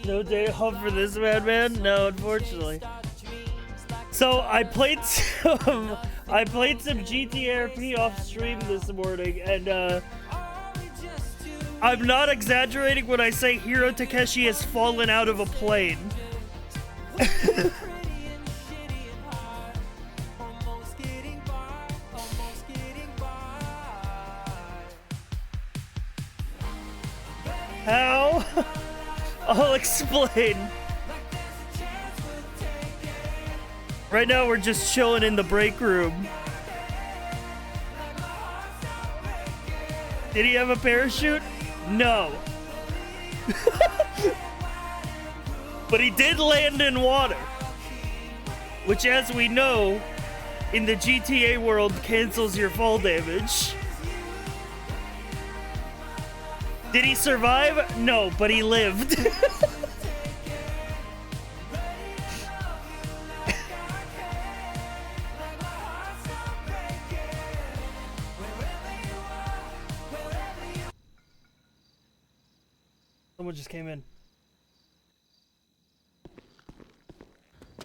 No day off for this madman? No, unfortunately. So I played some GTRP off stream this morning, and I'm not exaggerating when I say Hiro Takeshi has fallen out of a plane. How? I'll explain. Right now we're just chilling in the break room. Did he have a parachute? No. But he did land in water, which, as we know, in the GTA world cancels your fall damage. Did he survive? No, but he lived. Someone just came in.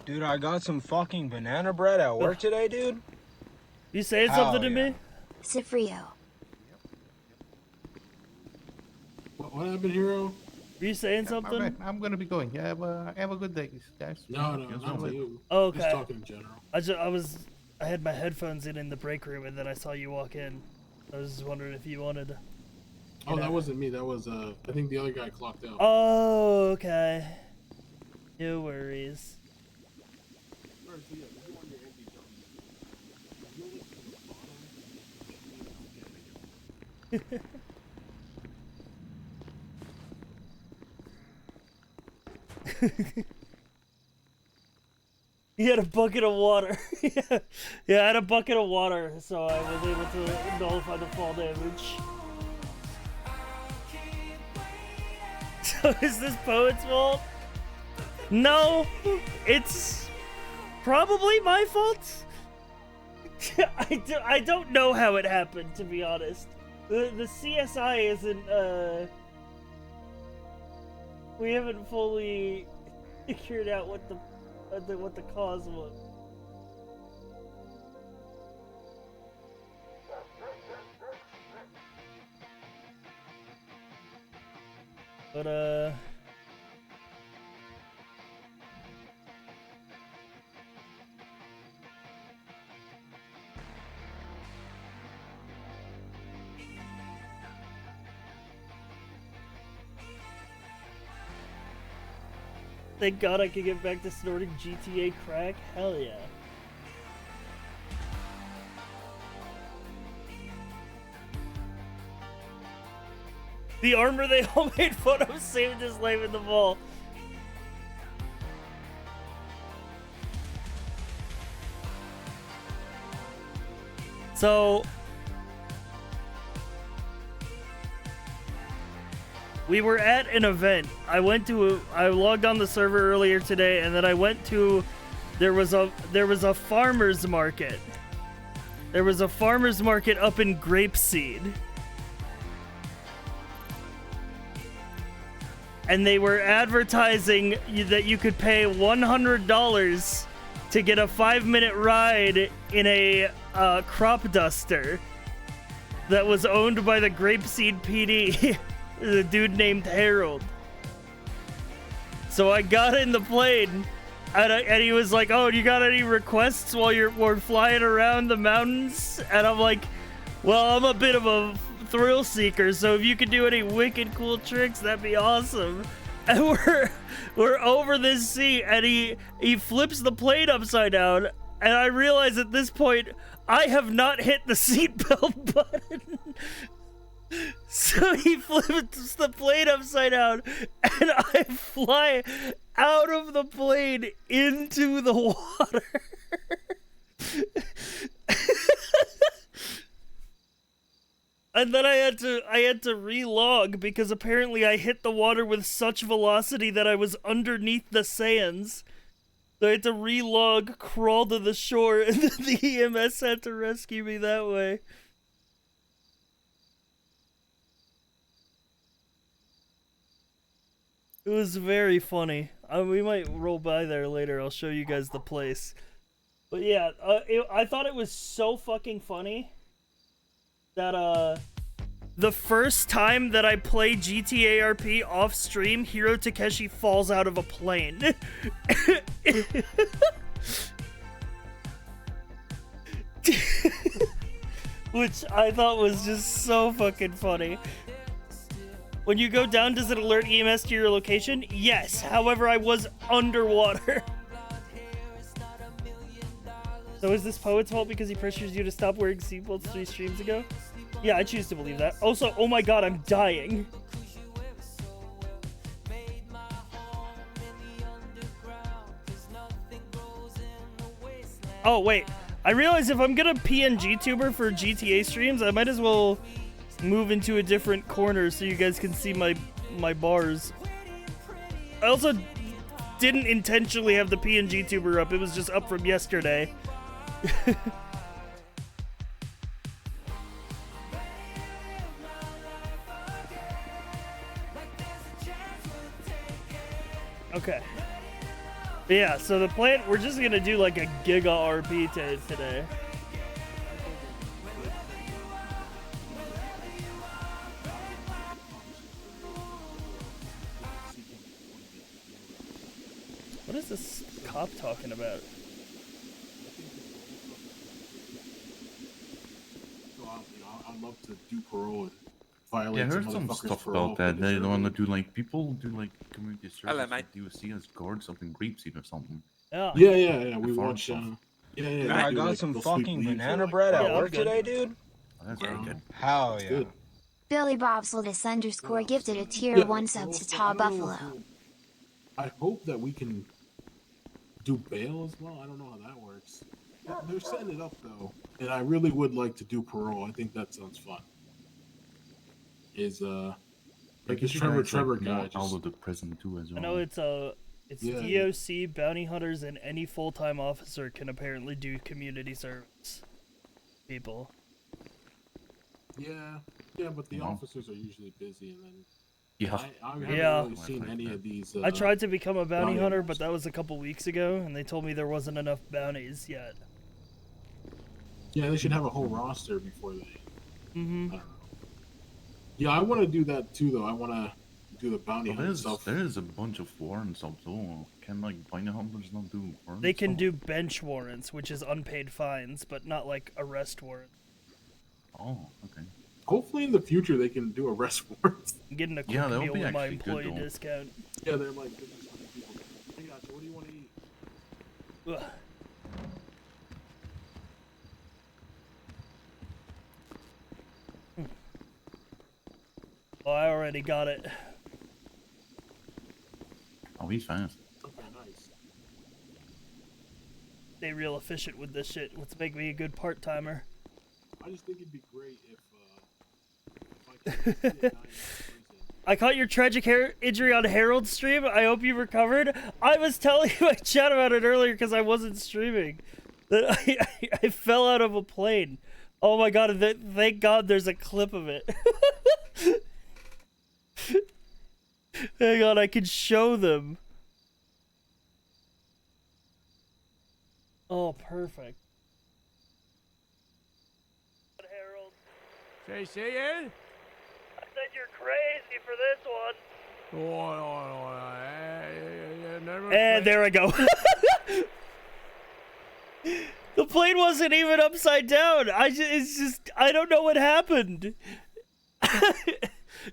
Dude, I got some fucking banana bread at work today, dude. You saying something to me? Sifrio. What happened, Hiro? Are you saying something? Right. I'm gonna be going. Yeah, have a good day, guys. No, not to you. Oh, okay. Just talking in general. I had my headphones in the break room, and then I saw you walk in. I was just wondering if you wanted to. Oh, that wasn't me. That was I think the other guy clocked out. Oh, okay. No worries. He had a bucket of water. Yeah, I had a bucket of water, so I was able to nullify the fall damage. So is this Poet's fault? No, it's probably my fault. I don't know how it happened, to be honest. The CSI isn't, we haven't fully figured out what the cause was. But thank God I could get back to snorting GTA crack. Hell yeah. The armor they all made fun of saved his life in the vault. So we were at an event. I logged on the server earlier today, and then I went to, there was a farmer's market. There was a farmer's market up in Grapeseed. And they were advertising that you could pay $100 to get a 5-minute ride in a crop duster that was owned by the Grapeseed PD. The dude named Harold. So I got in the plane, and he was like, "Oh, you got any requests while we're flying around the mountains?" And I'm like, "Well, I'm a bit of a thrill seeker, so if you could do any wicked cool tricks, that'd be awesome." And we're over this sea, and he flips the plane upside down, and I realize at this point I have not hit the seatbelt button. So he flips the plane upside down, and I fly out of the plane into the water. And then I had to relog because apparently I hit the water with such velocity that I was underneath the sands. So I had to relog, crawl to the shore, and then the EMS had to rescue me that way. It was very funny. We might roll by there later. I'll show you guys the place. But yeah, I thought it was so fucking funny that the first time that I play GTA RP off stream, Hiro Takeshi falls out of a plane. Which I thought was just so fucking funny. When you go down, does it alert EMS to your location? Yes. However, I was underwater. So is this Poet's fault because he pressures you to stop wearing seatbelts 3 streams ago? Yeah, I choose to believe that. Also, oh my god, I'm dying. Oh, wait. I realize if I'm gonna PNG tuber for GTA streams, I might as well move into a different corner so you guys can see my bars. I also didn't intentionally have the PNG tuber up. It was just up from yesterday. Okay. Yeah, so the plan, we're just gonna do like a GIGA RP today. What is this cop talking about? I'd love to do parole and violate. Yeah, I heard some stuff about that. They want to do like people do like community service. Like DOC as guards, something grapeseed or something. Yeah. Yeah. We watch. Dude, I got some fucking banana bread at work today, dude. Oh, that's very good. Hell yeah. Good. Billy Bobsledus _ gifted a tier 1 sub to Taw Buffalo. I hope that we can do bail as well. I don't know how that works. They're setting it up though, and I really would like to do parole. I think that sounds fun. Is like this Trevor guy out of the prison too as well. I know it's DOC, bounty hunters, and any full-time officer can apparently do community service. People. Yeah, but the officers are usually busy, and then yeah, I haven't really seen any of these. I tried to become a bounty hunter, but that was a couple weeks ago, and they told me there wasn't enough bounties yet. Yeah, they should have a whole roster before they. Mm-hmm. I don't know. Yeah, I want to do that too, though. I want to do the bounty hunter stuff. There is a bunch of warrants up too. Can like bounty hunters not do warrants? They can do bench warrants, which is unpaid fines, but not like arrest warrants. Oh, okay. Hopefully in the future they can do arrest warrants. I'm getting a quick meal with my employee discount. Yeah, they're like, people. I got you. What do you want to eat? Ugh. Oh, I already got it. Oh, he's fast. Okay, nice. Stay real efficient with this shit. Let's make me a good part-timer. I just think it'd be great if I could see a guy in prison. I caught your tragic injury on Harold's stream. I hope you recovered. I was telling my chat about it earlier because I wasn't streaming. That I fell out of a plane. Oh my god, thank god there's a clip of it. Hang on, I can show them. Oh, perfect. Harold. Say it? I said you're crazy for this one. And there I go. The plane wasn't even upside down. I don't know what happened.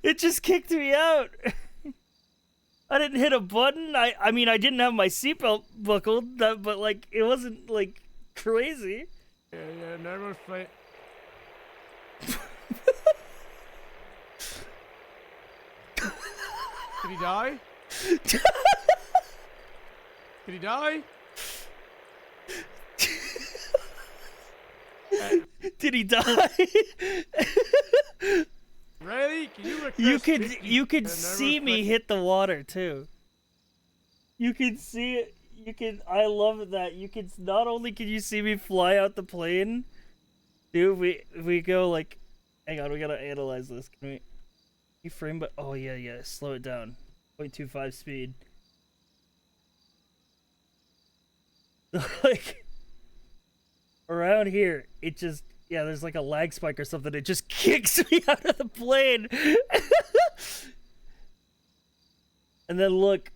It just kicked me out. I didn't hit a button. I mean, I didn't have my seatbelt buckled, but like, it wasn't like crazy. Yeah, never play. Did he die? Did he die? Did he die? Really? Can You could see me hit the water too. You can see it. I love that. Not only can you see me fly out the plane, dude, we go like, hang on, we gotta analyze this. Can we frame, but oh yeah, slow it down. 0.25 speed. Like, around here, it just, yeah, there's like a lag spike or something. It just kicks me out of the plane. And then look,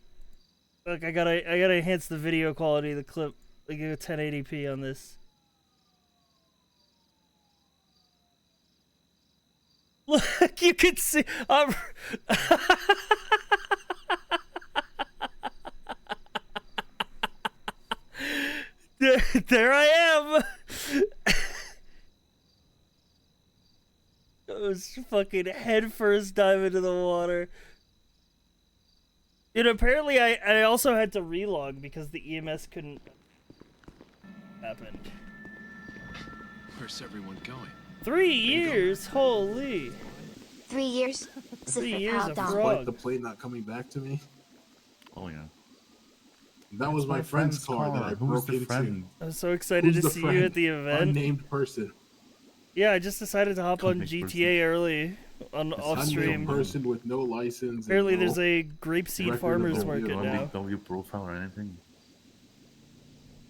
I gotta enhance the video quality of the clip. Like, go 1080p on this. Look, you can see. There I am. I was fucking head first dive into the water. And apparently I also had to relog because the EMS couldn't happen. Where's everyone going? 3 years? Holy. 3 years? 3 years of Despite frog. the plane not coming back to me. Oh yeah. That was my friend's car that I Who's broke the into. friend? I'm so excited to see you at the event. Unnamed person. Yeah, I just decided to hop on Unnamed GTA early on off Unnamed stream. person with no license. Apparently and no there's a grapeseed record farmers of market illegal. now. Know your profile or anything?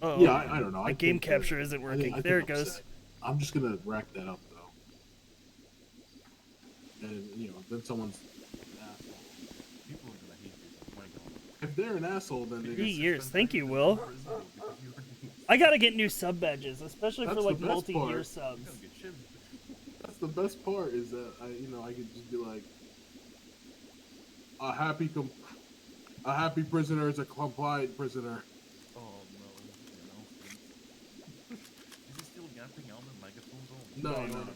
Uh-oh. Yeah, I don't know. My game capture isn't working. There it goes. Set. I'm just gonna rack that up though. And then someone's an asshole. People are gonna hate you. Oh my god. If they're an asshole, then they 3 just years. Thank you, Will. I gotta get new sub badges, especially for That's like the best multi-year part. subs. That's the best part is that I could just be like, a happy prisoner is a compliant prisoner. Oh no, Is he still yapping out the microphone though? No. Out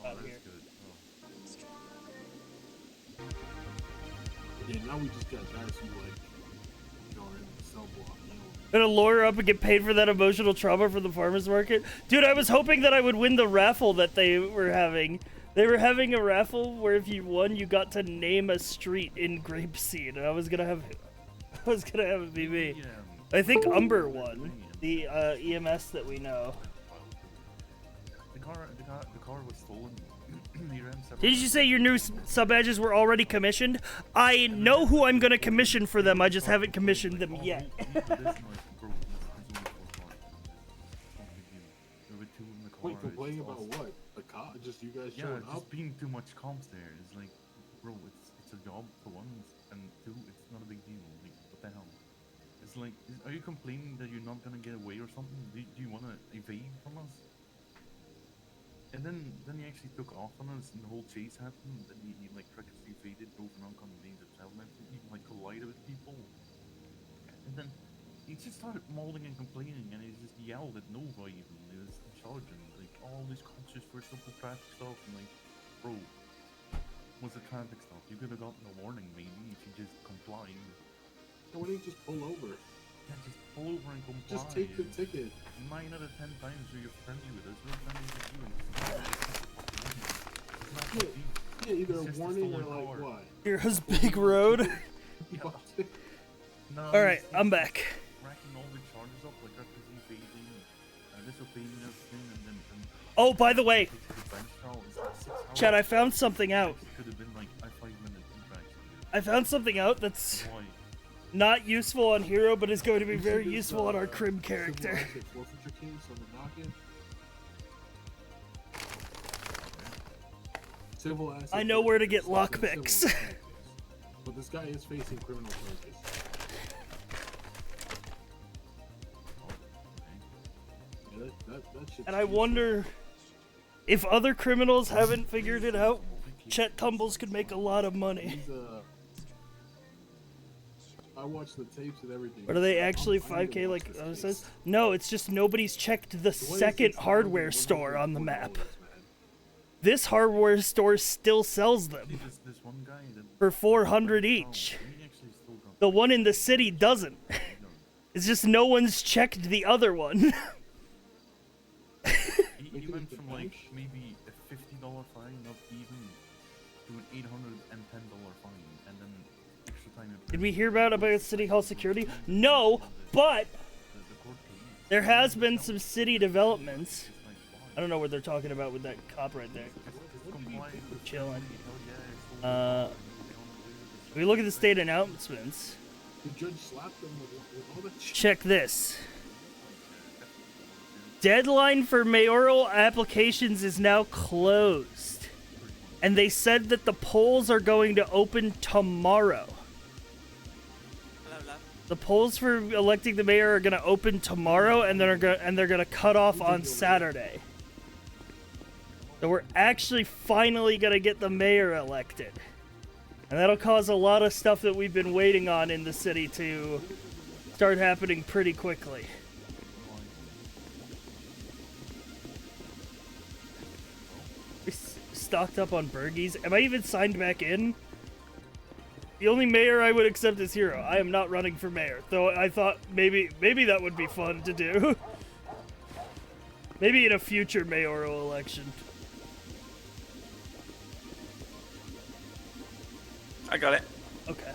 Oh, that's here. good. Oh. Yeah, now we just got guys who are in the cell block. Gonna lure up and get paid for that emotional trauma from the farmers market. Dude, I was hoping that I would win the raffle that they were having. They were having a raffle where if you won, you got to name a street in Grapeseed, and I was gonna have it be me. I think Umber won the EMS that we know. The car was stolen. Did you say your new sub badges were already commissioned? I know who I'm gonna commission for them. I just haven't commissioned them yet. Wait, complaining about what? The cop? Just you guys Yeah, showing just up? being too much comps there. It's like, bro, it's a job for one, and two, it's not a big deal. Like, what the hell? It's like, are you complaining that you're not gonna get away or something? Do you wanna evade from us? And then he actually took off on us, and the whole chase happened. Then he like recklessly evaded, drove an oncoming lanes of settlement, even like collided with people. And then he just started molding and complaining, and he just yelled at Nova even. He was in charge, and like all these cops just for simple traffic stuff. And like, bro, what's the traffic stuff? You could have gotten a warning maybe if you just complied. So why don't you just pull over? Yeah, just pull over and comply. Just take the ticket. 9 out of 10 times you're friendly with us, we're friendly with you. It's not big deal. Yeah, either It's a just a warning or stolen like car. what? Here's Big Road. No, All right, it's I'm back. Racking all the charges up, like recklessly evading, disobeying everything, and then Oh, by the way, takes the bench trial. It's like 6 hours. Chad, I found something out. It could have been like a 5-minute interaction. I found something out that's Why? not useful on Hero, but is going to be very useful on our Crim character. Civil asset forfeiture case on the docket. Civil asset I know where to get forfeiture case, lockpicks. civil asset case. But this guy is facing criminal charges. Yeah, that shit's And I juicy. wonder if other criminals haven't figured it out. Chet Tumbles could make a lot of money. He's, I watched the tapes and everything. But are they actually I need to 5K watch like this it case. says? No, it's just nobody's checked the The second 26,000, hardware store on the $104, map. man. This hardware store still sells them This one guy that for 400 each. he actually still got The one in the city doesn't. It's just no one's checked the other one. he went from like maybe a $50 fine, not even, to an $810 fine, and then extra time in Did we hear about City Hall security? No, but the court case. there has been some city developments. It's like, why? I don't know what they're talking about with that cop right there. Just comply with Chilling. hell yeah, it's all We look at the state announcements. The judge slapped them with all that shit. Check this. Deadline for mayoral applications is now closed. And they said that the polls are going to open tomorrow. The polls for electing the mayor are going to open tomorrow, and they're going to cut off on Saturday. So we're actually finally going to get the mayor elected. And that'll cause a lot of stuff that we've been waiting on in the city to start happening pretty quickly. We're stocked up on burgies. Am I even signed back in? The only mayor I would accept is Hiro. I am not running for mayor, though I thought maybe that would be fun to do. Maybe in a future mayoral election. I got it. Okay.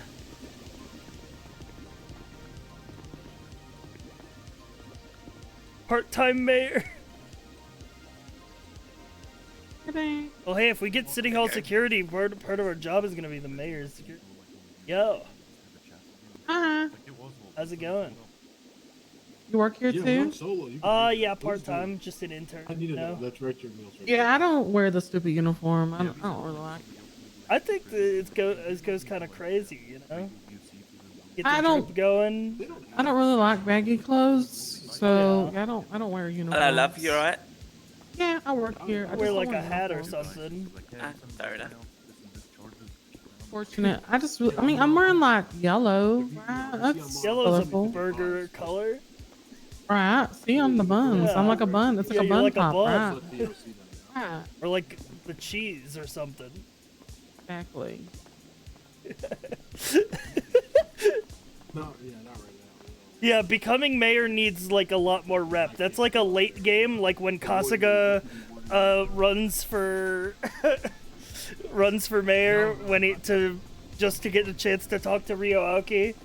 Part-time mayor. Well, hey, if we get City Hall security, part of our job is going to be the mayor's security. Yo. Hi. How's it going? You work here Yeah, too? work solo. You can Yeah, please part-time, just an intern. I need to you know? know. That's director of meals right Yeah, I don't wear the stupid uniform. I don't really like it. I think that it goes kind of crazy, you know? Get the I don't- drip going. I don't really like baggy clothes, so I don't wear a uniform. Hello, love. You alright? Yeah, I work here. I Wear just like don't a hat or uniform. something. Ah, fair enough. Fortunate. I mean, I'm wearing like yellow. Right? That's Yellow's a colorful. burger color. Right. See on the buns. Yeah. I'm like a bun. It's like Yeah, a you're bun like a top, bun. right? Right. Or like the cheese or something. Exactly. No, yeah, not right now. Yeah, becoming mayor needs like a lot more rep. That's like a late game, like when Kasuga runs for mayor when he just to get a chance to talk to Ryo Aoki.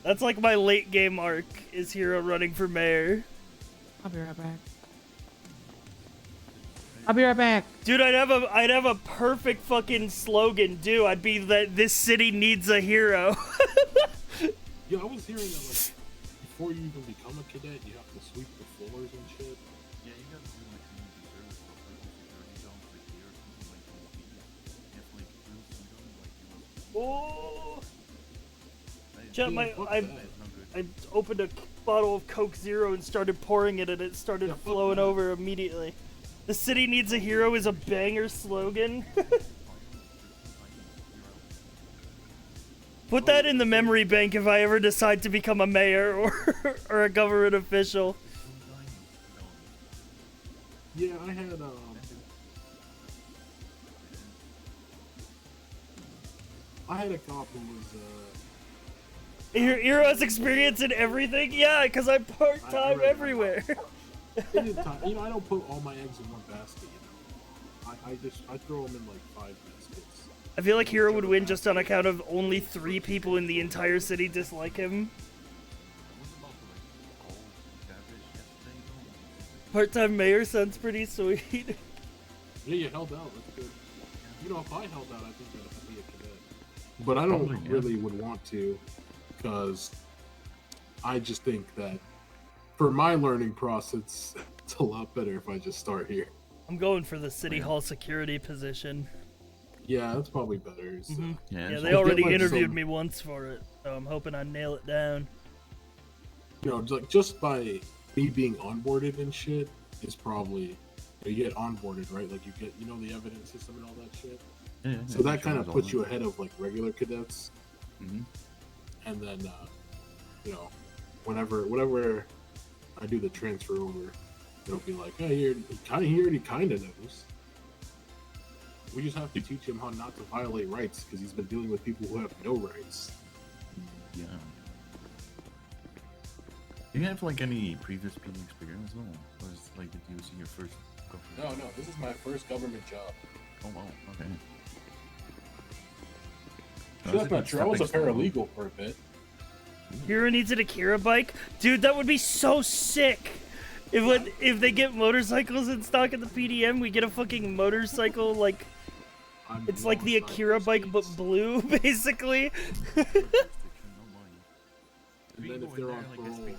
That's like my late game arc is Hiro running for mayor. I'll be right back. I'll be right back. Dude, I'd have a perfect fucking slogan, dude. I'd be that this city needs a hero. Yeah, I was hearing that like before you even become a cadet, you have to sweep the floors and shit. Yeah, you gotta do like community service stuff, like security jobs, like here or something like you have to like do something like Chat, fuck I that. opened a bottle of Coke Zero and started pouring it, and it started flowing over immediately. The city needs a hero is a banger slogan. Put that in the memory bank if I ever decide to become a mayor or a government official. Yeah, I had a cop who was Hero has experience in everything? Yeah, because I'm part-time everywhere. anytime, you know, I don't put all my eggs in one basket, you know. I throw them in like 5 baskets. I feel like Hero would win just on account of only 3 people in the entire city dislike him. Part-time mayor sounds pretty sweet. Yeah, you held out. That's good. You know, if I held out, I think I'd be a cadet. But I don't really would want to, because I just think that for my learning process, it's a lot better if I just start here. I'm going for the city hall security position. Yeah, that's probably better. So. Yeah, they already interviewed me once for it, so I'm hoping I nail it down. You know, just by me being onboarded and shit is probably, you get onboarded, right? Like you get, you know, the evidence system and all that shit. Yeah, so that kind of puts you ahead of like regular cadets. Mm-hmm. And then, you know, whenever I do the transfer over, it'll be like, hey, he already kind of knows. We just have to teach him how not to violate rights because he's been dealing with people who have no rights. Yeah. Do you have like any previous PD experience? No, or is like did you see your first government? No, this is my first government job. Oh wow, okay. That's not true. I was a paralegal for a bit. Hero needs an Akira bike? Dude, that would be so sick! If they get motorcycles in stock at the PDM, we get a fucking motorcycle, like, It's like the Akira bike, but blue, basically. And then if they're on parole,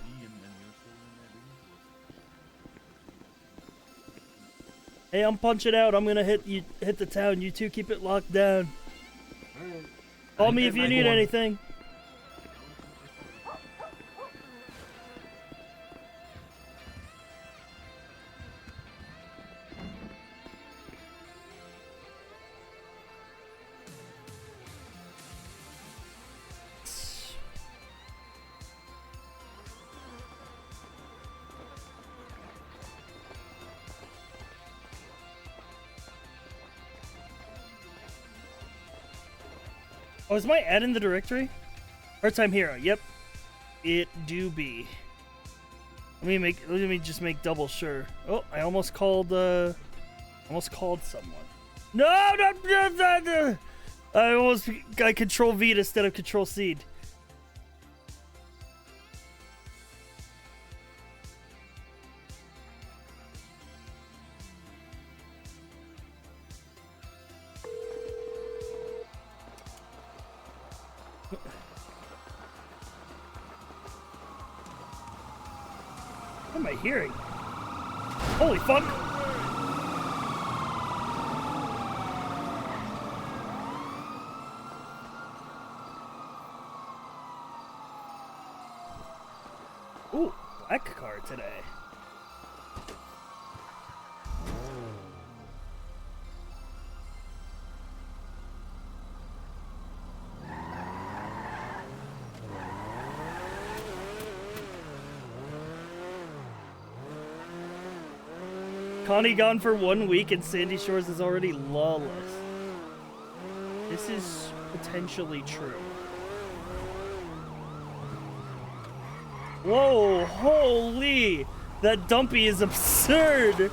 Hey, I'm punching out. I'm gonna hit the town. You two keep it locked down. alright. Call me if you need anything. Oh, is my ad in the directory? Part-time hero. Yep, it do be. Let me just make double sure. Oh, I almost called someone. No. I almost got Control V instead of Control C. What am I hearing? Holy fuck! Ooh, black car today. Connie gone for 1 week and Sandy Shores is already lawless. This is potentially true. Whoa, holy! That dumpy is absurd!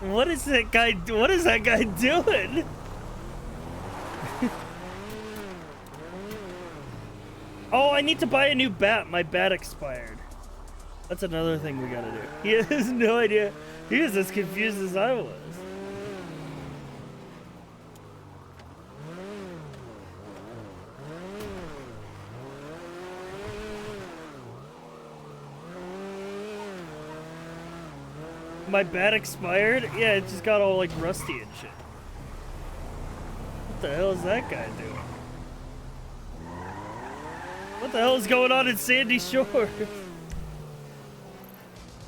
What is that guy doing? Oh, I need to buy a new bat. My bat expired. That's another thing we gotta do. He has no idea. He was as confused as I was. My bat expired? Yeah, it just got all like rusty and shit. What the hell is that guy doing? What the hell is going on in Sandy Shores?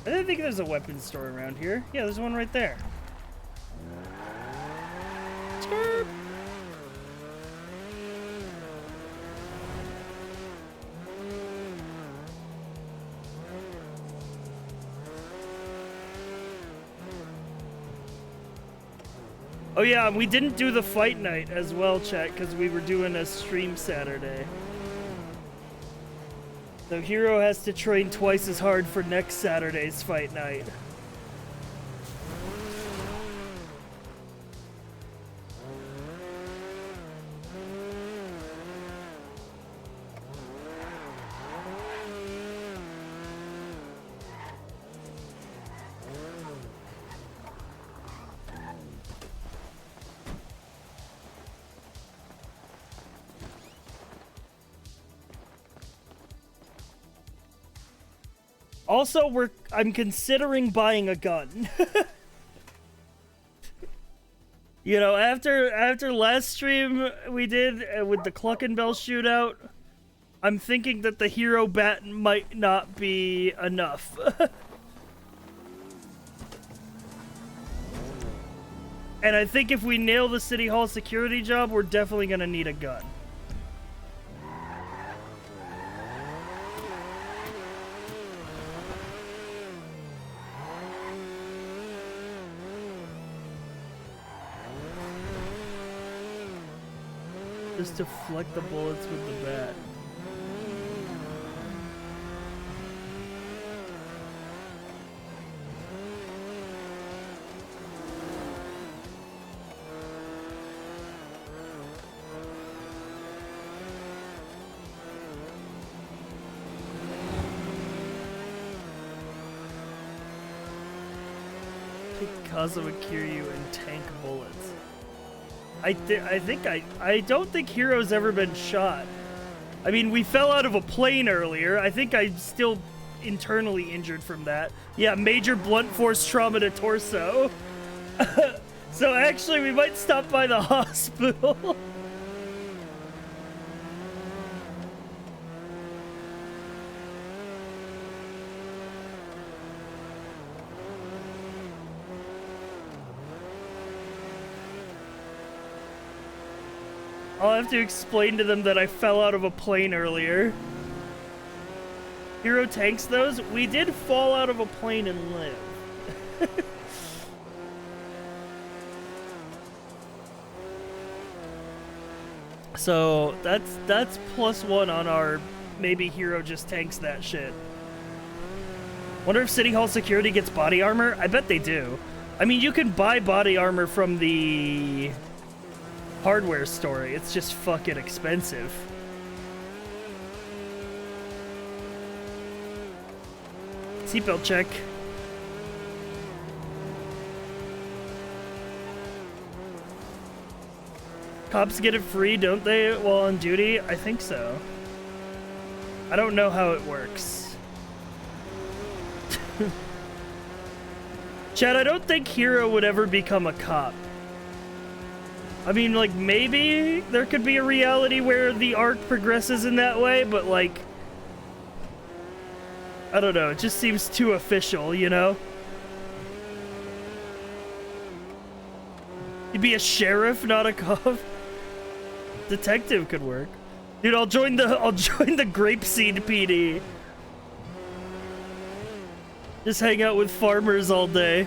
I didn't think there's a weapons store around here. Yeah, there's one right there. Chirp. Oh yeah, we didn't do the fight night as well, chat, because we were doing a stream Saturday. So Hiro has to train twice as hard for next Saturday's fight night. Also, I'm considering buying a gun. You know, after last stream we did with the Cluckenbell shootout, I'm thinking that the Hero bat might not be enough. And I think if we nail the City Hall security job, we're definitely gonna need a gun. Just to deflect the bullets with the bat. Kazuma Kiryu and tank bullets. I don't think Hiro's ever been shot. I mean, we fell out of a plane earlier. I think I'm still internally injured from that. Yeah, major blunt force trauma to torso. So actually, we might stop by the hospital. I'll have to explain to them that I fell out of a plane earlier. Hiro tanks those? We did fall out of a plane and live. So that's +1 on our maybe Hiro just tanks that shit. Wonder if City Hall security gets body armor? I bet they do. I mean, you can buy body armor from the hardware store. It's just fucking expensive. Seatbelt check. Cops get it free, don't they, while on duty? I think so. I don't know how it works. Chad, I don't think Hiro would ever become a cop. I mean, like, maybe there could be a reality where the arc progresses in that way, but, like, I don't know. It just seems too official, you know? He'd be a sheriff, not a cop. Detective could work. Dude, I'll join the Grapeseed PD. Just hang out with farmers all day.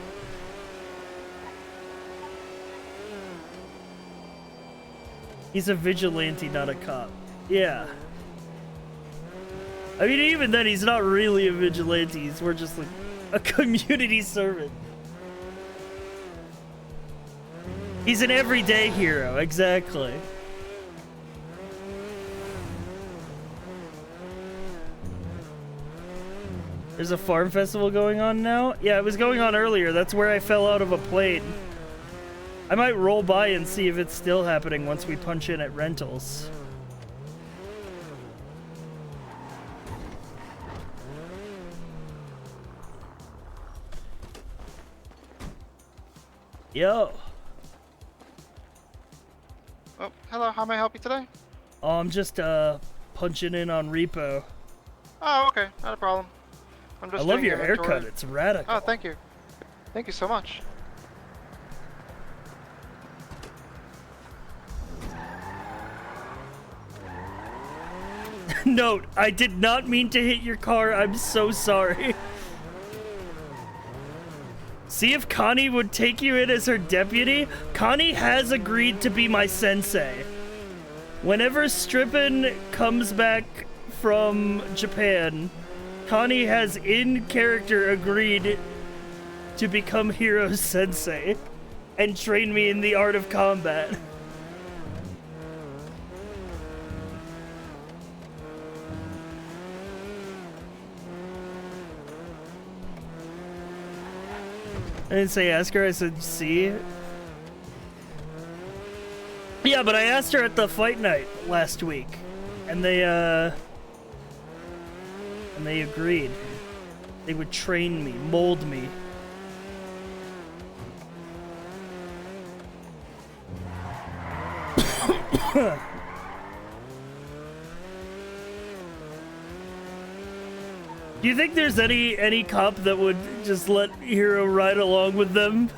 He's a vigilante, not a cop. Yeah. I mean, even then, he's not really a vigilante. We're just like a community servant. He's an everyday hero, exactly. There's a farm festival going on now? Yeah, it was going on earlier. That's where I fell out of a plane. I might roll by and see if it's still happening once we punch in at rentals. Yo. Oh, hello. How may I help you today? Oh, I'm just punching in on repo. Oh, okay. Not a problem. I'm just I love doing your inventory. haircut. It's radical. Oh, thank you. Thank you so much. Note, I did not mean to hit your car. I'm so sorry. See if Connie would take you in as her deputy. Connie has agreed to be my sensei. Whenever Strippin comes back from Japan, Connie has in character agreed to become Hiro's sensei and train me in the art of combat. I didn't say ask her, I said see. Yeah, but I asked her at the fight night last week, and they agreed. They would train me, mold me. Do you think there's any cop that would just let Hiro ride along with them?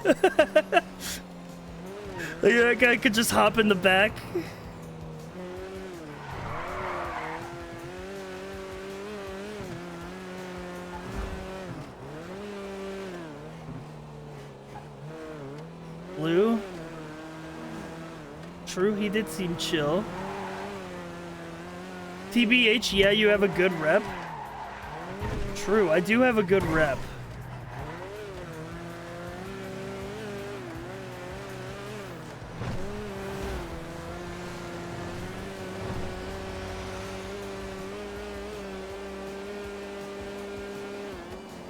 Like that guy could just hop in the back. Blue? True, he did seem chill. TBH, yeah, you have a good rep. True, I do have a good rep.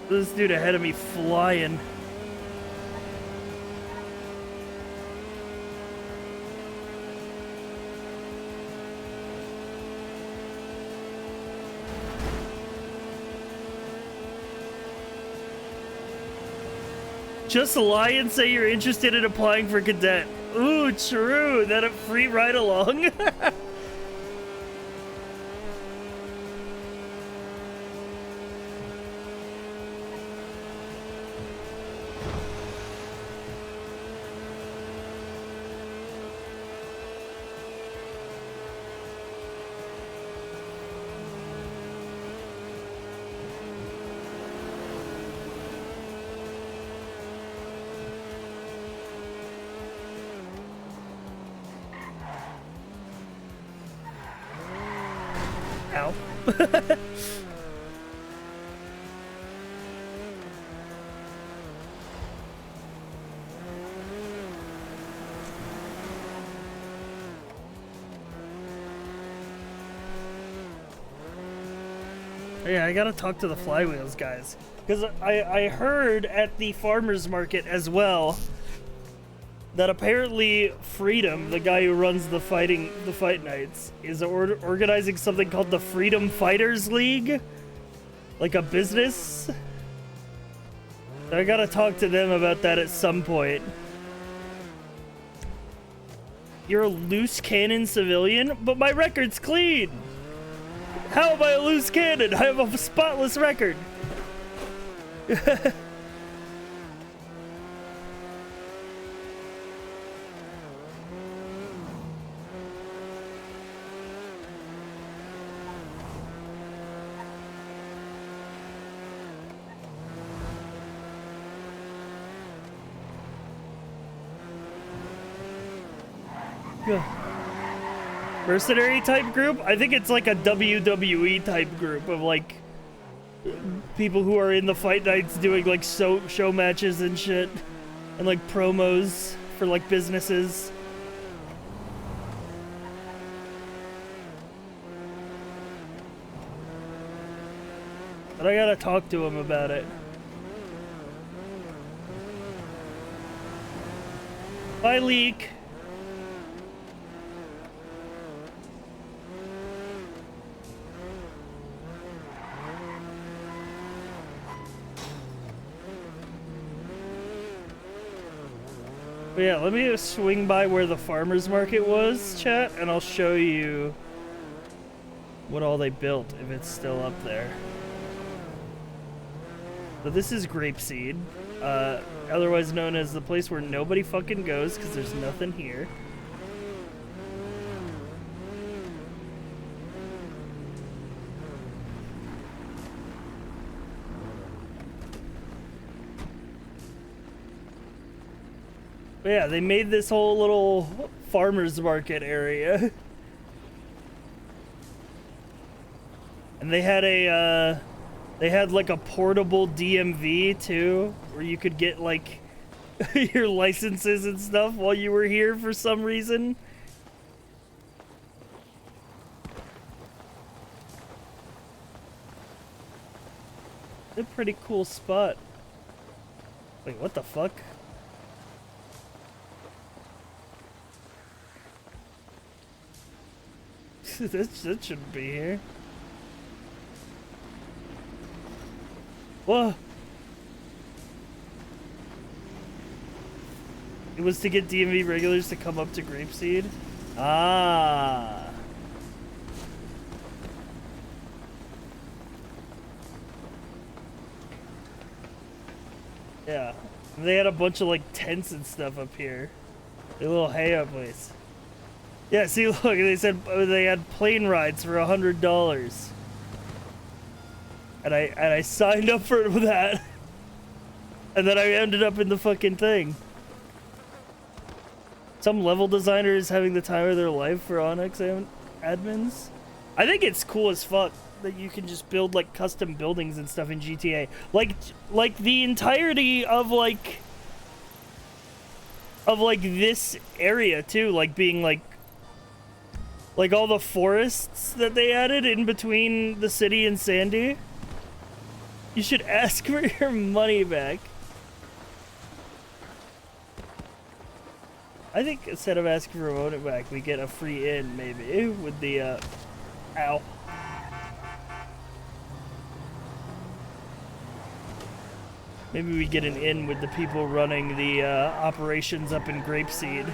This dude ahead of me flying. Just lie and say you're interested in applying for cadet. Ooh, true. That a free ride along. Ow. Yeah, I gotta talk to the Flywheels guys. Because I heard at the farmer's market as well that apparently Freedom, the guy who runs the fight nights, is organizing something called the Freedom Fighters League, like a business. So I gotta talk to them about that at some point. You're a loose cannon civilian, but my record's clean. How am I a loose cannon? I have a spotless record. Mercenary type group? I think it's like a WWE type group of like people who are in the fight nights doing like show matches and shit and like promos for like businesses. But I gotta talk to him about it. Bye, Leak. But yeah, let me swing by where the farmer's market was, chat, and I'll show you what all they built, if it's still up there. So this is Grapeseed, otherwise known as the place where nobody fucking goes because there's nothing here. But yeah, they made this whole little farmer's market area. And they had like a portable DMV too, where you could get like your licenses and stuff while you were here for some reason. It's a pretty cool spot. Wait, what the fuck? that shouldn't be here. Whoa! It was to get DMV regulars to come up to Grapeseed? Ah! Yeah. And they had a bunch of like tents and stuff up here. A little hangout place. Yeah, see, look, they said they had plane rides for $100. And I signed up for that. And then I ended up in the fucking thing. Some level designer is having the time of their life for ONX admins. I think it's cool as fuck that you can just build like custom buildings and stuff in GTA. Like the entirety of like this area too, like being like all the forests that they added in between the city and Sandy. You should ask for your money back. I think instead of asking for money back, we get a free in, maybe, with the, ow. Maybe we get an in with the people running the operations up in Grapeseed.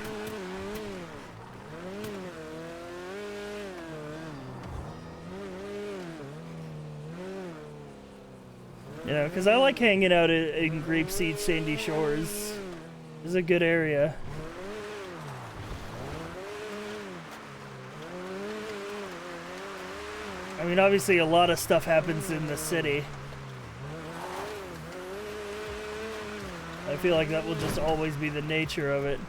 You know, because I like hanging out in Grapeseed Sandy Shores. It's a good area. I mean, obviously a lot of stuff happens in the city. I feel like that will just always be the nature of it.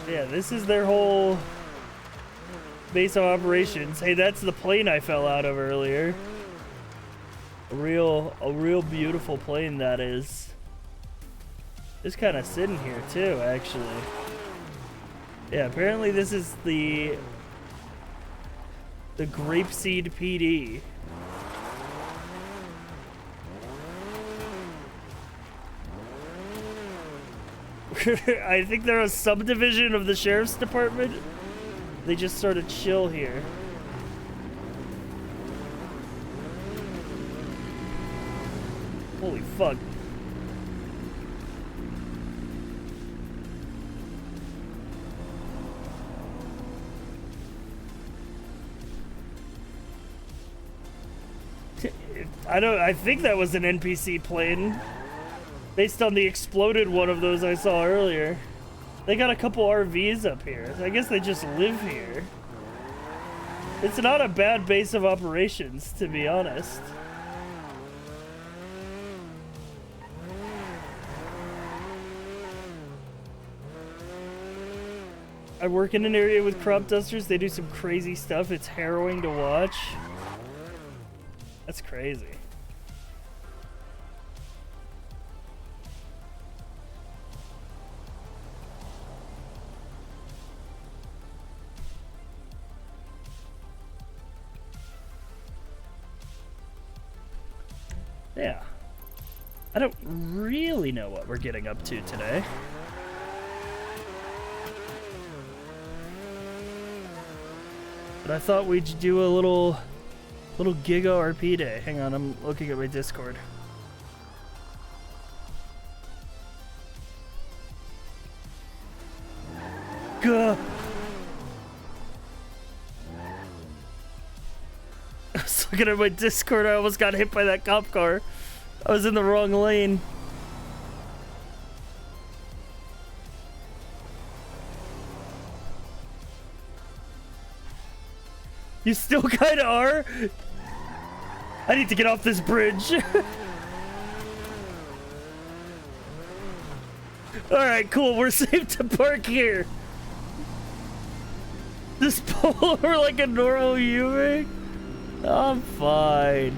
Yeah, this is their whole base of operations. Hey, that's the plane I fell out of earlier. A real beautiful plane that is. It's kind of sitting here too, actually. Yeah, apparently this is the Grapeseed PD. I think they're a subdivision of the sheriff's department. They just sort of chill here. Holy fuck. I think that was an NPC plane. Based on the exploded one of those I saw earlier. They got a couple RVs up here. I guess they just live here. It's not a bad base of operations, to be honest. I work in an area with crop dusters. They do some crazy stuff. It's harrowing to watch. That's crazy. Yeah. I don't really know what we're getting up to today. But I thought we'd do a little GIGA RP day. Hang on, I'm looking at my Discord. Gah! I was looking at my Discord, I almost got hit by that cop car. I was in the wrong lane. You still kinda are? I need to get off this bridge. Alright, cool, we're safe to park here. Just pull over like a normal human? I'm fine.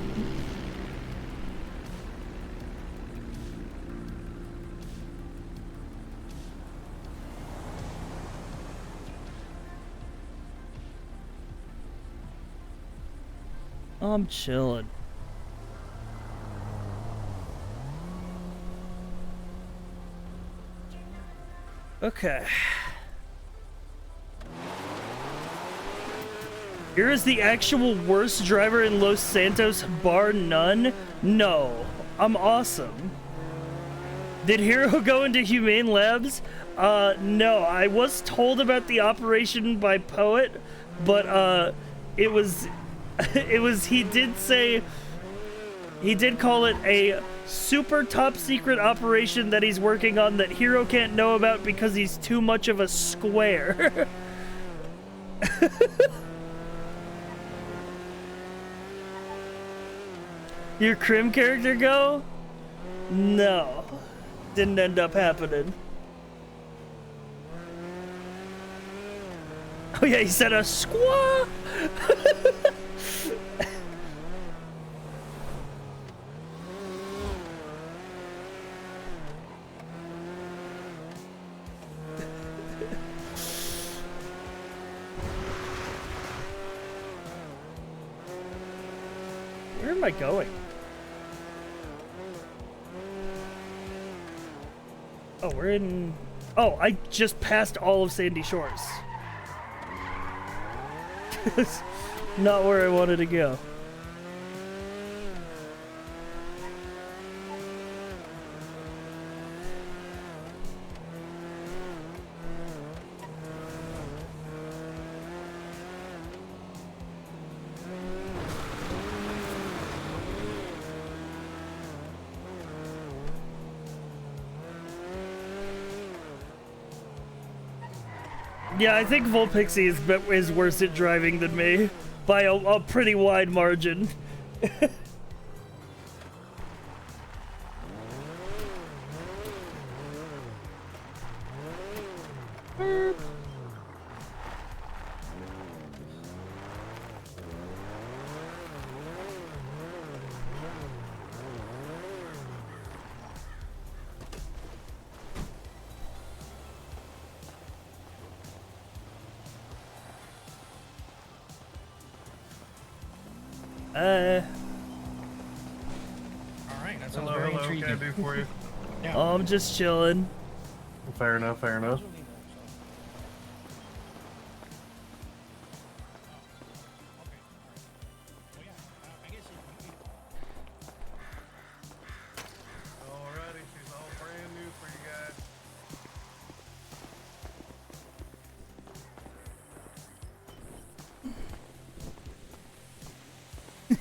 I'm chilling. Okay. Here is the actual worst driver in Los Santos, bar none? No. I'm awesome. Did Hiro go into Humane Labs? No. I was told about the operation by Poet, but, it was, he did say, he did call it a super top secret operation that he's working on that Hiro can't know about because he's too much of a square. Your Crim character go? No. Didn't end up happening. Oh yeah, he said a squaw! Where am I going? Oh, we're in... Oh, I just passed all of Sandy Shores. Not where I wanted to go. Yeah, I think Volpixie is worse at driving than me by a pretty wide margin. Alright, that sounds very intriguing. What can I do for you? Yeah. I'm just chilling. Fair enough, fair enough. Alrighty, she's all brand new for you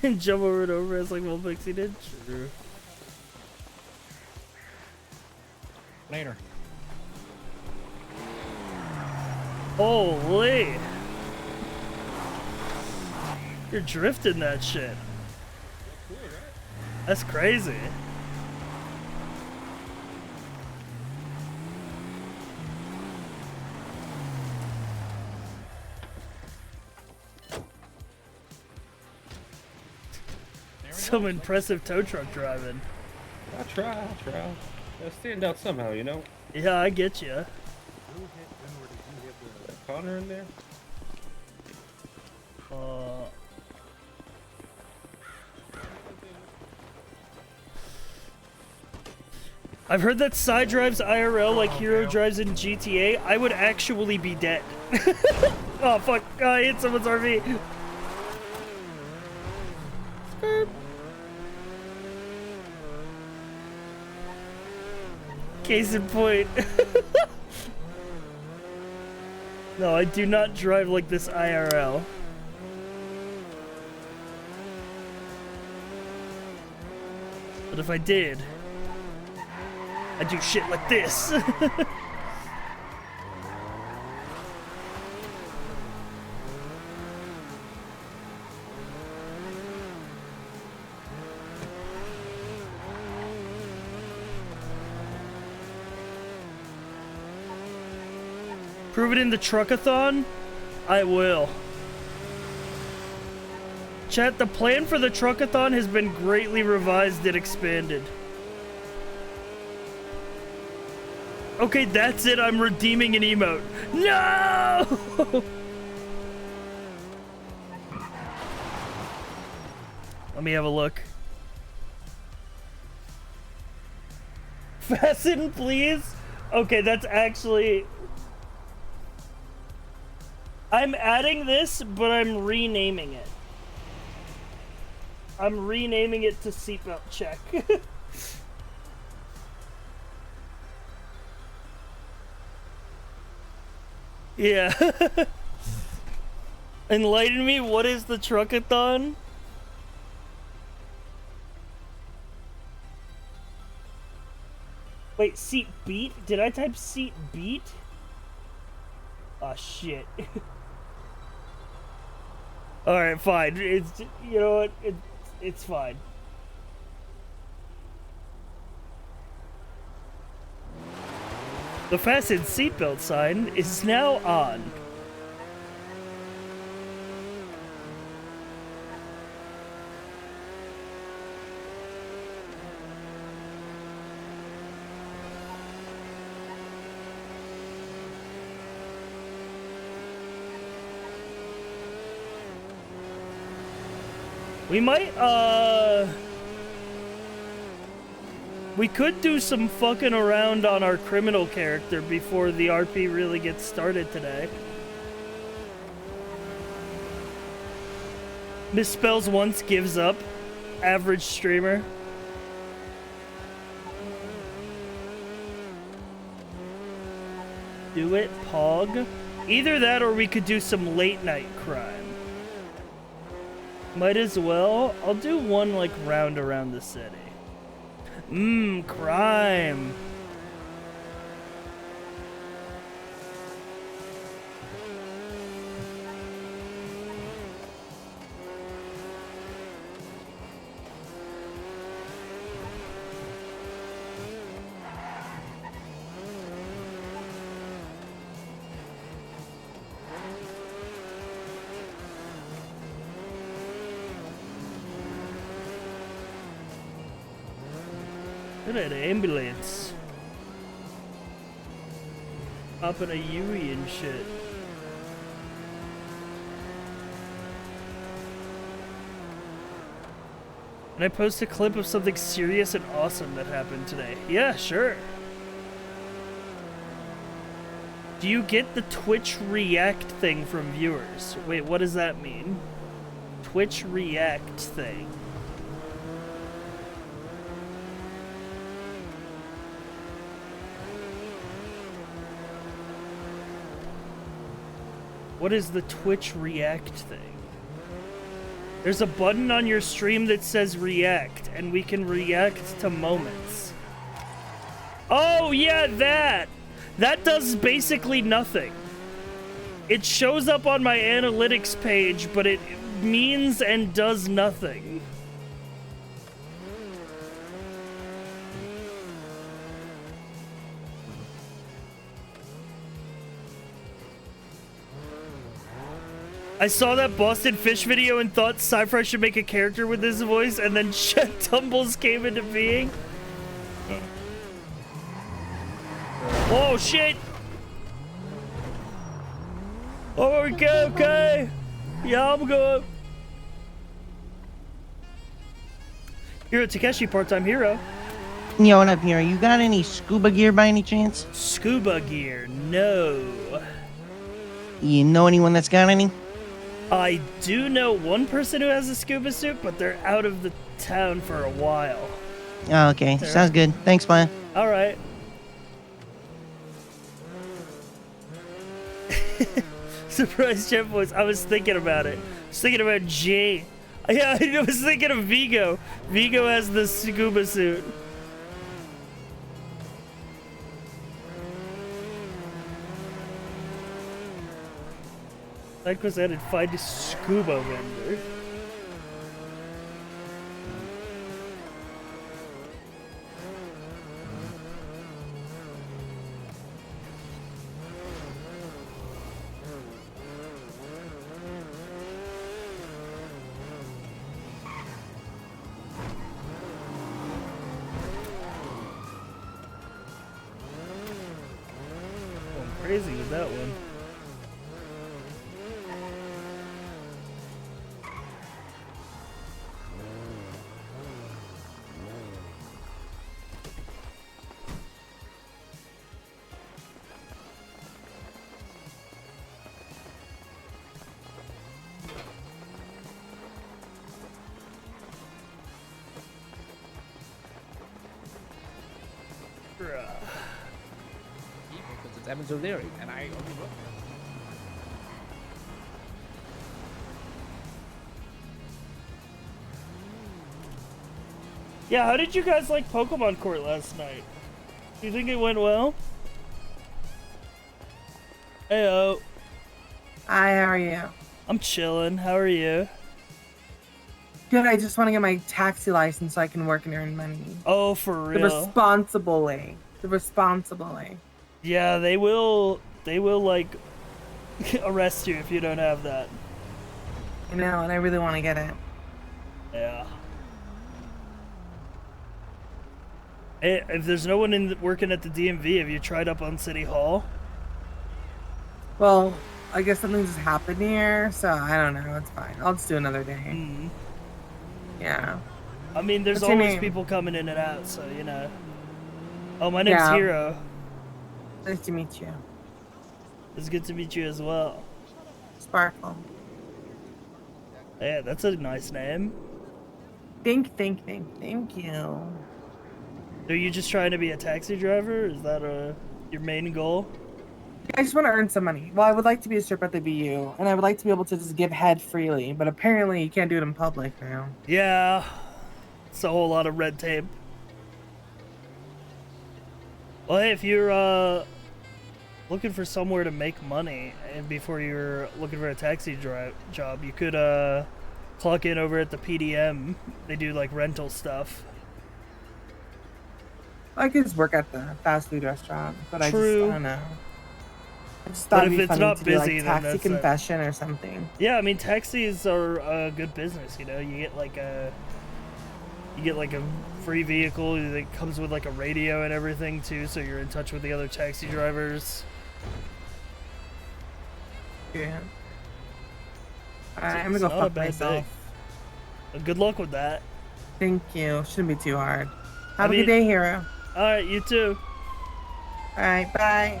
guys. Jump over and over as like Volpixie did. True. Later. Holy! You're drifting that shit. That's crazy. Some impressive tow truck driving. I'll try. Gotta stand out somehow, you know? Yeah, I get you. Connor in there? I've heard that side drives IRL like Hiro drives in GTA. I would actually be dead. Oh fuck! I hit someone's RV. Case in point. No, I do not drive like this IRL. But if I did, I do shit like this. Prove it in the truckathon? I will. Chat, the plan for the truckathon has been greatly revised and expanded. Okay, that's it. I'm redeeming an emote. No! Let me have a look. Fasten, please. Okay, that's actually... I'm adding this, but I'm renaming it. I'm renaming it to seatbelt check. Yeah. Enlighten me, what is the truckathon? Wait, seat beat? Did I type seat beat? Oh shit. Alright, fine. It's, you know what? It's fine. The fasten seatbelt sign is now on. We might, we could do some fucking around on our criminal character before the RP really gets started today. Misspells once, gives up. Average streamer. Do it, Pog. Either that or we could do some late night crime. Might as well. I'll do one like round around the city. Crime. Look at that ambulance. Popping a Yui and shit. Can I post a clip of something serious and awesome that happened today? Yeah, sure. Do you get the Twitch React thing from viewers? Wait, what does that mean? Twitch React thing. What is the Twitch React thing? There's a button on your stream that says react, and we can react to moments. Oh, yeah, that! That does basically nothing. It shows up on my analytics page, but it means and does nothing. I saw that Boston Fish video and thought Sci-Fi should make a character with this voice, and then Chet Tumbles came into being. Oh shit! Oh, okay. Yeah, I'm good. Hiro Takeshi, part-time hero. Yo, what up, Hiro? You got any scuba gear by any chance? Scuba gear? No. You know anyone that's got any? I do know one person who has a scuba suit, but they're out of the town for a while. Oh, okay. Sounds good. Thanks, man. All right. Surprise Chef voice. I was thinking about it. I was thinking about Jay. Yeah, I was thinking of Vigo. Vigo has the scuba suit. Like was added, find a scuba vendor. Going crazy with that one. Because it's Evans O'Leary, and I only look. Yeah, how did you guys like Pokemon Court last night? Do you think it went well? Heyo. Hi, how are you? I'm chilling. How are you? Good, I just want to get my taxi license so I can work and earn money. Oh, for real? The responsible way. The responsible way. Yeah, they will like arrest you if you don't have that. I know, and I really want to get it. Yeah. Hey, if there's no one working at the DMV, have you tried up on City Hall? Well, I guess something just happened here, so I don't know. It's fine. I'll just do another day. Yeah. I mean, there's What's your always name? people coming in and out, so you know. Oh, my name's Yeah. Hiro. Nice to meet you. It's good to meet you as well. Sparkle. Yeah, that's a nice name. Thank you. Are you just trying to be a taxi driver? Is that your main goal? I just want to earn some money. Well, I would like to be a stripper at the BU, and I would like to be able to just give head freely, but apparently you can't do it in public now. Yeah, it's a whole lot of red tape. Well, hey, if you're looking for somewhere to make money, and before you're looking for a taxi job, you could clock in over at the PDM. They do like rental stuff. I could just work at the fast food restaurant, but I don't know. I just thought But it'd if be it's funny not to busy, do like then taxi that's confession or something. Yeah, I mean taxis are a good business. You know, you get like a free vehicle that comes with like a radio and everything too, so you're in touch with the other taxi drivers. Yeah. Alright, I'm gonna go fuck myself. Good luck with that. Thank you. Shouldn't be too hard. Have a good day, Hiro. Alright, you too. Alright, bye.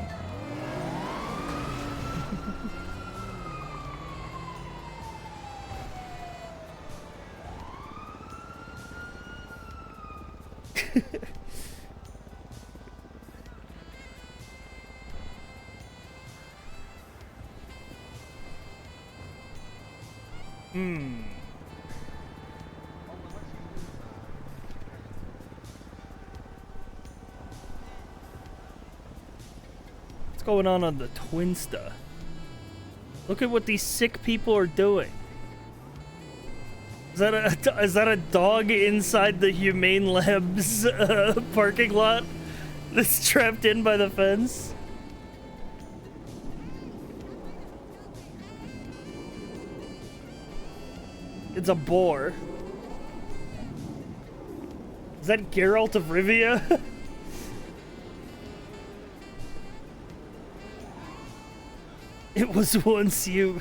What's going on the Twinsta? Look at what these sick people are doing. Is that a dog inside the Humane Labs parking lot that's trapped in by the fence? It's a boar. Is that Geralt of Rivia? It was once you.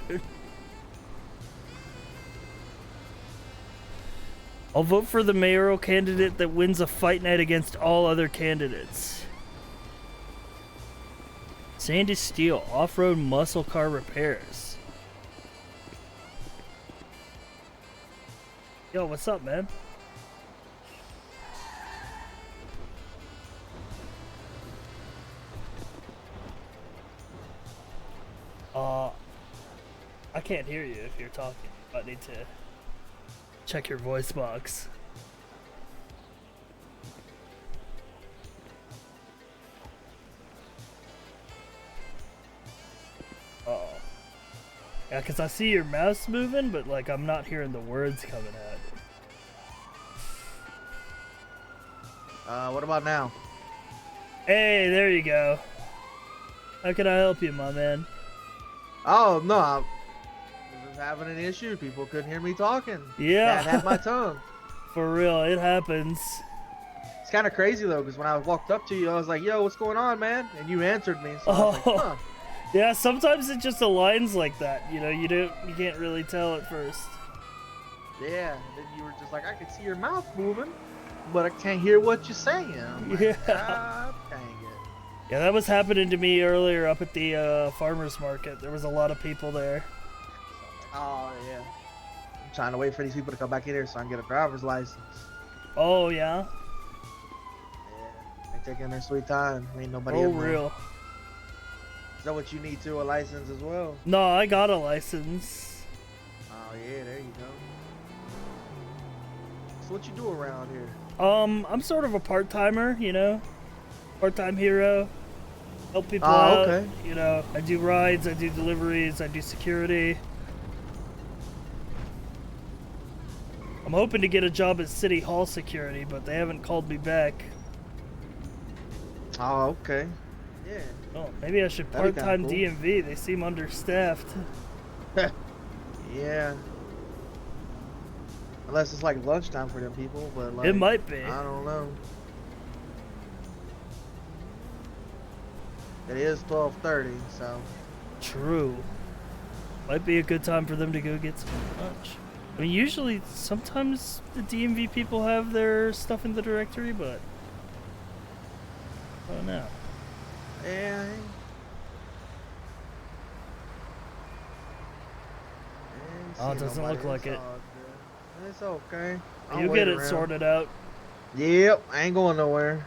I'll vote for the mayoral candidate that wins a fight night against all other candidates. Sandy Steel, off-road muscle car repairs. Yo, what's up, man? I can't hear you if you're talking. I need to check your voice box. Uh-oh. Yeah, because I see your mouse moving, but like I'm not hearing the words coming out. What about now? Hey, there you go. How can I help you, my man? Oh, no, I was having an issue. People couldn't hear me talking. Yeah. Can't have my tongue. For real, it happens. It's kind of crazy, though, because when I walked up to you, I was like, yo, what's going on, man? And you answered me, so I was like, huh. Yeah, sometimes it just aligns like that. You know, you can't really tell at first. Yeah, and then you were just like, I can see your mouth moving, but I can't hear what you're saying. I'm like, Yeah. God dang it. Yeah, that was happening to me earlier up at the farmer's market. There was a lot of people there. Oh, yeah. I'm trying to wait for these people to come back in here so I can get a driver's license. Oh, yeah? Yeah, they're taking their sweet time. Ain't nobody Oh, in there. real. Is that what you need too, a license as well? No, I got a license. Oh, yeah, there you go. So what you do around here? I'm sort of a part-timer, you know? Part-time hero. Help people out. Okay. You know, I do rides, I do deliveries, I do security. I'm hoping to get a job at City Hall security, but they haven't called me back. Oh, okay. Yeah. Oh, maybe I should That'd be part-time kinda cool. DMV. They seem understaffed. Yeah. Unless it's like lunchtime for them people, but like It might be. I don't know. It is 12:30, so. True. Might be a good time for them to go get some lunch. I mean, usually, sometimes the DMV people have their stuff in the directory, but I don't know. Yeah. Oh, it see doesn't nobody. look like It's it. all good. It's okay. I'll You wait get it around. sorted out. Yep, I ain't going nowhere.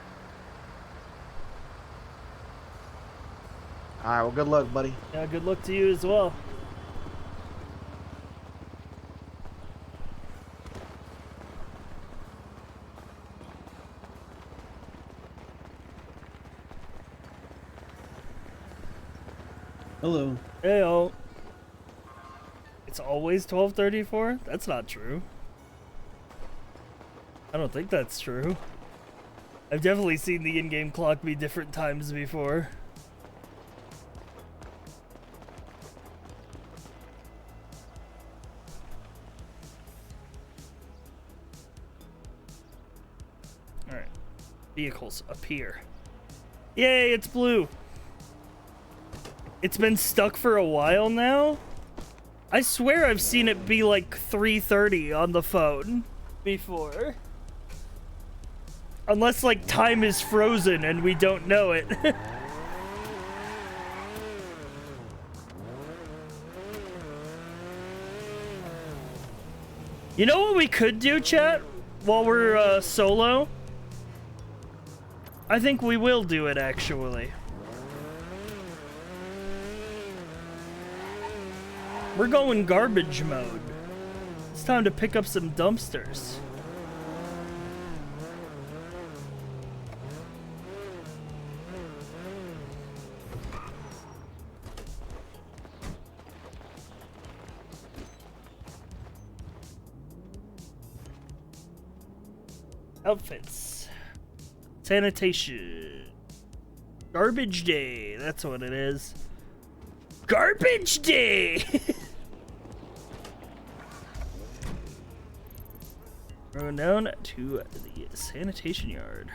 All right, well, good luck, buddy. Yeah, good luck to you as well. Hello. Heyo. It's always 12:34? That's not true. I don't think that's true. I've definitely seen the in-game clock be different times before. Alright. Vehicles appear. Yay, it's blue! It's been stuck for a while now? I swear I've seen it be like 3:30 on the phone before. Unless like time is frozen and we don't know it. You know what we could do, chat? While we're solo? I think we will do it actually. We're going garbage mode. It's time to pick up some dumpsters. Outfits. Sanitation. Garbage day. That's what it is. Garbage day! Going down to the sanitation yard.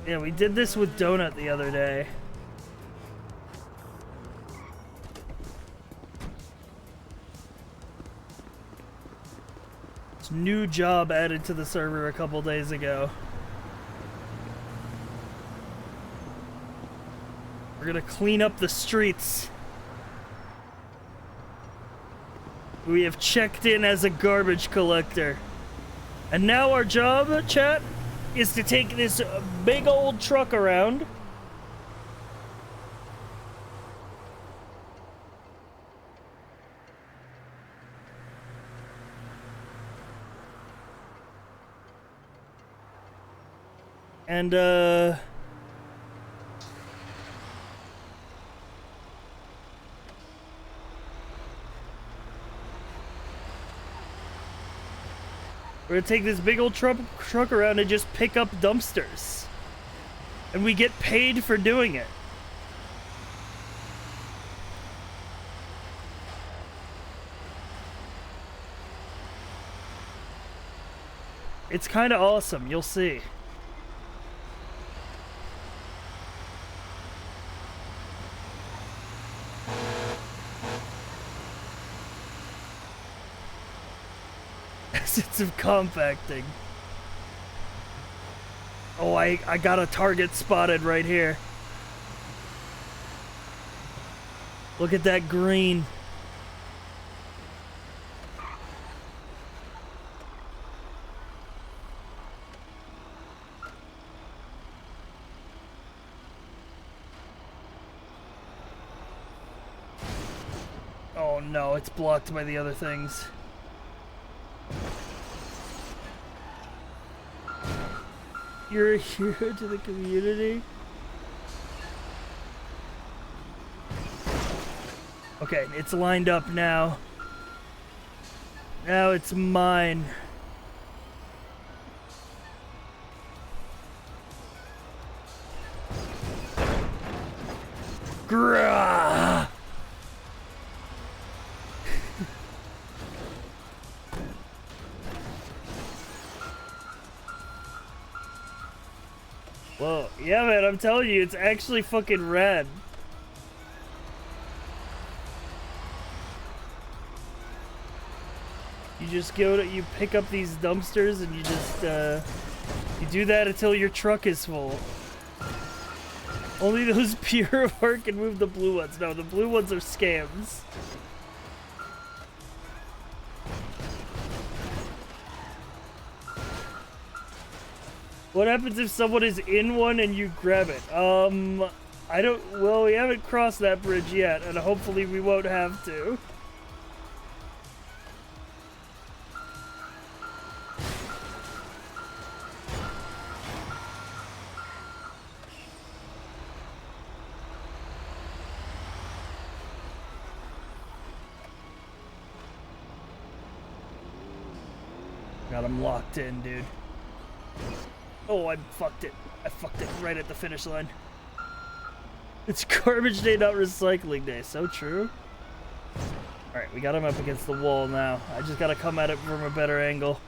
Yeah, we did this with Donut the other day. It's a new job added to the server a couple days ago. We're gonna clean up the streets. We have checked in as a garbage collector. And now our job, chat, is to take this big old truck around. And, we're gonna take this big old truck around and just pick up dumpsters. And we get paid for doing it. It's kind of awesome, you'll see. Essence of compacting. Oh, I got a target spotted right here. Look at that green. Oh no, it's blocked by the other things. You're a hero to the community? Okay, it's lined up now. Now it's mine. Grah! Whoa, yeah, man, I'm telling you, it's actually fucking rad. You just you pick up these dumpsters and you just, you do that until your truck is full. Only those pure of heart can move the blue ones. No, the blue ones are scams. What happens if someone is in one and you grab it? I don't, well, we haven't crossed that bridge yet, and hopefully we won't have to. Got him locked in, dude. Oh, I fucked it. I fucked it right at the finish line. It's garbage day, not recycling day. So true. Alright, we got him up against the wall now. I just gotta come at it from a better angle.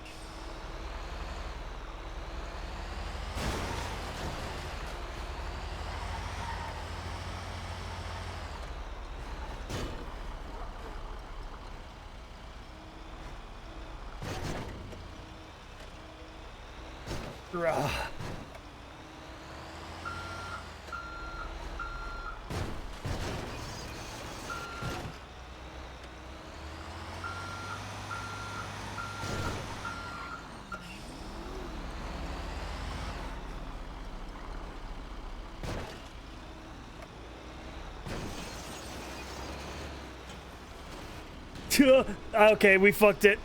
Okay, we fucked it.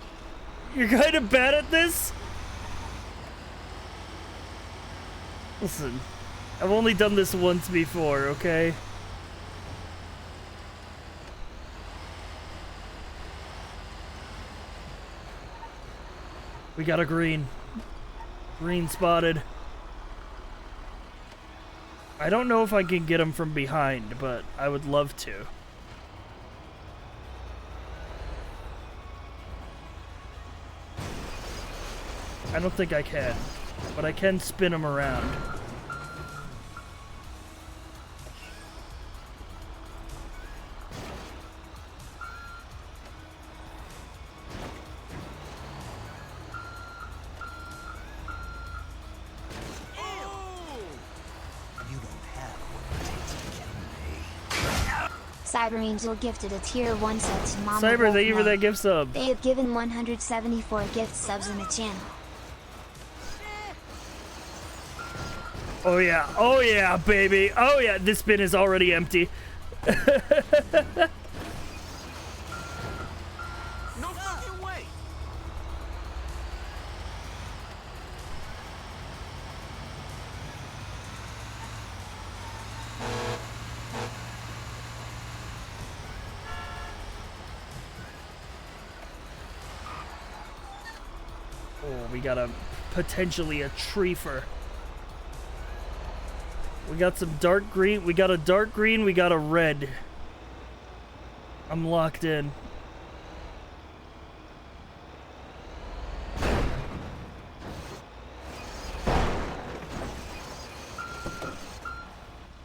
You're kind of bad at this? Listen, I've only done this once before, okay? We got a green. Green spotted. I don't know if I can get him from behind, but I would love to. I don't think I can, but I can spin him around. Cyber Angel gifted a tier 1 sub to Mama. Cyber, thank you for that gift sub. They have given 174 gift subs in the channel. Oh yeah, baby. Oh yeah, this bin is already empty. No fucking way. Oh, we got potentially a treefer. We got some dark green. We got a dark green. We got a red. I'm locked in.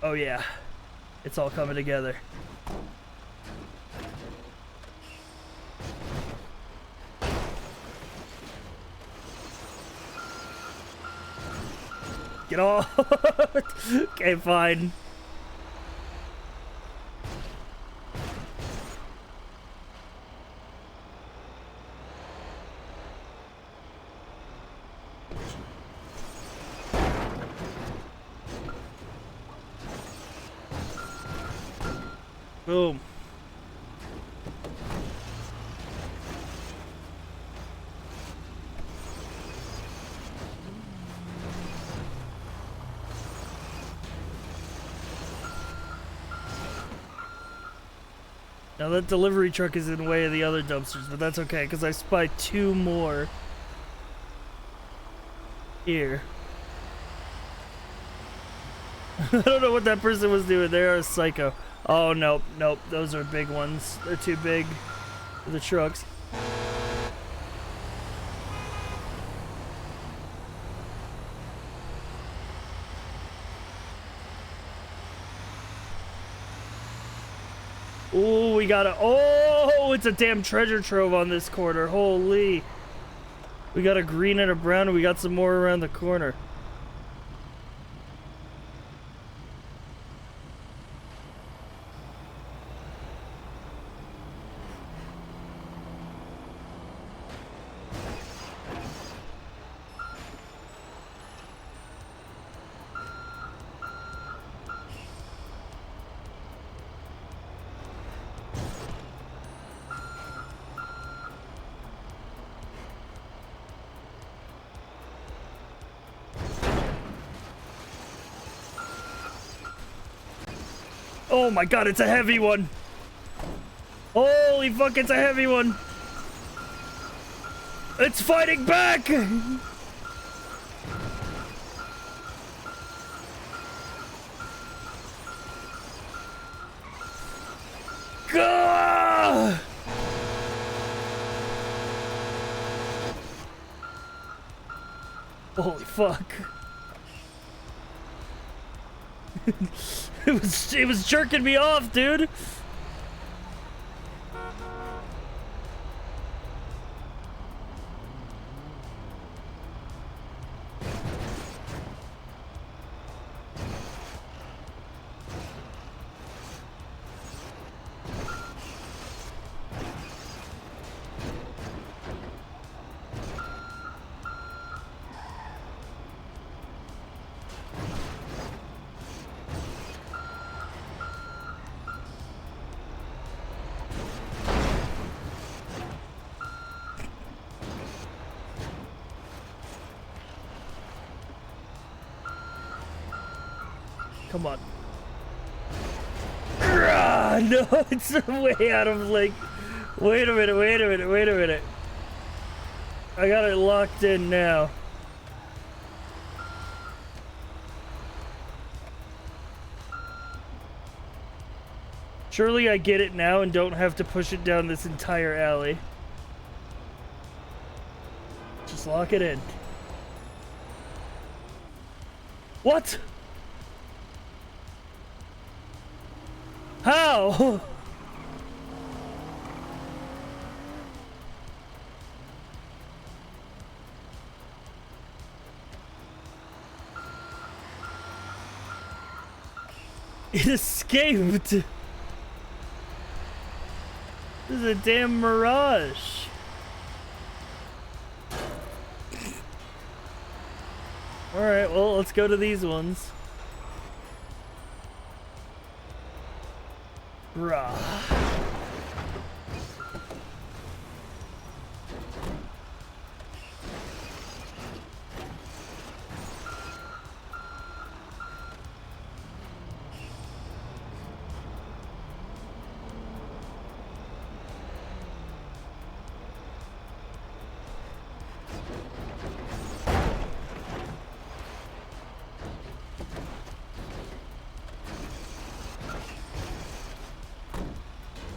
Oh yeah. It's all coming together. Get off! Okay, fine. Boom. Now that delivery truck is in the way of the other dumpsters, but that's okay, because I spied two more here. I don't know what that person was doing. They are a psycho. Oh, nope, nope. Those are big ones. They're too big for the trucks. Oh, we got a... Oh, it's a damn treasure trove on this corner. Holy. We got a green and a brown, and we got some more around the corner. Oh my god, it's a heavy one. Holy fuck, it's a heavy one. It's fighting back. Gah! Holy fuck. It was jerking me off, dude. Come on. No, it's way out of like. Wait a minute. I got it locked in now. Surely I get it now and don't have to push it down this entire alley. Just lock it in. What? How? It escaped. This is a damn mirage. Alright, well, let's go to these ones. Bruh.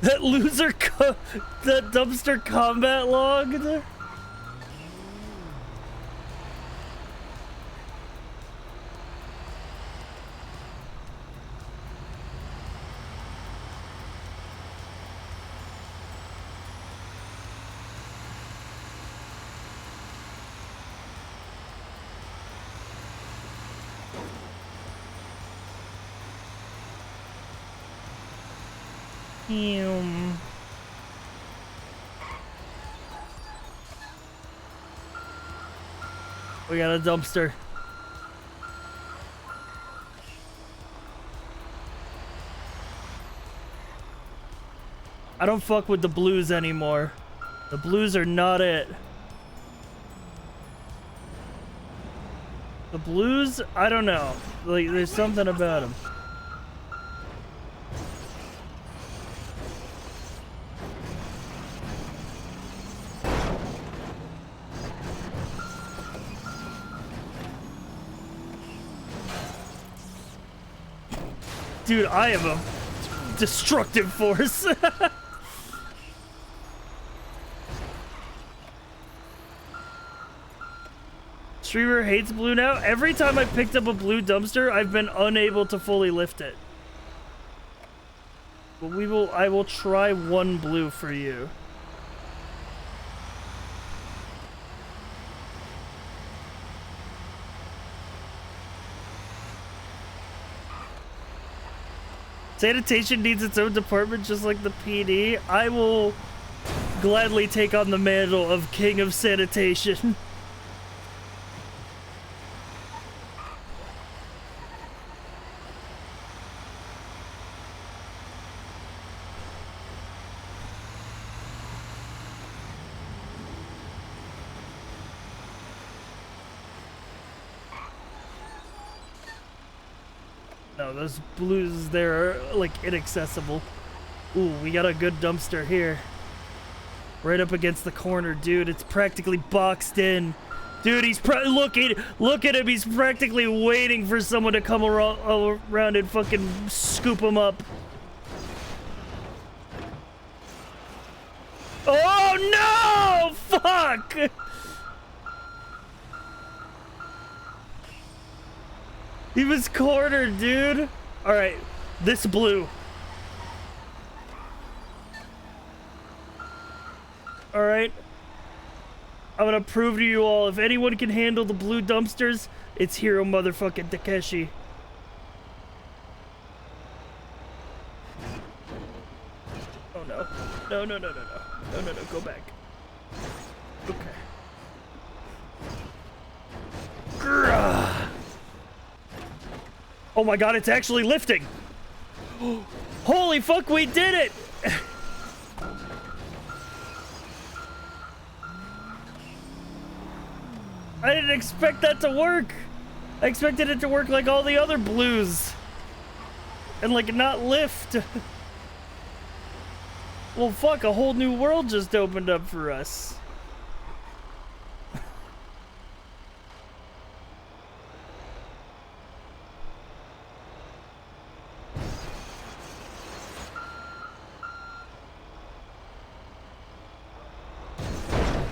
That loser, that dumpster combat log there? We got a dumpster. I don't fuck with the blues anymore. The blues are not it. The blues, I don't know. Like, there's something about them. Dude, I am a destructive force. Streamer hates blue now. Every time I picked up a blue dumpster, I've been unable to fully lift it. I will try 1 blue for you. Sanitation needs its own department just like the PD. I will gladly take on the mantle of King of Sanitation. No, those blues there are like inaccessible. Ooh, we got a good dumpster here. Right up against the corner, dude. It's practically boxed in. Dude, he's look at him. He's practically waiting for someone to come around and fucking scoop him up. Oh no! Fuck! He was cornered, dude. All right, this blue. All right. I'm gonna prove to you all, if anyone can handle the blue dumpsters, it's Hiro motherfucking Takeshi. Oh no. No, no, no, no, no. No, no, no, go back. Okay. Grrrah. Oh my god, it's actually lifting! Holy fuck, we did it! I didn't expect that to work! I expected it to work like all the other blues. And like not lift. Well fuck, a whole new world just opened up for us.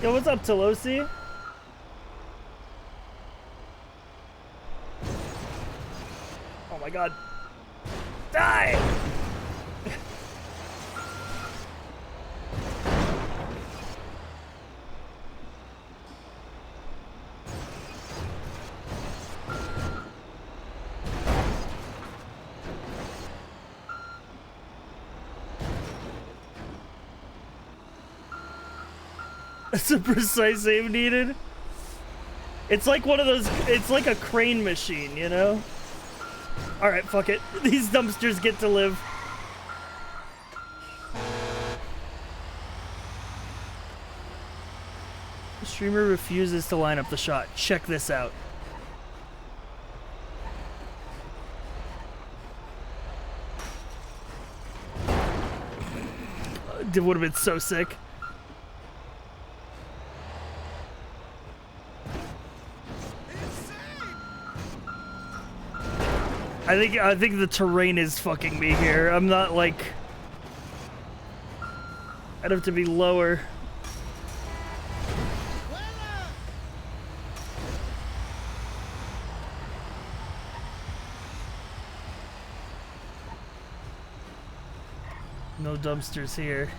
Yo, what's up, Tolosi? Oh my god. Die! That's a precise aim needed. It's like one of those, it's like a crane machine, you know? Alright, fuck it. These dumpsters get to live. The streamer refuses to line up the shot. Check this out. It would have been so sick. I think the terrain is fucking me here. I'm not like... I'd have to be lower. No dumpsters here.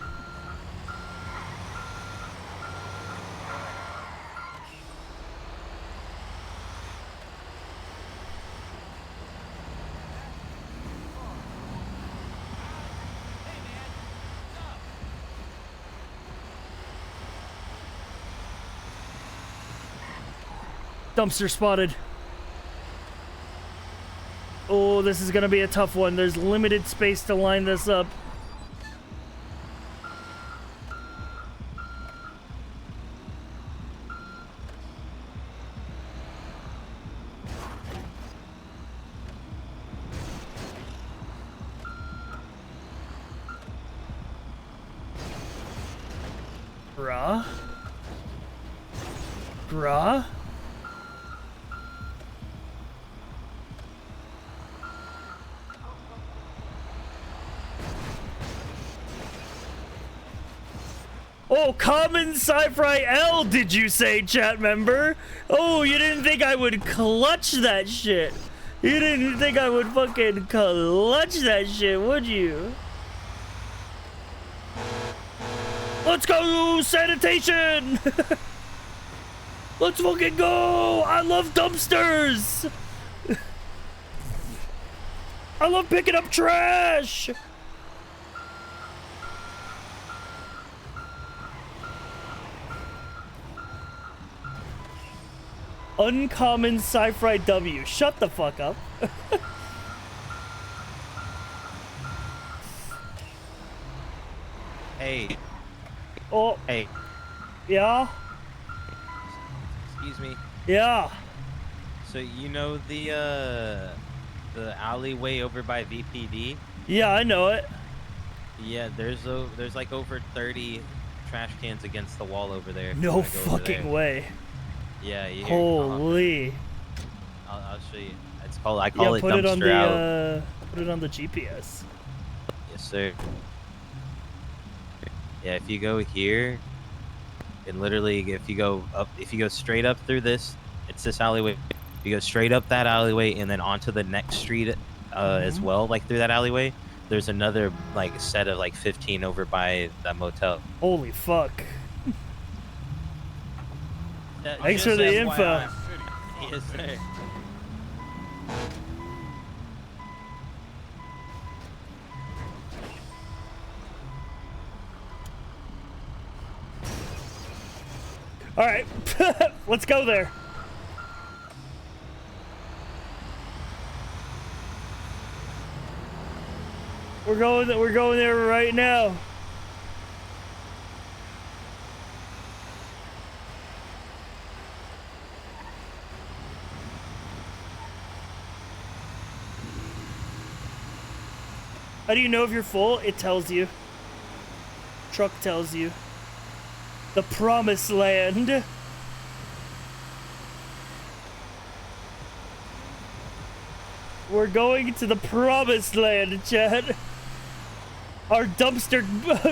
Dumpster spotted. Oh, this is gonna be a tough one. There's limited space to line this up. Bruh? Bruh? Oh, common sci-fi L, did you say, chat member? Oh, you didn't think I would clutch that shit. You didn't think I would fucking clutch that shit, would you? Let's go, sanitation! Let's fucking go! I love dumpsters! I love picking up trash! Uncommon sci-fi W. Shut the fuck up. Hey. Oh. Hey. Yeah? Excuse me. Yeah. So you know the alleyway over by VPD? Yeah, I know it. Yeah, there's like over 30 trash cans against the wall over there. No fucking way. Yeah, you Holy. I'll show you. It's called. I call it put it on dumpster the alley. put it on the GPS. Yes, sir. Yeah, if you go here, and literally, if you go straight up through this, it's this alleyway. If you go straight up that alleyway and then onto the next street, as well, like through that alleyway, there's another like set of like 15 over by that motel. Holy fuck. Thanks Just for the FYI. info. Yes, sir. All right, let's go there. We're going there right now. How do you know if you're full? It tells you. Truck tells you. The promised land. We're going to the promised land, Chad. Our dumpster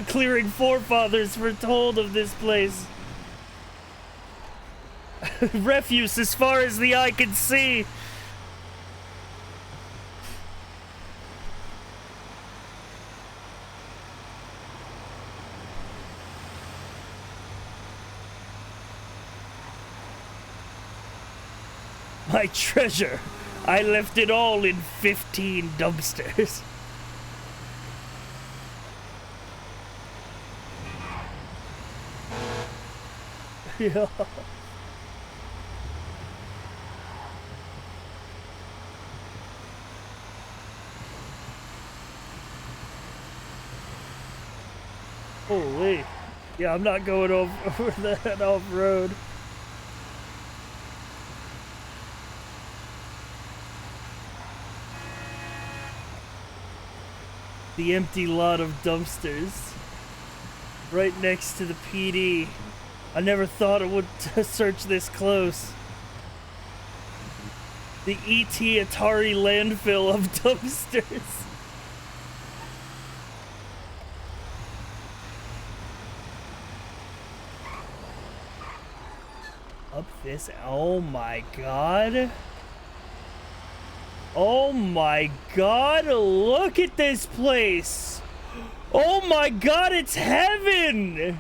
clearing forefathers foretold of this place. Refuse as far as the eye can see. My treasure. I left it all in 15 dumpsters. Yeah. Holy. Yeah, I'm not going over that off-road. The empty lot of dumpsters. Right next to the PD. I never thought it would search this close. The E.T. Atari landfill of dumpsters. Up this, oh my god. Oh my god, look at this place. Oh my god, it's heaven.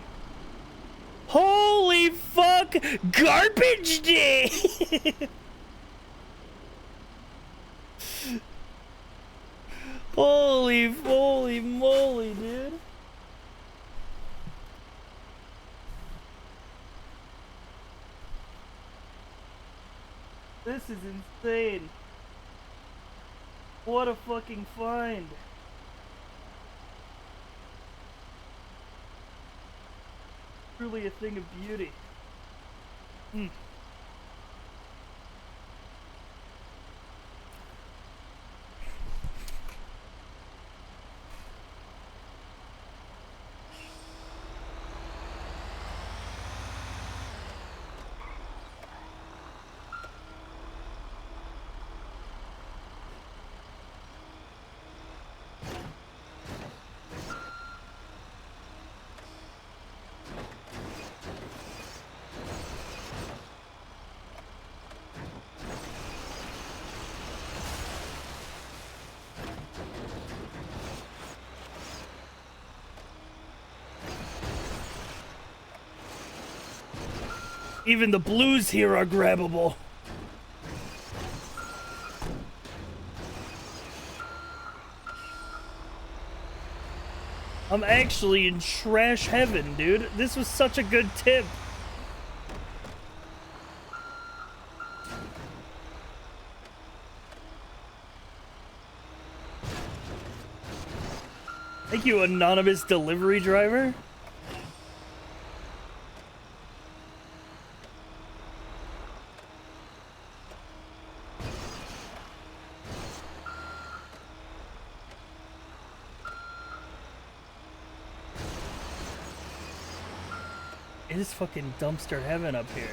Holy fuck, garbage day. Holy moly, dude. This is insane. What a fucking find. Truly a thing of beauty. Even the blues here are grabbable. I'm actually in trash heaven, dude. This was such a good tip. Thank you, anonymous delivery driver. It is fucking dumpster heaven up here.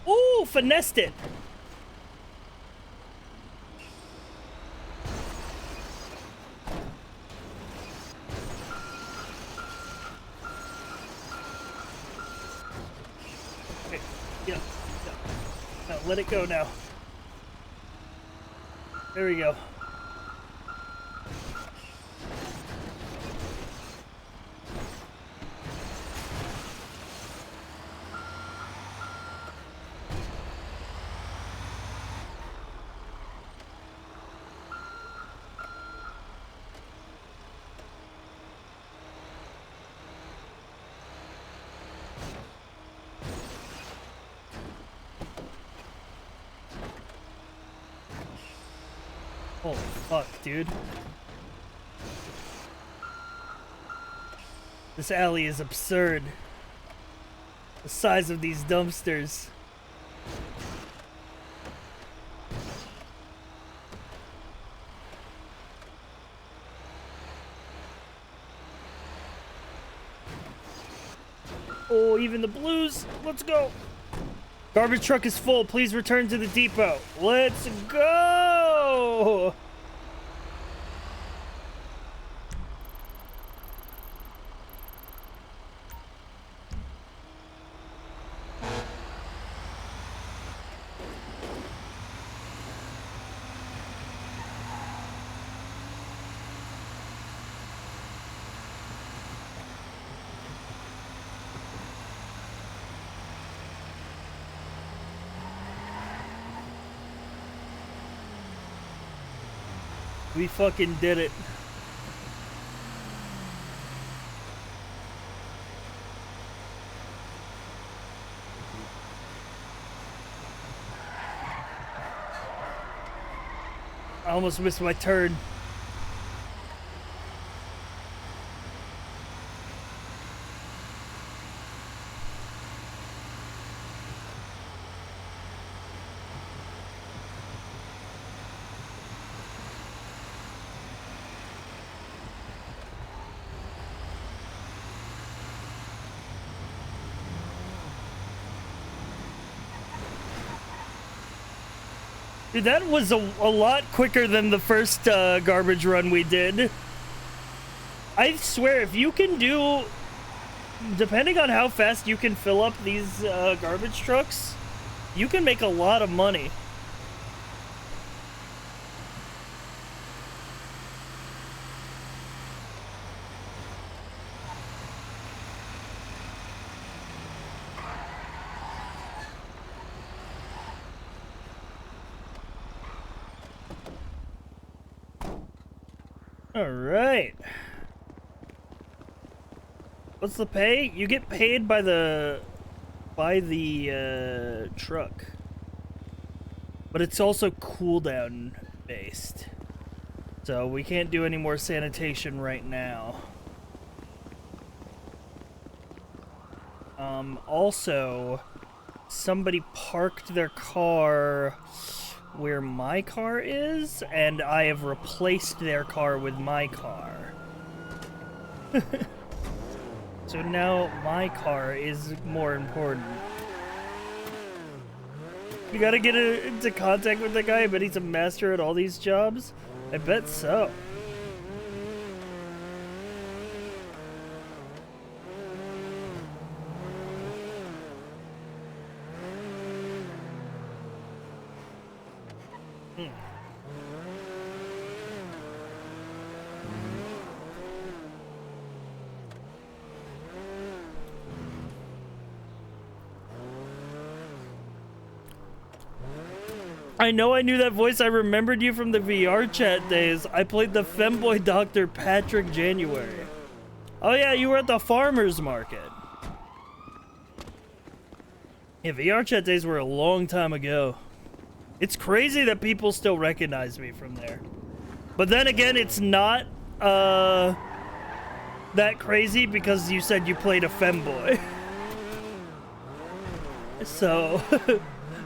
Ooh, finessed it. Okay, yeah, no, let it go now. There we go. Holy fuck, dude. This alley is absurd. The size of these dumpsters. Oh, even the blues. Let's go. Garbage truck is full. Please return to the depot. Let's go. We fucking did it. I almost missed my turn. Dude, that was a lot quicker than the first garbage run we did. I swear, if you can do... Depending on how fast you can fill up these garbage trucks, you can make a lot of money. All right. What's the pay? You get paid by the truck, but it's also cooldown based. So we can't do any more sanitation right now. Also, somebody parked their car where my car is, and I have replaced their car with my car. So now my car is more important. You gotta get into contact with the guy, but he's a master at all these jobs? I bet so. I know I knew that voice. I remembered you from the VR chat days. I played the femboy Dr. Patrick January. Oh yeah, you were at the farmer's market. Yeah, VR chat days were a long time ago. It's crazy that people still recognize me from there. But then again, it's not that crazy because you said you played a femboy. So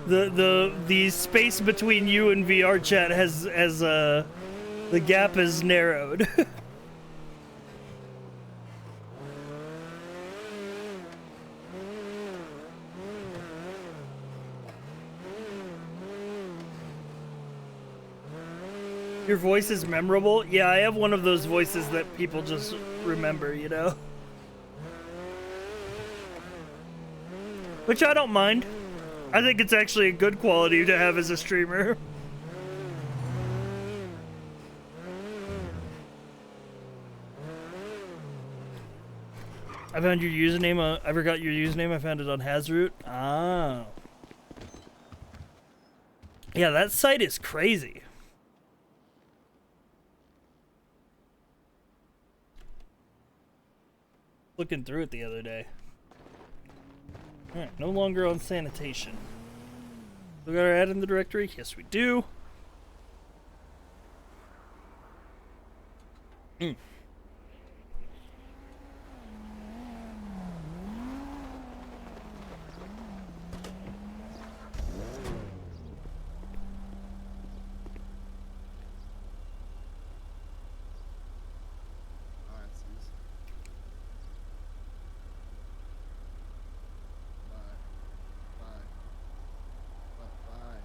the space between you and VR chat has the gap is narrowed. Your voice is memorable? Yeah, I have one of those voices that people just remember, you know? Which I don't mind. I think it's actually a good quality to have as a streamer. I found your username. I forgot your username. I found it on Hazroot. Ah. Yeah, that site is crazy. Looking through it the other day. Alright, no longer on sanitation. We got our ad in the directory? Yes, we do.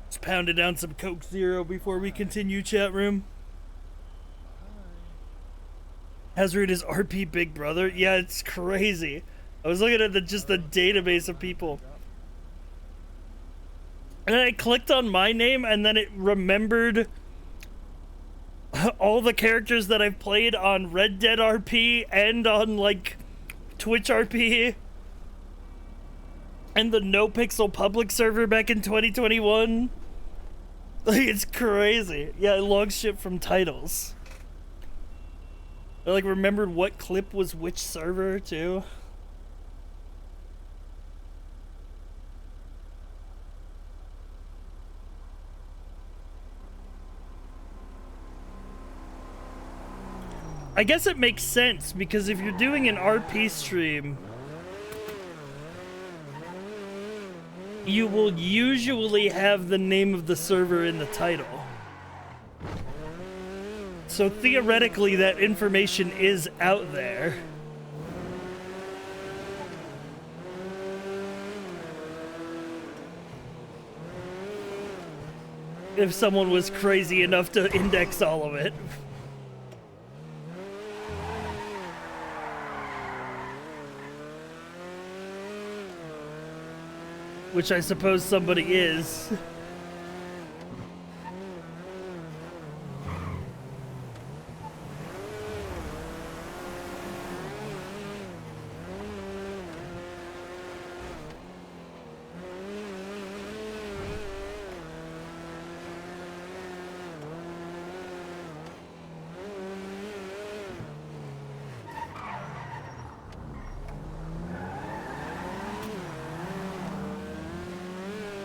Just pounded down some Coke Zero before we continue, chat room. Hazard is RP Big Brother? Yeah, it's crazy. I was looking at just the database of people. And I clicked on my name and then it remembered all the characters that I've played on Red Dead RP and on like Twitch RP. And the No Pixel public server back in 2021. Like, it's crazy. Yeah, it logs shit from titles. I like remembered what clip was which server too. I guess it makes sense because if you're doing an RP stream, you will usually have the name of the server in the title. So theoretically, that information is out there. If someone was crazy enough to index all of it. Which I suppose somebody is.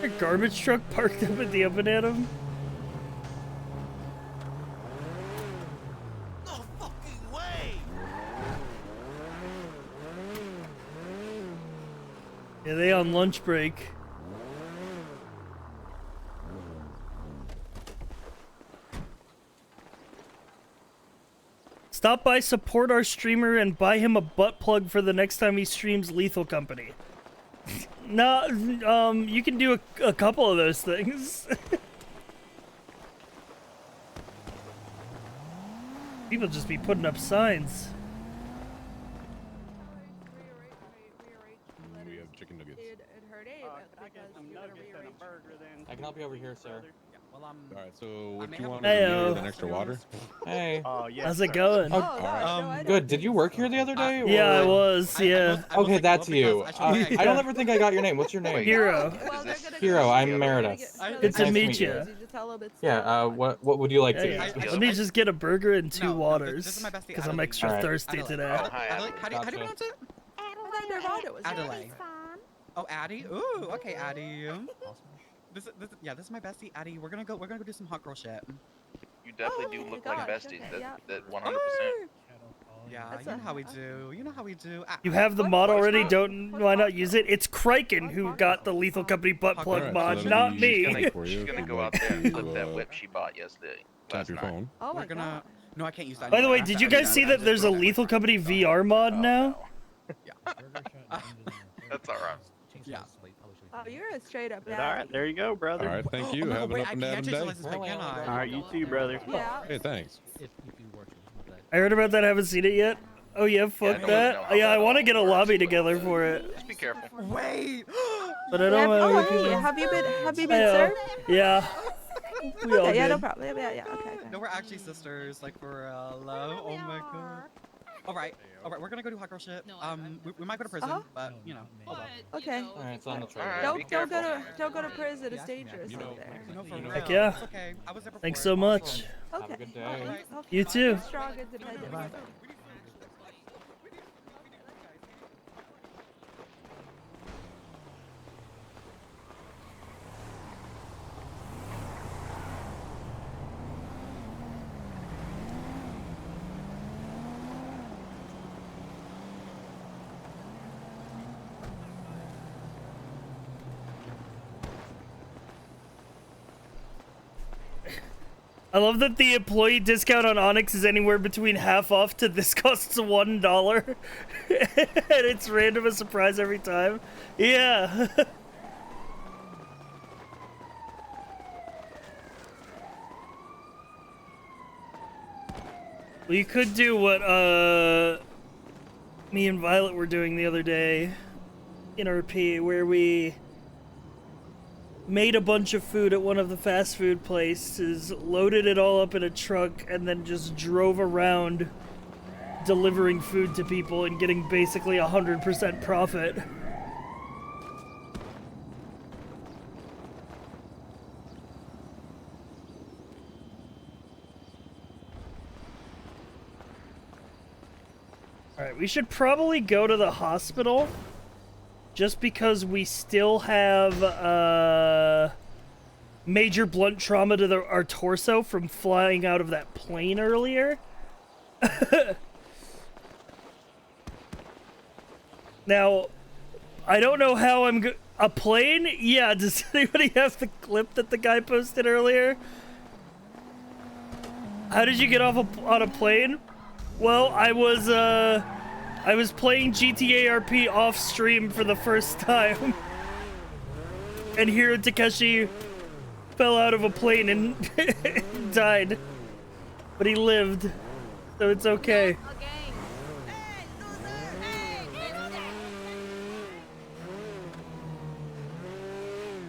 A garbage truck parked up at the open atom? No fucking way! Yeah, they on lunch break. Stop by, support our streamer, and buy him a butt plug for the next time he streams Lethal Company. No, you can do a couple of those things. People just be putting up signs. We have chicken nuggets. I can help you over here, sir. Well, Alright, so what you want? Heyo. With an extra water? Hey. How's it going? Good. Did you work here the other day? Yeah, I or- was. Yeah. Okay, that's you. I don't ever think I got your name. What's your name? Hiro. Hiro. I'm Meredith. Good to Nice meet you. Yeah. What would you like to Yeah, eat? yeah. Let me just get a burger and 2 waters, because I'm extra Alright. thirsty today. How do you pronounce it? Adelaide. Oh, Addie. Ooh, okay, Addie. This is my bestie, Addie. We're gonna go do some hot girl shit. You definitely do look like besties. That 100%. Yeah, you know how we do. You know how we do. You have the mod already, why not use it? It's Kraken who got the Lethal Company butt plug Alright, mod, so not me. She's gonna go out there and flip that whip she bought yesterday. Tap your phone. Oh my god. No, I can't use that. By the way, did you guys see that there's a Lethal Company VR mod now? That's alright. Yeah. Oh, you're a straight up. Alright, there you go, brother. Alright, thank you. Have an up and down day. Alright, you too, brother. Yeah. Hey, thanks. I heard about that, haven't seen it yet. Oh yeah, fuck that. Oh, yeah, I want to get a lobby together for it. Just be careful. Wait. But I don't know. Have you been served? Yeah. We all Yeah, no did. problem. Yeah, okay. No, we're actually sisters, like for love. Oh my god. All right, we're gonna go do hot girl shit. We might go to prison, but you know. Hold on. Okay. All right, it's on the tray. Don't go to prison. It's dangerous over there. Heck yeah. It's okay. I was there before. Thanks so much. Okay. Have a good day. You too. Strong, independent. I love that the employee discount on ONX is anywhere between half off to this costs $1. And it's random a surprise every time. Yeah. Well, you could do what me and Violet were doing the other day in RP, where we made a bunch of food at one of the fast food places, loaded it all up in a truck, and then just drove around delivering food to people and getting basically 100% profit. Alright, we should probably go to the hospital. Just because we still have major blunt trauma to our torso from flying out of that plane earlier. Now, I don't know how a plane? Yeah, does anybody have the clip that the guy posted earlier? How did you get off on a plane? Well, I was playing GTA RP off stream for the first time, and Hiro Takeshi fell out of a plane and died, but he lived, so it's okay.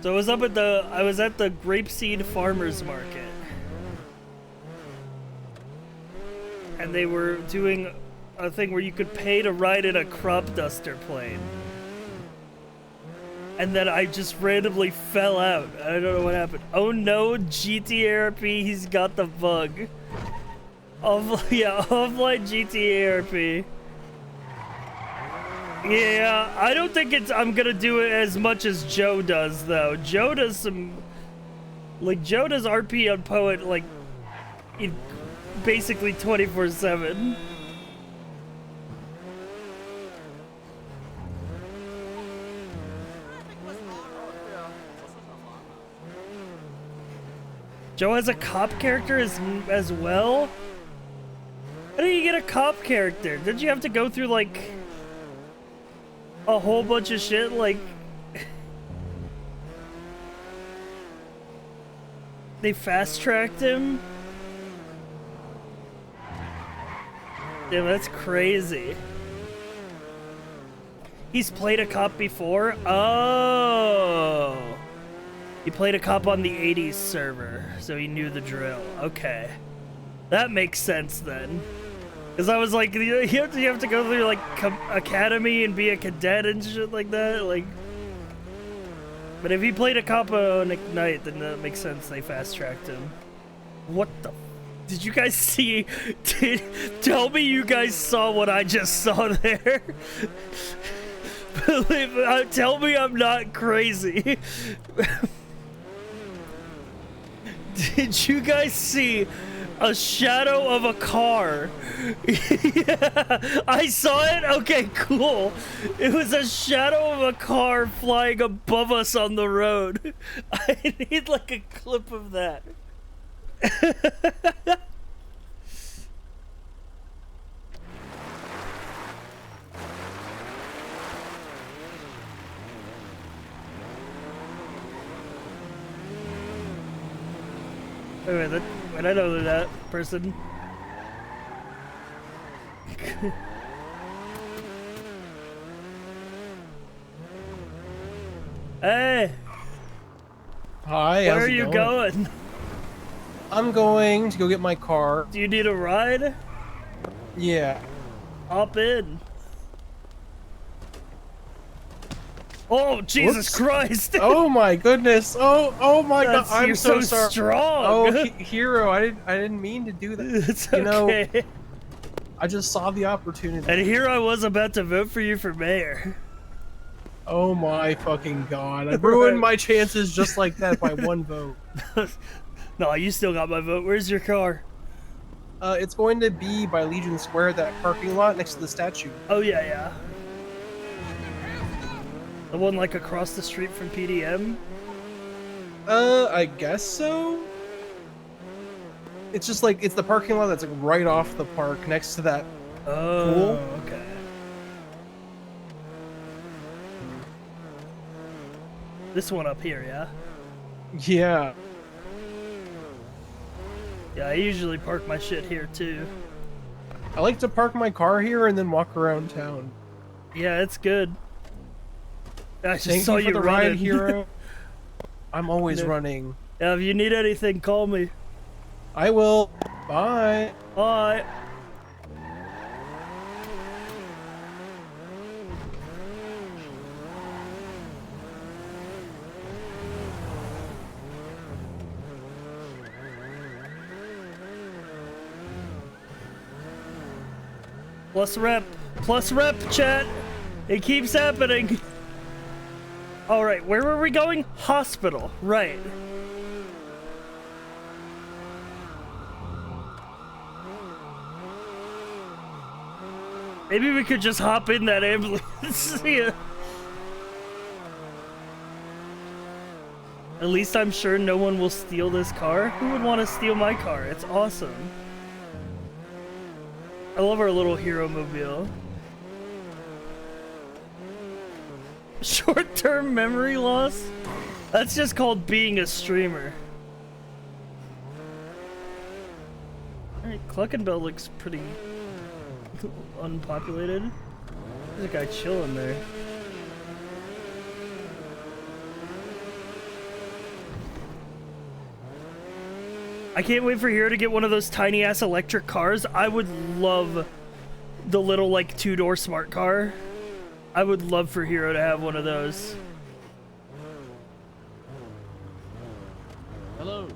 So I was at the Grapeseed Farmers Market, and they were doing a thing where you could pay to ride in a crop duster plane. And then I just randomly fell out. I don't know what happened. Oh no, GTA RP, he's got the bug. Offline GTA RP. Yeah, I don't think I'm gonna do it as much as Joe does, though. Joe does Joe does RP on Poet, like, basically 24/7. Joe has a cop character as well? How do you get a cop character? Did you have to go through, like, a whole bunch of shit? Like, They fast-tracked him? Damn, that's crazy. He's played a cop before? Oh! He played a cop on the 80s server, so he knew the drill. Okay. That makes sense then. Because I was like, you have to go through like academy and be a cadet and shit like that, like. But if he played a cop on Ignite, then that makes sense. They fast tracked him. What the? Did you guys see? Tell me you guys saw what I just saw there. Tell me I'm not crazy. Did you guys see a shadow of a car? Yeah, I saw it? Okay, cool. It was a shadow of a car flying above us on the road. I need like a clip of that. Wait, I know that person. Hey! Hi, Where how's are it you going? I'm going to go get my car. Do you need a ride? Yeah. Hop in. Oh, Jesus Whoops. Christ! Oh my goodness! Oh my God! I'm You're so so sorry. strong. Oh, Hiro, I didn't mean to do that. It's you know, okay. I just saw the opportunity. And here I was about to vote for you for mayor. Oh my fucking God! I ruined my chances just like that by one vote. No, you still got my vote. Where's your car? It's going to be by Legion Square, that parking lot next to the statue. Oh yeah. The one like across the street from PDM? I guess so. It's just like, it's the parking lot that's like right off the park next to that pool. Okay. This one up here, yeah? Yeah. Yeah, I usually park my shit here too. I like to park my car here and then walk around town. Yeah, it's good. I just Thank saw you for you the running. ride, Hiro. I'm always Yeah. running. Yeah, if you need anything, call me. I will. Bye. Bye. Plus rep, chat. It keeps happening. All right, where were we going? Hospital, right. Maybe we could just hop in that ambulance. Yeah. At least I'm sure no one will steal this car. Who would want to steal my car? It's awesome. I love our little hero mobile. Short-term memory loss? That's just called being a streamer. Alright, Cluckenbell looks pretty unpopulated. There's a guy chilling there. I can't wait for Hiro to get one of those tiny ass electric cars. I would love the little like 2-door smart car. I would love for Hiro to have one of those. Hello.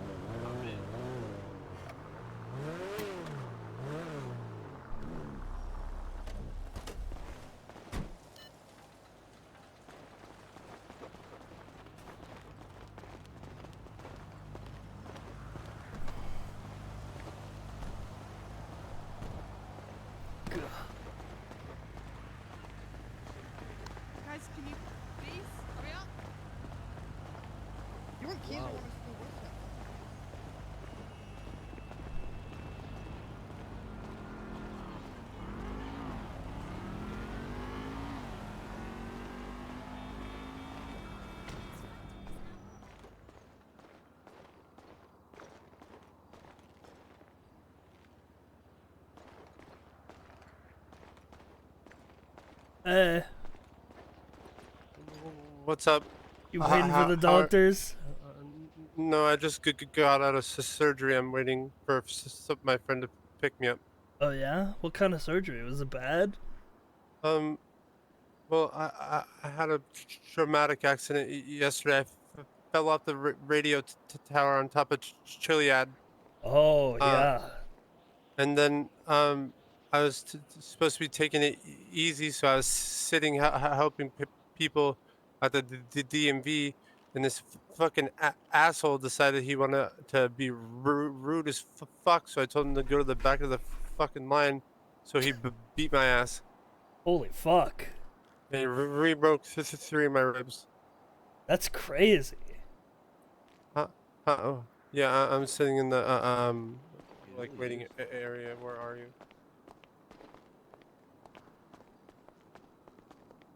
Guys, can you please? Hey, What's up? you waiting for the doctors? No, I just got out of surgery. I'm waiting for my friend to pick me up. Oh yeah? What kind of surgery? Was it bad? Well, I had a traumatic accident yesterday. I fell off the radio tower on top of Chiliad. Oh yeah. And then I was supposed to be taking it easy, so I was sitting helping people at the DMV, and this fucking asshole decided he wanted to be rude as fuck. So I told him to go to the back of the fucking line, so he beat my ass. Holy fuck. And he re-broke 3 of my ribs. That's crazy. Oh, yeah, I'm sitting in the like waiting area. Where are you?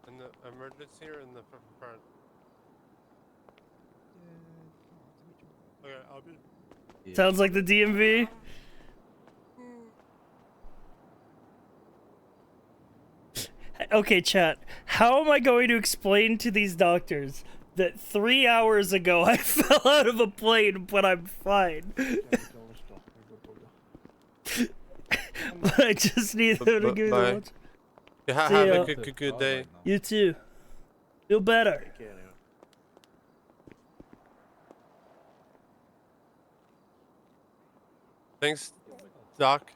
In the emergency or in the front? Okay, I'll be. Sounds like the DMV. Okay, chat. How am I going to explain to these doctors that 3 hours ago I fell out of a plane, but I'm fine? But I just need them to give me the Bye. watch. Yeah, See have ya. a good day. You too. Feel better. Thanks, Doc.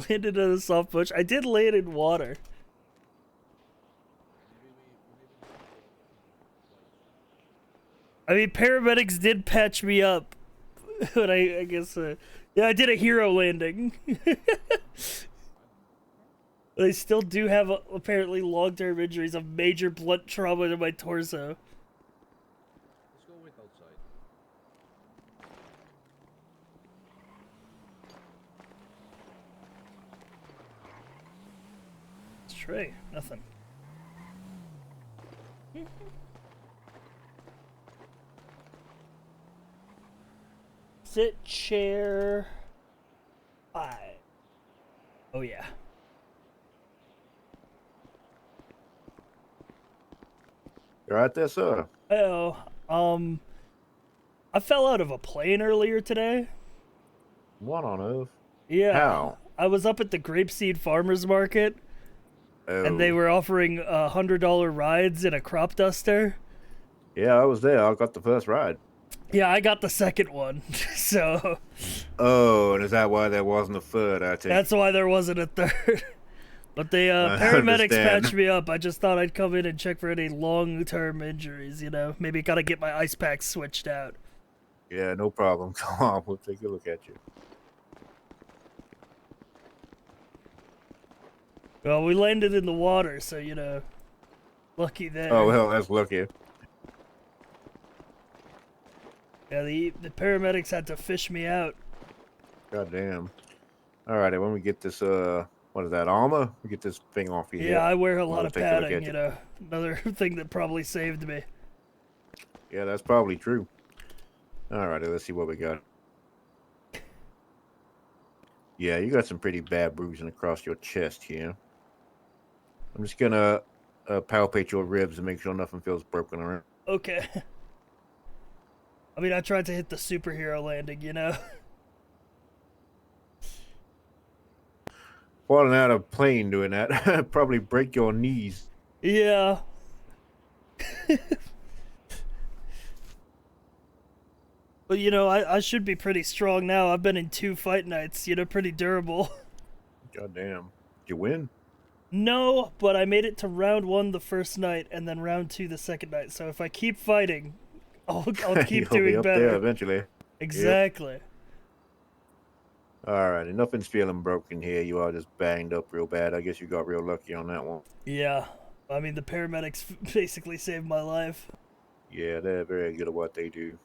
Landed on a soft bush. I did land in water. I mean, paramedics did patch me up, but I guess, yeah, I did a hero landing. I still do have apparently long-term injuries of major blunt trauma to my torso. Let's go wait outside. It's Trey. Nothing. Sit chair 5. Oh yeah. You're right there, sir. Oh, I fell out of a plane earlier today. What on earth? Yeah. How? I was up at the Grapeseed Farmers Market, and they Oh. were offering $100 rides in a crop duster. Yeah, I was there. I got the first ride. Yeah, I got the second one, so Oh, and is that why there wasn't a third? I take. that's why there wasn't a third. But the I paramedics understand. patched me up. I just thought I'd come in and check for any long-term injuries, you know? Maybe gotta get my ice pack switched out. Yeah, no problem. Come on, we'll take a look at you. Well, we landed in the water, so, you know, lucky there. Oh well, that's lucky. Yeah, the paramedics had to fish me out. God damn. Alrighty, when we get this, what is that, armor? We get this thing off your Yeah, I wear a lot We'll of take a look padding, at you know? Another thing that probably saved me. Yeah, that's probably true. Alrighty, let's see what we got. Yeah, you got some pretty bad bruising across your chest here. I'm just gonna palpate your ribs and make sure nothing feels broken around. Okay. I mean, I tried to hit the superhero landing, you know? Falling out of a plane doing that probably break your knees. Yeah. But, you know, I should be pretty strong now. I've been in 2 fight nights, you know, pretty durable. God damn. Did you win? No, but I made it to round 1 the first night, and then round 2 the second night. So if I keep fighting, I'll keep You'll doing be up better. there eventually. Exactly. Yep. Alrighty, nothing's feeling broken here. You are just banged up real bad. I guess you got real lucky on that one. Yeah. I mean, the paramedics basically saved my life. Yeah, they're very good at what they do.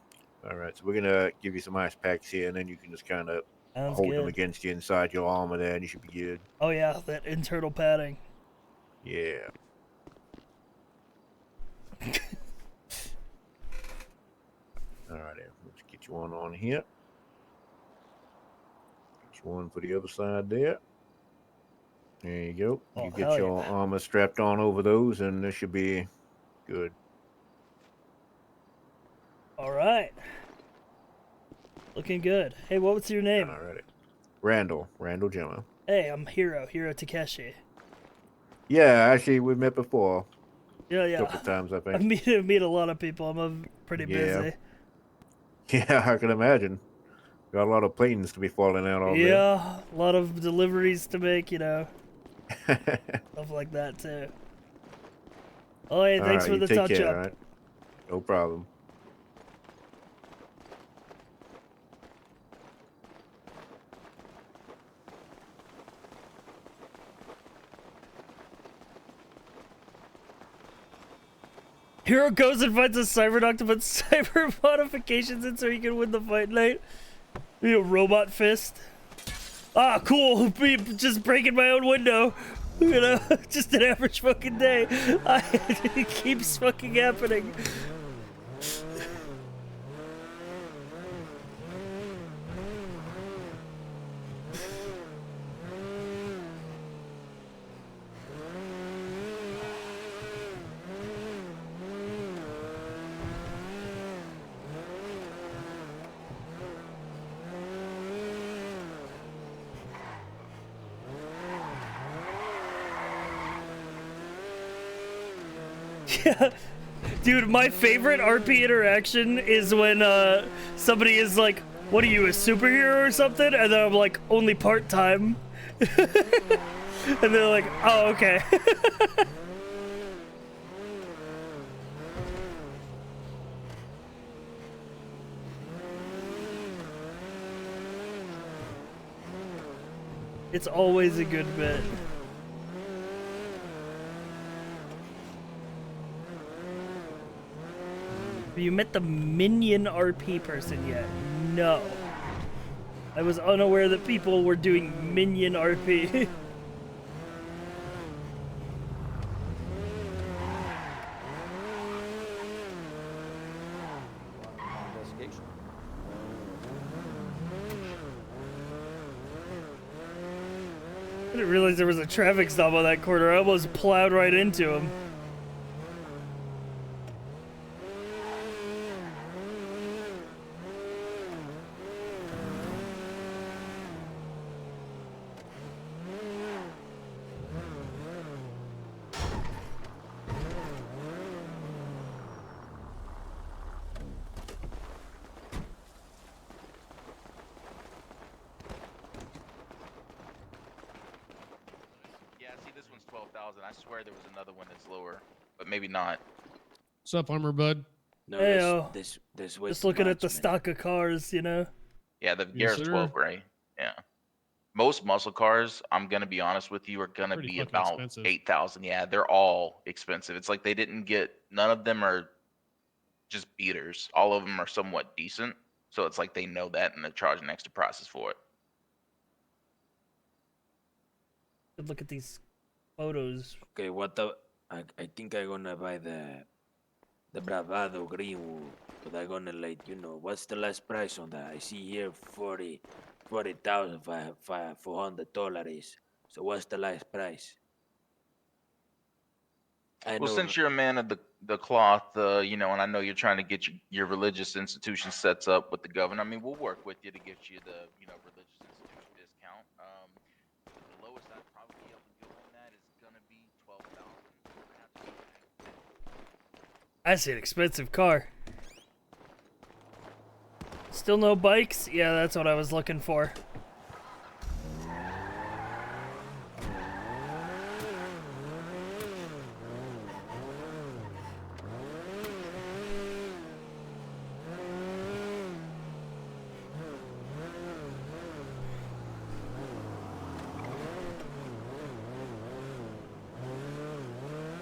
Alright, so we're gonna give you some ice packs here, and then you can just kind of Sounds hold them good. against you inside your armor there, and you should be good. Oh yeah, that internal padding. Yeah. Alright, let's get you one on here. Get you one for the other side there. There you go. Oh, You get hell your armor strapped on over those, and this should be good. All right. Looking good. Hey, what was your name? Alrighty. Randall Gemma. Hey, I'm Hiro Takeshi. Yeah, actually, we met before. Yeah. A couple times, I I think. meet a lot of people. I'm pretty busy. Yeah, I can imagine. Got a lot of planes to be falling out all day. Yeah, a lot of deliveries to make, stuff like that too. Oh, hey, thanks Alright, for you the take touch care, up. alright? No problem. Hero goes and finds a cyberdoc to put cyber modifications in so he can win the fight night. Robot fist. Ah, cool. Me just breaking my own window. Just an average fucking day. It keeps fucking happening. Yeah. Dude, my favorite RP interaction is when somebody is like, what are you, a superhero or something? And then I'm like, only part-time. And they're like, oh, okay. It's always a good bit. Have you met the minion RP person yet? No. I was unaware that people were doing minion RP. Investigation. I didn't realize there was a traffic stop on that corner. I almost plowed right into him. Yeah, see, this one's 12,000. I swear there was another one that's lower, but maybe not. What's up, Armor Bud? No, Heyo. Just looking at the stock of cars, Yeah, the Yes, Garrett's sir. 12 gray. Yeah. Most muscle cars, I'm gonna be honest with you, are gonna Pretty be fucking about expensive. 8,000. Yeah, they're all expensive. It's like they didn't get, none of them are just beaters. All of them are somewhat decent. So it's like they know that and they're charging extra prices for it. Look at these photos. Okay, I think I'm gonna buy the Bravado Greenwood, but I'm gonna what's the last price on that? I see here $40,400. So what's the last price? Well, since you're a man of the cloth, and I know you're trying to get your religious institution sets up with the governor. I mean, we'll work with you to get you the religious institution discount. The lowest I'd probably be able to go on that is gonna be 12,000. I see an expensive car. Still no bikes? Yeah, that's what I was looking for.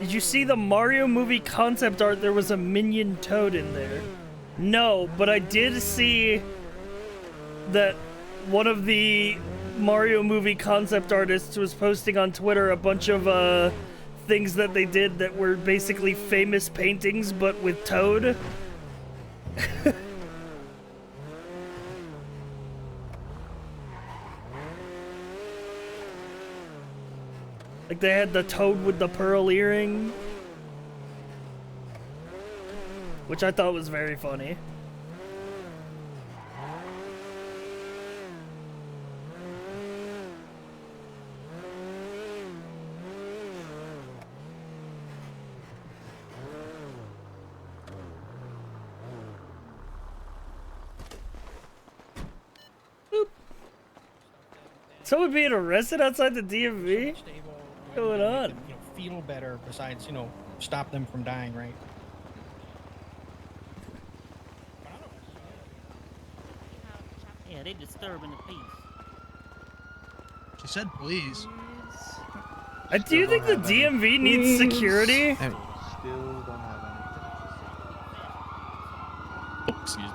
Did you see the Mario movie concept art? There was a minion Toad in there. No, but I did see that one of the Mario movie concept artists was posting on Twitter a bunch of things that they did that were basically famous paintings, but with Toad. Like they had the toad with the pearl earring, which I thought was very funny. Someone being arrested outside the DMV? What's going on? You know, feel better. Besides, you know, stop them from dying, right? Yeah, they disturbing the peace. She said, "Please." Do you think the DMV needs security? Still don't have Excuse me.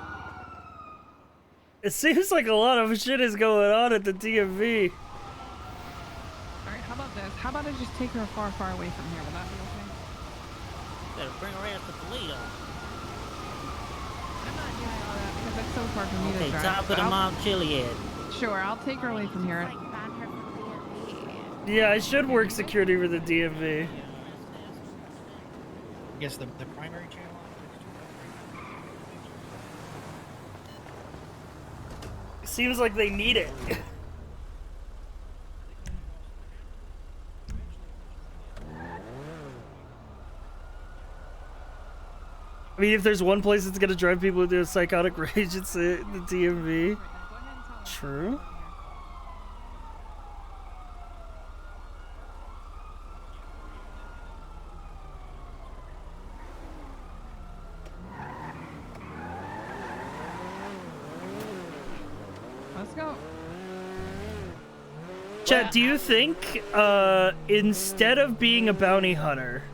It seems like a lot of shit is going on at the DMV. Alright, how about this? How about I just take her far, far away from here? Will that be okay? Better bring her ass to Toledo. I'm not doing all that because it's so far for me to Okay, drive. top of but the I'll- Mount Chiliad. Sure, I'll take her away from here. Yeah, I should work security for the DMV. I guess the primary channel. Seems like they need it. I mean, if there's one place that's gonna drive people into a psychotic rage, it's the DMV. True. Let's go. Chat, do you think, instead of being a bounty hunter,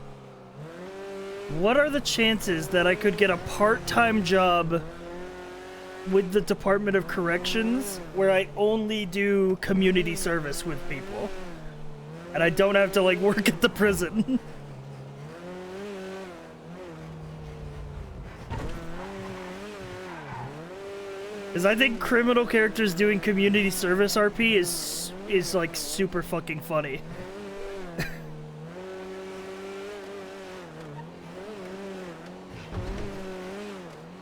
what are the chances that I could get a part-time job with the Department of Corrections where I only do community service with people? And I don't have to, like, work at the prison. Because I think criminal characters doing community service RP is like super fucking funny.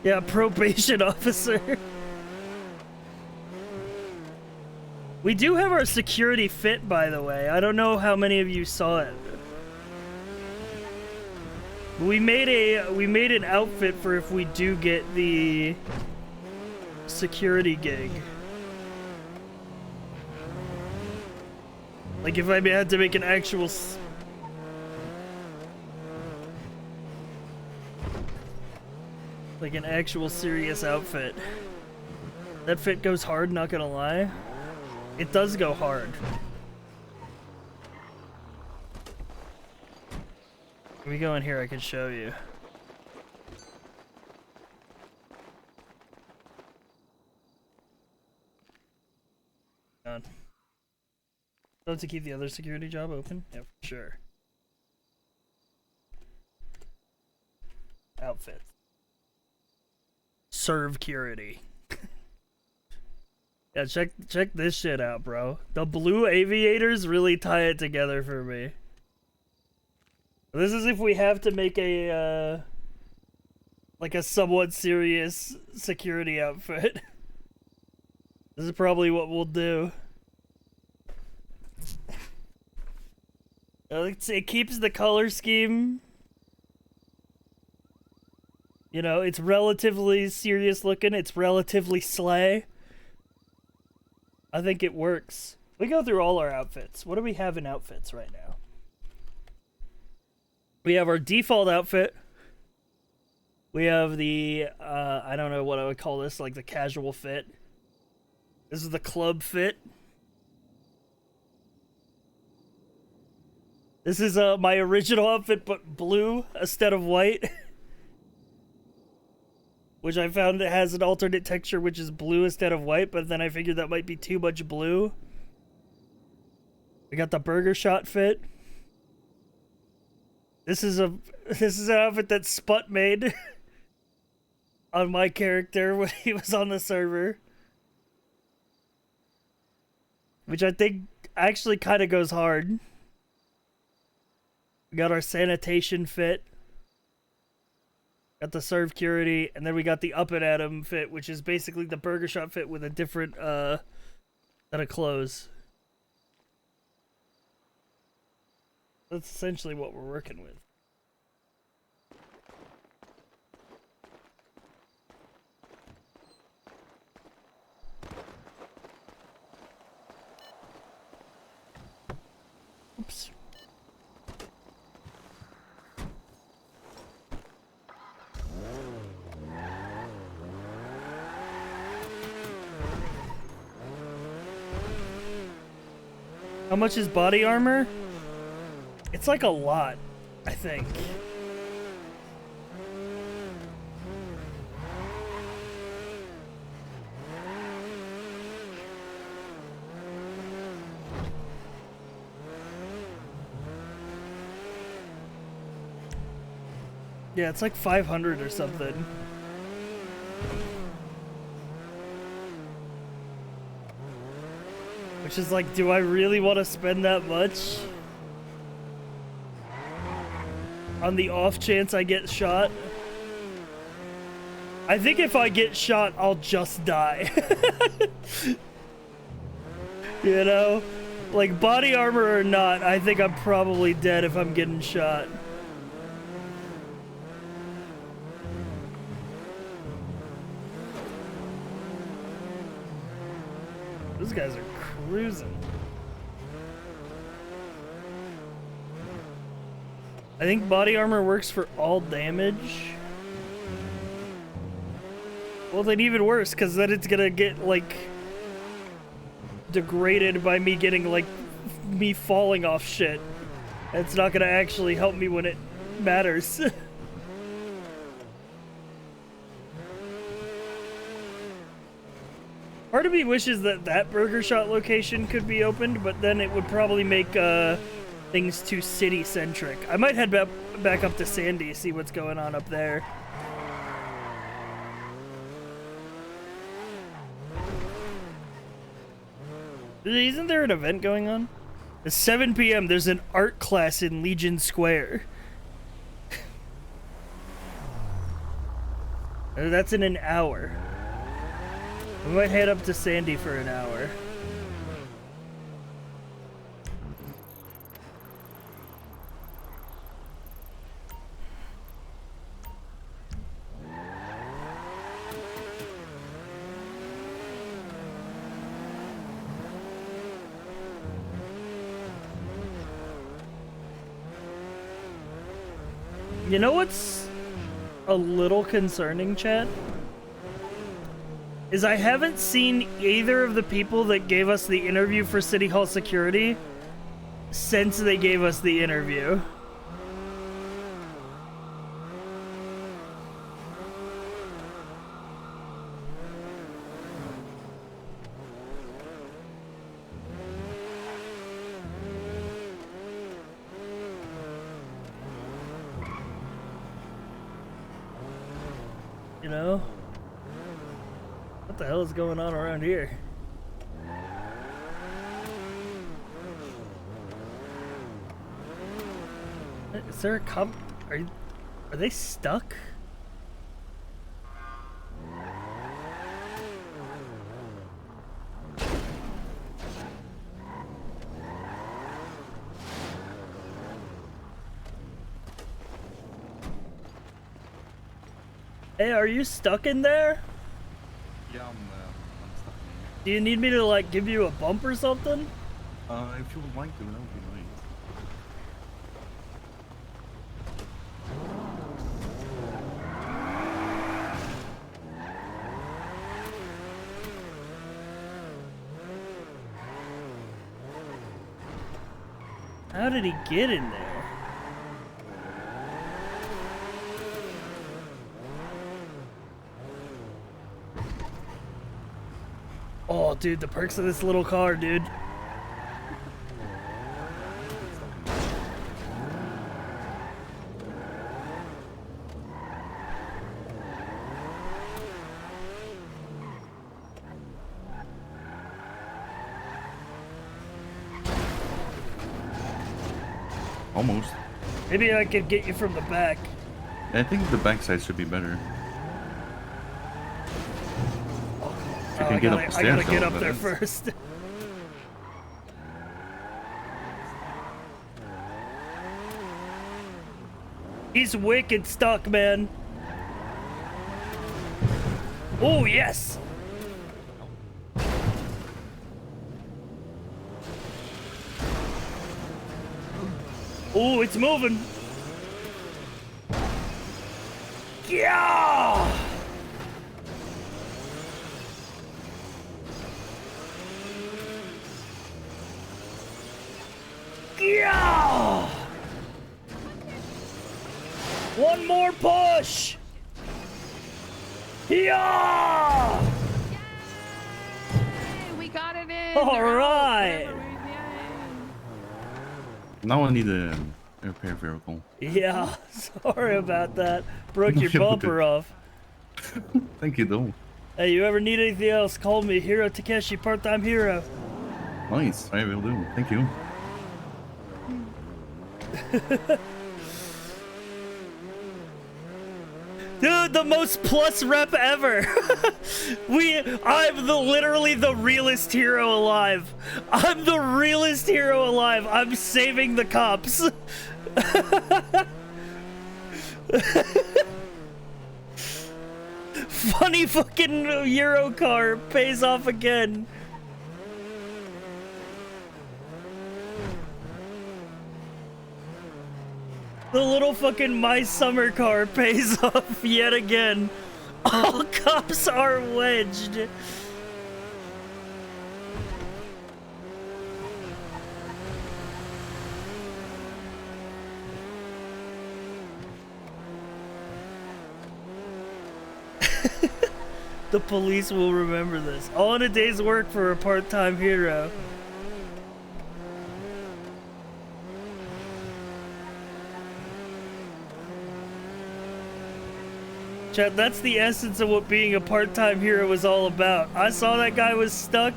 Yeah, probation officer. We do have our security fit, by the way. I don't know how many of you saw it. We made an outfit for if we do get the security gig. Like if I had to make an actual like an actual serious outfit. That fit goes hard, not gonna lie. It does go hard. If we go in here, I can show you. On. So to keep the other security job open? Yeah, for sure. Outfits. Serve security. Yeah, check this shit out, bro. The blue aviators really tie it together for me. This is if we have to make a like a somewhat serious security outfit. This is probably what we'll do. It keeps the color scheme. You know, it's relatively serious looking. It's relatively slay. I think it works. We go through all our outfits. What do we have in outfits right now? We have our default outfit. We have the, I don't know what I would call this, like the casual fit. This is the club fit. This is my original outfit, but blue instead of white. Which I found it has an alternate texture, which is blue instead of white, but then I figured that might be too much blue. We got the burger shot fit. This is an outfit that Sput made on my character when he was on the server. Which I think actually kind of goes hard. We got our sanitation fit. Got the serve curity, and then we got the up and at 'em fit, which is basically the burger shop fit with a different set of clothes. That's essentially what we're working with. Oops. How much is body armor? It's like a lot, I think. Yeah, it's like 500 or something. Which is like, do I really want to spend that much? On the off chance I get shot? I think if I get shot, I'll just die. You know? Like, body armor or not, I think I'm probably dead if I'm getting shot. Those guys are cruising. I think body armor works for all damage. Well, then even worse, because then it's gonna get, like, degraded by me getting, like, me falling off shit. It's not gonna actually help me when it matters. Part of me wishes that that burger shot location could be opened, but then it would probably make things too city-centric. I might head back up to Sandy, see what's going on up there. Isn't there an event going on? At 7 p.m. there's an art class in Legion Square. That's in an hour. We might head up to Sandy for an hour. You know what's a little concerning, chat? Is I haven't seen either of the people that gave us the interview for City Hall security since they gave us the interview. You know? What the hell is going on around here? Is there a cop? Are they stuck? Hey, are you stuck in there? Yeah, I'm stuck in Do you need me to, like, give you a bump or something? here. If you would like to, that would be nice. How did he get in there? Oh, dude, the perks of this little car, dude. Almost. Maybe I could get you from the back. I think the backside should be better. If you Oh, can get up the I stairs, gotta get though, up that there is. first. He's wicked stuck, man. Oh, yes. Oh, it's moving. Yeah. Yeah. One more push. Yeah. Hey, we got it in. All They're out. right. Whatever, Now I need a repair vehicle. Yeah, sorry about that. Broke No, your you're all bumper good. off. Thank you, though. Hey, you ever need anything else, call me Hiro Takeshi, part-time hero. Nice, I will do. Thank you. Dude, the most plus rep ever. I'm literally the realest hero alive. I'm the realest hero alive. I'm saving the cops. Funny fucking Euro car pays off again. The little fucking My Summer car pays off yet again. All cops are wedged. The police will remember this. All in a day's work for a part-time hero. Chat, that's the essence of what being a part-time hero is all about. I saw that guy was stuck,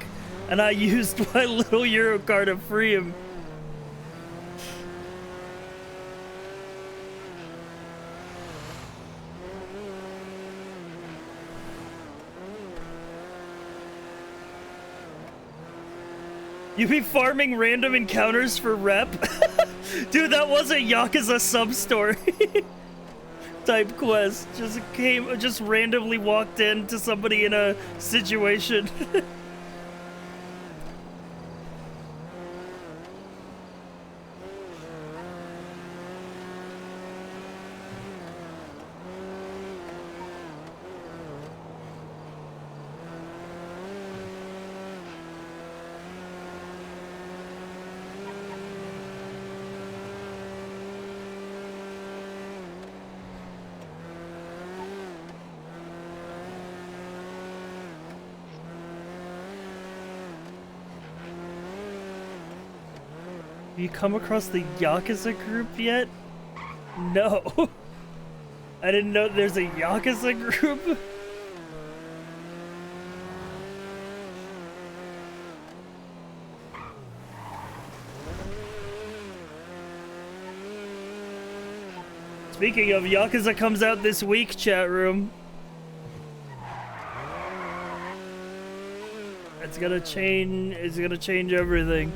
and I used my little Euro car to free him. You be farming random encounters for rep? Dude, that was a Yakuza sub-story. Type quest. Just randomly walked into somebody in a situation. Have you come across the Yakuza group yet? No. I didn't know there's a Yakuza group. Speaking of, Yakuza comes out this week, chat room. It's gonna change everything.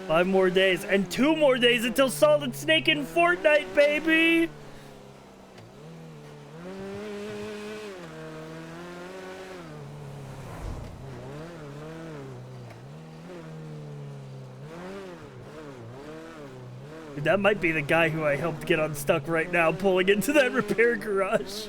5 more days, and 2 more days until Solid Snake in Fortnite, baby! Dude, that might be the guy who I helped get unstuck right now, pulling into that repair garage.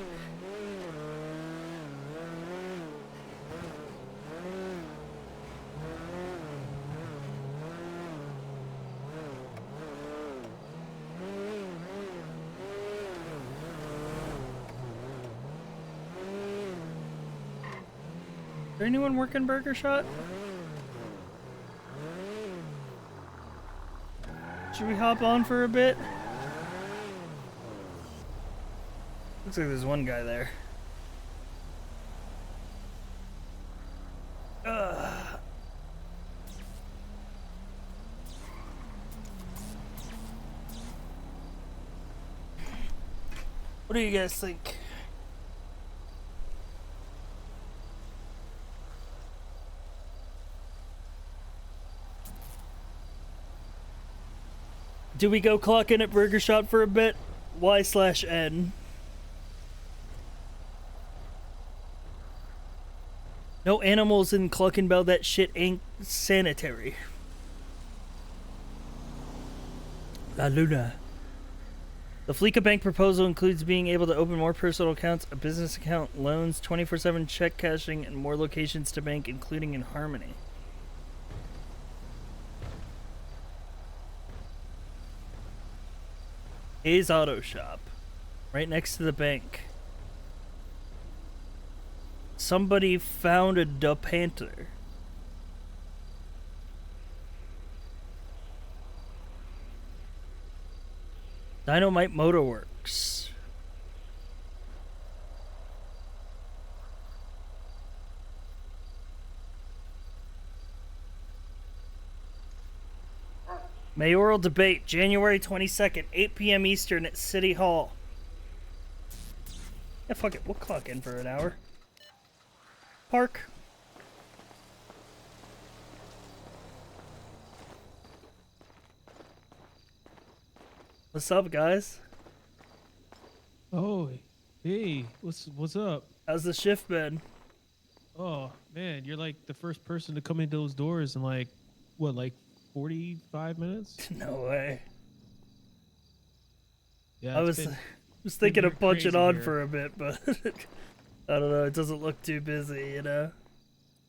Is there anyone working Burger Shot? Should we hop on for a bit? Looks like there's one guy there. What do you guys think? Do we go clock in at Burger Shop for a bit? Y/N. No animals in Cluckenbell. That shit ain't sanitary. La Luna. The Fleeca Bank proposal includes being able to open more personal accounts, a business account, loans, 24/7 check cashing, and more locations to bank, including in Harmony. A's Auto Shop, right next to the bank. Somebody found a Da Panther. Dynamite Motorworks. Mayoral debate, January 22nd, 8 p.m. Eastern at City Hall. Yeah, fuck it. We'll clock in for an hour. Park. What's up, guys? Oh, hey, what's up? How's the shift been? Oh man, you're like the first person to come into those doors in like, what, like 45 minutes? No way. Yeah, I was thinking of punching on for a bit, but I don't know. It doesn't look too busy, you know.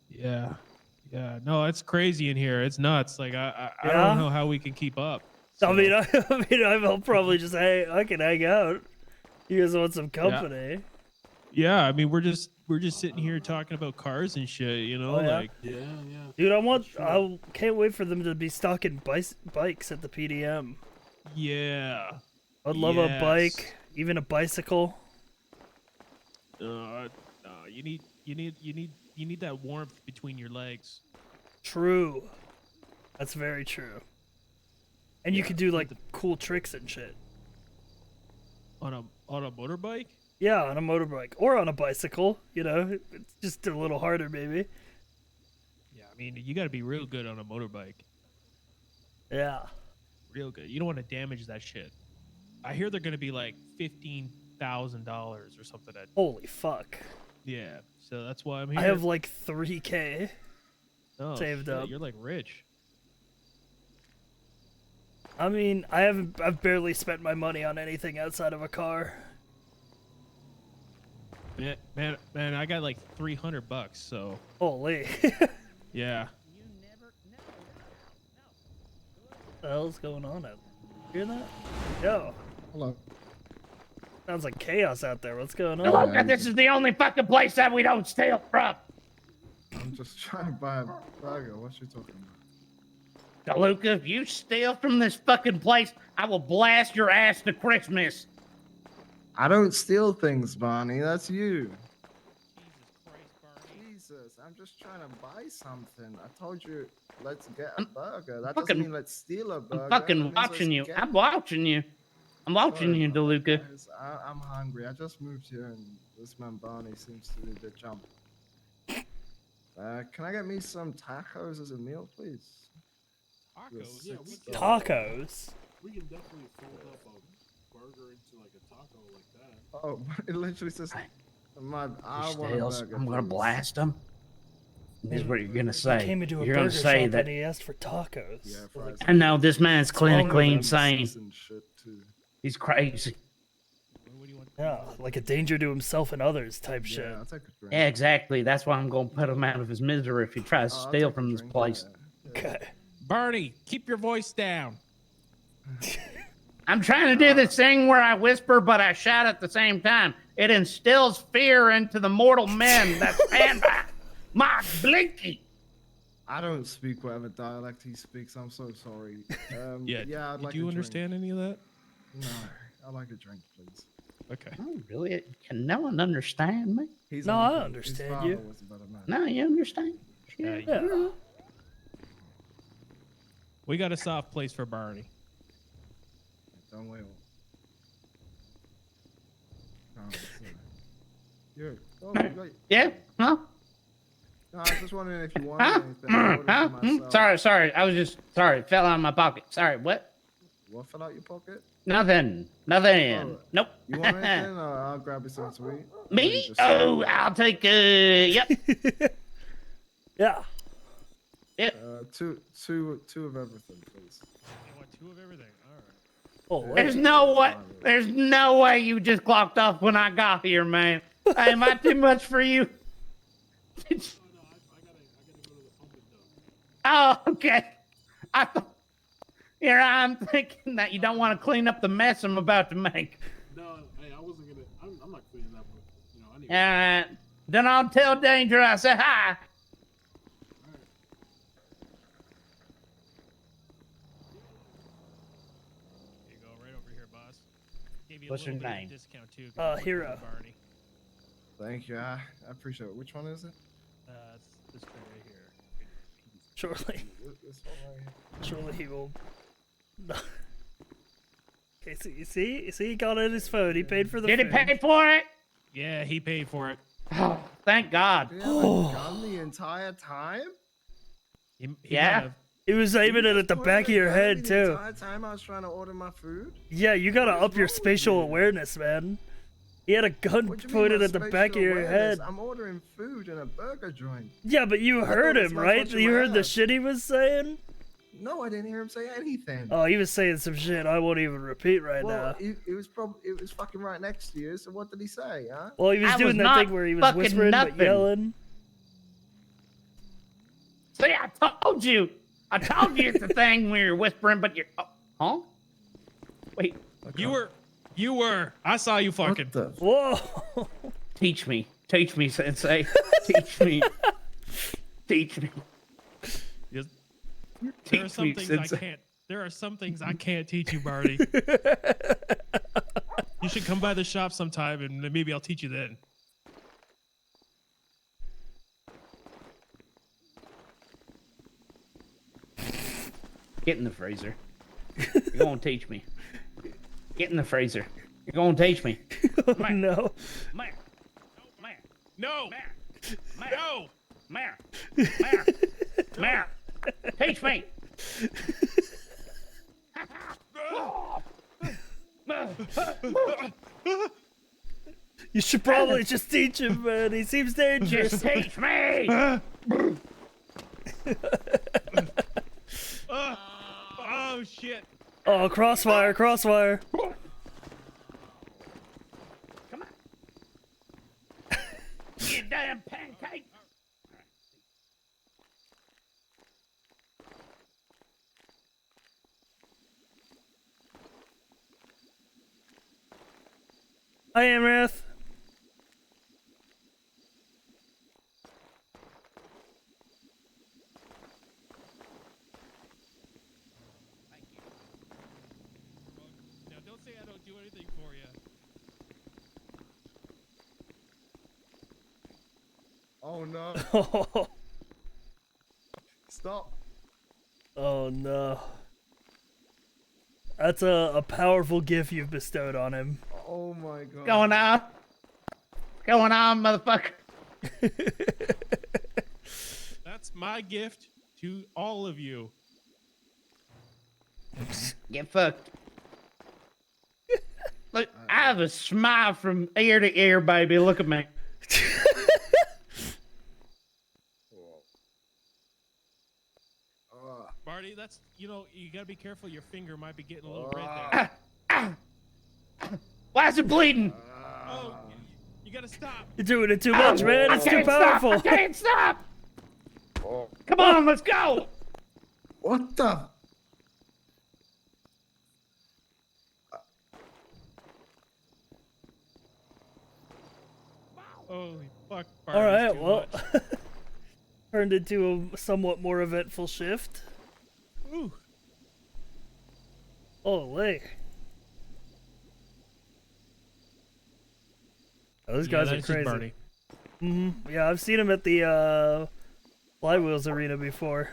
Yeah, yeah. No, it's crazy in here. It's nuts. Like I Yeah? don't know how we can keep up. I mean, I'll probably just I can hang out. You guys want some company? Yeah, I mean we're just sitting here talking about cars and shit. You know, Oh, yeah? like Dude, I can't wait for them to be stocking bikes at the PDM. Yeah. I'd love a Yes. bike, even a bicycle. You need that warmth between your legs. True. That's very true. And you could do like cool tricks and shit. On a motorbike? Yeah, on a motorbike or on a bicycle. You know, it's just a little harder, maybe. Yeah, I mean you got to be real good on a motorbike. Yeah. Real good. You don't want to damage that shit. I hear they're gonna be like $15,000 or something. Holy fuck. Yeah, so that's why I'm here. I have like 3K Oh, saved shit, up. You're like rich. I mean, I've barely spent my money on anything outside of a car. Man, I got like $300. So. Holy. Yeah. What the hell's going on out there? Hear that? Yo. Hello. Sounds like chaos out there. What's going on? Hello, This is the only fucking place that we don't steal from. I'm just trying to buy a burger. What you talking about? DeLuca, if you steal from this fucking place, I will blast your ass to Christmas. I don't steal things, Barney. That's you. Jesus, I'm just trying to buy something. I told you, let's get a burger. That doesn't mean let's steal a burger. I'm That fucking means watching let's you. get- I'm watching you. I'm watching you, DeLuca. Guys, I'm hungry. I just moved here, and this man Barney seems to be a bit jumpy. Can I get me some tacos as a meal, please? Tacos? Yeah, Tacos? We can definitely fold up a burger into like a taco like that. Oh, it literally says, I want a Steals. burger, I'm gonna please." blast him. This is what you're gonna He say. came into a You're burger gonna say shop that. and he asked for tacos. I know this man's clinically insane. And shit, too. He's crazy. Yeah, like a danger to himself and others type shit. I'll take a drink. Yeah, exactly. That's why I'm gonna put him out of his misery if he tries to Oh, I'll steal take a from this drink, place. Okay. Barney, keep your voice down. I'm trying to do this thing where I whisper but I shout at the same time. It instills fear into the mortal men that stand by my Blinky. I don't speak whatever dialect he speaks. I'm so sorry. Yeah, I'd like Do you a understand any of that? drink. No, I'd like a drink, please. Okay. Oh, really? Can no one understand me? He's No, uncle. I His understand father you. was about a man. No, you understand? Yeah. We got a soft place for Barney. Don't we all? You're, oh, you got, Yeah? Huh? no, I was just wondering if you wanted anything. I ordered Huh? for myself. Sorry. I was just sorry. It fell out of my pocket. Sorry. What? What fell out your pocket? Nothing. Oh, Nope. you want anything? I'll grab you something sweet. Me? Just- Oh, I'll take yep. Yeah. Yep. Two of everything, please. You want 2 of everything? All right. Oh, There's no way you just clocked off when I got here, man. Hey, am I too much for you? Oh, okay. I thought here I'm thinking that you don't want to clean up the mess I'm about to make. No, hey, I wasn't gonna. I'm not cleaning that one. You know, I need. All right. Then I'll tell Danger I said hi. Here you go, right over here, boss. Gave you What's a little your bit of name? discount too. 'cause you worked Hiro. with Barney. Thank you. I appreciate it. Which one is it? It's this guy right here. Shortly. This one right here. Surely he will. Okay, so you see, he got it on his phone. He paid for the. Did he food. pay for it? Yeah, he paid for it. Oh, thank God. You have a gun the entire time? He Yeah. might have. He was aiming it at the back of your head The too. entire time I was trying to order my food? Yeah, you gotta up your spatial awareness, man. He had a gun What do you pointed mean at the my back of spatial your awareness? head. I'm ordering food in a burger joint. Yeah, but you heard it's him, not right? touching You my heard the head. shit he was saying? No, I didn't hear him say anything. Oh, he was saying some shit I won't even repeat right Well, now. it was fucking right next to you. So what did he say, huh? Well, he was I doing was that not thing where he was fucking whispering nothing. but yelling. See, I told you. I told you it's the thing where you're whispering, but you're. Oh, huh? Wait. You were. I saw you fucking. Whoa. Teach me, Sensei. Teach me. Teach me. Yes. There are Teach some me, things Sensei. I can't. There are some things I can't teach you, Barney. You should come by the shop sometime, and maybe I'll teach you then. Get in the freezer. You're gonna teach me. Get in the freezer. You're gonna teach me. Oh, no. Mayor. Mayor. No. Mayor. No. Mayor. Mayor. Mayor. Teach me. You should probably just teach him, man. He seems dangerous. Just teach me. Oh shit. Oh, crossfire. Come on. You damn pancake. Hi, Amrath. Now don't say I don't do anything for you. Oh no. Stop. Oh no. That's a powerful gift you've bestowed on him. Oh my god. Going on. Going on, motherfucker. That's my gift to all of you. Get fucked. Look, I have a smile from ear to ear, baby. Look at me. Barney, that's, you gotta be careful. Your finger might be getting a little red there. Why is it bleeding? Oh, you gotta stop. You're doing it too much, man. I It's too can't stop. powerful. I can't stop. Come on, let's go. What the? Holy fuck, All Barney's right, too well, much. turned into a somewhat more eventful shift. Ooh. Holy. Oh, those Yeah, guys are that's just crazy. Barney. Yeah, I've seen him at the Flywheels arena before.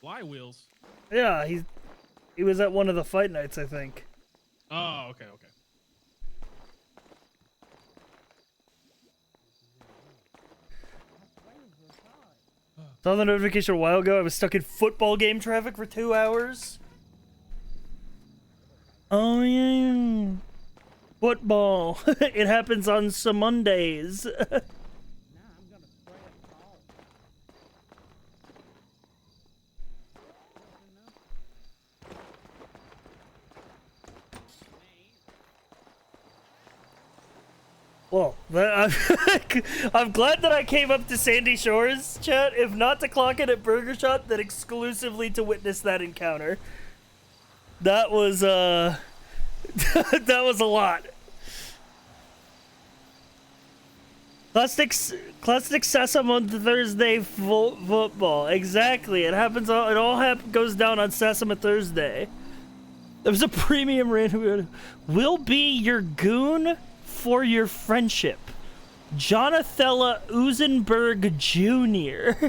Flywheels. Yeah, he was at one of the fight nights, I think. Oh, okay. Saw the notification a while ago. I was stuck in football game traffic for 2 hours. Oh yeah. Football. It happens on some Mondays. Well, I'm glad that I came up to Sandy Shores, chat. If not to clock in at Burger Shot, then exclusively to witness that encounter. That was, that was a lot. Classic Sesame on Thursday football. Exactly. It happens. It all goes down on Sesame Thursday. There's a premium random. Will be your goon for your friendship. Jonathella Usenberg Jr.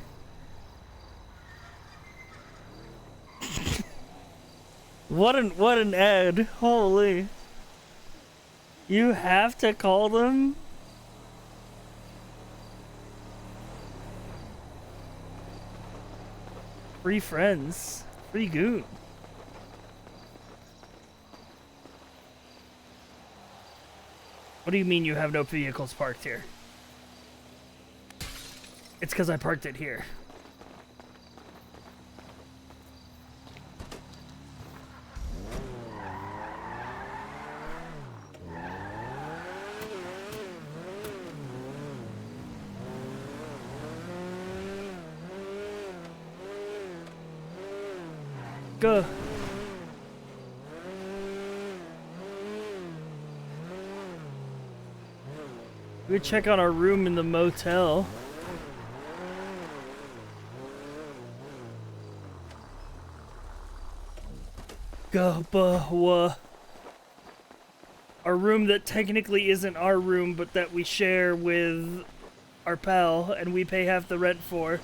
What an ad. Holy. You have to call them? Free friends. Free goon. What do you mean you have no vehicles parked here? It's because I parked it here. Go. We check on our room in the motel. Our room that technically isn't our room, but that we share with our pal, and we pay half the rent for.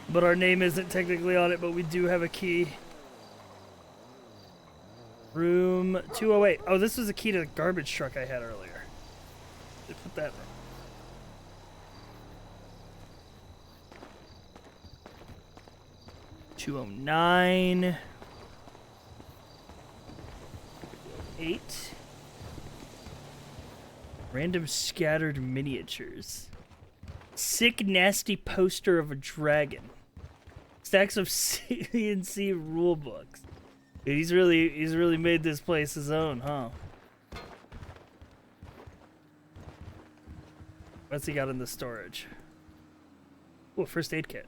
But our name isn't technically on it, but we do have a key. Room 208. Oh, this was a key to the garbage truck I had earlier. They put that in. 209. 8. Random scattered miniatures. Sick, nasty poster of a dragon. Stacks of CNC rule books. Dude, he's really made this place his own, huh? What's he got in the storage? Oh, first aid kit.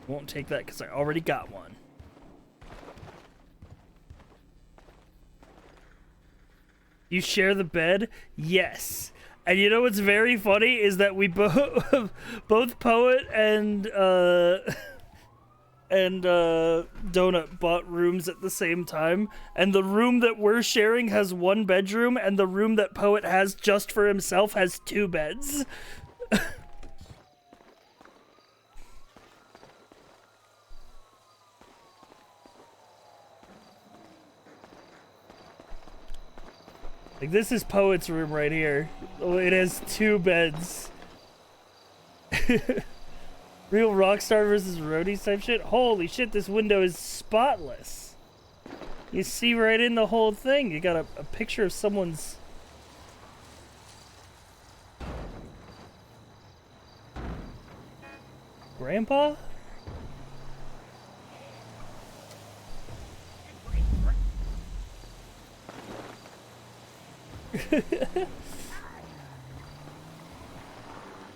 Won't take that because I already got one. You share the bed? Yes. And you know what's very funny is that we both Poet and Donut bought rooms at the same time, and the room that we're sharing has 1 bedroom, and the room that Poet has just for himself has 2 beds. Like, this is Poet's room right here. Oh, it has 2 beds. Real Rockstar versus Roadies type shit? Holy shit, this window is spotless. You see right in the whole thing. You got a picture of someone's... grandpa?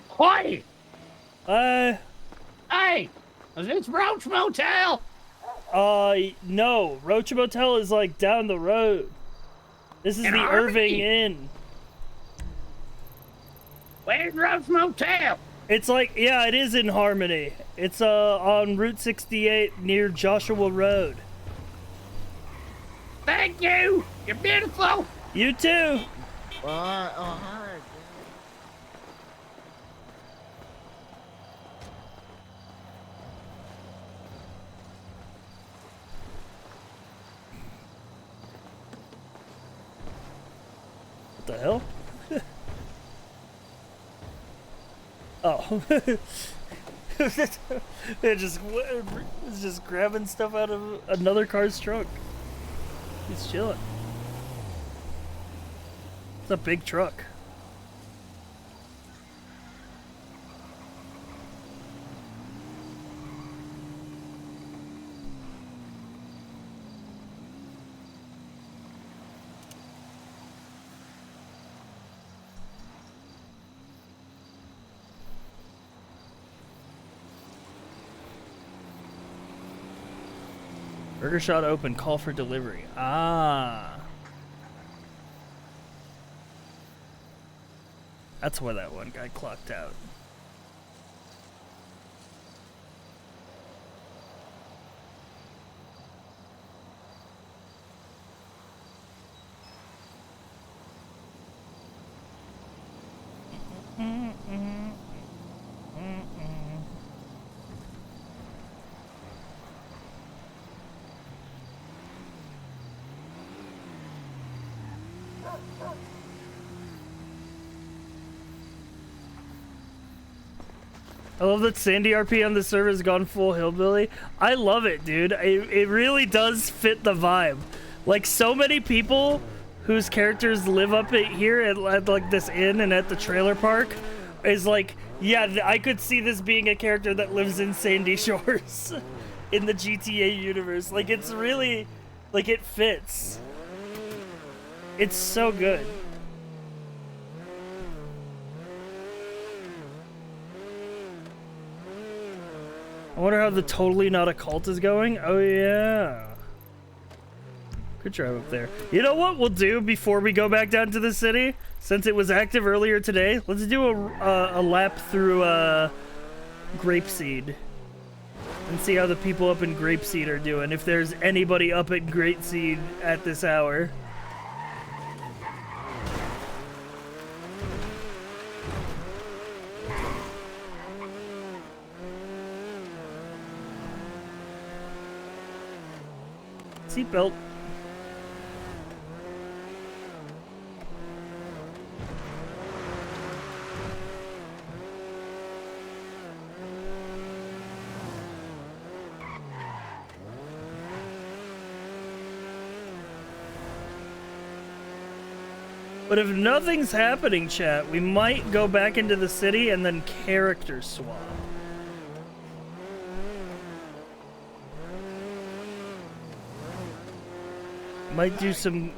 Hoi! Hey! Is this Roach Motel? No. Roach Motel is like down the road. This is In the Harmony? Irving Inn. Where's Roach Motel? It's like, yeah, it is in Harmony. It's on Route 68 near Joshua Road. Thank you! You're beautiful! You too! Alright, alright. What the hell? Oh. They're just grabbing stuff out of another car's trunk. He's chilling. It's a big truck. Burger shot open, call for delivery. Ah. That's why that one guy clocked out. I love that Sandy RP on the server has gone full hillbilly. I love it, dude. It really does fit the vibe. Like, so many people whose characters live up here at like this inn and at the trailer park is like, yeah, I could see this being a character that lives in Sandy Shores in the GTA universe. Like, it's really, like, it fits. It's so good. I wonder how the totally not a cult is going. Oh yeah. Good drive up there. You know what we'll do before we go back down to the city? Since it was active earlier today, let's do a lap through Grapeseed and see how the people up in Grapeseed are doing. If there's anybody up at Grapeseed at this hour. Seatbelt. But if nothing's happening, chat, we might go back into the city and then character swap. Might do some...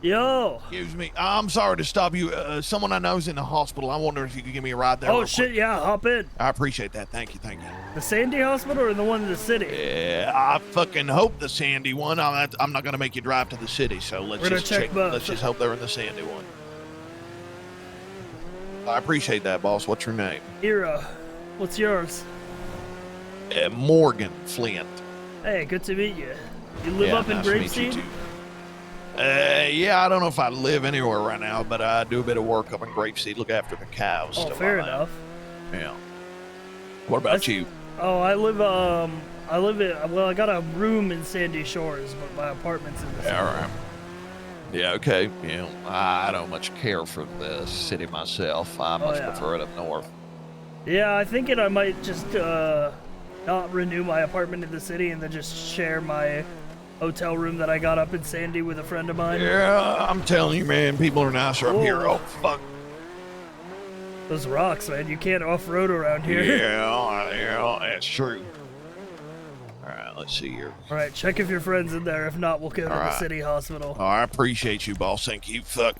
Yo! Excuse me. I'm sorry to stop you. Someone I know is in the hospital. I wonder if you could give me a ride there. Oh, real shit, quick. yeah, hop in. I appreciate that. Thank you, thank you. The Sandy Hospital or the one in the city? Yeah, I fucking hope the Sandy one. I'm not gonna make you drive to the city, so let's We're gonna just check both. Let's just hope they're in the Sandy one. I appreciate that, boss. What's your name? Hiro. What's yours? Morgan Flint. Hey, good to meet you. You live Yeah, up in nice to meet you, Grapeseed? too. Yeah, I don't know if I live anywhere right now, but I do a bit of work up in Grapeseed, look after the cows. Oh, stuff fair like that. enough. Yeah. What about you? Oh, I live in, well, I got a room in Sandy Shores, but my apartment's in the city. All right. Yeah, okay. Yeah, I don't much care for the city myself. I much prefer it up north. Yeah, I think I might just not renew my apartment in the city and then just share my hotel room that I got up in Sandy with a friend of mine. Yeah, I'm telling you, man, people are nicer up here. Oh, fuck. Those rocks, man. You can't off-road around here. Yeah, that's true. All right, let's see here. All right, check if your friend's in there. If not, we'll go to All the right. city hospital. Oh, I appreciate you, boss. Thank you. Fuck.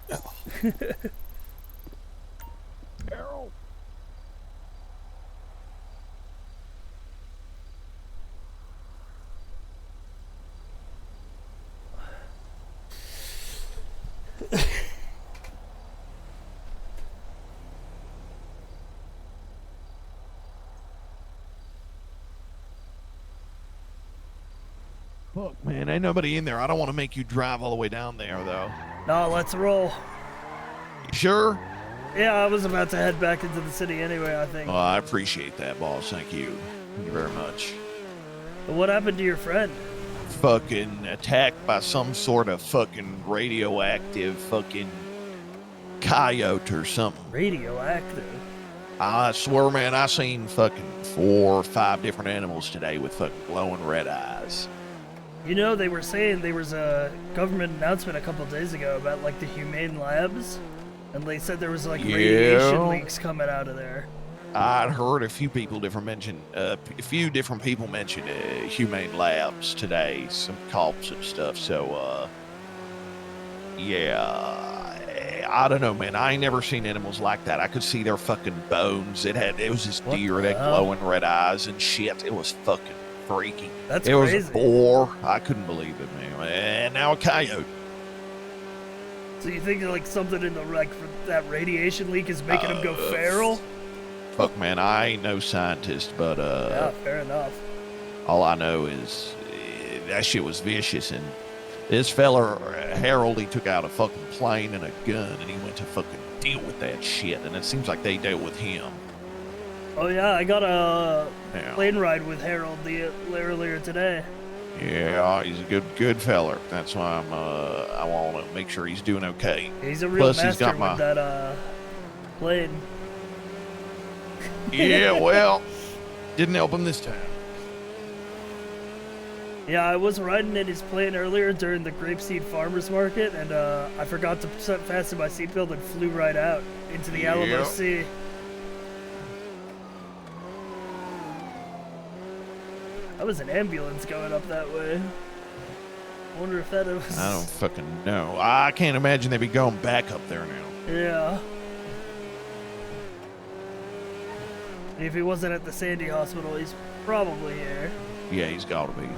Fuck, man, ain't nobody in there. I don't want to make you drive all the way down there, though. No, let's roll. You sure? Yeah, I was about to head back into the city anyway, I think. Oh, I appreciate that, boss. Thank you. Thank you very much. But what happened to your friend? fucking attacked by some sort of fucking radioactive fucking coyote or something. Radioactive? I swear, man, I seen fucking 4 or 5 different animals today with fucking glowing red eyes. You know, they were saying there was a government announcement a couple days ago about like the humane labs, and they said there was like radiation leaks coming out of there. I'd heard a few people mention humane labs today, some cops and stuff. So, yeah, I don't know, man. I ain't never seen animals like that. I could see their fucking bones. It was this deer that glowing red eyes and shit. It was fucking freaky. That's it crazy. was a boar. I couldn't believe it, man. And now a coyote. So you think like something in the that radiation leak is making them go feral? Fuck, man, I ain't no scientist, but Yeah, fair enough. all I know is that shit was vicious, and this feller Harold, he took out a fucking plane and a gun, and he went to fucking deal with that shit, and it seems like they dealt with him. Oh yeah, I got a plane ride with Harold earlier today. Yeah, he's a good feller. That's why I want to make sure he's doing okay. He's a real master with that plane. Yeah, well, didn't help him this time. Yeah, I was riding in his plane earlier during the Grapeseed Farmers Market, and I forgot to fasten my seatbelt and flew right out into the Alamo Sea. That was an ambulance going up that way. I wonder if that was... I don't fucking know. I can't imagine they'd be going back up there now. Yeah. If he wasn't at the Sandy Hospital, he's probably here. Yeah, he's got to be.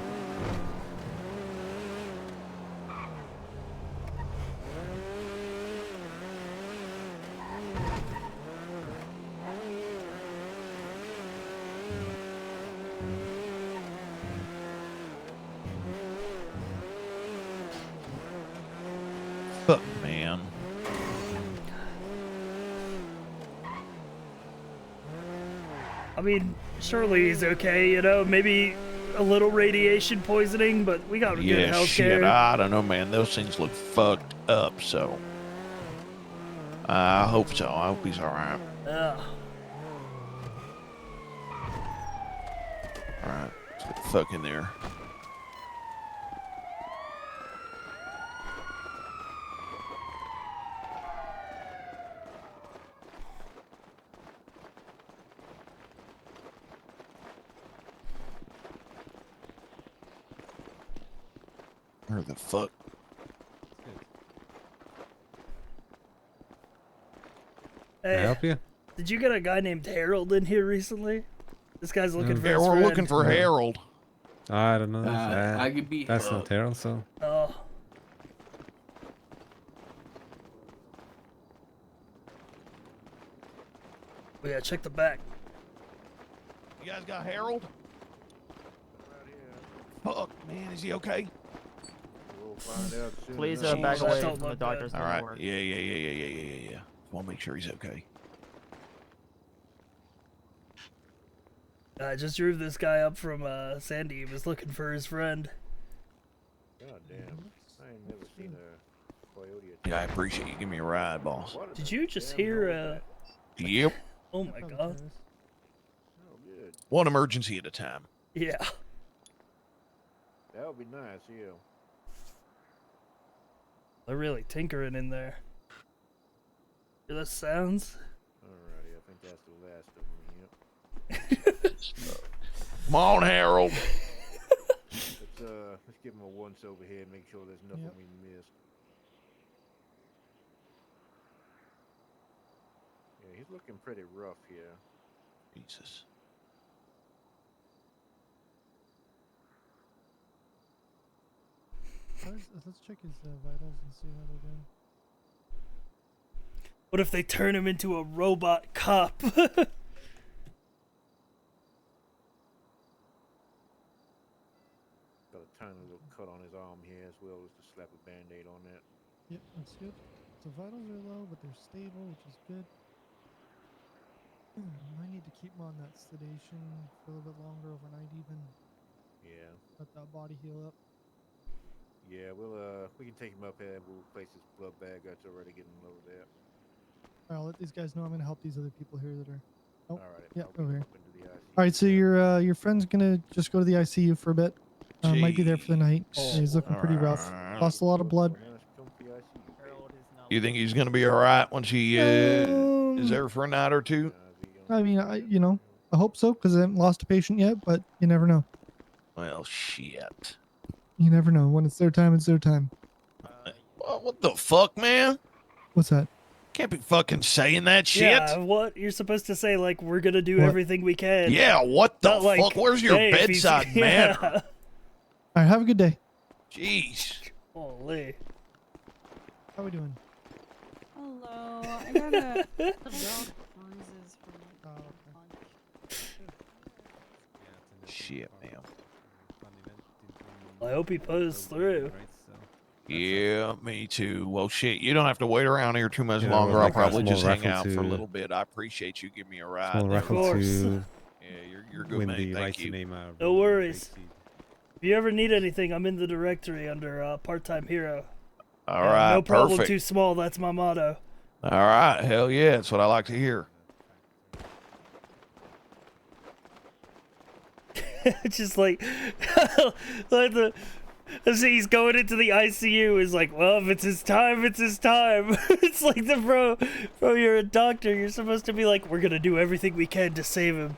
Fuck, man. I mean, surely he's okay, you know? Maybe a little radiation poisoning, but we got good health shit, care. I don't know, man. Those things look fucked up, so... I hope so. I hope he's alright. Yeah. Alright, let's get the fuck in there. Where the fuck? Hey, Can I help you? Did you get a guy named Harold in here recently? This guy's looking for Yeah, his we're friend. looking for Harold. I don't know. I could be That's Harold. not Harold, so. Oh. Oh yeah, check the back. You guys got Harold? Fuck, man, is he okay? We'll find out soon Please enough. back away don't from the look doctor's. All right. Yeah. Want to make sure he's okay. I just drove this guy up from Sandy. He was looking for his friend. God damn. I ain't never seen a coyote attack. Yeah, I appreciate you giving me a ride, boss. Did you just hear Yep. Oh my god. Oh, good. One emergency at a time. Yeah. That would be nice, yeah. They're really tinkering in there. Hear those sounds? Alrighty, I think that's the last of them, yep. Come on, Harold. Let's give him a once over here and make sure there's nothing we missed. Yeah, he's looking pretty rough here. Jesus. Let's check his vitals and see how they're doing. What if they turn him into a robot cop? Got a tiny little cut on his arm here as well as to slap a band-aid on that. Yep, that's good. So vitals are low, but they're stable, which is good. Might need to keep him on that sedation for a little bit longer overnight even. Yeah. Let that body heal up. Yeah, we can take him up here and we'll place his blood bag that's already getting over there. I'll let these guys know I'm gonna help these other people here that are. Oh, All right, yeah, I'll get over him here. up into the ICU. All right, so your friend's gonna just go to the ICU for a bit. Might be there for the night. He's looking pretty rough. Lost a lot of blood. You think he's gonna be all right once he is there for a night or two? I mean, I hope so because I haven't lost a patient yet, but you never know. Well, shit. You never know. When it's their time, it's their time. What the fuck, man? What's that? Can't be fucking saying that shit. Yeah, what? You're supposed to say, like, we're gonna do What? everything we can. Yeah, what the Not like, fuck? Where's your hey, if he's- bedside yeah. manner? All right, have a good day. Jeez. Holy. How we doing? Hello. I got a bruises from Shit, man. I hope he pulls through. Yeah, me too. Well, shit, you don't have to wait around here too much Yeah, longer. well, I'll like a probably small just hang raffle out for a to- little bit. I appreciate you giving me a ride. Small there. raffle to Yeah, you're good, win man. the Thank right to you. name No worries. If you ever need anything, I'm in the directory under part-time hero. All right, No problem perfect. too small. That's my motto. All right, hell yeah, that's what I like to hear. It's just like as he's going into the ICU is like, well, if it's his time, it's his time. It's like bro, you're a doctor. You're supposed to be like, we're gonna do everything we can to save him.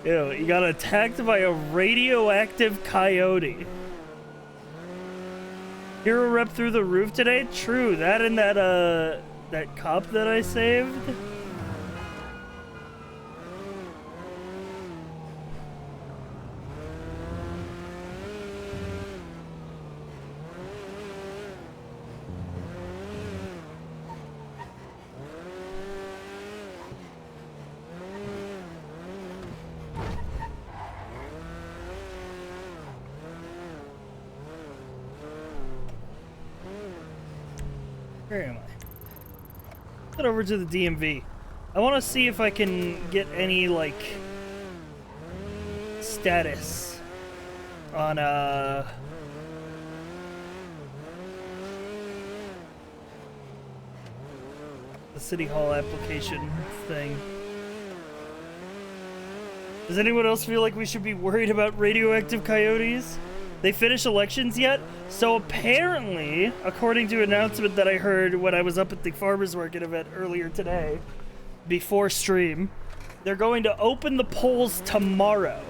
Ew, he got attacked by a radioactive coyote. Hero rep through the roof today? True, that and that cop that I saved. Where am I? Head over to the DMV. I want to see if I can get any, like, status on, the City Hall application thing. Does anyone else feel like we should be worried about radioactive coyotes? They finish elections yet? So apparently, according to an announcement that I heard when I was up at the farmers market event earlier today, before stream, they're going to open the polls tomorrow.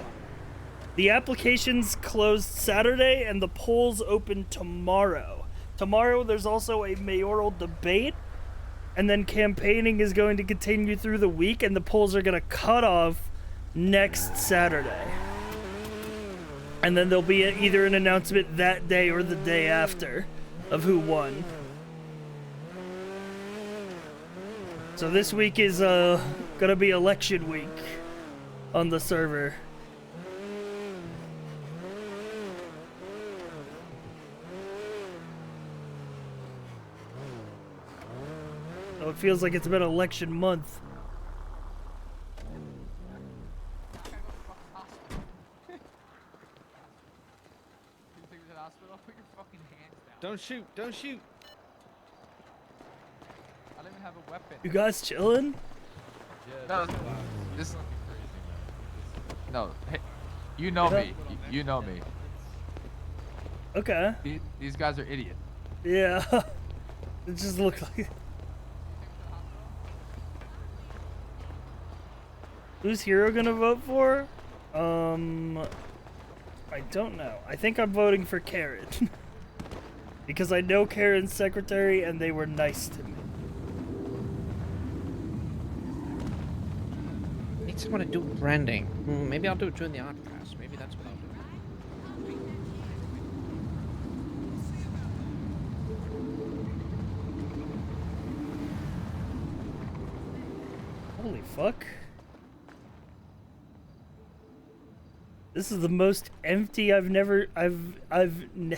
The applications closed Saturday and the polls open tomorrow. Tomorrow there's also a mayoral debate, and then campaigning is going to continue through the week, and the polls are going to cut off next Saturday. And then there'll be either an announcement that day or the day after of who won. So this week is gonna be election week on the server. So it feels like it's been election month. Don't shoot! Don't shoot! I don't even have a weapon. You guys chilling? No, this. No, hey, you know me. You know me. Okay. These guys are idiots. Yeah. It just looked like. Who's Hiro gonna vote for? I don't know. I think I'm voting for Karen. Because I know Karen's secretary and they were nice to me. I just want to do branding. Maybe I'll do it during the art class. Maybe that's what I'll do. Holy fuck. This is the most empty I've never the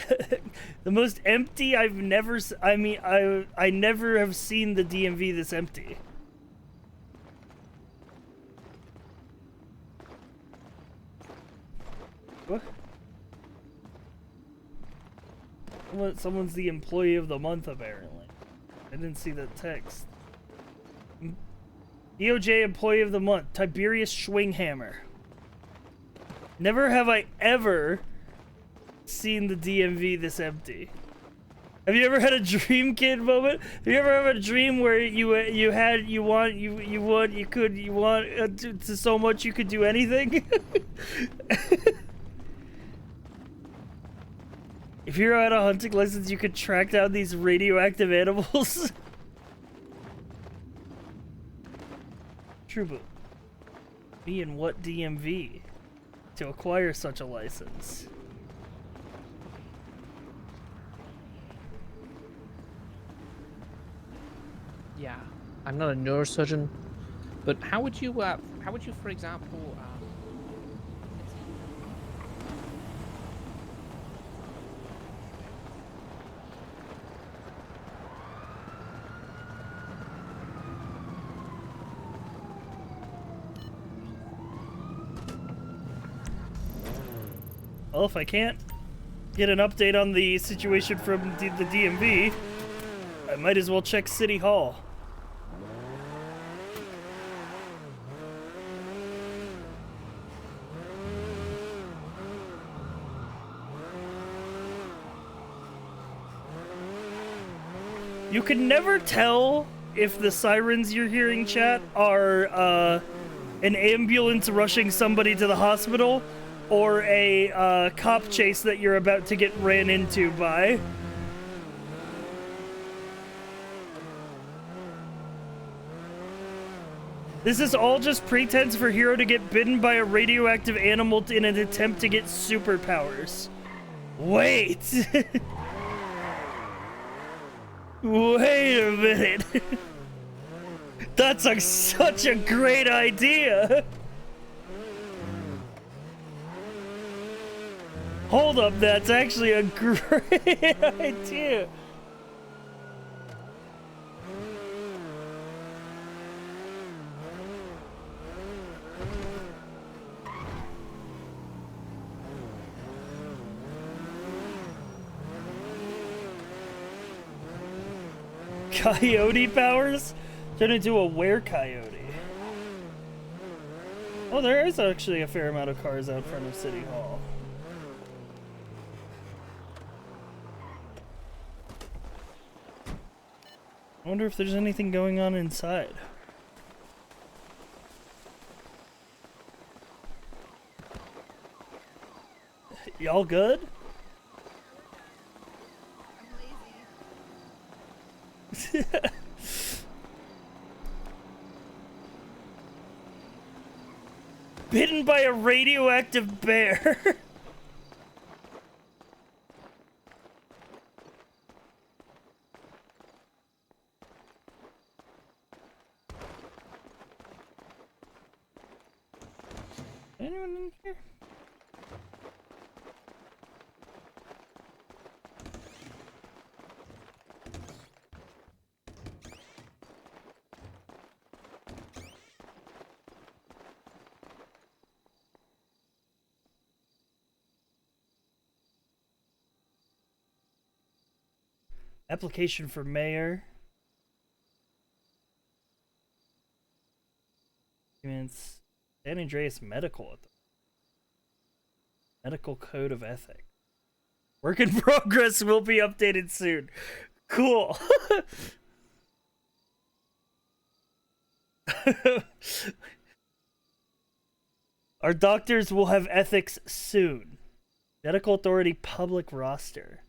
most empty I've never I mean I never have seen the DMV this empty. What? Someone's the employee of the month apparently. I didn't see that text. DOJ employee of the month, Tiberius Schwinghammer. Never have I ever seen the DMV this empty. Have you ever had a dream kid moment? Have you ever had a dream where you want to so much you could do anything? If you're on a hunting license, you could track down these radioactive animals. True, but be in what DMV to acquire such a license? Yeah, I'm not a neurosurgeon, but how would you, for example, Well, if I can't get an update on the situation from the DMV, I might as well check City Hall. You can never tell if the sirens you're hearing, chat, are an ambulance rushing somebody to the hospital or a cop chase that you're about to get ran into by. This is all just pretense for Hiro to get bitten by a radioactive animal in an attempt to get superpowers. Wait! Wait a minute. That's such a great idea. Hold up, that's actually a great idea. Coyote powers? Turn into a were-coyote. Oh, there is actually a fair amount of cars out front of City Hall. I wonder if there's anything going on inside. Y'all good? Bitten by a radioactive bear. Anyone in here? Application for mayor. It's San Andreas Medical. Medical Code of Ethics. Work in progress will be updated soon. Cool. Our doctors will have ethics soon. Medical Authority public roster.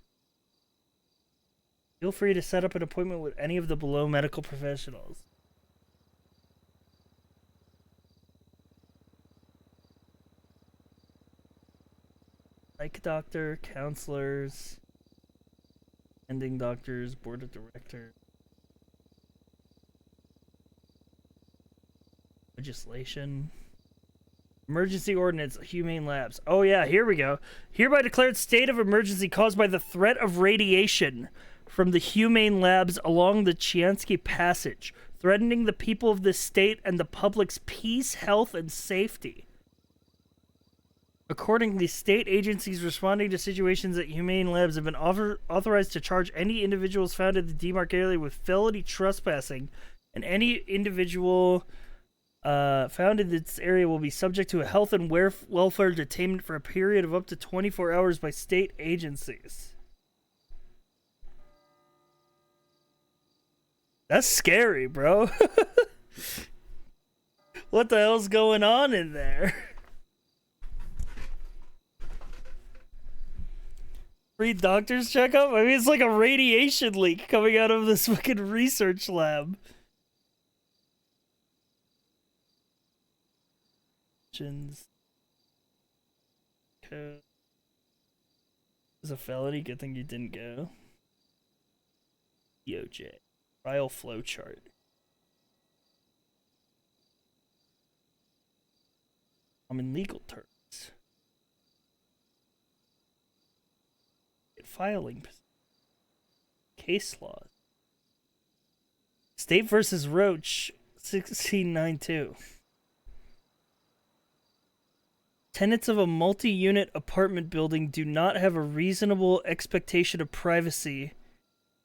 Feel free to set up an appointment with any of the below medical professionals. Psych doctor, counselors, ending doctors, board of directors. Legislation. Emergency ordinance, humane labs. Oh yeah, here we go. Hereby declared state of emergency caused by the threat of radiation from the humane labs along the Chiansky Passage, threatening the people of this state and the public's peace, health, and safety. Accordingly, state agencies responding to situations at humane labs have been authorized to charge any individuals found in the demarcated area with felony trespassing, and any individual found in this area will be subject to a health and welfare detainment for a period of up to 24 hours by state agencies. That's scary, bro. What the hell's going on in there? Free doctor's checkup? I mean, it's like a radiation leak coming out of this fucking research lab. Code. Is a felony. Good thing you didn't go. DOJ. Trial flowchart. In legal terms. Filing. Case laws. State versus Roach, 1692. Tenants of a multi-unit apartment building do not have a reasonable expectation of privacy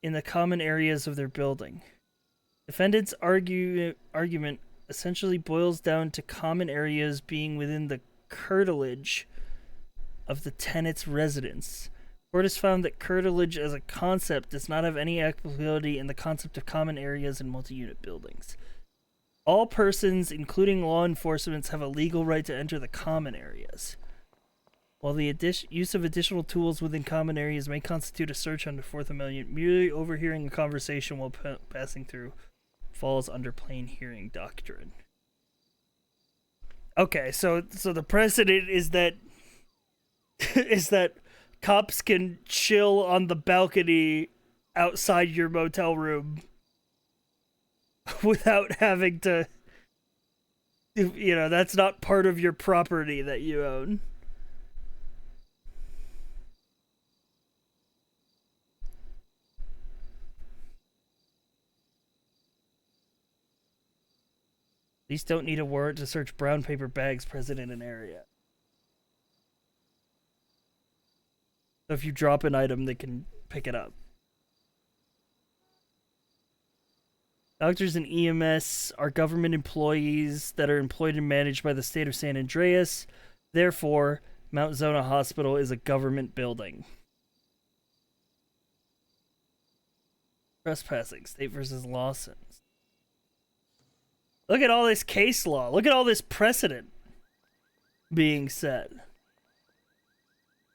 in the common areas of their building. Defendant's argument essentially boils down to common areas being within the curtilage of the tenant's residence. Court has found that curtilage as a concept does not have any applicability in the concept of common areas in multi-unit buildings. All persons, including law enforcement, have a legal right to enter the common areas. While the use of additional tools within common areas may constitute a search under Fourth Amendment, merely overhearing a conversation while passing through falls under plain hearing doctrine. Okay, so the precedent is that cops can chill on the balcony outside your motel room without having to, you know, that's not part of your property that you own. Police don't need a warrant to search brown paper bags present in an area. So if you drop an item, they can pick it up. Doctors and EMS are government employees that are employed and managed by the state of San Andreas. Therefore, Mount Zona Hospital is a government building. Trespassing, state versus Lawson. Look at all this case law. Look at all this precedent being set.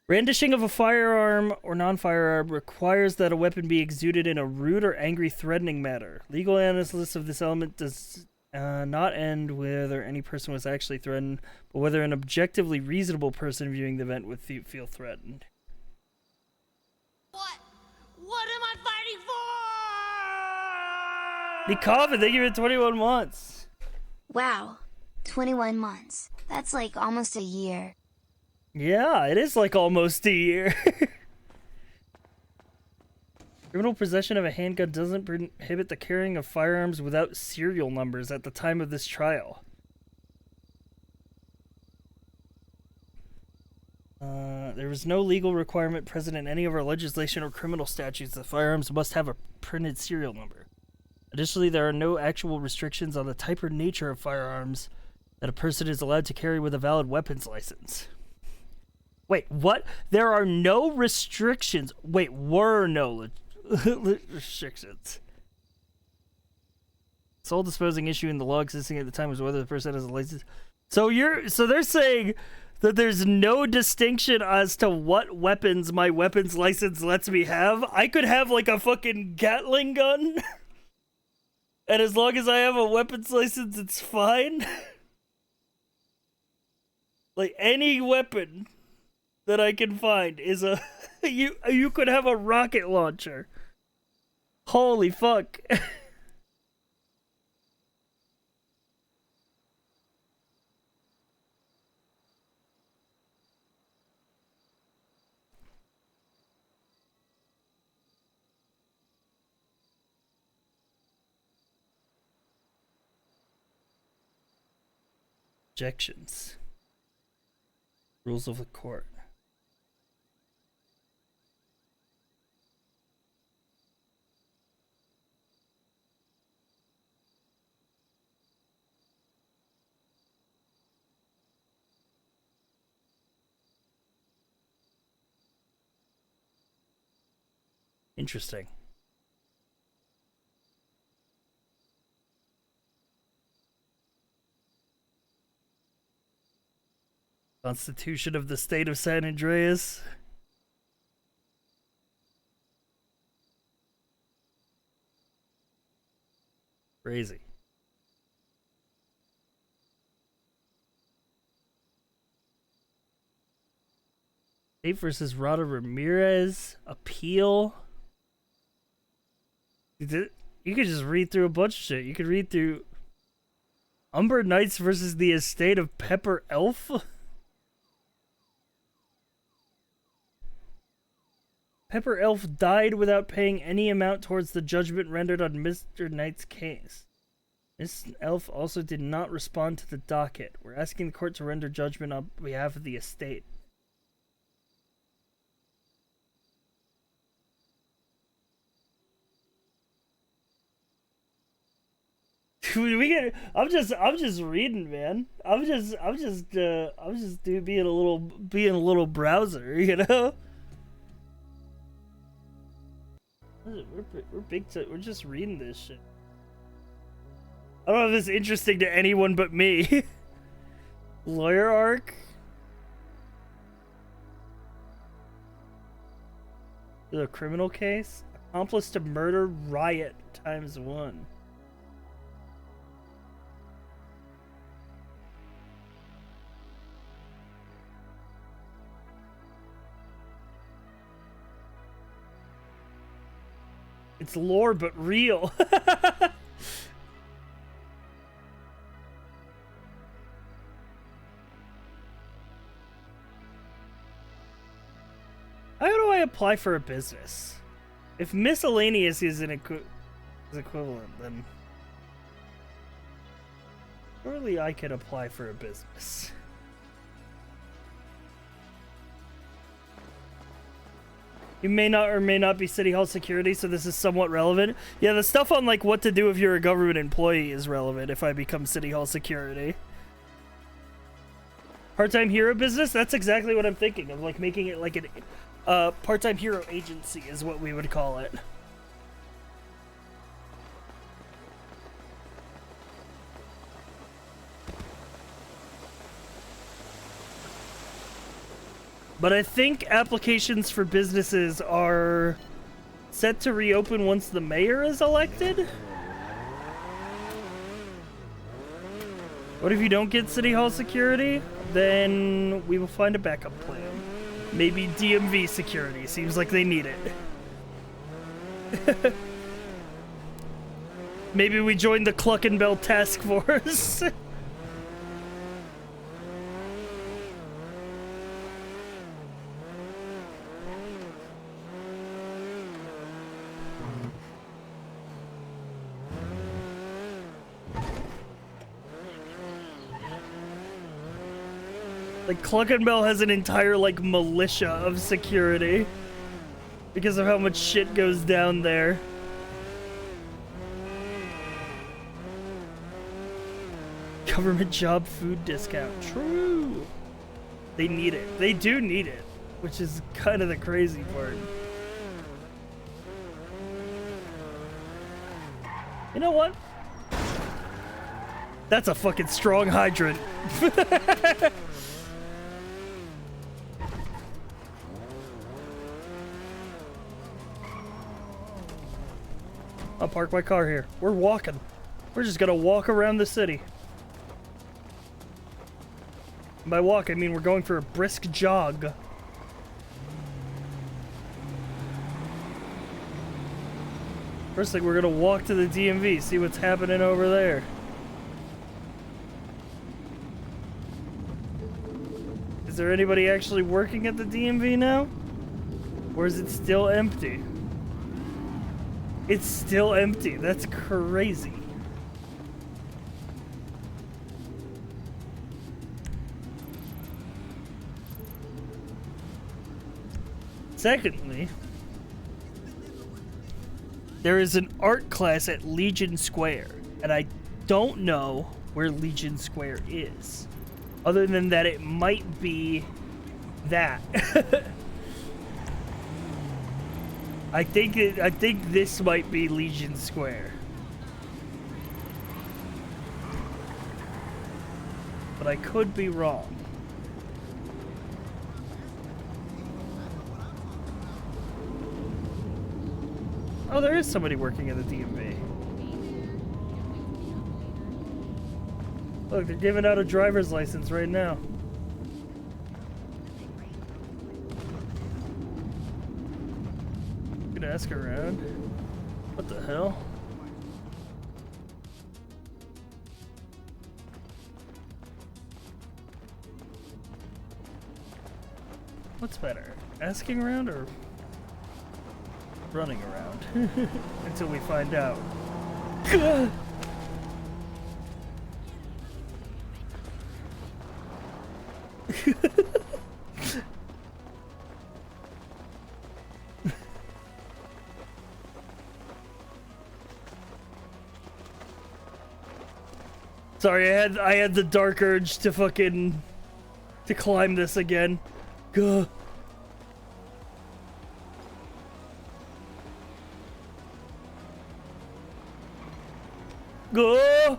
Brandishing of a firearm or non-firearm requires that a weapon be exuded in a rude or angry threatening manner. Legal analysis of this element does not end whether any person was actually threatened, but whether an objectively reasonable person viewing the event would feel threatened. What am I fighting for? The coffin, they give it 21 months. Wow, 21 months. That's like almost a year. Yeah, it is like almost a year. Criminal possession of a handgun doesn't prohibit the carrying of firearms without serial numbers at the time of this trial. There is no legal requirement present in any of our legislation or criminal statutes that firearms must have a printed serial number. Additionally, there are no actual restrictions on the type or nature of firearms that a person is allowed to carry with a valid weapons license. Wait, what? There are no restrictions. Wait, were no restrictions. Sole disposing issue in the law existing at the time was whether the person has a license. So they're saying that there's no distinction as to what weapons my weapons license lets me have. I could have like a fucking Gatling gun. And as long as I have a weapons license, it's fine. Like any weapon that I can find is a you could have a rocket launcher. Holy fuck. Objections. Rules of the court. Interesting. Constitution of the State of San Andreas. Crazy. State versus Rada Ramirez. Appeal. You could just read through a bunch of shit. You could read through Umber Knights versus the estate of Pepper Elf. Pepper Elf died without paying any amount towards the judgment rendered on Mr. Knight's case. Miss Elf also did not respond to the docket. We're asking the court to render judgment on behalf of the estate. I'm just reading, man. I'm just being a little browser, you know. We're just reading this shit. I don't know if this is interesting to anyone but me. Lawyer arc. The criminal case. Accomplice to murder riot ×1. It's lore, but real. How do I apply for a business? If miscellaneous is an equivalent, then surely I could apply for a business. You may not or may not be City Hall security, so this is somewhat relevant. Yeah, the stuff on like what to do if you're a government employee is relevant if I become City Hall security. Part-time hero business? That's exactly what I'm thinking of, like making it like an part-time hero agency is what we would call it. But I think applications for businesses are set to reopen once the mayor is elected. What if you don't get City Hall security? Then we will find a backup plan. Maybe DMV security. Seems like they need it. Maybe we join the Cluck and Bell task force. Like, Cluckenbell has an entire, like, militia of security because of how much shit goes down there. Government job food discount. True. They need it. They do need it, which is kind of the crazy part. You know what? That's a fucking strong hydrant. I'll park my car here. We're walking. We're just gonna walk around the city. And by walk, I mean we're going for a brisk jog. First thing, we're gonna walk to the DMV, see what's happening over there. Is there anybody actually working at the DMV now? Or is it still empty? It's still empty. That's crazy. Secondly, there is an art class at Legion Square, and I don't know where Legion Square is, other than that it might be that. I think this might be Legion Square, but I could be wrong. Oh, there is somebody working at the DMV. Look, they're giving out a driver's license right now. I'm gonna ask around. What the hell? What's better, asking around or running around? Until we find out. Sorry, I had the dark urge to climb this again. Gah. Go!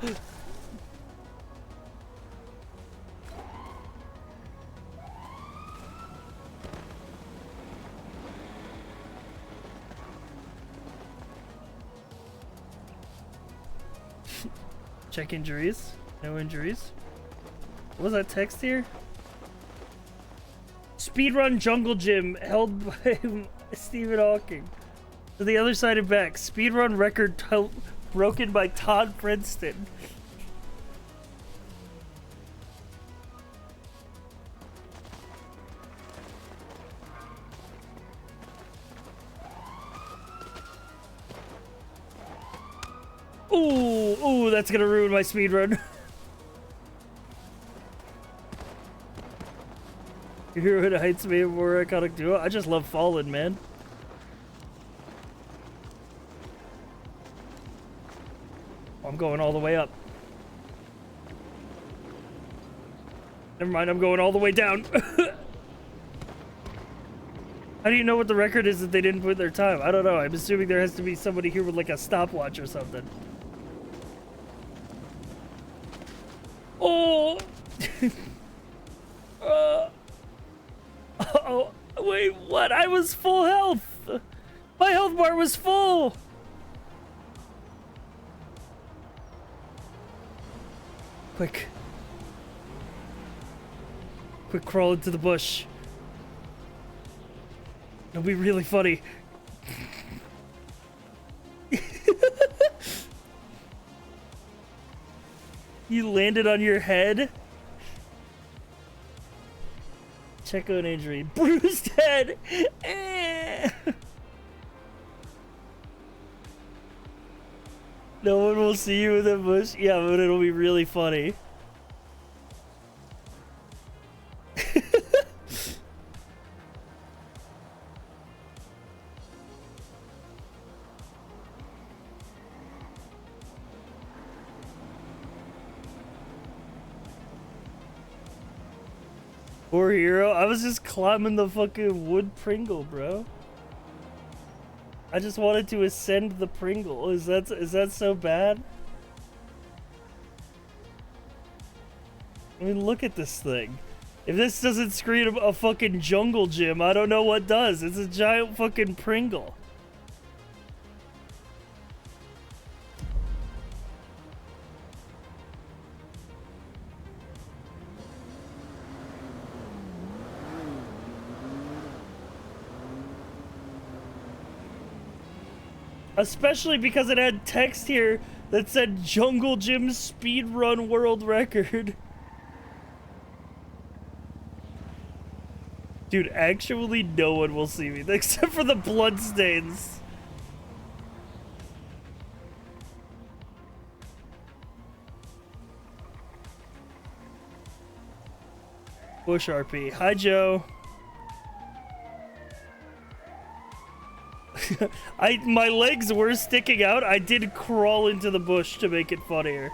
Check injuries. No injuries. What was that text here? Speedrun Jungle Gym held by Stephen Hawking. To the other side and back. Speedrun record broken by Todd Princeton. Ooh, that's gonna ruin my speedrun. Hero and Heights made a more iconic duo. I just love Fallen, man. I'm going all the way up. Never mind, I'm going all the way down. How do you know what the record is that they didn't put their time? I don't know. I'm assuming there has to be somebody here with like a stopwatch or something. Oh! Oh, wait, what? I was full health! My health bar was full! Quick. Quick crawl into the bush. It'll be really funny. You landed on your head? Check on injury. Bruised head! Eh. No one will see you in the bush? Yeah, but it'll be really funny. Poor Hero. I was just climbing the fucking wood Pringle, bro. I just wanted to ascend the Pringle. Is that so bad? I mean, look at this thing. If this doesn't scream a fucking jungle gym, I don't know what does. It's a giant fucking Pringle. Especially because it had text here that said Jungle Gym Speedrun World Record. Dude, actually no one will see me except for the bloodstains. Bush RP. Hi, Joe. My legs were sticking out. I did crawl into the bush to make it funnier.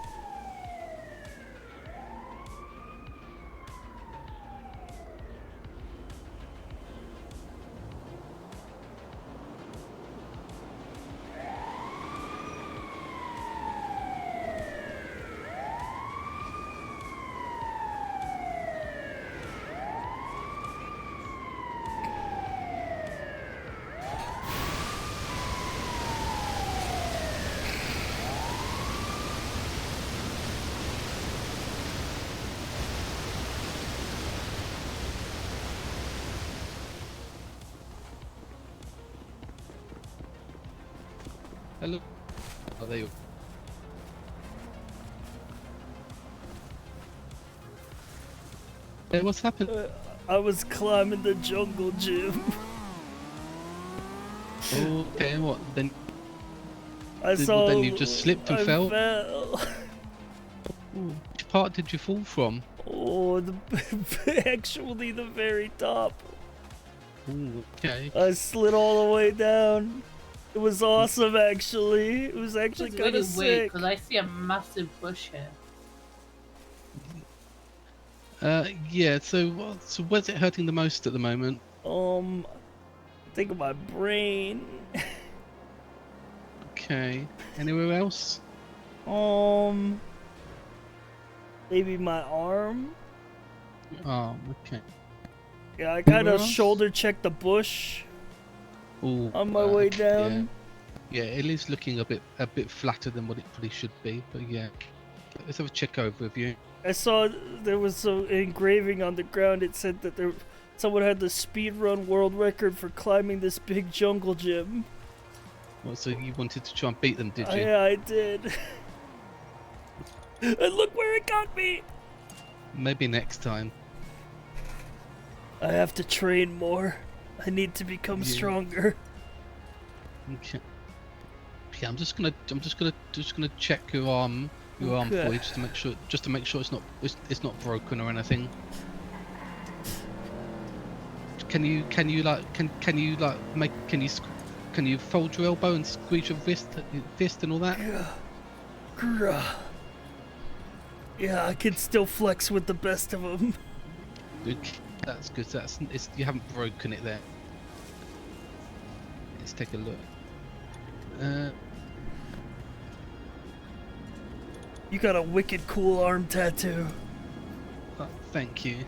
Hello. Oh, there you go. Hey, what's happened? I was climbing the jungle gym. Okay, what then? I saw. Then you just slipped and I fell. Ooh, which part did you fall from? Oh, actually the very top. Ooh, okay. I slid all the way down. It was awesome, actually. It was actually kind of sick. Because I see a massive bush here. Yeah. So where's it hurting the most at the moment? Think of my brain. Okay. Anywhere else? Maybe my arm. Oh, okay. Yeah, I kind Anywhere of else? shoulder checked the bush Ooh, on my way down. Yeah, it is looking a bit flatter than what it probably should be, but yeah. Let's have a check over with you. I saw there was some engraving on the ground. It said that someone had the speedrun world record for climbing this big jungle gym. Well, so you wanted to try and beat them, did you? Yeah, I did. And look where it got me! Maybe next time. I have to train more. I need to become stronger. Okay. Yeah, I'm just gonna check your arm for you just to make sure it's not broken or anything. Can you fold your elbow and squeeze your fist and all that? Yeah, I can still flex with the best of them. Good. That's good. You haven't broken it there. Let's take a look. You got a wicked cool arm tattoo. Oh, thank you.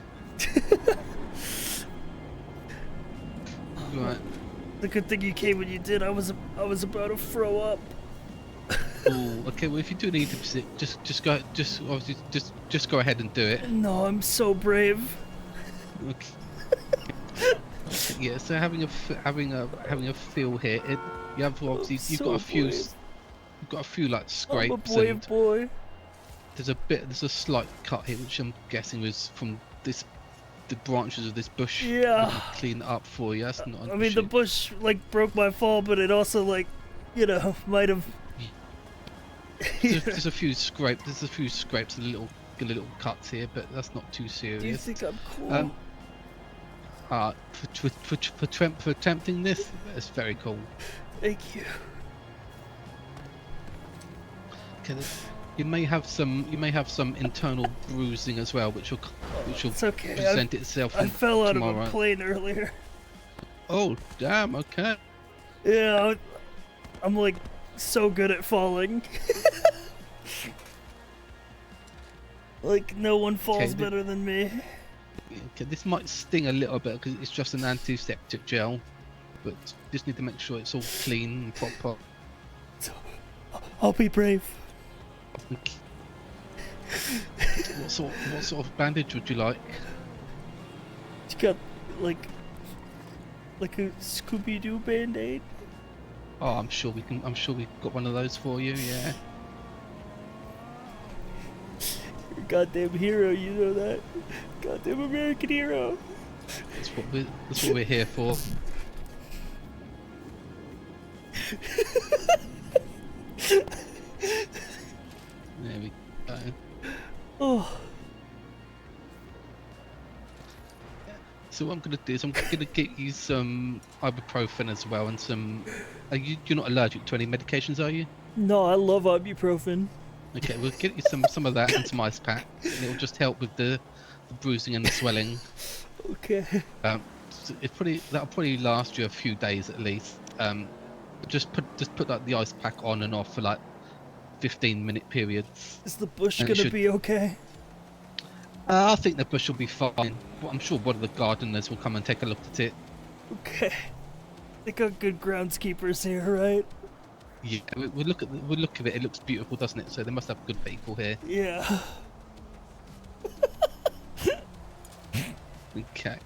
Right. The good thing you came when you did. I was about to throw up. Oh, okay. Well, if you do need to sit, just go ahead and do it. No, I'm so brave. Okay. Yeah. So having a feel here, you have obviously you've got a few like scrapes. I'm a brave boy. There's a slight cut here, which I'm guessing was from the branches of this bush. Yeah. Clean it up for you. That's not. I mean, the bush like broke my fall, but it also might have. There's a few scrapes. There's a few scrapes and little cuts here, but that's not too serious. Do you think I'm cool? For attempting this, that's very cool. Thank you. Okay, you may have some internal bruising as well, which will present itself. I fell out tomorrow. of a plane earlier. Oh damn! Okay. Yeah, I'm like so good at falling. Like no one falls better than me. Okay, this might sting a little bit because it's just an antiseptic gel, but just need to make sure it's all clean and proper. I'll be brave. Okay. What sort of bandage would you like? You got like a Scooby-Doo band-aid? Oh, I'm sure we've got one of those for you. Yeah. You're a goddamn hero, you know that. Goddamn American hero. That's what we're here for. There we go. Oh. So So what I'm gonna do is I'm gonna get you some ibuprofen as well, and some. You're not allergic to any medications, are you? No, I love ibuprofen. Okay, we'll get you some of that and some ice pack, and it'll just help with the bruising and the swelling. Okay. So that'll probably last you a few days at least. Just put like the ice pack on and off for like 15-minute periods. Is the bush And it gonna should- be okay? I think the bush will be fine. Well, I'm sure one of the gardeners will come and take a look at it. Okay. They got good groundskeepers here, right? Yeah, we'll look at it. It looks beautiful, doesn't it? So they must have good people here. Yeah. Okay.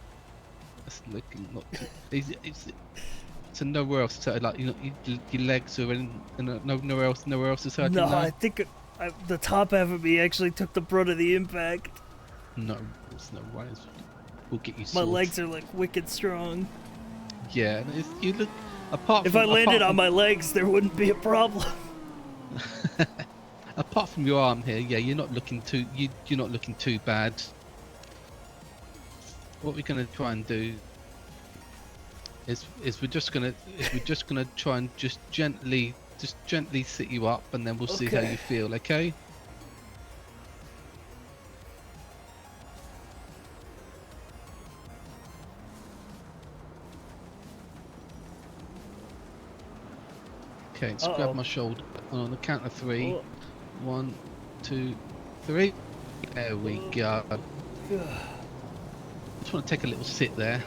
That's looking not. So nowhere else to like your legs or nowhere else is hurting. No, now? I think the top half of me actually took the brunt of the impact. No, there's no worries. We'll get you. My legs are like wicked strong. Yeah, and you look. Apart If from, I landed on my legs, there wouldn't be a problem. Apart from your arm here, yeah, you're not looking too bad. What we're gonna try and do is we're just gonna try and just gently sit you up, and then we'll see how Okay. you feel. Okay. Okay, let's grab my shoulder on the count of 3. Oh. 1, 2, 3. There we go. Just want to take a little sit there.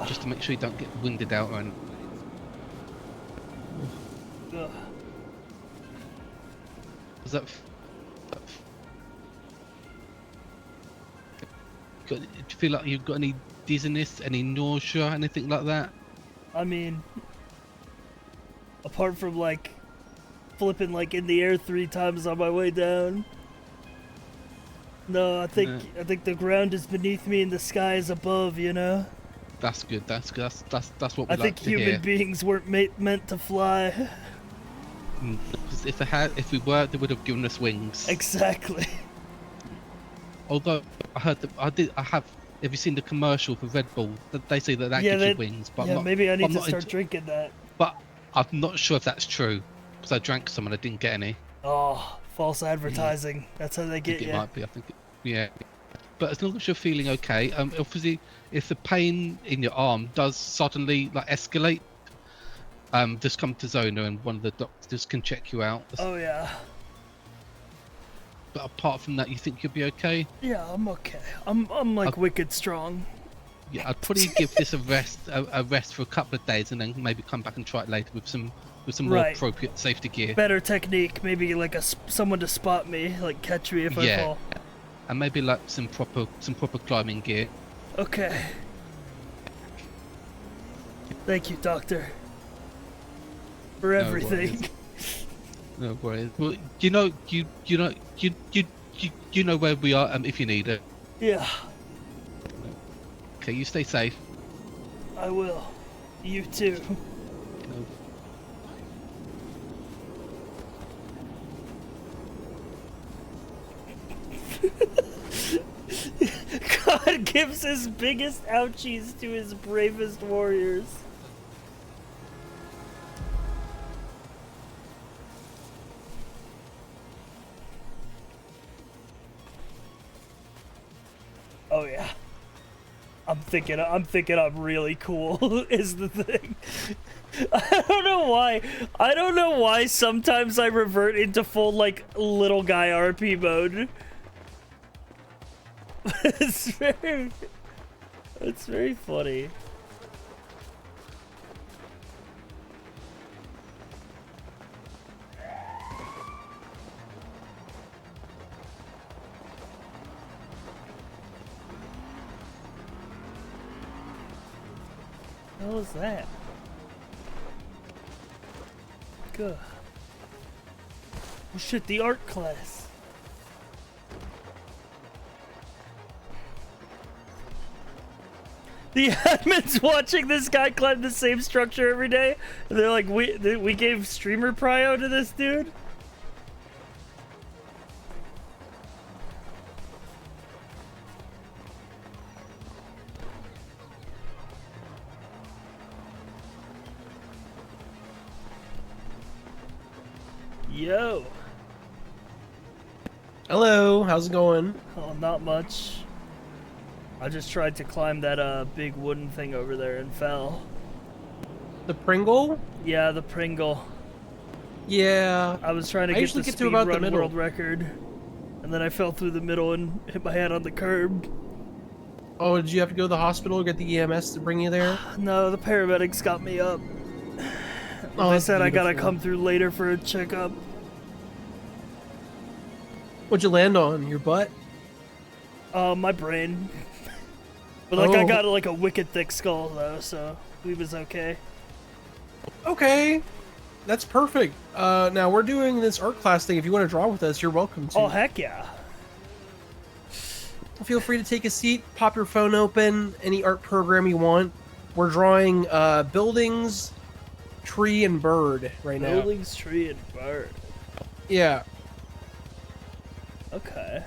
Just to make sure you don't get winded out or anything. Is that? Do you feel like you've got any dizziness, any nausea, anything like that? I mean, apart from like flipping like in the air 3 times on my way down. No, I think the ground is beneath me and the sky is above. You know. That's good. That's good. That's what we I like think to hear. human beings weren't meant to fly. If we were, they would have given us wings. Exactly. Although I heard I have. Have you seen the commercial for Red Bull? They say that gives you wings, but yeah, maybe I need to start into, drinking that. But I'm not sure if that's true because I drank some and I didn't get any. Oh, false advertising. That's how they I get think you. it might be. I think. Yeah. But as long as you're feeling okay, obviously, if the pain in your arm does suddenly like escalate, just come to Zona and one of the doctors can check you out. Oh yeah. But apart from that, you think you'll be okay? Yeah, I'm okay. I'm like wicked strong. Yeah, I'd probably give this a rest for a couple of days, and then maybe come back and try it later with some more Right. appropriate safety gear. Better technique, maybe like someone to spot me, like catch me if I Yeah, fall. and maybe like some proper climbing gear. Okay. Thank you, doctor, for No everything. worries. No worries. Well, you know where we are if you need it. Yeah, Okay, you stay safe. I will. You too. No. God gives his biggest ouchies to his bravest warriors. Oh yeah. I'm thinking I'm really cool is the thing. I don't know why sometimes I revert into full like little guy RP mode. It's very funny. What was that? Good. Oh shit, the art class. The admin's watching this guy climb the same structure every day, and they're like, we gave streamer prio to this dude? Yo. Hello, how's it going? Oh, not much. I just tried to climb that big wooden thing over there and fell. The Pringle? Yeah, the Pringle. Yeah. I was trying to I get usually the get to about the speedrun middle. world record, and then I fell through the middle and hit my head on the curb. Oh, did you have to go to the hospital or get the EMS to bring you there? No, the paramedics got me up. Oh, They that's said I gotta beautiful. come through later for a checkup. What'd you land on? Your butt? My brain. But like I Oh. got like a wicked thick skull though, so we was okay. Okay. That's perfect. Now we're doing this art class thing. If you want to draw with us, you're welcome to. Oh heck yeah. Feel free to take a seat, pop your phone open, any art program you want. We're drawing buildings, tree, and bird right now. Buildings, tree, and bird. Yeah. Okay.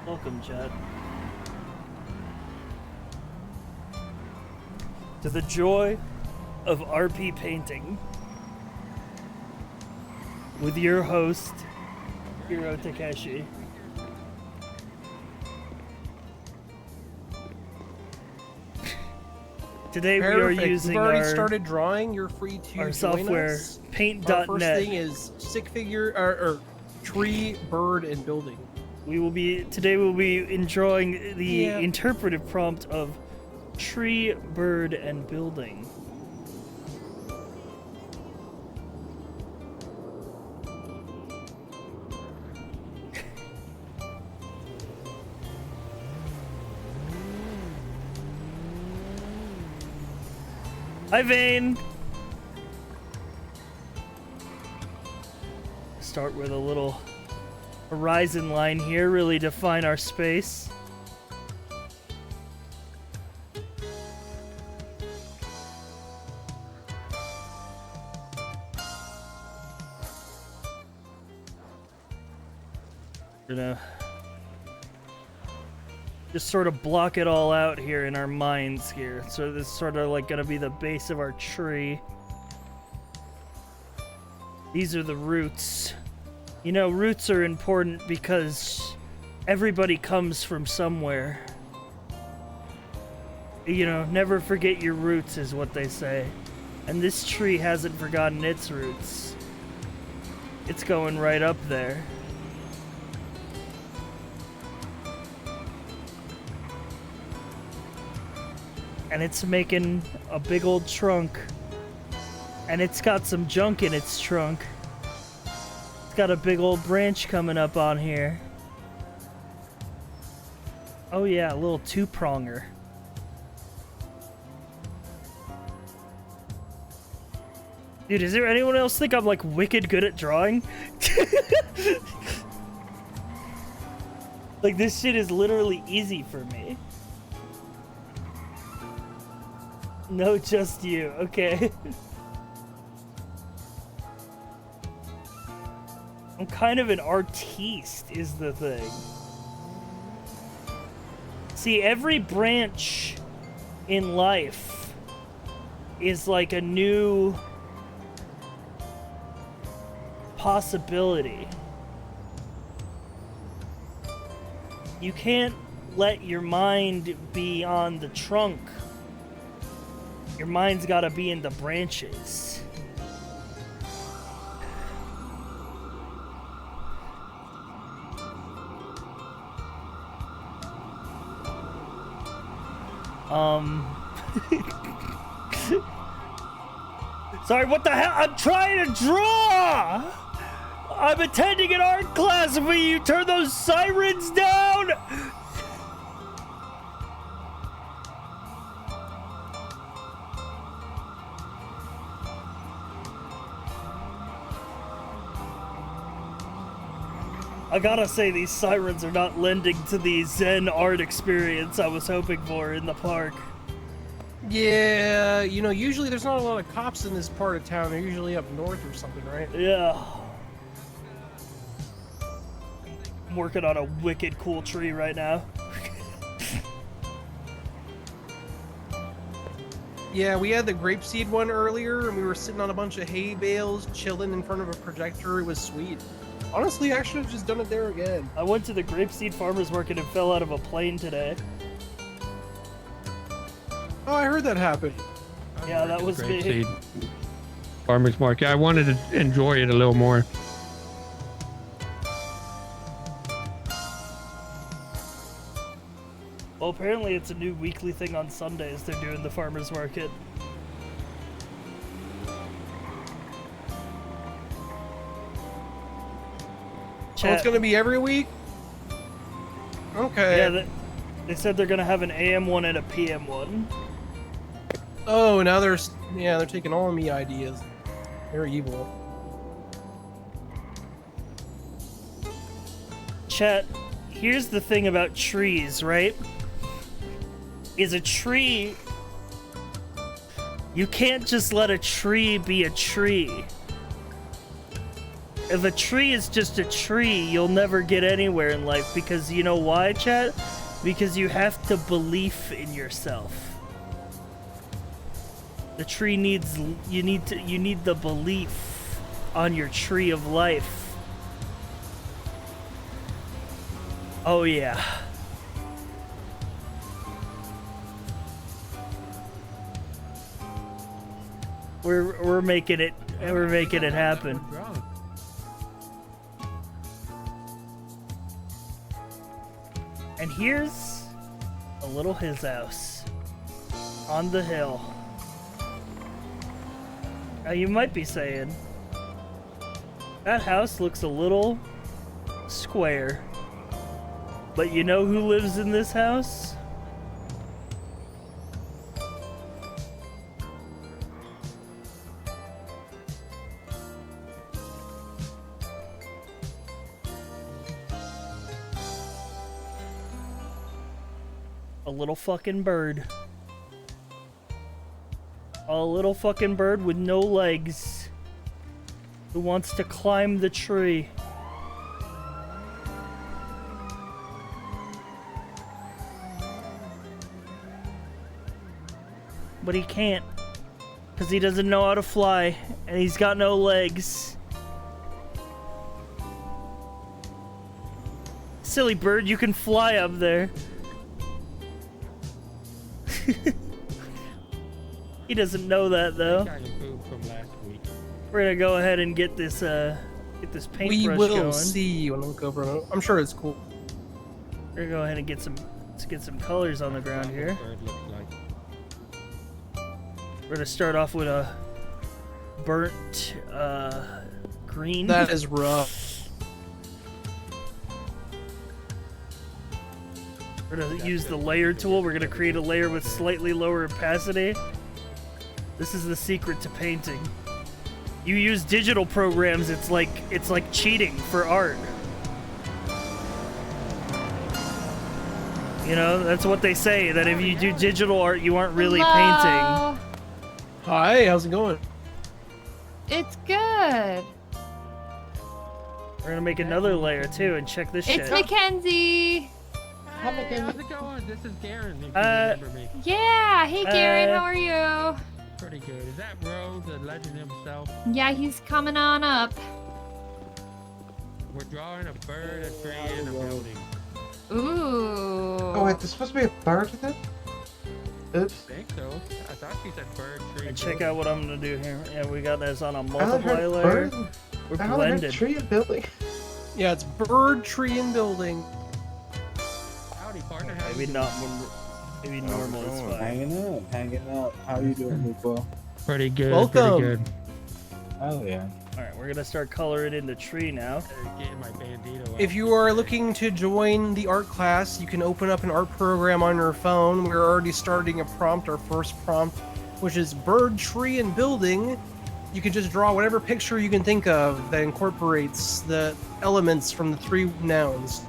Welcome, Jet. To the joy of RP painting. With your host, Hiro Takeshi. Today we are Perfect. using We've already our, started drawing. You're free to our join software, us. paint.net. Our first thing is stick figure or tree, bird, and building. Today we'll be drawing the Yeah. interpretive prompt of tree, bird, and building. Hi, Vane. Start with a little horizon line here, really define our space. Gonna just sort of block it all out here in our minds here. So this is sort of like gonna be the base of our tree. These are the roots. You know, roots are important because everybody comes from somewhere. You know, never forget your roots is what they say. And this tree hasn't forgotten its roots. It's going right up there. And it's making a big old trunk. And it's got some junk in its trunk. It's got a big old branch coming up on here. Oh yeah, a little two-pronger. Dude, does there anyone else think I'm like wicked good at drawing? Like this shit is literally easy for me. No, just you. Okay. I'm kind of an artiste, is the thing. See, every branch in life is like a new possibility. You can't let your mind be on the trunk. Your mind's gotta be in the branches. Sorry, what the hell? I'm trying to draw! I'm attending an art class. Will you turn those sirens down? I gotta say, these sirens are not lending to the zen art experience I was hoping for in the park. Yeah, you know, usually there's not a lot of cops in this part of town. They're usually up north or something, right? Yeah. I'm working on a wicked cool tree right now. Yeah, we had the grapeseed one earlier, and we were sitting on a bunch of hay bales, chilling in front of a projector. It was sweet. Honestly, I should have just done it there again. I went to the grapeseed farmer's market and fell out of a plane today. Oh, I heard that happen. Yeah, that was me. Grapeseed farmer's market. I wanted to enjoy it a little more. Well, apparently it's a new weekly thing on Sundays. They're doing the farmer's market. Oh, it's gonna be every week? Okay. Yeah, they said they're gonna have an AM one and a PM one. Oh, now they're taking all of me ideas. They're evil. Chat, here's the thing about trees, right? Is a tree... You can't just let a tree be a tree. If a tree is just a tree, you'll never get anywhere in life, because you know why, chat? Because you have to believe in yourself. The tree needs... You need the belief on your tree of life. Oh yeah. We're making it happen. And here's a little his house on the hill. Now you might be saying, that house looks a little square. But you know who lives in this house? A little fucking bird. A little fucking bird with no legs who wants to climb the tree. But he can't, because he doesn't know how to fly, and he's got no legs. Silly bird, you can fly up there. He doesn't know that, though. We're gonna go ahead and get this paintbrush We going. will see when I look over. I'm sure it's cool. We're gonna go ahead and get some colors on the ground here. We're gonna start off with a burnt green. That is rough. We're gonna use the layer tool. We're gonna create a layer with slightly lower opacity. This is the secret to painting. You use digital programs, it's like cheating for art. You know, that's what they say, that if you do digital art, you aren't really painting. Hi, how's it going? It's good. We're gonna make another layer too, and check this shit. It's Mackenzie. Hi, how's it going? This is Garen. If you remember me. Yeah. Hey, Garen. How are you? Pretty good. Is that Rose, the legend himself? Yeah, he's coming on up. We're drawing a bird, a tree, and a building. Ooh. Oh, wait, there's supposed to be a bird with it? Oops. I think so. I thought you said bird, tree. And check out what I'm gonna do here. Yeah, we got this on a I only multiply heard layer. bird. We're I only heard blended. tree and building. Yeah, it's bird, tree, and building. Howdy, partner. Maybe not. Maybe normal is fine. Hanging out. How you doing, Lupo? Pretty good. Welcome. Pretty good. Oh yeah. All right, we're gonna start coloring in the tree now. Getting my bandito out. If you are looking to join the art class, you can open up an art program on your phone. We're already starting a prompt, our first prompt, which is bird, tree, and building. you can just draw whatever picture you can think of that incorporates the elements from the 3 nouns.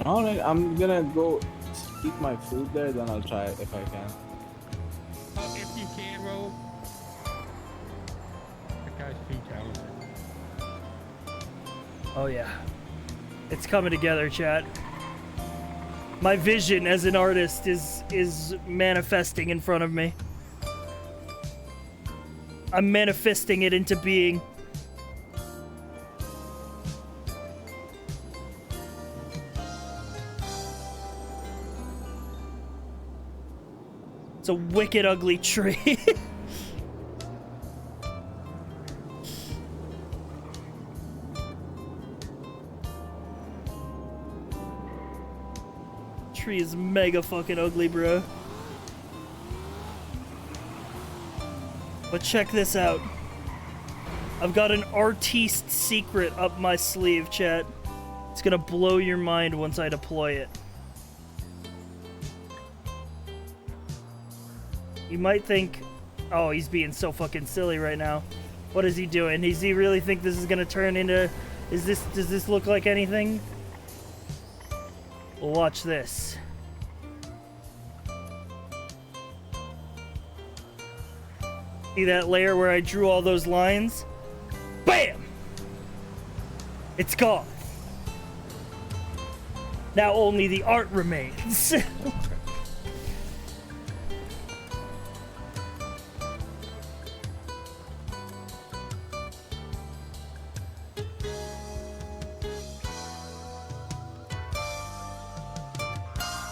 I'm gonna go eat my food there, then I'll try it if I can. If you can, roll. That guy's too talented. Oh yeah. It's coming together, chat. My vision as an artist is manifesting in front of me. I'm manifesting it into being. It's a wicked ugly tree. Tree is mega fucking ugly, bro. But check this out. I've got an artiste secret up my sleeve, chat. It's gonna blow your mind once I deploy it. You might think, oh, he's being so fucking silly right now. What is he doing? Does he really think this is gonna turn into... does this look like anything? Well, watch this. See that layer where I drew all those lines? BAM! It's gone. Now only the art remains.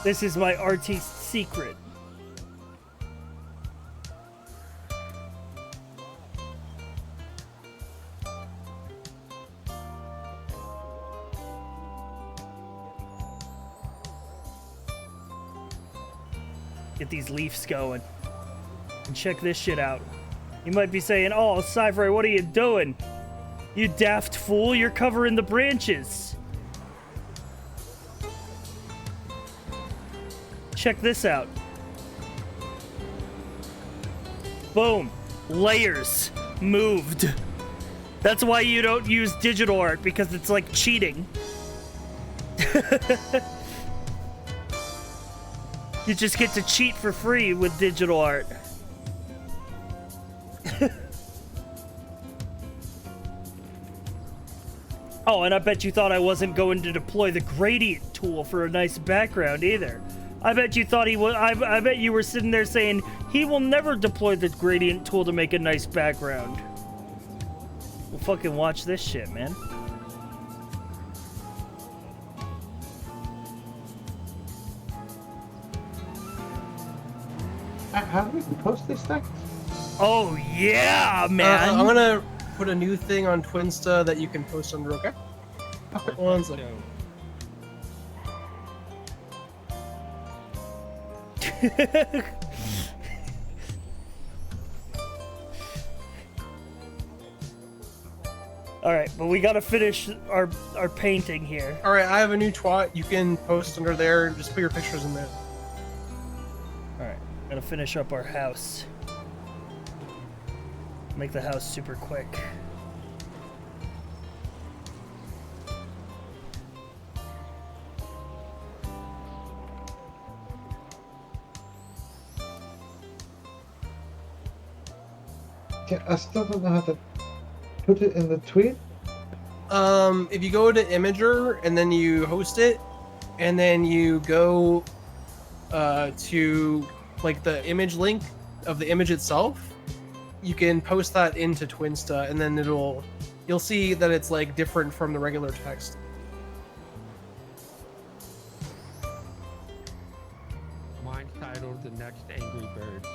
This is my artiste secret. Get these leaves going. And check this shit out. You might be saying, oh, Cypher, what are you doing? You daft fool, you're covering the branches. Check this out. Boom. Layers moved. That's why you don't use digital art, because it's like cheating. You just get to cheat for free with digital art. Oh, and I bet you thought I wasn't going to deploy the gradient tool for a nice background either. I bet you thought he was. I bet you were sitting there saying he will never deploy the gradient tool to make a nice background. Well, fucking watch this shit, man. How do we post this thing? Oh yeah, man. I'm gonna put a new thing on Twinsta that you can post under. Okay. One second. All right, but we gotta finish our painting here. All right, I have a new twat. You can post under there and just put your pictures in there. All right, gotta finish up our house. Make the house super quick. Yeah, I still don't know how to put it in the tweet. If you go to Imager and then you host it, and then you go to like the image link of the image itself, you can post that into Twinsta, and then you'll see that it's like different from the regular text. Mine's titled The Next Angry Birds.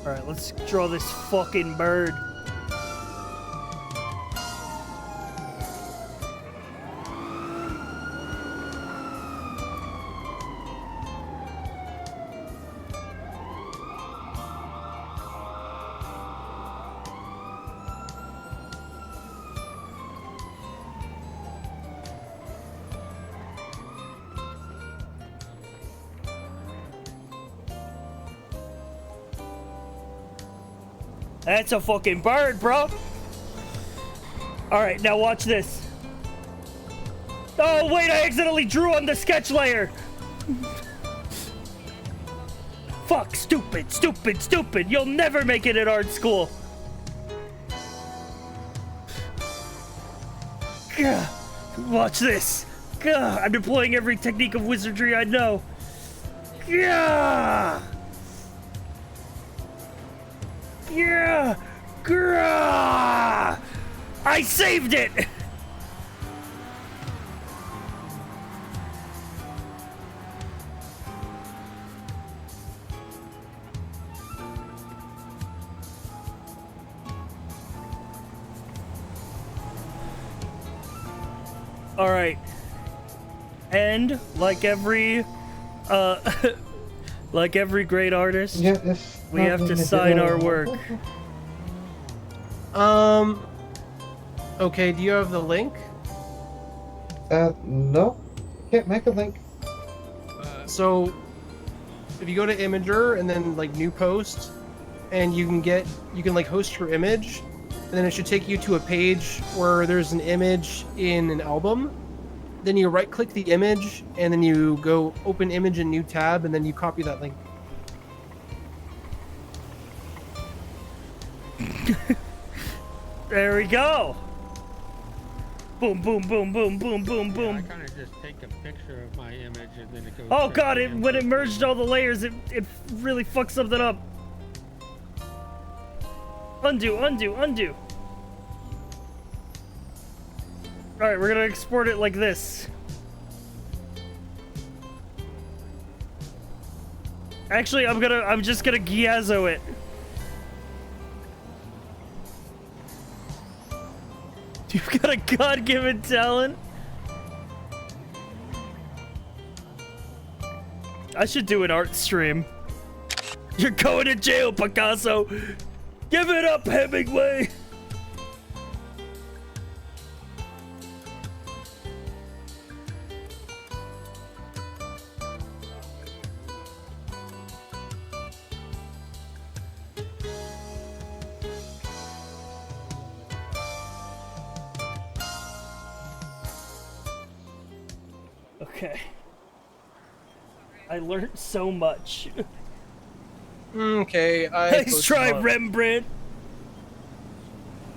All right, let's draw this fucking bird. That's a fucking bird, bro. All right, now watch this. Oh, wait, I accidentally drew on the sketch layer. Fuck, stupid, stupid, stupid. You'll never make it in art school. Gah. Watch this. Gah. I'm deploying every technique of wizardry I know. Gah. Yeah! Grah! I saved it! All right. And like every like every great artist, we have to sign our work. Okay, do you have the link? No. Can't make a link. So, if you go to Imager and then like new post, and you can like host your image, and then it should take you to a page where there's an image in an album. Then you right click the image, and then you go open image in new tab, and then you copy that link. There we go. Boom, boom, boom, boom, boom, boom, boom. I kind of just take a picture of my image and then it goes. Oh god, when it merged all the layers, it really fucked something up. Undo, undo, undo. Alright, we're gonna export it like this. Actually, I'm just gonna Giazzo it. You've got a God-given talent. I should do an art stream. You're going to jail, Picasso. Give it up, Hemingway. Okay. I learned so much. Okay, Nice try, Rembrandt.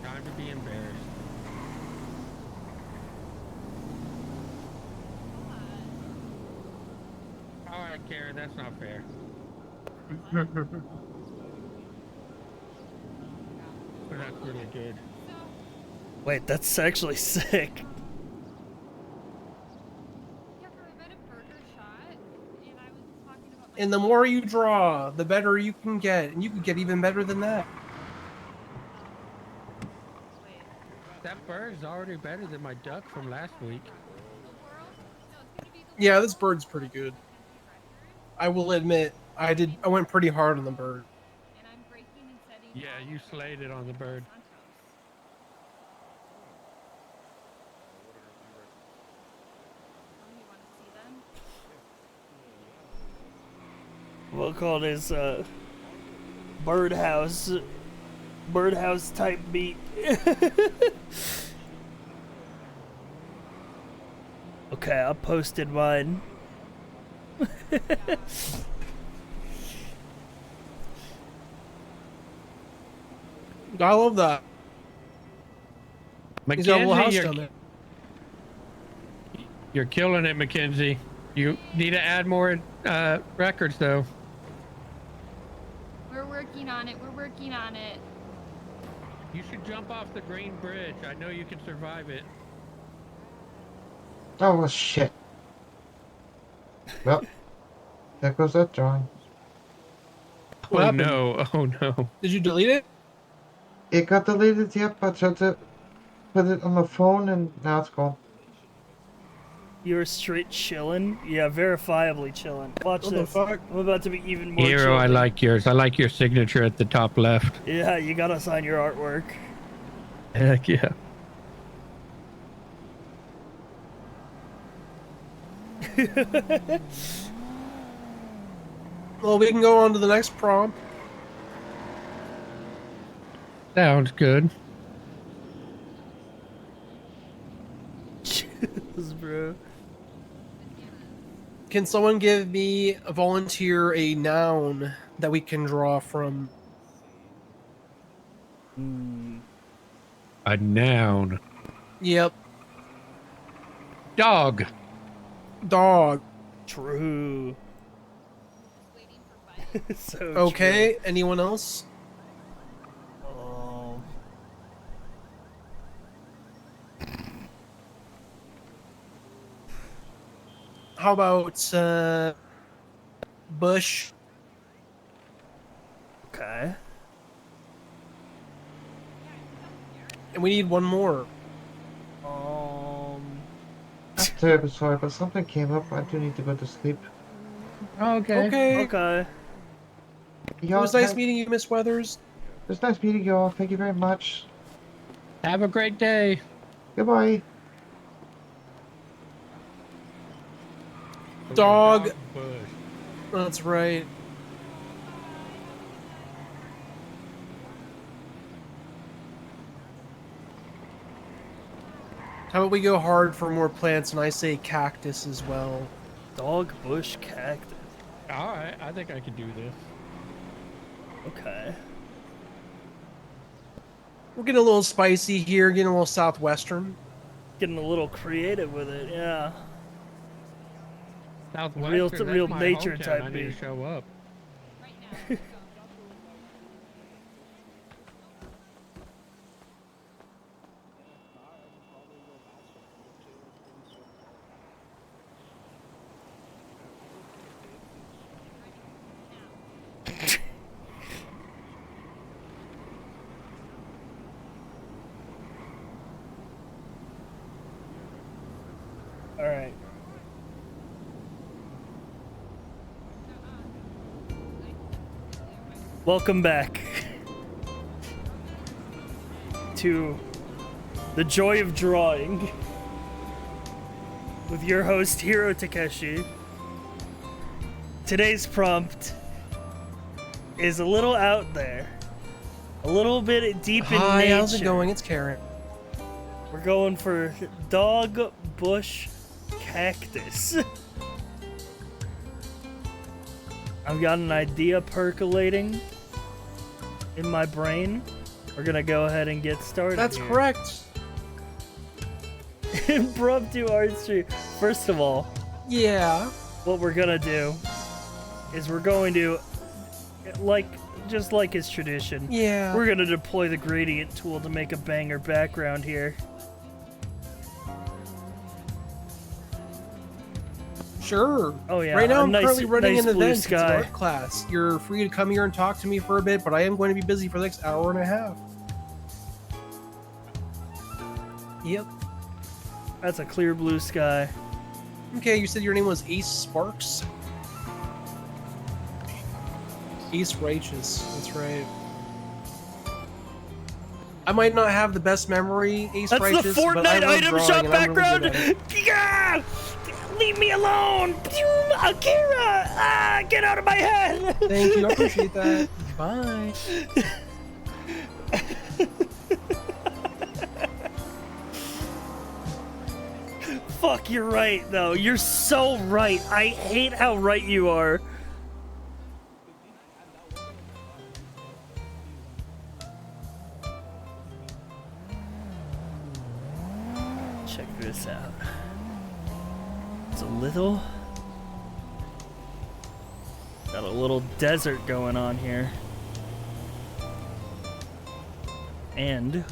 Time to be embarrassed. All right, Karen, that's not fair. But that's really good. Wait, that's actually sick. And the more you draw, the better you can get, and you can get even better than that. That bird's already better than my duck from last week. Yeah, this bird's pretty good. I will admit, I went pretty hard on the bird. Yeah, you slayed it on the bird. We'll call this birdhouse type beat. Okay, I posted mine. I love that. He's got a little house Mackenzie, down there. you're killing it, Mackenzie. You need to add more records, though. We're working on it. We're working on it. You should jump off the Green Bridge. I know you can survive it. Oh, well, shit. Well, there goes that drawing. What Oh happened? no! Oh no! Did you delete it? It got deleted, yep. I tried to put it on my phone and now it's gone. You're straight chillin'? Yeah, verifiably chillin'. Watch What the this. fuck? I'm about to be even more Hiro, I chillin'. like yours. I like your signature at the top left. Yeah, you gotta sign your artwork. Heck yeah. Well, we can go on to the next prompt. Sounds good. Jeez, bro. Can someone give me a volunteer a noun that we can draw from? A noun. Yep. Dog. Dog. True. So Okay. Anyone else? Oh. How about bush? Okay. And we need one more. I'm terribly sorry, but something came up. I do need to go to sleep. Okay. Okay. It was nice meeting you, Miss Weathers. It was nice meeting you all. Thank you very much. Have a great day. Goodbye. Dog. That's right. How about we go hard for more plants and I say cactus as well? Dog, bush, cactus. Alright, I think I can do this. Okay. We're getting a little spicy here, getting a little southwestern. Getting a little creative with it, yeah. Southwestern, Real that's my nature hometown. type I need beat. to show up. All right. Welcome back to the joy of drawing with your host Hiro Takeshi. Today's prompt is a little out there, a little bit deep in Hi, nature. how's it going? It's Karen. We're going for dog, bush, cactus. I've got an idea percolating in my brain. We're gonna go ahead and get started. That's here. correct. Impromptu art stream. First of all, yeah, what we're gonna do is we're going to, just like his tradition, yeah, we're gonna deploy the gradient tool to make a banger background here. Sure. Oh yeah. Right now, I'm nice, currently running nice an blue event. It's an sky. art class. You're free to come here and talk to me for a bit, but I am going to be busy for the next hour and a half. Yep. That's a clear blue sky. Okay, you said your name was Ace Sparks? Ace Righteous, that's right. I might not have the best memory, Ace That's Righteous, the but I Fortnite love item drawing shop and I'm really background. good at it. Yeah! Leave me alone! Pew! Akira! Ah! Get out of my head! Thank you, I appreciate that. Bye. Fuck, you're right, though. You're so right. I hate how right you are. Check this out. It's got a little desert going on here. And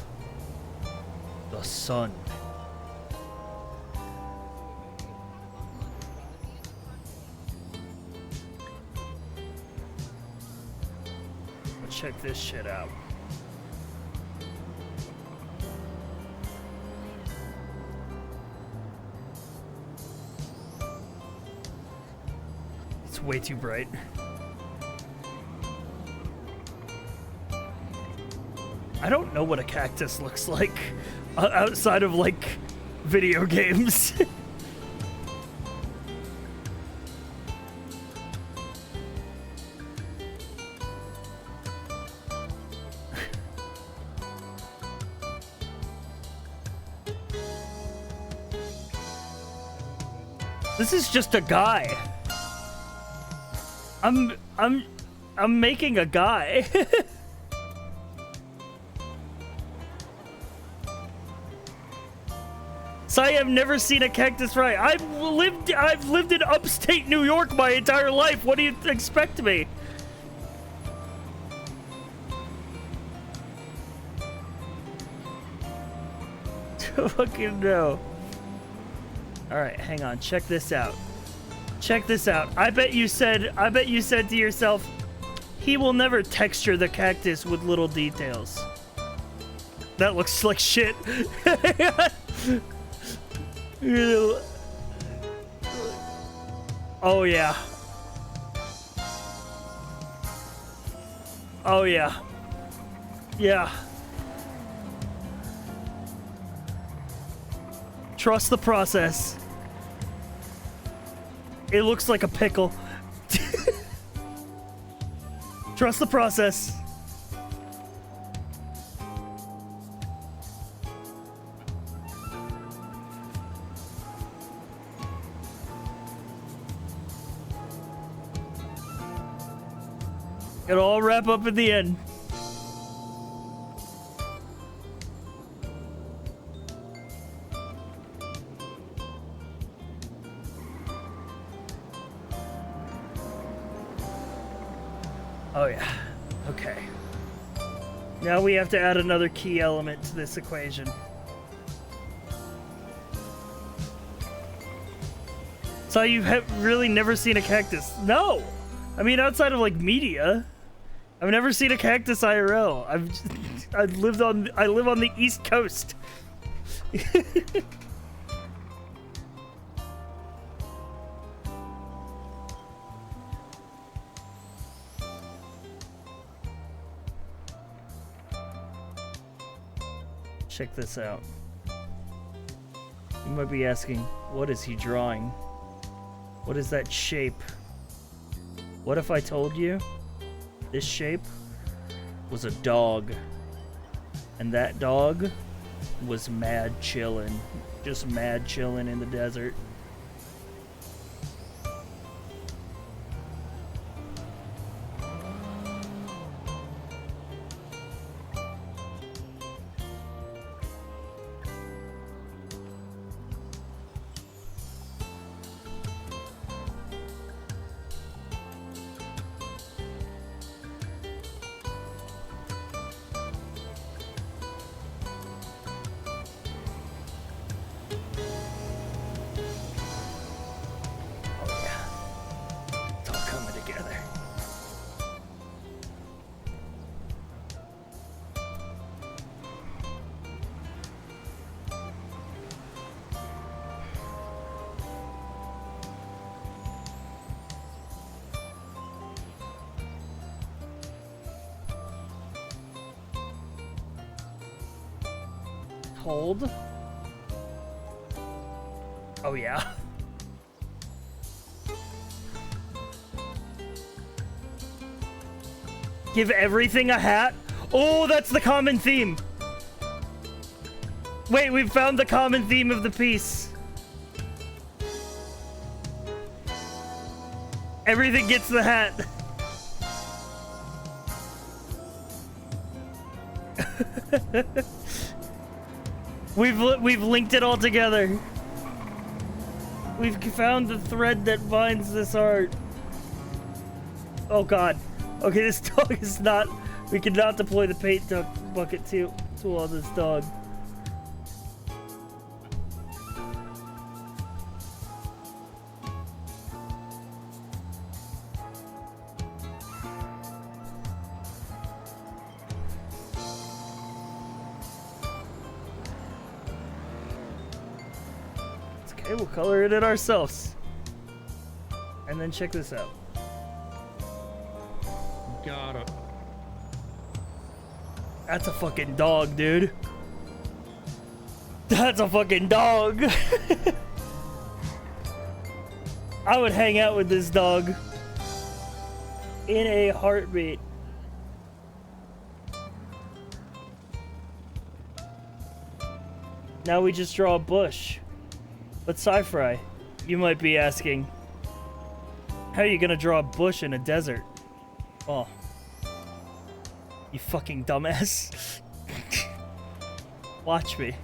the sun. Check this shit out. It's way too bright. I don't know what a cactus looks like outside of like video games. This is just a guy. I'm making a guy. So I have never seen a cactus fry. I've lived in upstate New York my entire life. What do you expect me? Fucking no. All right, hang on. Check this out. Check this out. I bet you said to yourself, he will never texture the cactus with little details. That looks like shit. Oh yeah. Oh yeah. Yeah. Trust the process. It looks like a pickle. Trust the process. It'll all wrap up in the end. Oh yeah. Okay. Now we have to add another key element to this equation. So you've really never seen a cactus? No! I mean, outside of like media, I've never seen a cactus IRL. I live on the East Coast. Check this out. You might be asking, what is he drawing? What is that shape? What if I told you this shape was a dog, and that dog was mad chillin', just mad chillin' in the desert? Hold. Oh yeah. Give everything a hat? Oh, that's the common theme. Wait, we've found the common theme of the piece. Everything gets the hat. We've linked it all together. We've found the thread that binds this art. Oh god. Okay, this dog is not... We cannot deploy the paint bucket tool on this dog. Okay, we'll color it in ourselves. And then check this out. Got it. That's a fucking dog, dude. That's a fucking dog. I would hang out with this dog in a heartbeat. Now we just draw a bush. But Sci-Fry, You might be asking, how are you gonna draw a bush in a desert? Oh. You fucking dumbass. Watch me.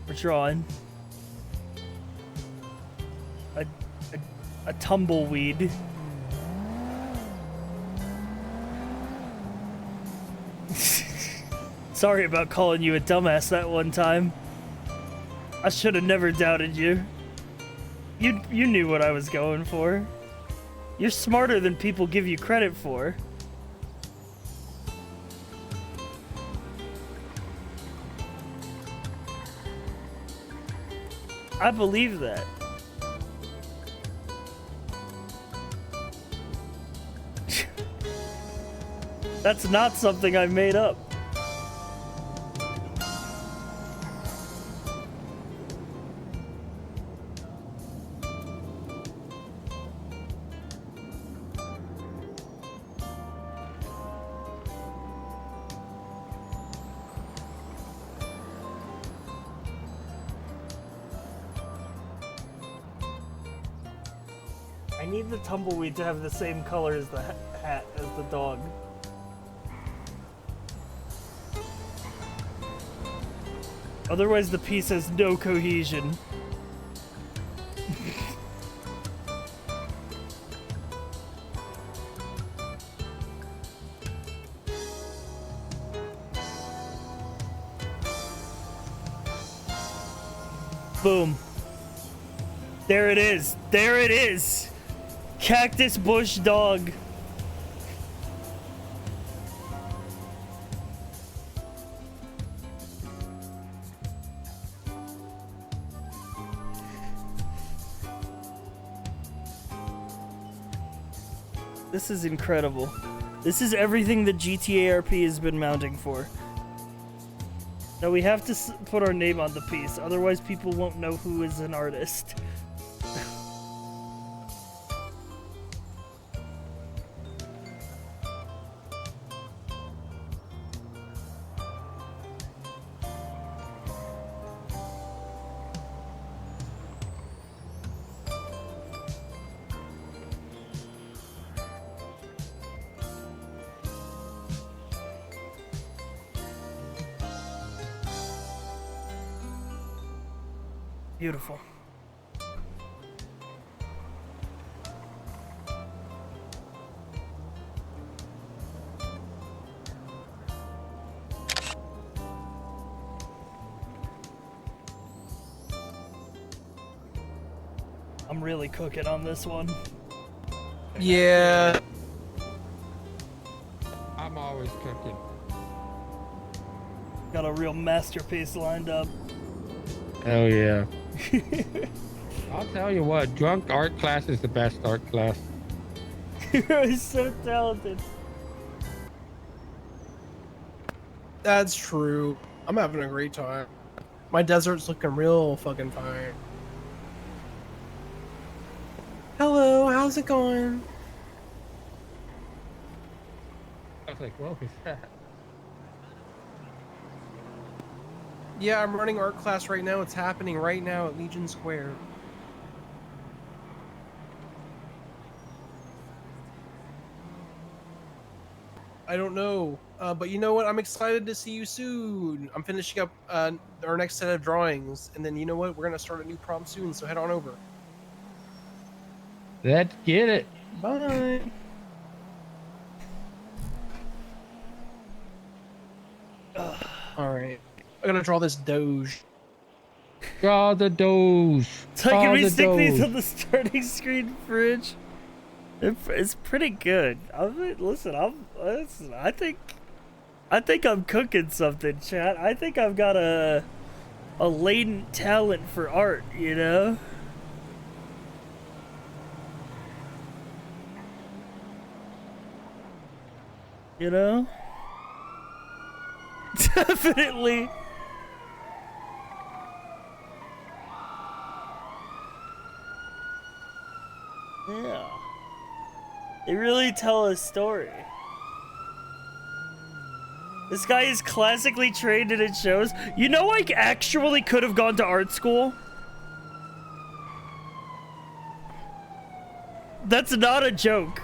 We're drawing a tumbleweed. Sorry about calling you a dumbass that one time. I should have never doubted you. You knew what I was going for. You're smarter than people give you credit for. I believe that. That's not something I made up. I need the tumbleweed to have the same color as the hat, as the dog. Otherwise the piece has no cohesion. Boom. There it is. There it is. Cactus bush dog. This is incredible. This is everything that GTA RP has been mounting for. Now we have to put our name on the piece, otherwise people won't know who is an artist. Beautiful. I'm really cooking on this one. Yeah. I'm always cooking. Got a real masterpiece lined up. Hell yeah. I'll tell you what, drunk art class is the best art class. You're so talented. That's true. I'm having a great time. My desert's looking real fucking fine. Hello, how's it going? I was like, whoa, who's that? Yeah, I'm running art class right now. It's happening right now at Legion Square. I don't know, but you know what? I'm excited to see you soon. I'm finishing up our next set of drawings, and then you know what? We're gonna start a new prom soon, so head on over. Let's get it. Bye. All right, I'm gonna draw this Doge. Draw the Doge. So can we stick these on the starting screen fridge? It's pretty good. Listen, I think I'm cooking something, chat. I think I've got a latent talent for art, you know? You know? Definitely. Yeah. They really tell a story. This guy is classically trained and it shows. You know, I actually could have gone to art school. That's not a joke.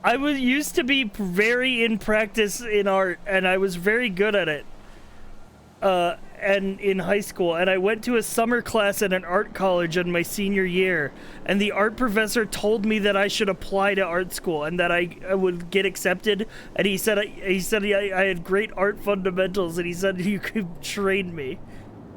I used to be very in practice in art, and I was very good at it. And in high school, and I went to a summer class at an art college in my senior year, and the art professor told me that I should apply to art school and that I would get accepted. And he said I had great art fundamentals, and he said you could train me.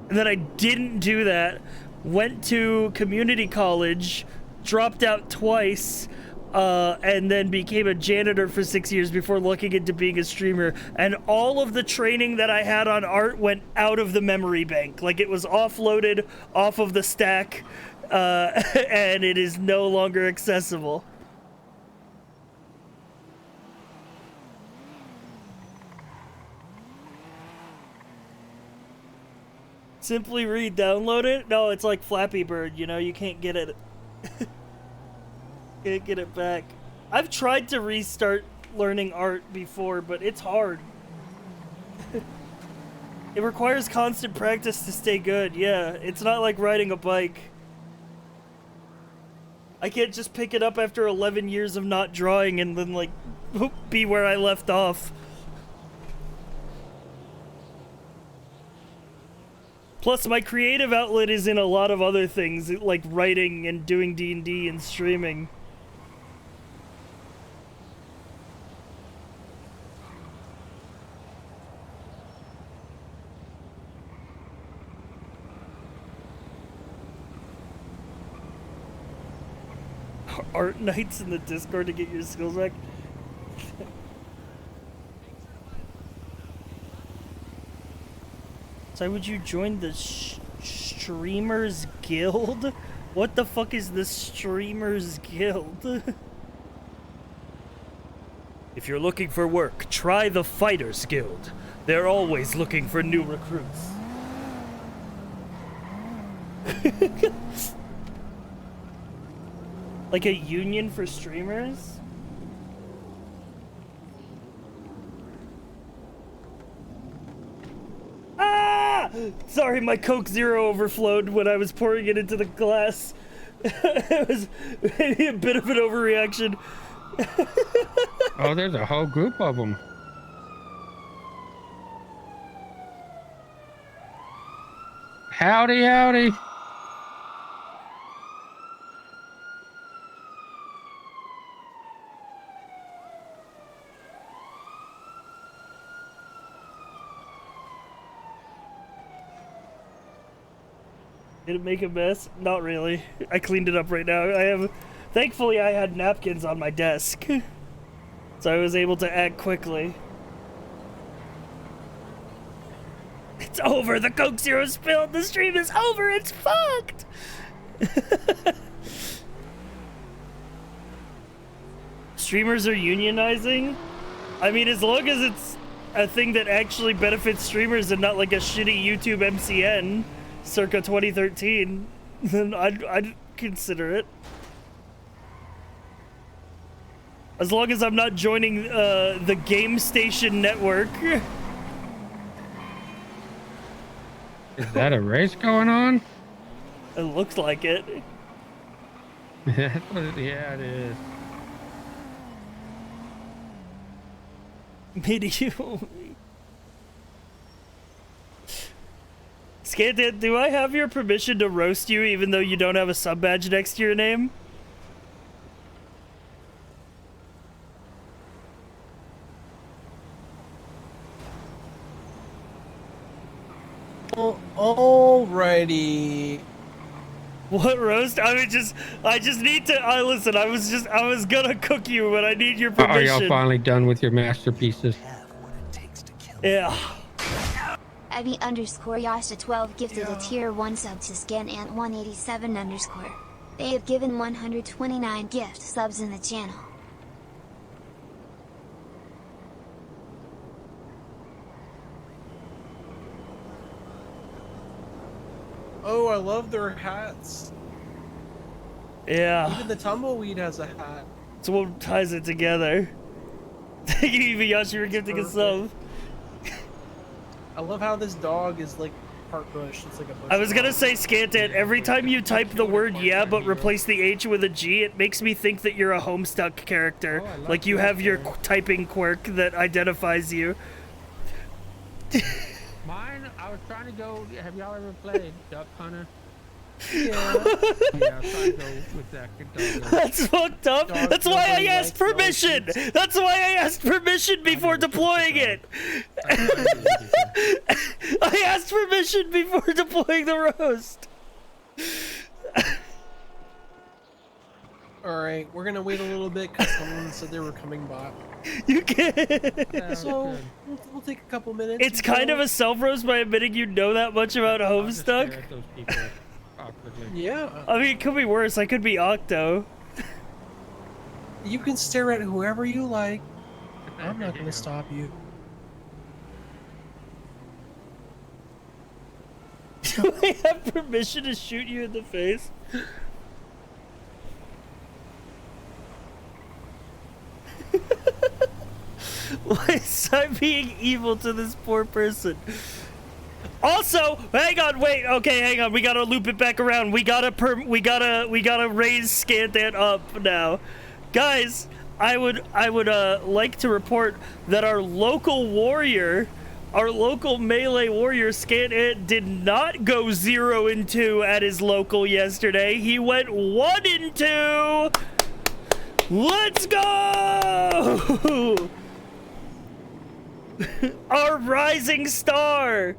And then I didn't do that. Went to community college, dropped out twice. And then became a janitor for 6 years before looking into being a streamer. And all of the training that I had on art went out of the memory bank. Like, it was offloaded off of the stack, and it is no longer accessible. Simply re-download it? No, it's like Flappy Bird, you know, you can't get it. Can't get it back. I've tried to restart learning art before, but it's hard. It requires constant practice to stay good. Yeah, it's not like riding a bike. I can't just pick it up after 11 years of not drawing and then, like, be where I left off. Plus, my creative outlet is in a lot of other things, like writing and doing D&D and streaming. Art nights in the Discord to get your skills back. So would you join the Streamers Guild? What the fuck is the Streamers Guild? If you're looking for work, try the Fighters Guild. They're always looking for new recruits. Like a union for streamers? Ah! Sorry, my Coke Zero overflowed when I was pouring it into the glass. It was maybe a bit of an overreaction. Oh, there's a whole group of them. Howdy, howdy. Did it make a mess? Not really. I cleaned it up right now. Thankfully, I had napkins on my desk, so I was able to act quickly. It's over! The Coke Zero spilled! The stream is over! It's fucked! Streamers are unionizing? I mean, as long as it's a thing that actually benefits streamers and not like a shitty YouTube MCN circa 2013, then I'd consider it. As long as I'm not joining the Game Station network. Is that a race going on? It looks like it. Yeah, it is. Medieval. Scantan, do I have your permission to roast you even though you don't have a sub badge next to your name? Alrighty. What roast? I just need to. Listen. I was gonna cook you, but I need your permission. Are y'all finally done with your masterpieces? Yeah. Abby underscore Yasha 12 gifted a tier 1 sub to Scan Ant 187 underscore. They have given 129 gift subs in the channel. Oh, I love their hats. Yeah. Even the tumbleweed has a hat. It's what ties it together. Thank you, Miyashi, for gifting a sub. I love how this dog is like part bush. It's like a bush. I was gonna say, Scantan, every time you type the word yeah but replace the H with a G, it makes me think that you're a Homestuck character. Like you have your typing quirk that identifies you. Mine, I was trying to go. Have y'all ever played Duck Hunter? Yeah. Yeah, I was trying to go with that. That's fucked up. That's why I asked permission. That's why I asked permission before deploying it. I asked permission before deploying the roast. All right, we're gonna wait a little bit because someone said they were coming by. You can. So we'll take a couple minutes. It's kind of a self roast by admitting you know that much about Homestuck. Yeah. I mean, it could be worse. I could be Octo. You can stare at whoever you like. I'm not gonna stop you. Do I have permission to shoot you in the face? Why is I being evil to this poor person? Also, hang on, wait, okay, hang on. We gotta loop it back around. We gotta raise Scantan up now, guys. I would like to report that our local warrior, our local melee warrior Scantan, did not go 0 and 2 at his local yesterday. He went 1 and 2. Let's go! Our rising star.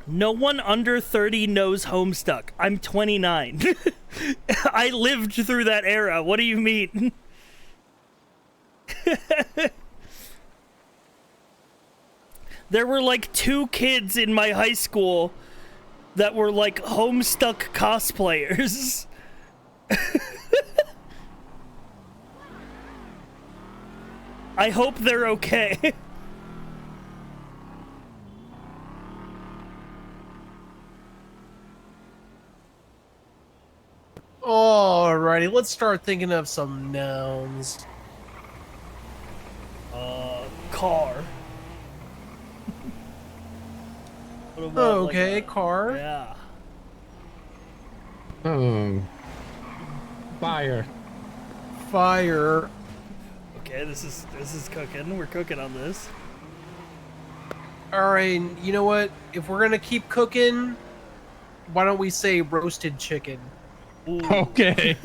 No one under 30 knows Homestuck. I'm 29. I lived through that era. What do you mean? There were like 2 kids in my high school that were like Homestuck cosplayers. I hope they're okay. Alrighty, let's start thinking of some nouns. Car. What about, okay, like, car. Yeah. Fire. Fire. Okay, this is cooking. We're cooking on this. Alright, you know what? If we're gonna keep cooking, why don't we say roasted chicken? Okay.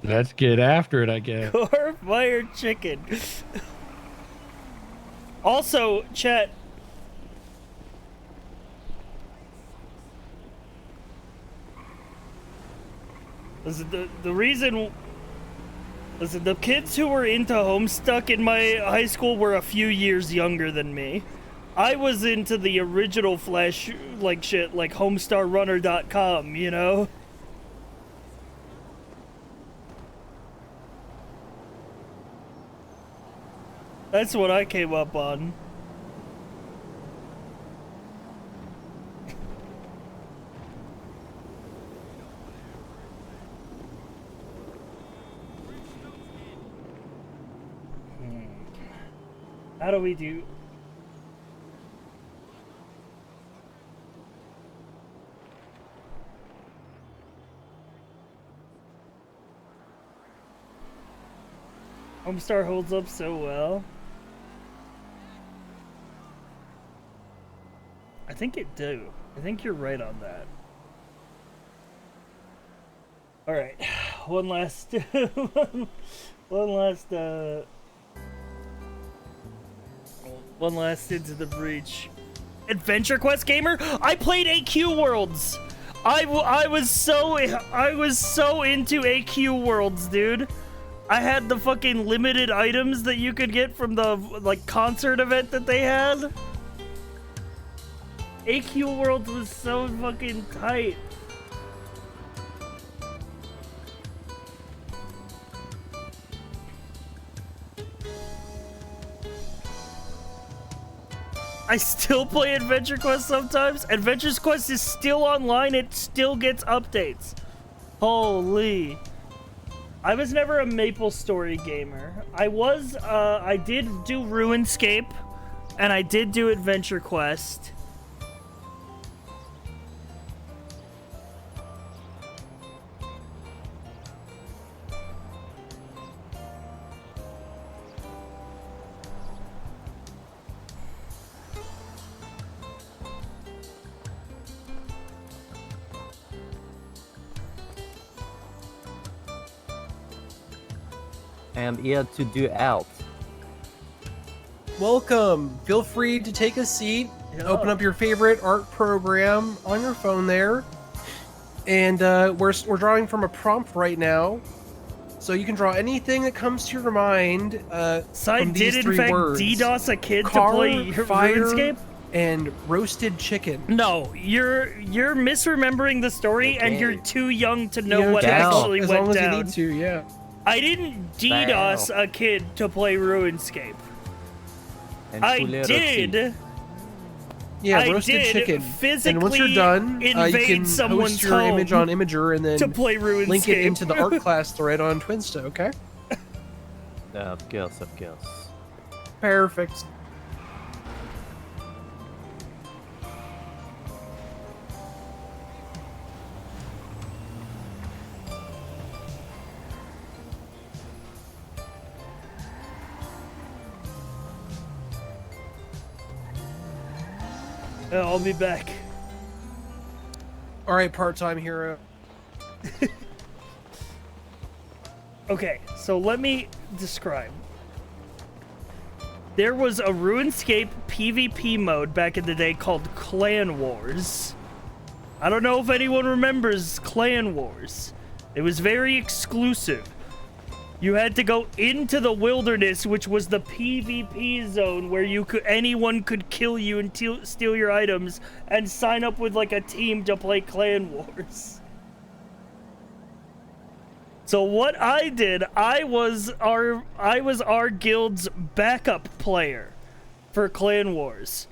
Let's get after it, I guess. Car fire chicken. Also, chat. Listen, the reason. Listen, the kids who were into Homestuck in my high school were a few years younger than me. I was into the original Flash, like shit, like HomestarRunner.com, you know? That's what I came up on. How do we do? Homestar holds up so well. I think it do. I think you're right on that. All right, one last into the breach. Adventure Quest gamer? I played AQ Worlds. I was so into AQ Worlds, dude. I had the fucking limited items that you could get from the like concert event that they had. AQ Worlds was so fucking tight. I still play Adventure Quest sometimes. Adventure Quest is still online. It still gets updates. Holy. I was never a MapleStory gamer. I did do RuneScape, and I did do Adventure Quest. And here to do out. Welcome. Feel free to take a seat. Open up your favorite art program on your phone there. And we're drawing from a prompt right now. So you can draw anything that comes to your mind So I from these did, three in fact, words. DDoS a kid Car, to play fire, RuneScape? and roasted chicken. No, you're misremembering the story, and you're too young to know what okay. actually as went long down. as you need to, yeah. I didn't DDoS a kid to play RuneScape. I did. Yeah, I roasted did chicken. physically And once you're done, you invade can someone's post your image home on Imager and then to play link it RuneScape. into the art class thread on Twinsta, okay? Of course, of course. Perfect. I'll be back. All right, part-time hero. Okay, so let me describe. There was a RuneScape PvP mode back in the day called Clan Wars. I don't know if anyone remembers Clan Wars. It was very exclusive. You had to go into the wilderness, which was the PvP zone where anyone could kill you and steal your items, and sign up with like a team to play Clan Wars. So what I did, I was our guild's backup player for Clan Wars,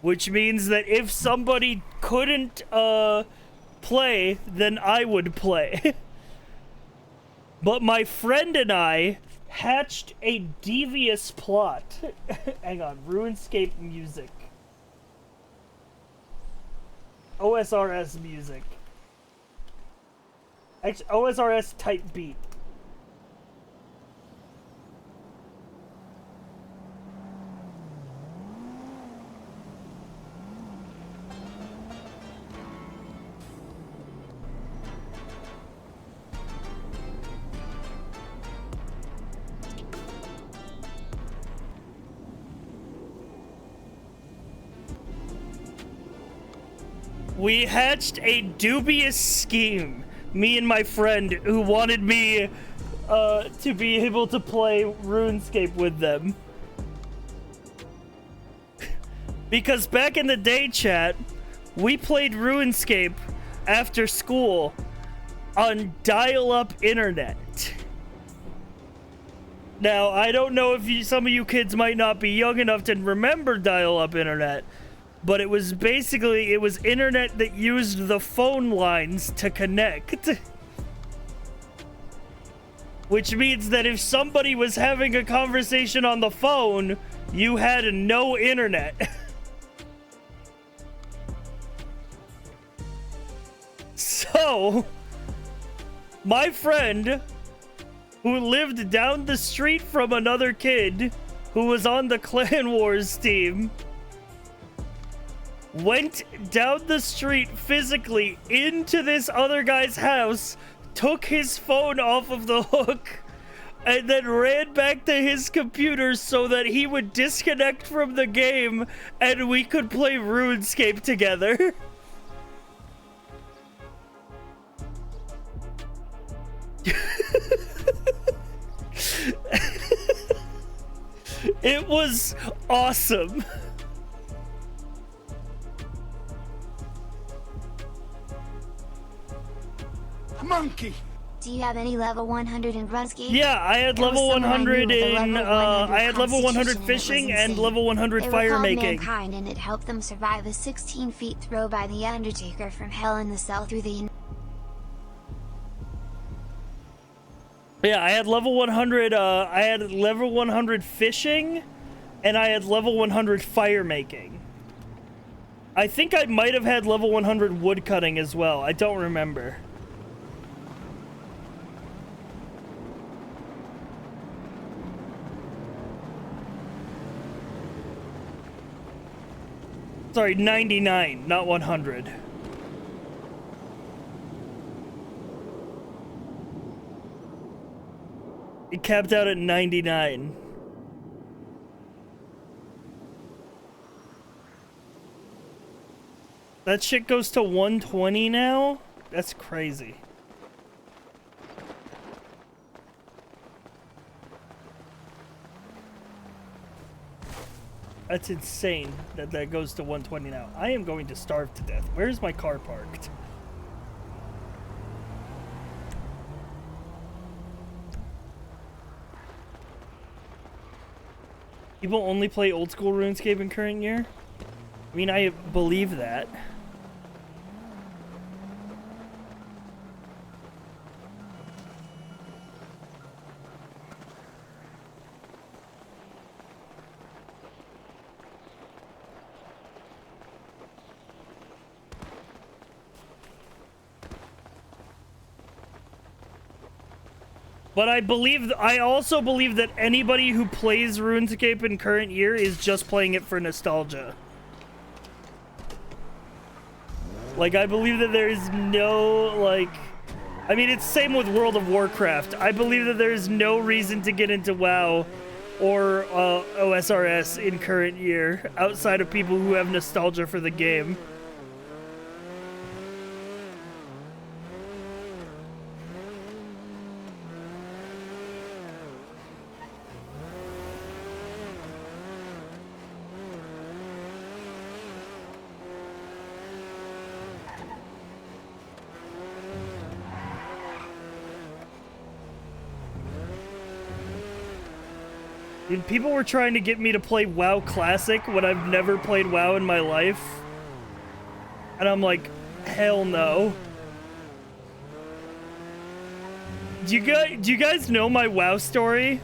which means that if somebody couldn't play, then I would play. But my friend and I hatched a devious plot. Hang on, RuneScape music. OSRS music. Actually, OSRS type beat. We hatched a dubious scheme, me and my friend, who wanted me to be able to play RuneScape with them. Because back in the day, chat, we played RuneScape after school on dial-up internet. Now, I don't know if some of you kids might not be young enough to remember dial-up internet, but it was basically, it was internet that used the phone lines to connect. Which means that if somebody was having a conversation on the phone, you had no internet. So, my friend, who lived down the street from another kid who was on the Clan Wars team, went down the street physically into this other guy's house, took his phone off of the hook, and then ran back to his computer so that he would disconnect from the game and we could play RuneScape together. It was awesome. Monkey! Do you have any level 100 in RuneScape? Yeah, I had There was level someone I knew 100 with a in, level 100 I had level 100 constitution, and it was fishing and insane. level 100 They were fire called making. Mankind, and it helped them survive a 16 feet throw by the Undertaker from hell in the cell through the... Yeah, I had level 100, I had level 100 fishing, and I had level 100 fire making. I think I might have had level 100 wood cutting as well. I don't remember. Sorry, 99, not 100. It capped out at 99. That shit goes to 120 now? That's crazy. That's insane that that goes to 120 now. I am going to starve to death. Where's my car parked? People only play old school RuneScape in current year? I mean, I believe that. But I also believe that anybody who plays RuneScape in current year is just playing it for nostalgia. Like, I believe that there is no, like... I mean, it's same with World of Warcraft. I believe that there is no reason to get into WoW or OSRS in current year outside of people who have nostalgia for the game. Dude, people were trying to get me to play WoW Classic when I've never played WoW in my life. And I'm like, hell no. Do you guys know my WoW story?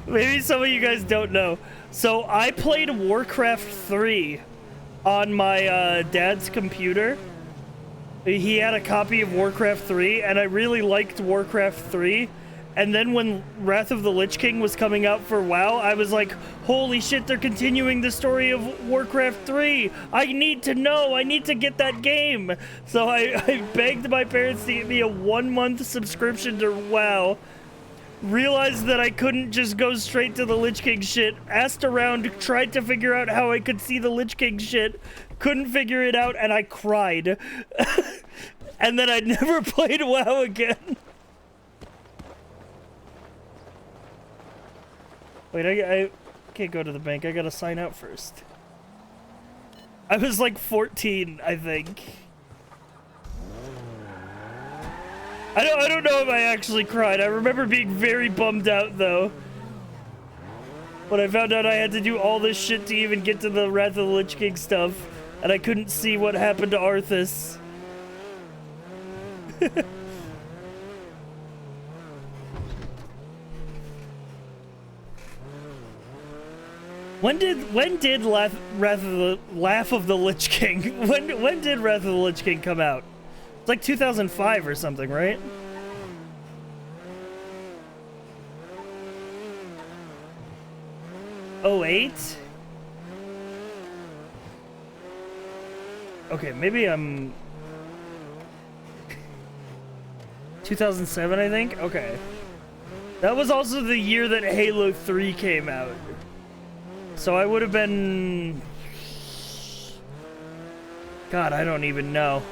Maybe some of you guys don't know. So I played Warcraft 3 on my dad's computer. He had a copy of Warcraft 3, and I really liked Warcraft 3. And then when Wrath of the Lich King was coming out for WoW, I was like, holy shit, they're continuing the story of Warcraft 3. I need to know. I need to get that game. So I begged my parents to get me a 1-month subscription to WoW. Realized that I couldn't just go straight to the Lich King shit. Asked around, tried to figure out how I could see the Lich King shit. Couldn't figure it out, and I cried. And then I never played WoW again. Wait, I can't go to the bank. I gotta sign out first. I was like 14, I think. I don't know if I actually cried. I remember being very bummed out, though. When I found out I had to do all this shit to even get to the Wrath of the Lich King stuff. And I couldn't see what happened to Arthas. When did Laugh of the Lich King? When did Wrath of the Lich King come out? It's like 2005 or something, right? '08? Okay, maybe I'm 2007, I think. Okay, that was also the year that Halo 3 came out. So I would have been... God, I don't even know.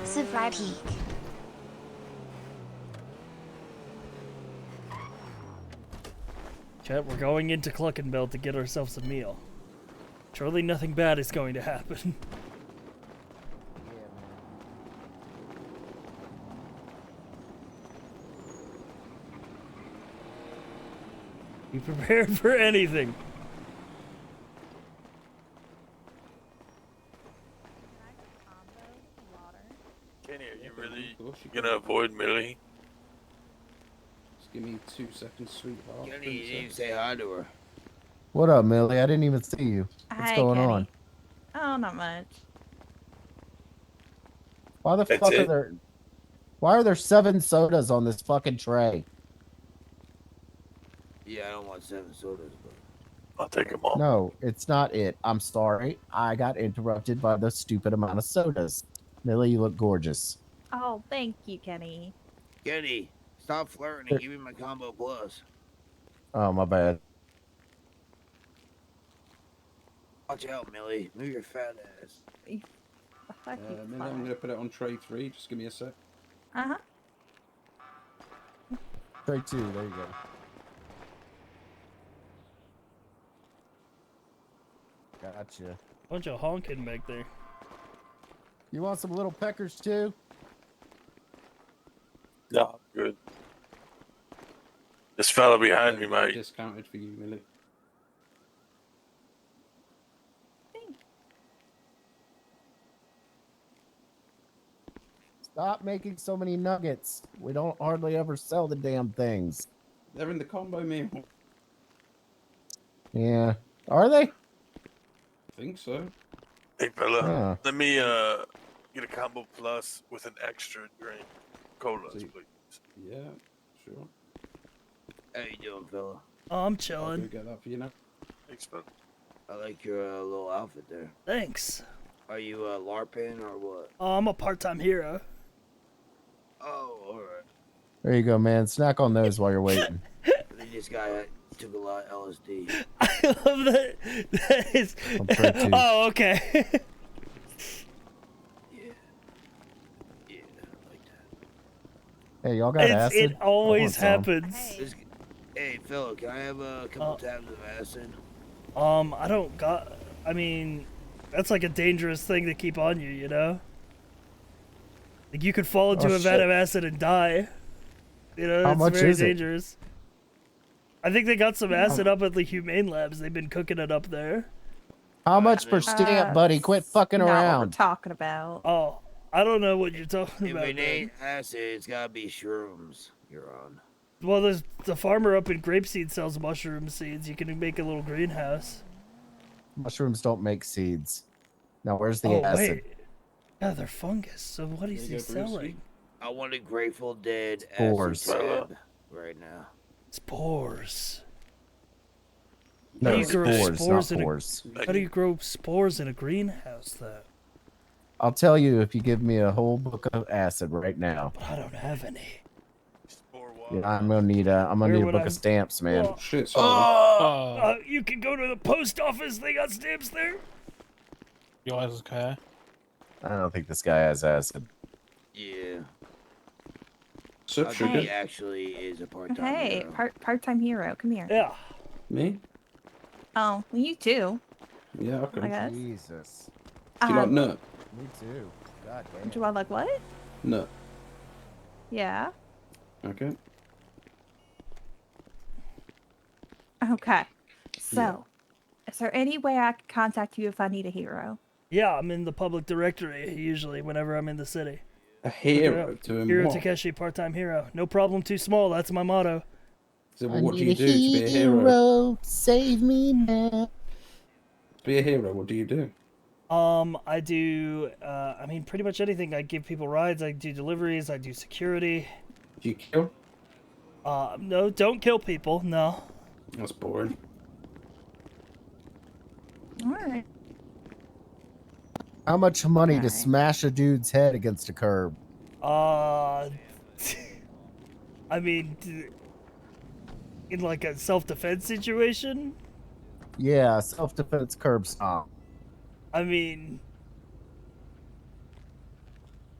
Survive Peak. Chat, we're going into Cluckenbell to get ourselves a meal. Surely nothing bad is going to happen. Be prepared for anything. Kenny, are you really gonna avoid Millie? Just give me 2 seconds, sweetheart. Kenny, you didn't even say hi to her. What up, Millie? I didn't even see you. What's Hi, going Kenny. on? Oh, not much. Why the That's fuck are it? there? Why are there 7 sodas on this fucking tray? Yeah, I don't want 7 sodas, but I'll take them all. No, it's not it. I'm sorry. I got interrupted by the stupid amount of sodas. Millie, you look gorgeous. Oh, thank you, Kenny. Kenny, stop flirting and give me my combo plus. Oh, my bad. Watch out, Millie. Move your fat ass. Fuck you, Millie, I'm gonna put it on tray 3. Just give me a sec. Uh-huh. Tray 2, there you go. Gotcha. Bunch of honking back there. You want some little peckers too? No, good. This fella behind me, mate. Discounted for you, Millie. Stop making so many nuggets. We don't hardly ever sell the damn things. They're in the combo meal. Yeah. Are they? I think so. Hey, fella, Huh. let me get a combo plus with an extra drink. Colas, please. Yeah, sure. How you doing, fella? Oh, I'm I'll chilling. go get that for you now. Thanks, bud. I like your little outfit there. Thanks. Are you LARPing or what? Oh, I'm a part-time hero. Oh, alright. There you go, man. Snack on those while you're waiting. This guy took a lot of LSD. I love that. That is. I'm trying to. Oh, okay. Hey, y'all got acid? It always I want some. happens. Hey, fella, can I have a couple tabs of acid? I don't got. I mean, that's like a dangerous thing to keep on you, you know? Like, you could fall into Oh, a vat shit. of acid and die. You know, How it's much very is it? dangerous. I think they got some acid up at the Humane Labs. They've been cooking it up there. How much per stamp, buddy? Quit fucking Not what we're around. talking about. Oh, I don't know what you're talking If about. it man. ain't acid, it's gotta be shrooms you're on. Well, there's the farmer up in Grapeseed sells mushroom seeds. You can make a little greenhouse. Mushrooms don't make seeds. Now, where's the Oh, acid? wait. Yeah, they're fungus. So what is he selling? I want a Grateful Dead Spores. acid tab right now. Spores. No, How do you grow spores, not spores in pores. How do you grow spores in a greenhouse, though? I'll tell you if you give me a whole book of acid right now. But I don't have any. Yeah, I'm gonna need a Where book would of I- stamps, man. Well, Shit, sorry. you can go to the post office. They got stamps there. Yo, okay? I don't think this guy has acid. Yeah. Sup, I sugar? think he actually is a part-time Hey, hero. part-time hero, come here. Yeah. Me? Oh, well, you too. Yeah, okay. I guess. Jesus. Do you like nut? Me too. God Do I like what? Nut. Yeah. Okay. Okay. So, is there any way I can contact you if I need a hero? Yeah, I'm in the public directory usually whenever I'm in the city. A Look it hero up. doing Hiro what? Takeshi, part-time hero. No problem too small. That's my motto. So what do you do to be a hero? Save me now. To be a hero, what do you do? I do. I mean, pretty much anything. I give people rides. I do deliveries. I do security. Do you kill? No, don't kill people. No. That's boring. Alright. How much money to smash a dude's head against a curb? I mean, in like a self-defense situation. Yeah, self-defense curb stomp. I mean,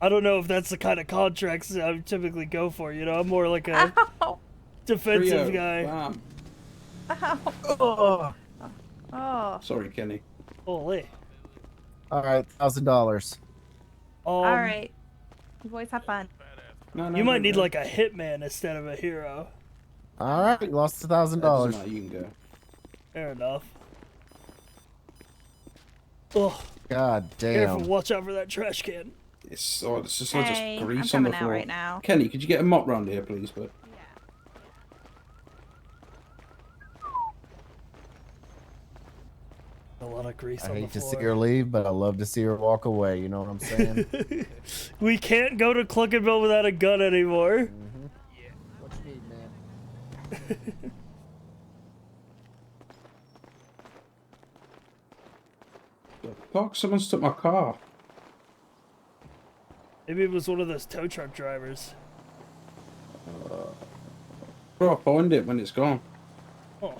I don't know if that's the kind of contracts I would typically go for. You know, I'm more like a defensive Trio, guy. bam. Oh. Oh. Sorry, Kenny. Holy. All right, $1,000. All right. You boys have fun. You might need like a hitman instead of a hero. All right, you lost $1,000. You can go. Fair enough. Oh. God damn. Careful, watch out for that trash can. It's just Hey, just grease I'm on the coming out floor. right now. Kenny, could you get a mop round here, please, bud? A lot of grease I on the hate to floor. see her leave, but I love to see her walk away. You know what I'm saying? We can't go to Cluckenville without a gun anymore. What you need, man? The fuck? Someone's took my car. Maybe it was one of those tow truck drivers. Bro, I found it when it's gone. Oh.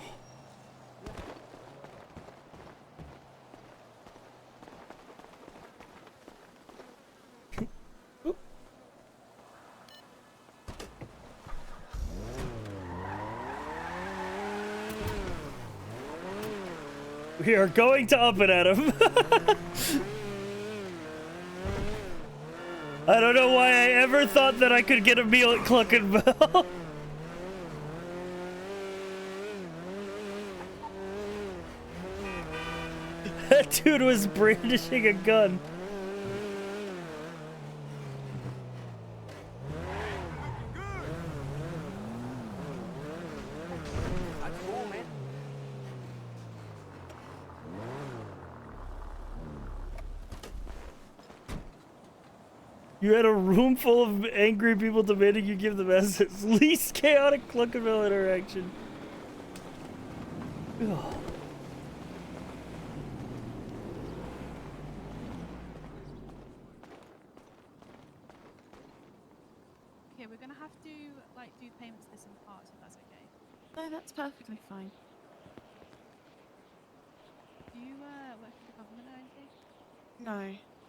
We are going to up it at him. I don't know why I ever thought that I could get a meal at Cluckenville. That dude was brandishing a gun. You had a room full of angry people demanding you give them as its least chaotic Cluckenville interaction. Ugh. Okay, we're gonna have to like do payments this in parts if that's okay. No, that's perfectly fine. Do you work for the government or anything?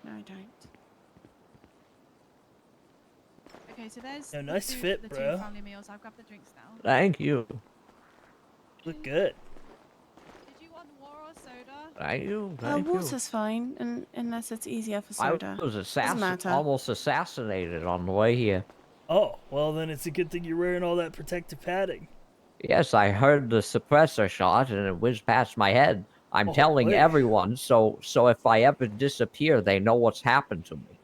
No, I don't. Okay, so there's Yeah, the nice food fit, for the bro. 2 family meals. I'll grab the drinks now. Thank you. Look good. Did you want water or soda? Thank you. Thank you. Water's fine, unless it's easier for I soda. was Doesn't matter. almost assassinated on the way here. Oh, well then it's a good thing you're wearing all that protective padding. Yes, I heard the suppressor shot and it whizzed past my head. I'm Oh, telling wait. everyone, so if I ever disappear, they know what's happened to me.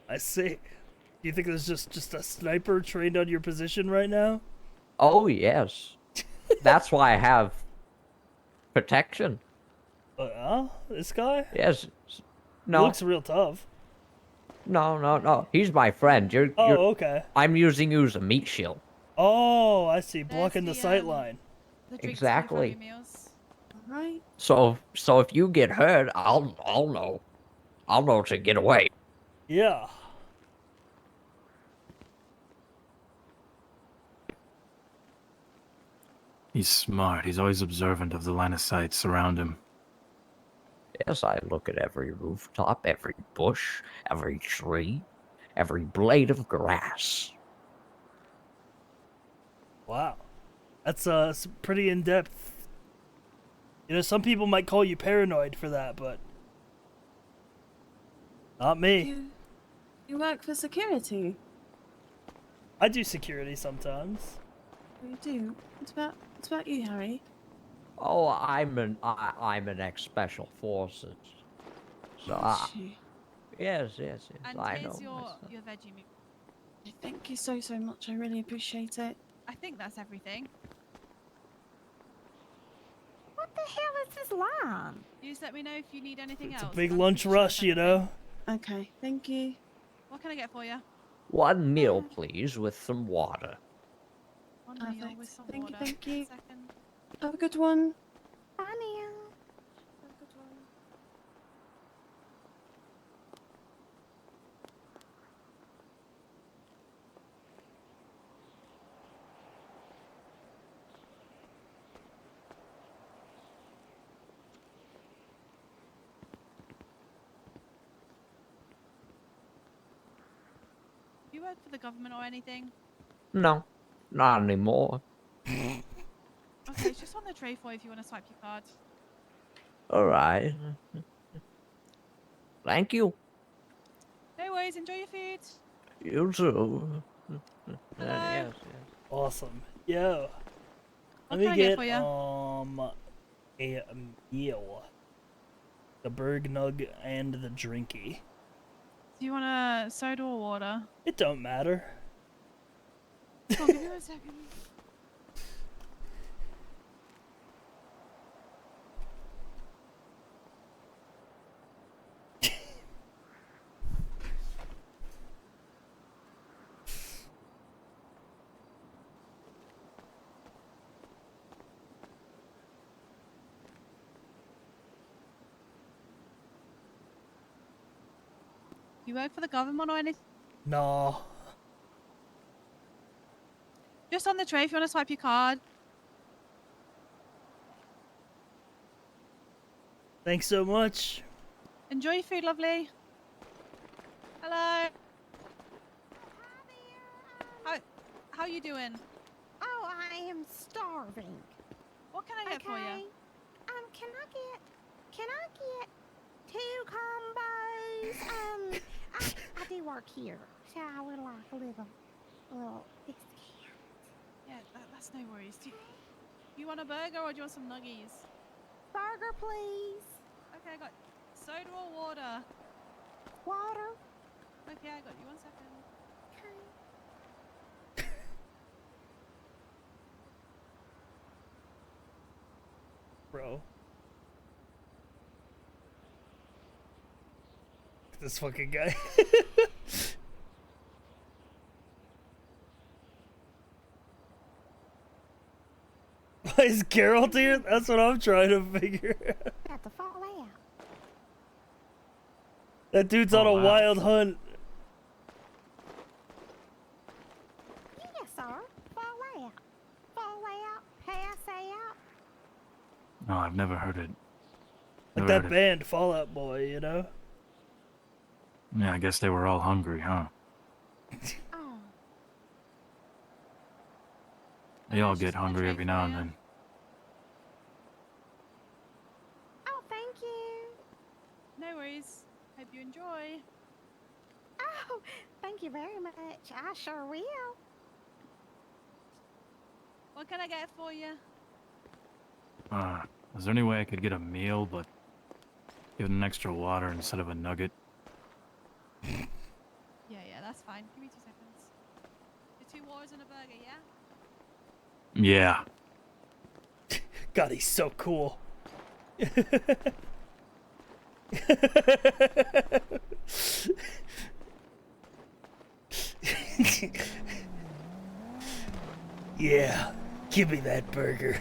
I see. Do you think there's just a sniper trained on your position right now? Oh yes, that's why I have protection. This guy? Yes. He No. looks real tough. No. He's my friend. You're. Okay. I'm using you as a meat shield. Oh, I see. Blocking the sight line. Exactly. Right. So if you get hurt, I'll know. I'll know to get away. Yeah. He's smart. He's always observant of the line of sight around him. Yes, I look at every rooftop, every bush, every tree, every blade of grass. Wow. That's pretty in-depth. You know, some people might call you paranoid for that, but not me. You work for security? I do security sometimes. You do? What about you, Harry? Oh, I'm an ex-special forces. So yes, And I here's know. your veggie meat. Thank you so much. I really appreciate it. I think that's everything. What the hell is this lamb? You just let me know if you need anything It's else. a big I'll lunch keep you rush, you know? Okay, thank you. What can I get for you? One meal, please, with some water. One meal Perfect. with some Thank water. you, thank you. Second. Have a good one. Bye now. Have a good one. You work for the government or anything? No, not anymore. Okay, tray for you if you want to swipe your card. All right. Thank you. No worries. Enjoy your food. You too. Hello. Yes. Awesome. Yo. What Let me can I get get for ya? a meal. The Berg Nug and the Drinky. Do you want a soda or water? It don't matter. Oh, give me 1 second. You work for the government or anything? No. Just on the tray if you want to swipe your card. Thanks so much. Enjoy your food, lovely. Hello. How you doing? Oh, I am starving. What can I get for you? Can I get 2 combos? I do work here, so I would like a little discount. Yeah, that's no worries. Do you want a burger or do you want some nuggies? Burger, please. Okay, I got soda or water? Water. Okay, I got you. 1 second. Bro. This fucking guy. Why is Geralt here? That's what I'm trying to figure out. Got to fall out. That dude's on a wild hunt. Yes, sir. Fall out. Fall out. Pass out. No, I've never heard it. Like Never that heard it. band, Fall Out Boy, you know? Yeah, I guess they were all hungry, huh? Oh. They all get hungry every now and then. Oh, thank you. No worries. Hope you enjoy. Oh, thank you very much. I sure will. What can I get for you? Is there any way I could get a meal, but give it an extra water instead of a nugget? Yeah, that's fine. Give me 2 seconds. The 2 waters and a burger, yeah? Yeah. God, he's so cool. Yeah, give me that burger.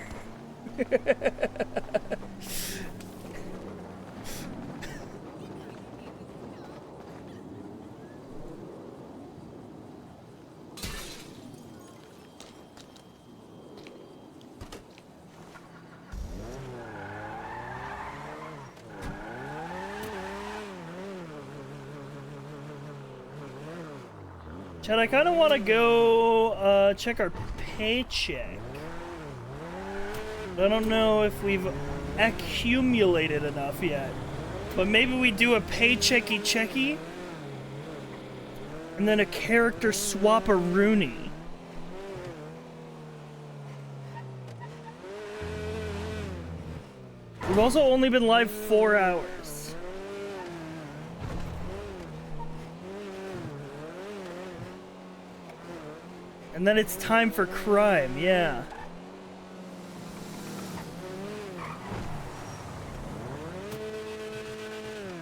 Chad, I kind of want to go check our paycheck. I don't know if we've accumulated enough yet, but maybe we do a paychecky and then a character swap-a-rooney. We've also only been live 4 hours. And then it's time for crime, yeah.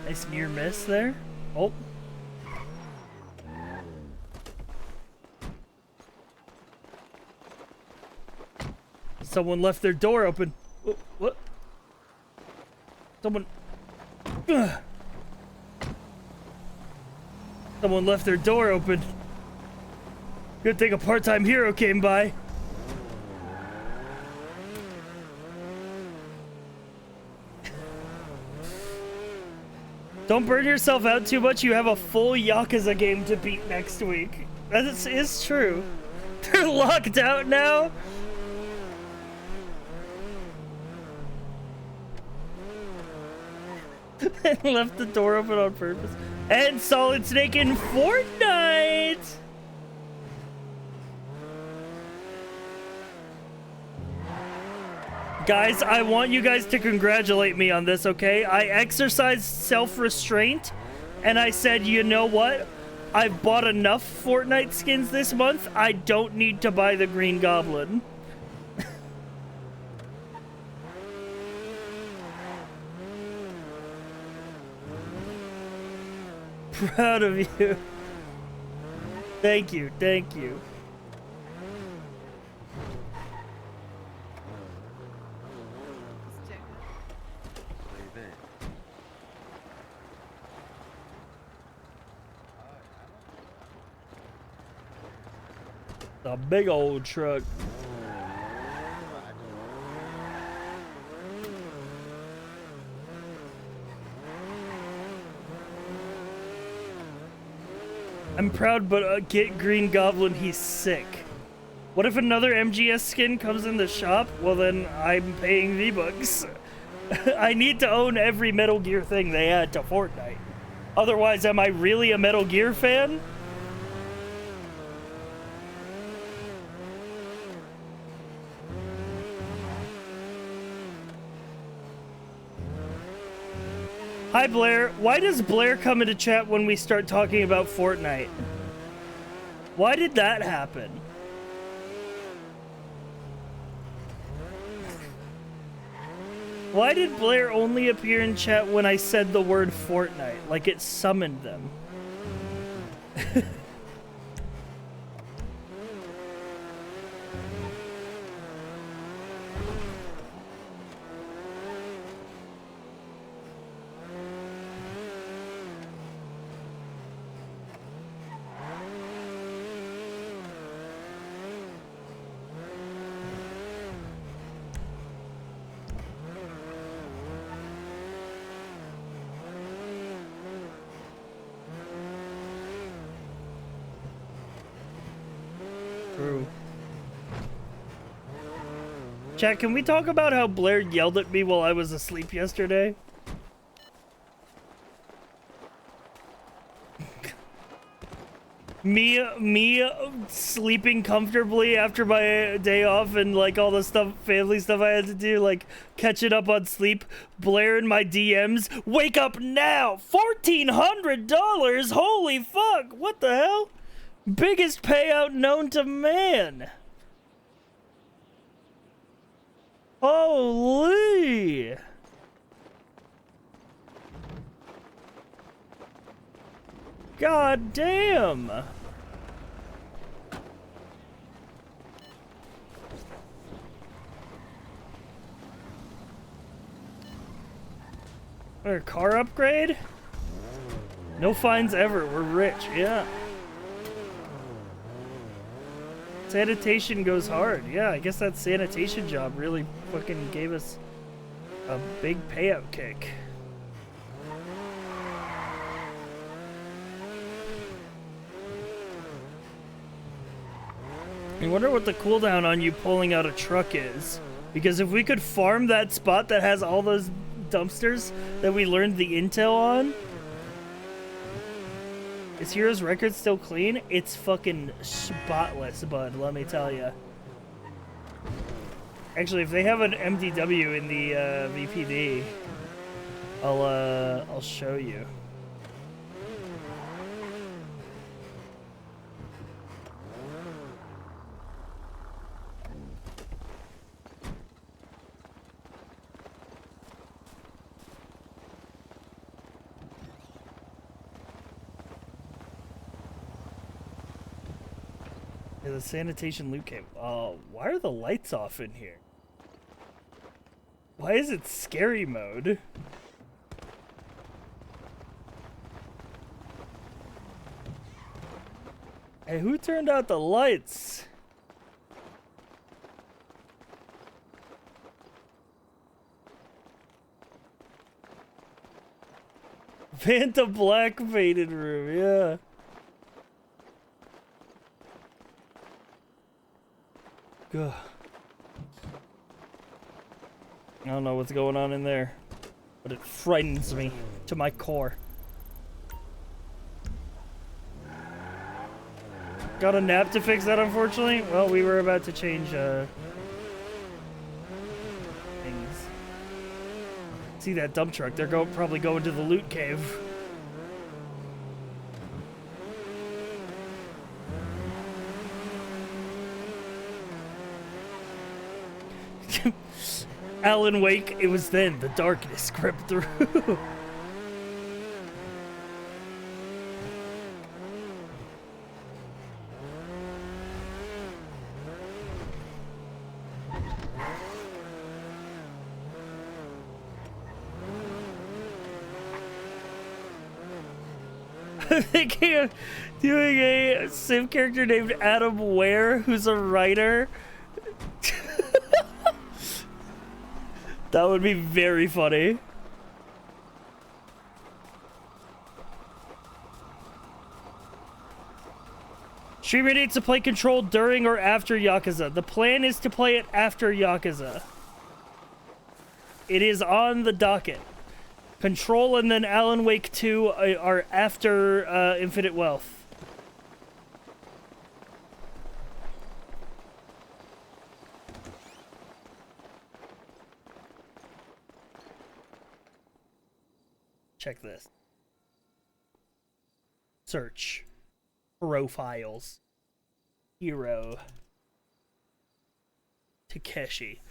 Nice near miss there. Oh. Someone left their door open. Oh, what? Someone... Ugh. Someone left their door open. Good thing a part-time hero came by. Don't burn yourself out too much. You have a full Yakuza game to beat next week. That is true. They're locked out now? And left the door open on purpose. And Solid Snake in Fortnite! Guys, I want you guys to congratulate me on this, okay? I exercised self-restraint, and I said, you know what? I've bought enough Fortnite skins this month, I don't need to buy the Green Goblin. Proud of you. Thank you, thank you. A big old truck. I'm proud, but get Green Goblin, he's sick. What if another MGS skin comes in the shop? Well, then I'm paying V-Bucks. I need to own every Metal Gear thing they add to Fortnite. Otherwise, am I really a Metal Gear fan? Hi, Blair. Why does Blair come into chat when we start talking about Fortnite? Why did that happen? Why did Blair only appear in chat when I said the word Fortnite? Like it summoned them. True. Chat, can we talk about how Blair yelled at me while I was asleep yesterday? me sleeping comfortably after my day off and like all the stuff, family stuff I had to do, like catching up on sleep. Blair in my DMs, wake up now! $1,400! Holy fuck! What the hell? Biggest payout known to man! Holy! God damn! Our car upgrade? No fines ever. We're rich. Yeah. Sanitation goes hard. Yeah, I guess that sanitation job really fucking gave us a big payout kick. I wonder what the cooldown on you pulling out a truck is. Because if we could farm that spot that has all those dumpsters that we learned the intel on. Is Hero's record still clean? It's fucking spotless, bud, let me tell you. Actually, if they have an MDW in the VPD, I'll show you. The sanitation loot came. Oh, why are the lights off in here? Why is it scary mode? Hey, who turned out the lights? Vanta Black faded room, yeah. Ugh. I don't know what's going on in there. but it frightens me to my core. Got a nap to fix that, unfortunately. Well, we were about to change things. See that dump truck? They're probably going to the loot cave. Alan Wake, it was then the darkness crept through. I'm thinking of doing a Civ character named Adam Ware, who's a writer. That would be very funny. Streamer needs to play Control during or after Yakuza. The plan is to play it after Yakuza. It is on the docket. Control and then Alan Wake 2 are after Infinite Wealth. Check this. Search. Profiles. Hiro Takeshi.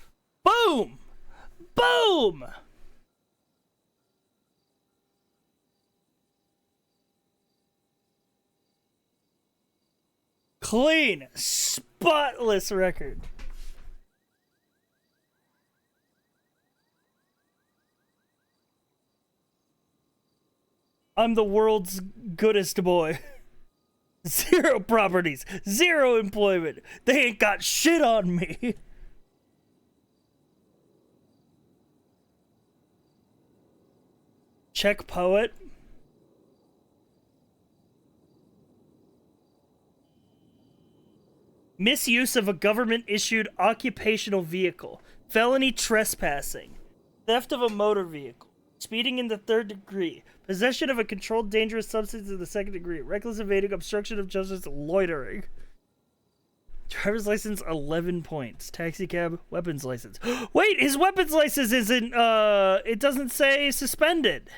Boom! Boom! Clean, spotless record. I'm the world's goodest boy. 0 properties, 0 employment. They ain't got shit on me. Check poet. Misuse of a government-issued occupational vehicle. Felony trespassing. Theft of a motor vehicle. Speeding in the 3rd degree. Possession of a controlled dangerous substance in the 2nd degree. Reckless evading, obstruction of justice, loitering. Driver's license, 11 points. Taxi cab, weapons license. Wait, his weapons license isn't, it doesn't say suspended.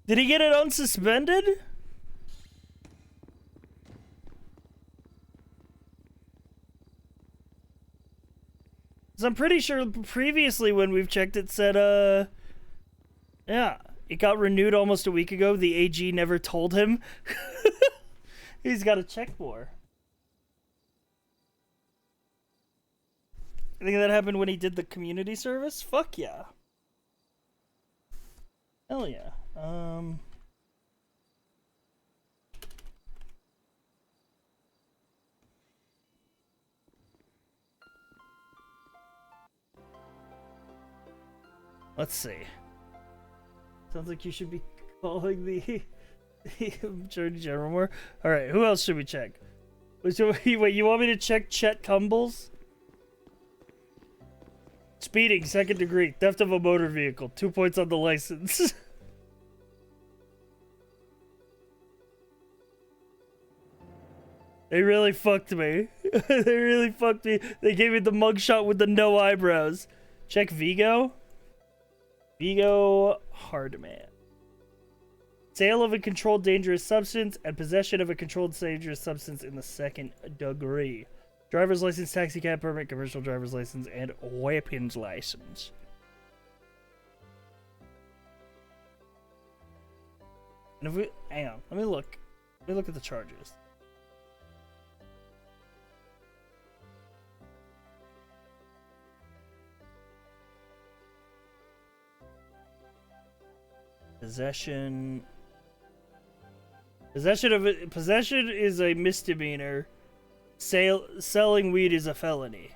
Did he get it unsuspended? Because I'm pretty sure previously when we've checked it said, yeah, it got renewed almost a week ago. The AG never told him. He's got to check more. I think that happened when he did the community service? Fuck yeah. Hell yeah. Let's see. Sounds like you should be calling the Attorney General more. Alright, who else should we check? Wait, you want me to check Chet Cumbles? Speeding, 2nd degree. Theft of a motor vehicle. 2 points on the license. They really fucked me. They really fucked me. They gave me the mugshot with the no eyebrows. Check Vigo. Vigo Hardman. Sale of a controlled dangerous substance and possession of a controlled dangerous substance in the 2nd degree. Driver's license, taxi cab permit, commercial driver's license, and weapons license. And if we hang on, let me look at the charges. Possession is a misdemeanor. Selling weed is a felony.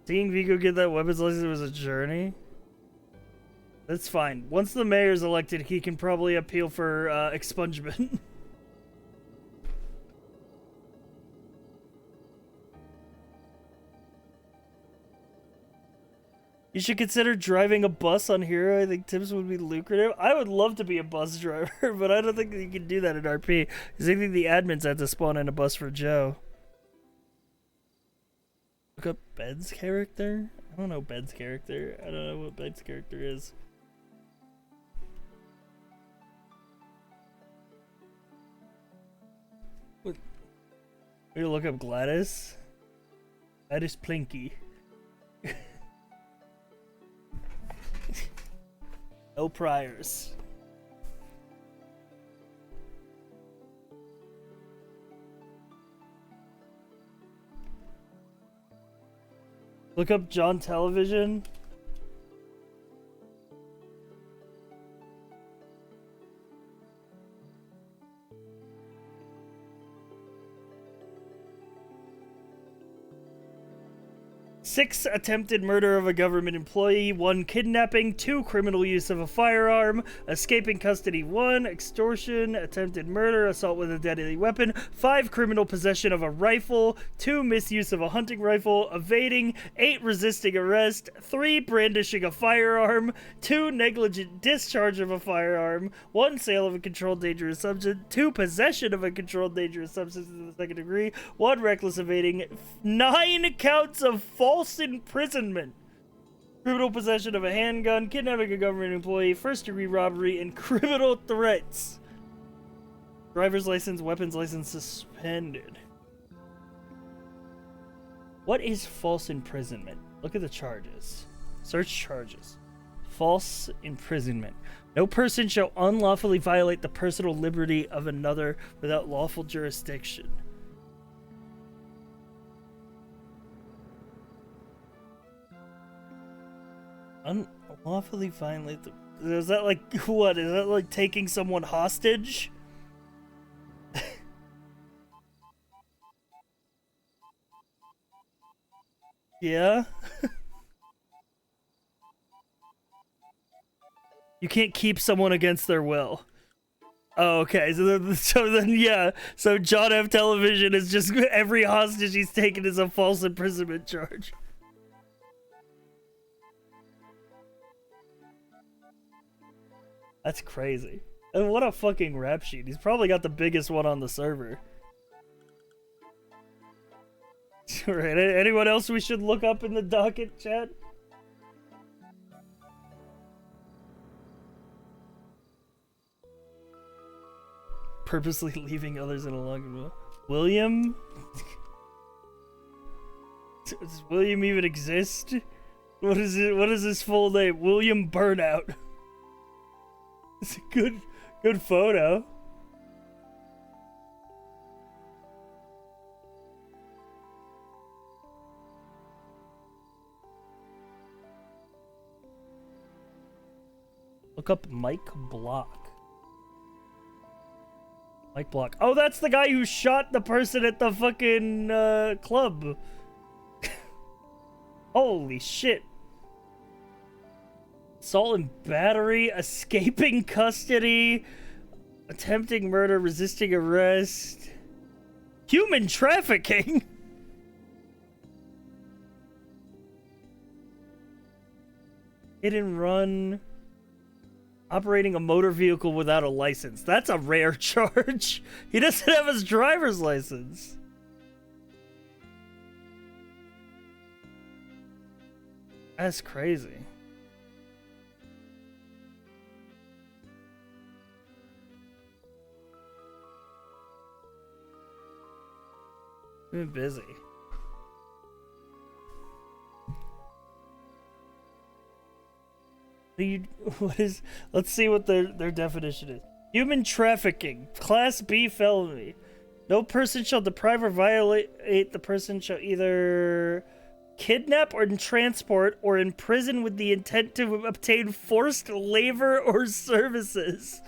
Seeing Vigo get that weapons license was a journey. That's fine. Once the mayor's elected, he can probably appeal for expungement. You should consider driving a bus on Hero. I think tips would be lucrative. I would love to be a bus driver, but I don't think you can do that in RP. Because I think the admins had to spawn in a bus for Joe. Look up Ben's character? I don't know Ben's character. I don't know what Ben's character is. What? We're gonna look up Gladys. Gladys Plinky. No priors. Look up John Television. Six attempted murder of a government employee, 1 kidnapping, 2 criminal use of a firearm, escaping custody 1, extortion, attempted murder, assault with a deadly weapon, 5 criminal possession of a rifle, 2 misuse of a hunting rifle, evading, 8 resisting arrest, 3 brandishing a firearm, 2 negligent discharge of a firearm, 1 sale of a controlled dangerous substance, 2 possession of a controlled dangerous substance in the second degree, 1 reckless evading, 9 counts of false imprisonment, criminal possession of a handgun, kidnapping a government employee, first-degree robbery, and criminal threats. Driver's license, weapons license suspended. What is false imprisonment? Look at the charges. Search charges. False imprisonment. No person shall unlawfully violate the personal liberty of another without lawful jurisdiction. Unlawfully violate the... Is that like... What? Is that like taking someone hostage? Yeah? You can't keep someone against their will. Oh, okay. So then, yeah. So John F. Television is just... Every hostage he's taken is a false imprisonment charge. That's crazy. And what a fucking rap sheet. He's probably got the biggest one on the server. Alright, anyone else we should look up in the docket, chat? Purposely leaving others in a long... William? Does William even exist? What is it? What is his full name? William Burnout. It's a good photo. Look up Mike Block. Mike Block. Oh, that's the guy who shot the person at the fucking club. Holy shit. Assault and battery, escaping custody, attempting murder, resisting arrest, human trafficking. Hit and run, operating a motor vehicle without a license. That's a rare charge. He doesn't have his driver's license. That's crazy. Been busy. What is? Let's see what their definition is. Human trafficking, Class B felony. No person shall deprive or violate the person shall either kidnap or transport or imprison with the intent to obtain forced labor or services.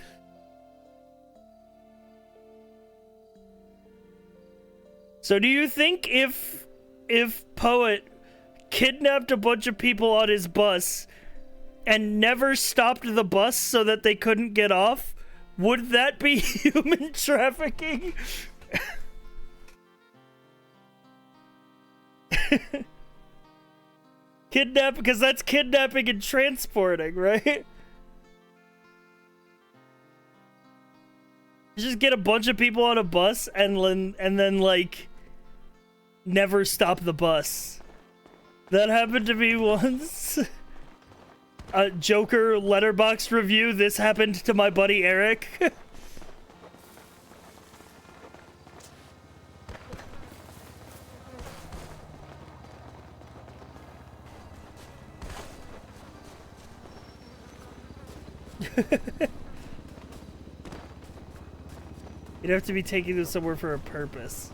So do you think if Poet kidnapped a bunch of people on his bus and never stopped the bus so that they couldn't get off, would that be human trafficking? Kidnap, because that's kidnapping and transporting, right? Just get a bunch of people on a bus and then like never stop the bus. That happened to me once. Joker letterbox review. This happened to my buddy Eric. You'd have to be taking this somewhere for a purpose.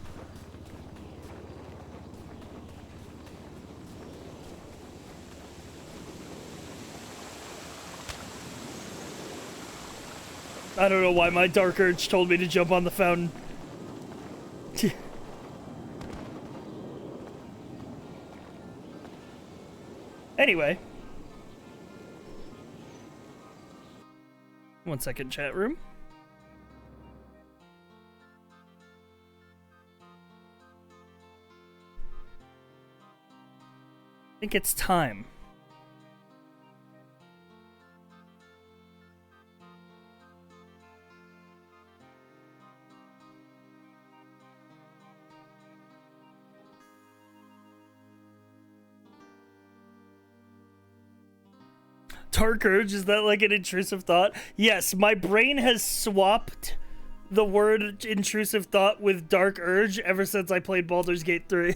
I don't know why my dark urge told me to jump on the fountain. Anyway. 1 second, chat room. I think it's time. Dark urge, is that like an intrusive thought? Yes, my brain has swapped the word intrusive thought with dark urge ever since I played Baldur's Gate 3.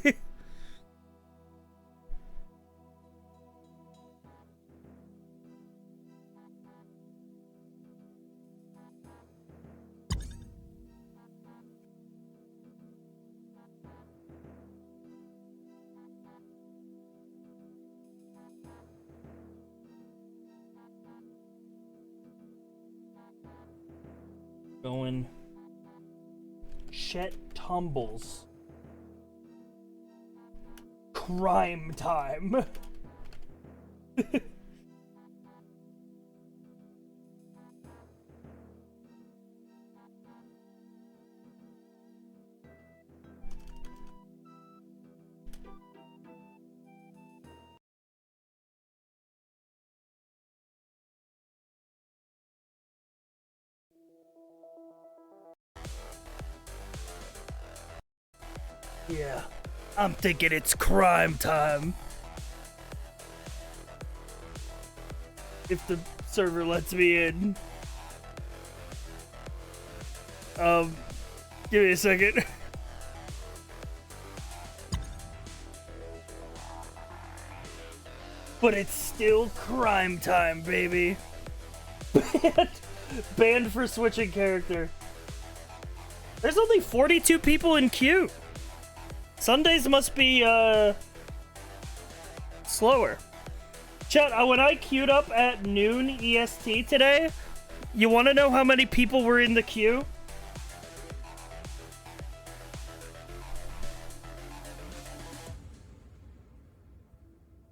Going. Chet tumbles. Crime time. Yeah, I'm thinking it's crime time. If the server lets me in. Give me a second. But it's still crime time, baby. Banned for switching character. There's only 42 people in queue. Sundays must be, slower. Chat, when I queued up at noon EST today, you want to know how many people were in the queue?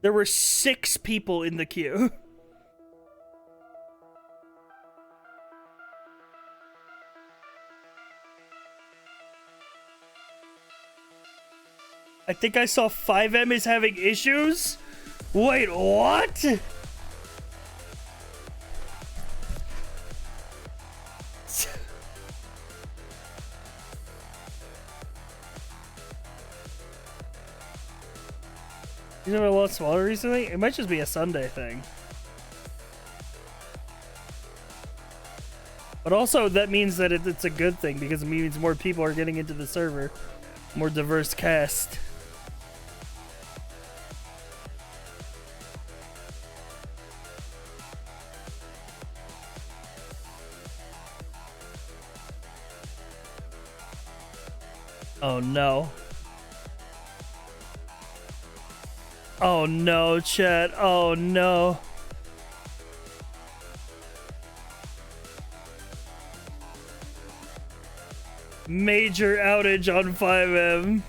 There were 6 people in the queue. I think I saw 5M is having issues? Wait, what? These are a lot smaller recently? It might just be a Sunday thing. But also, that means that it's a good thing because it means more people are getting into the server. More diverse cast. Oh no. Oh no, chat. Oh no. Major outage on 5M.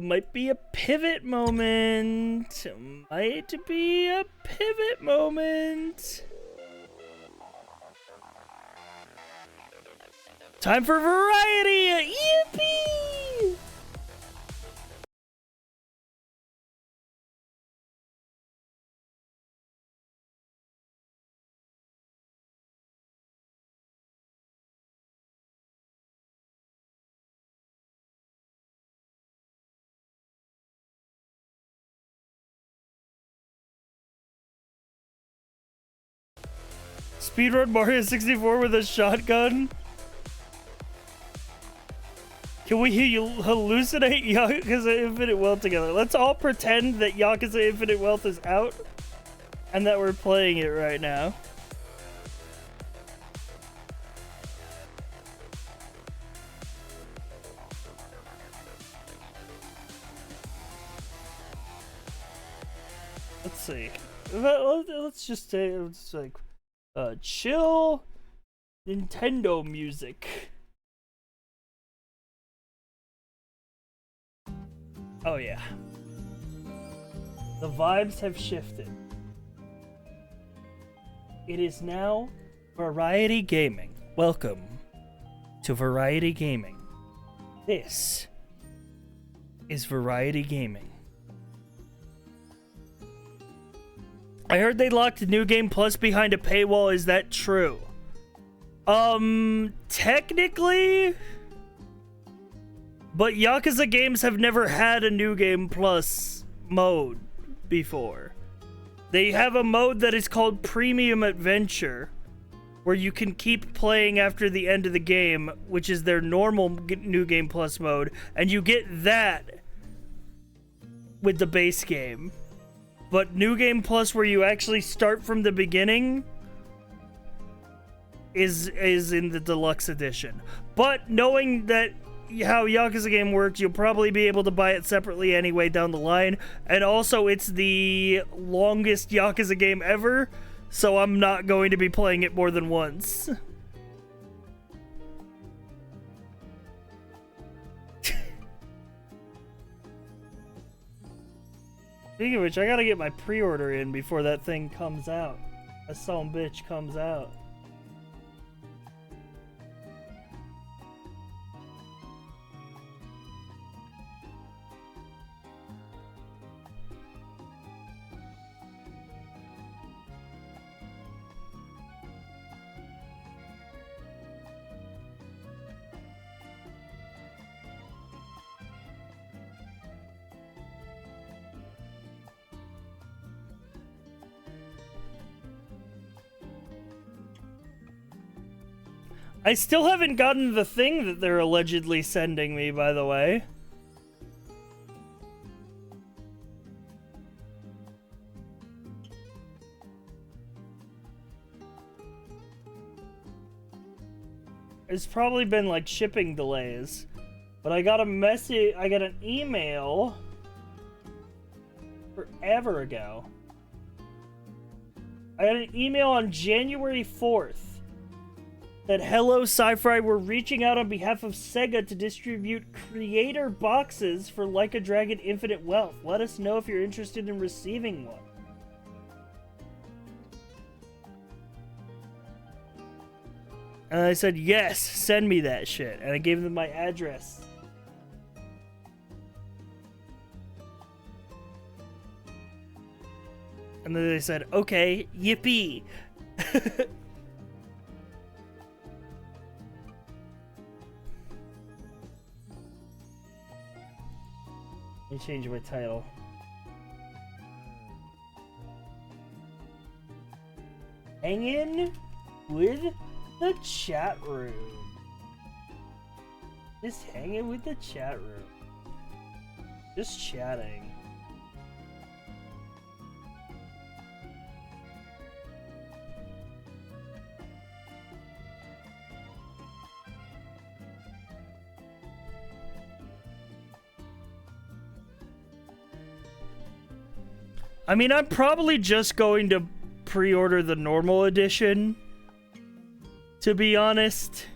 Might be a pivot moment. Might be a pivot moment. Time for variety! Yippee! Speedrun Mario 64 with a shotgun? Can we hallucinate Yakuza Infinite Wealth together? Let's all pretend that Yakuza Infinite Wealth is out and that we're playing it right now. Let's see. Let's just say it's like chill Nintendo music. Oh yeah. The vibes have shifted. It is now Variety Gaming. Welcome to Variety Gaming. This is Variety Gaming. I heard they locked New Game Plus behind a paywall. Is that true? Technically, but Yakuza games have never had a New Game Plus mode before. They have a mode that is called Premium Adventure, where you can keep playing after the end of the game, which is their normal New Game Plus mode, and you get that with the base game. But New Game Plus, where you actually start from the beginning, is in the deluxe edition. But knowing that how Yakuza game works, you'll probably be able to buy it separately anyway down the line. And also, it's the longest Yakuza game ever, so I'm not going to be playing it more than once. Speaking of which, I gotta get my pre-order in before that thing comes out. That son of a bitch comes out. I still haven't gotten the thing that they're allegedly sending me, by the way. It's probably been like shipping delays. But I got a message, I got an email forever ago. I got an email on January 4th. That Hello Sci-Fi were reaching out on behalf of Sega to distribute creator boxes for Like a Dragon Infinite Wealth. Let us know if you're interested in receiving one. And I said, yes, send me that shit. And I gave them my address. And then they said, okay, yippee. Let me change my title. Hanging with the chat room. Just hanging with the chat room. Just chatting. I mean, I'm probably just going to pre-order the normal edition, to be honest.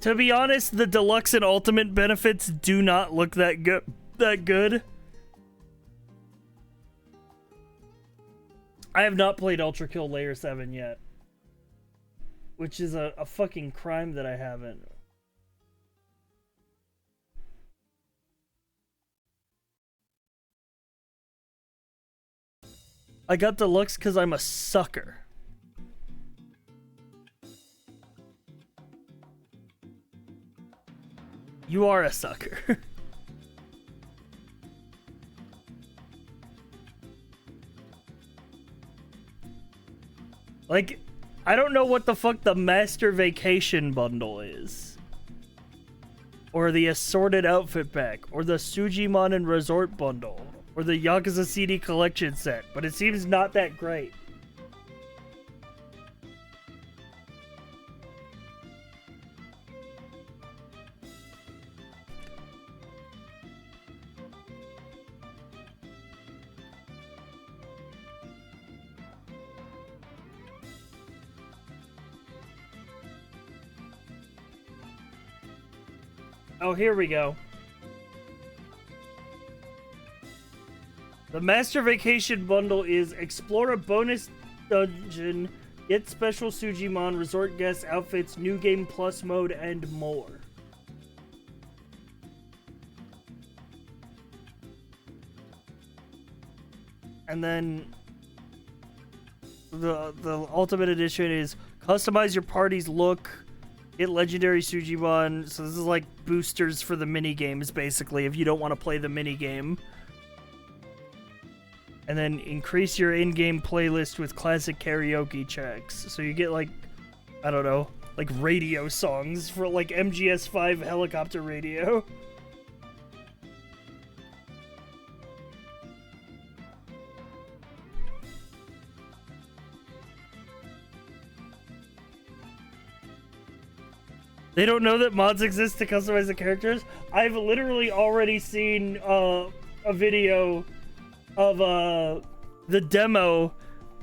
To be honest, the deluxe and ultimate benefits do not look that good. that good. I have not played Ultra Kill Layer 7 yet. Which is a fucking crime that I haven't. I got deluxe because I'm a sucker. You are a sucker. Like, I don't know what the fuck the Master Vacation bundle is. Or the Assorted Outfit Pack. Or the Sujimon and Resort bundle. Or the Yakuza CD collection set. But it seems not that great. Oh, here we go. The Master Vacation bundle is explore a bonus dungeon, get special Sujimon, resort guest outfits, new game plus mode, and more. And then the ultimate edition is customize your party's look, get legendary Sujimon. So this is like boosters for the mini games, basically, if you don't want to play the mini game. And then increase your in-game playlist with classic karaoke tracks. So you get like, I don't know, like radio songs for like MGS5 helicopter radio. They don't know that mods exist to customize the characters? I've literally already seen a video of the demo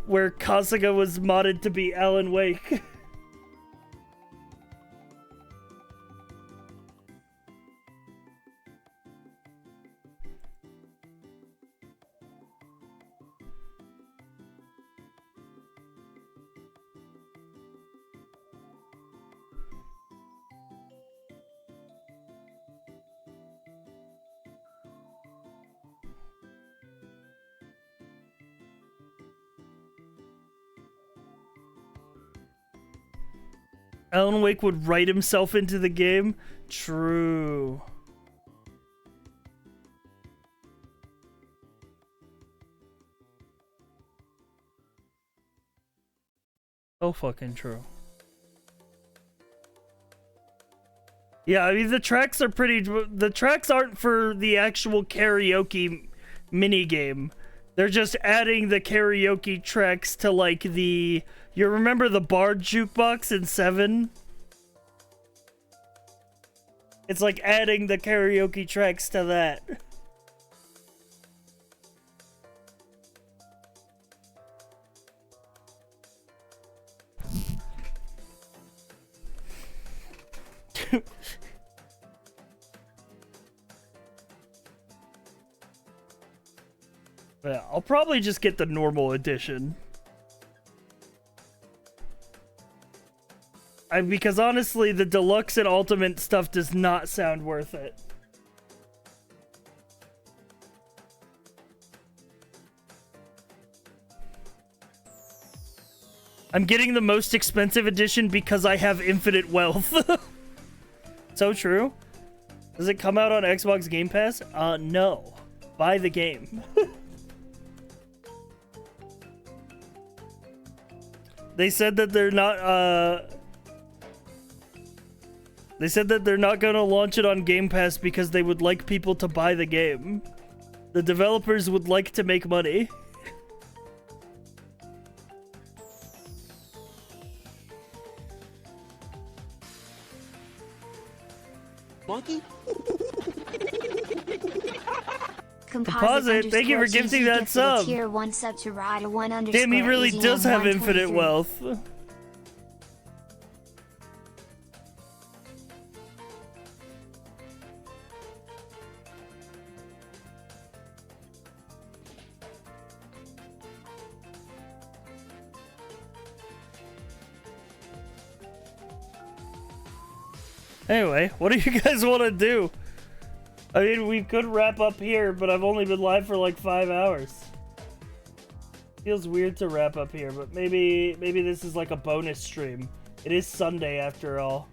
where Kasuga was modded to be Alan Wake. Alan Wake would write himself into the game? True. So fucking true. Yeah, I mean, the tracks are pretty... The tracks aren't for the actual karaoke minigame. They're just adding the karaoke tracks to, like, the... You remember the Bard jukebox in 7? It's like adding the karaoke tracks to that. Yeah, I'll probably just get the normal edition. Because honestly, the deluxe and ultimate stuff does not sound worth it. I'm getting the most expensive edition because I have infinite wealth. So true. Does it come out on Xbox Game Pass? No. Buy the game. They said that they're not, They said that they're not gonna launch it on Game Pass because they would like people to buy the game. The developers would like to make money. Monkey? Composite, thank you for gifting that sub. Tier 1 sub to Rider 1 Damn, he really does have infinite wealth. Anyway, what do you guys want to do? I mean, we could wrap up here, but I've only been live for like 5 hours. Feels weird to wrap up here, but maybe this is like a bonus stream. It is Sunday after all.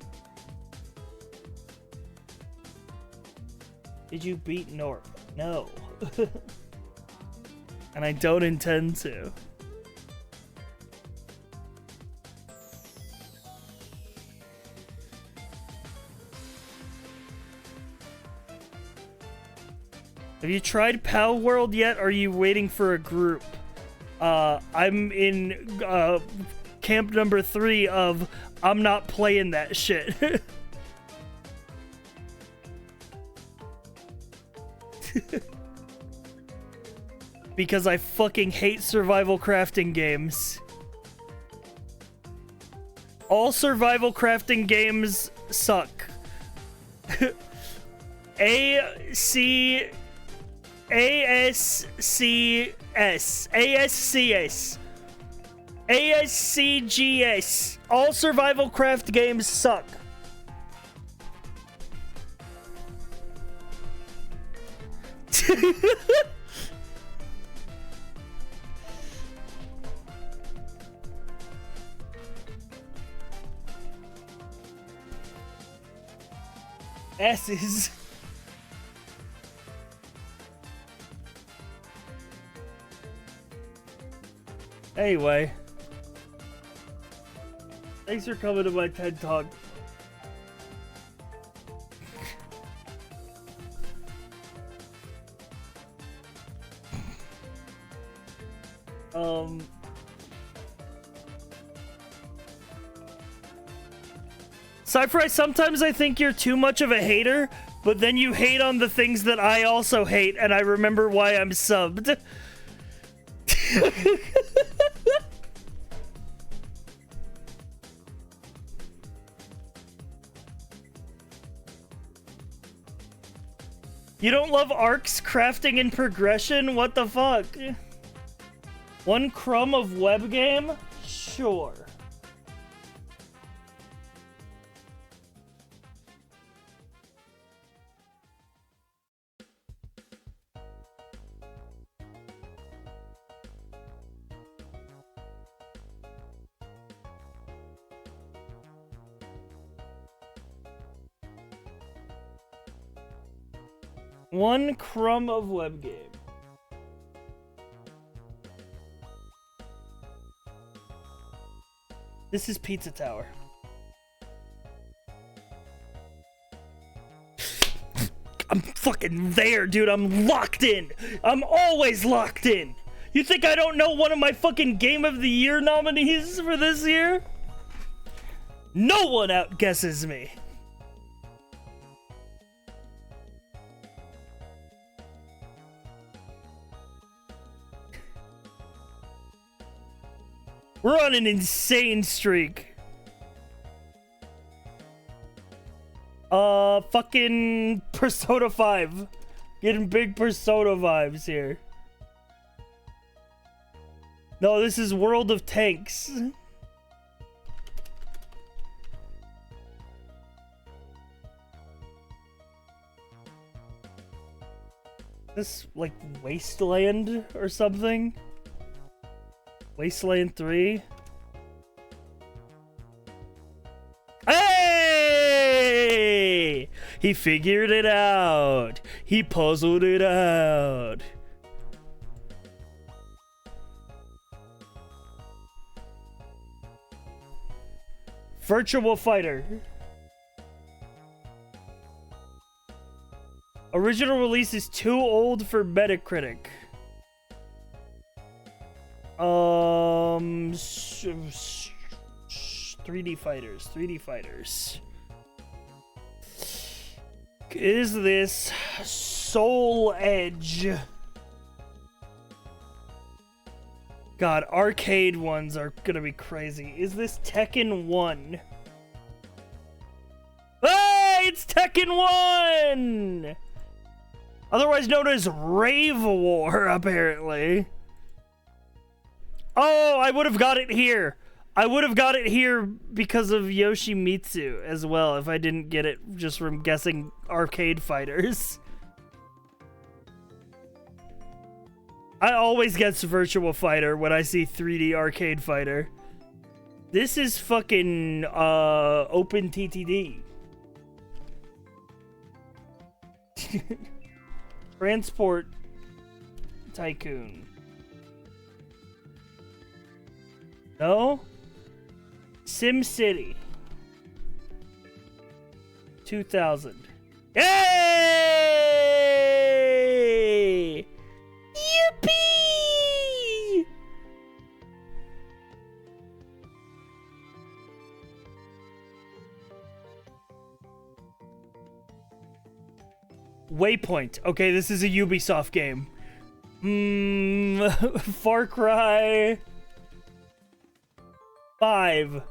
Did you beat Norp? No. And I don't intend to. Have you tried Pal World yet? Or are you waiting for a group? I'm in camp number 3 of I'm not playing that shit. Because I fucking hate survival crafting games. All survival crafting games suck. ASCS. ASCGS. All survival craft games suck. S's. Anyway. Thanks for coming to my TED Talk. Cypher, sometimes I think you're too much of a hater, but then you hate on the things that I also hate, and I remember why I'm subbed. You don't love arcs, crafting, and progression? What the fuck? One crumb of web game? Sure. One crumb of web game. This is Pizza Tower. I'm fucking there, dude. I'm locked in. I'm always locked in. You think I don't know one of my fucking Game of the Year nominees for this year? No one outguesses me. We're on an insane streak. Fucking Persona 5. Getting big Persona vibes here. No, this is World of Tanks. This, like, Wasteland or something? Wasteland 3. Hey! He figured it out. He puzzled it out. Virtual Fighter. Original release is too old for Metacritic. 3D fighters. Is this Soul Edge? God, arcade ones are gonna be crazy. Is this Tekken 1? Hey, it's Tekken 1! Otherwise known as Rave War, apparently. Oh, I would have got it here. I would have got it here because of Yoshimitsu as well if I didn't get it just from guessing arcade fighters. I always guess Virtua Fighter when I see 3D arcade fighter. This is fucking Open TTD. Transport Tycoon. No? Sim City. 2000. Yay! Yippee! Waypoint. Okay, this is a Ubisoft game. Far Cry 5.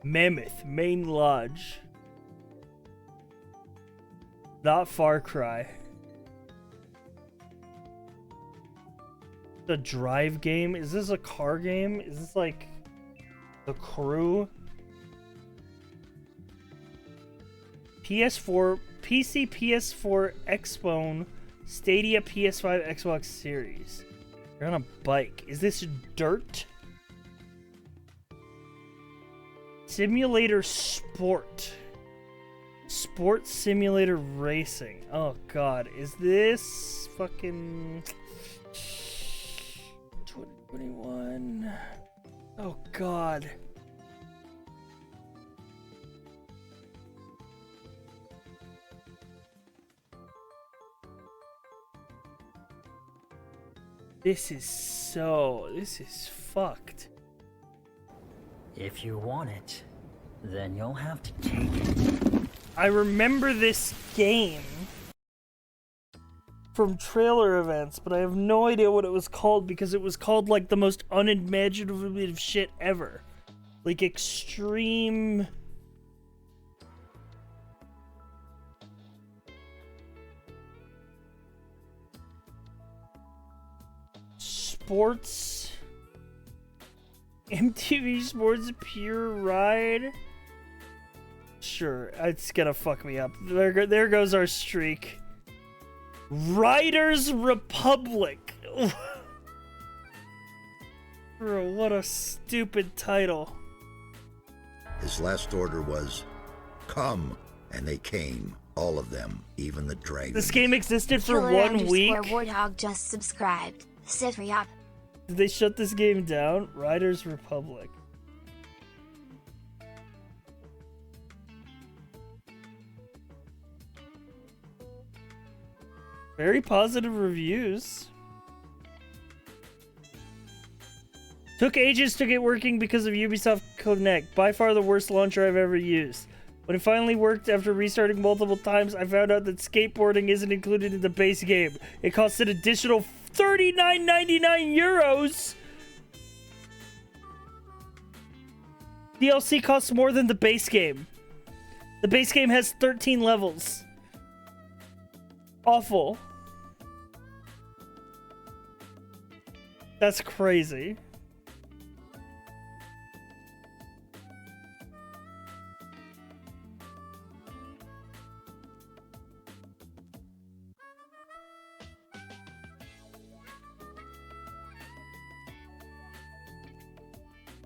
Mammoth Main Lodge. Not Far Cry. A drive game? Is this a car game? Is this like The Crew? PS4, PC, PS4, Xbone, Stadia, PS5, Xbox Series. You're on a bike. Is this Dirt? Simulator Sport. Sports Simulator Racing. Oh god, is this fucking 2021? Oh god. This is fucked. If you want it, then you'll have to take it. I remember this game from trailer events, but I have no idea what it was called because it was called like the most unimaginative shit ever. Like extreme... Sports... MTV Sports Pure Ride? Sure, it's gonna fuck me up. There goes our streak. Riders Republic! Bro, what a stupid title. His last order was, "Come," and they came. All of them, even the dragon. This game existed for Killer 1 week. Warthog just subscribed. Sifriop. Did they shut this game down? Riders Republic. Very positive reviews. Took ages to get working because of Ubisoft Connect. By far the worst launcher I've ever used. When it finally worked after restarting multiple times, I found out that skateboarding isn't included in the base game. It costs an additional €39.99. DLC costs more than the base game. The base game has 13 levels. Awful. That's crazy.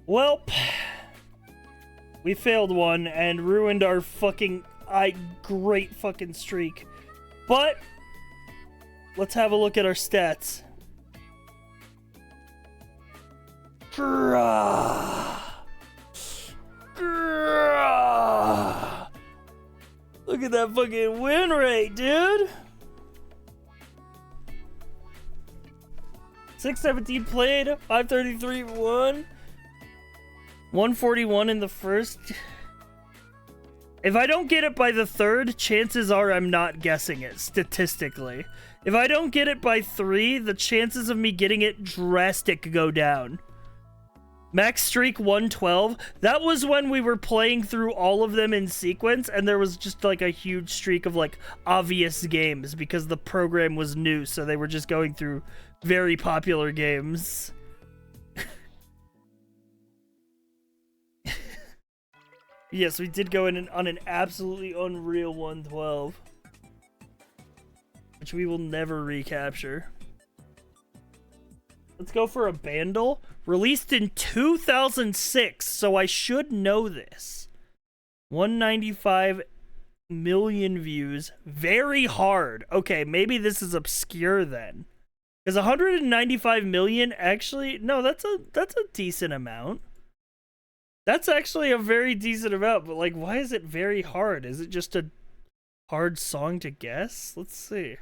Welp. We failed one and ruined our fucking great fucking streak. But let's have a look at our stats. Look at that fucking win rate, dude. 617 played, 533 won. 141 in the first. If I don't get it by the third, chances are I'm not guessing it, statistically. If I don't get it by 3, the chances of me getting it drastic go down. Max streak 112. That was when we were playing through all of them in sequence, and there was just like a huge streak of like obvious games because the program was new, so they were just going through very popular games. Yes, we did go in on an absolutely unreal 112. Which we will never recapture. Let's go for a Bandle. Released in 2006, so I should know this. 195 million views. Very hard. Okay, maybe this is obscure then. Because 195 million actually... No, that's a decent amount. That's actually a very decent amount, but like, why is it very hard? Is it just a hard song to guess? Let's see.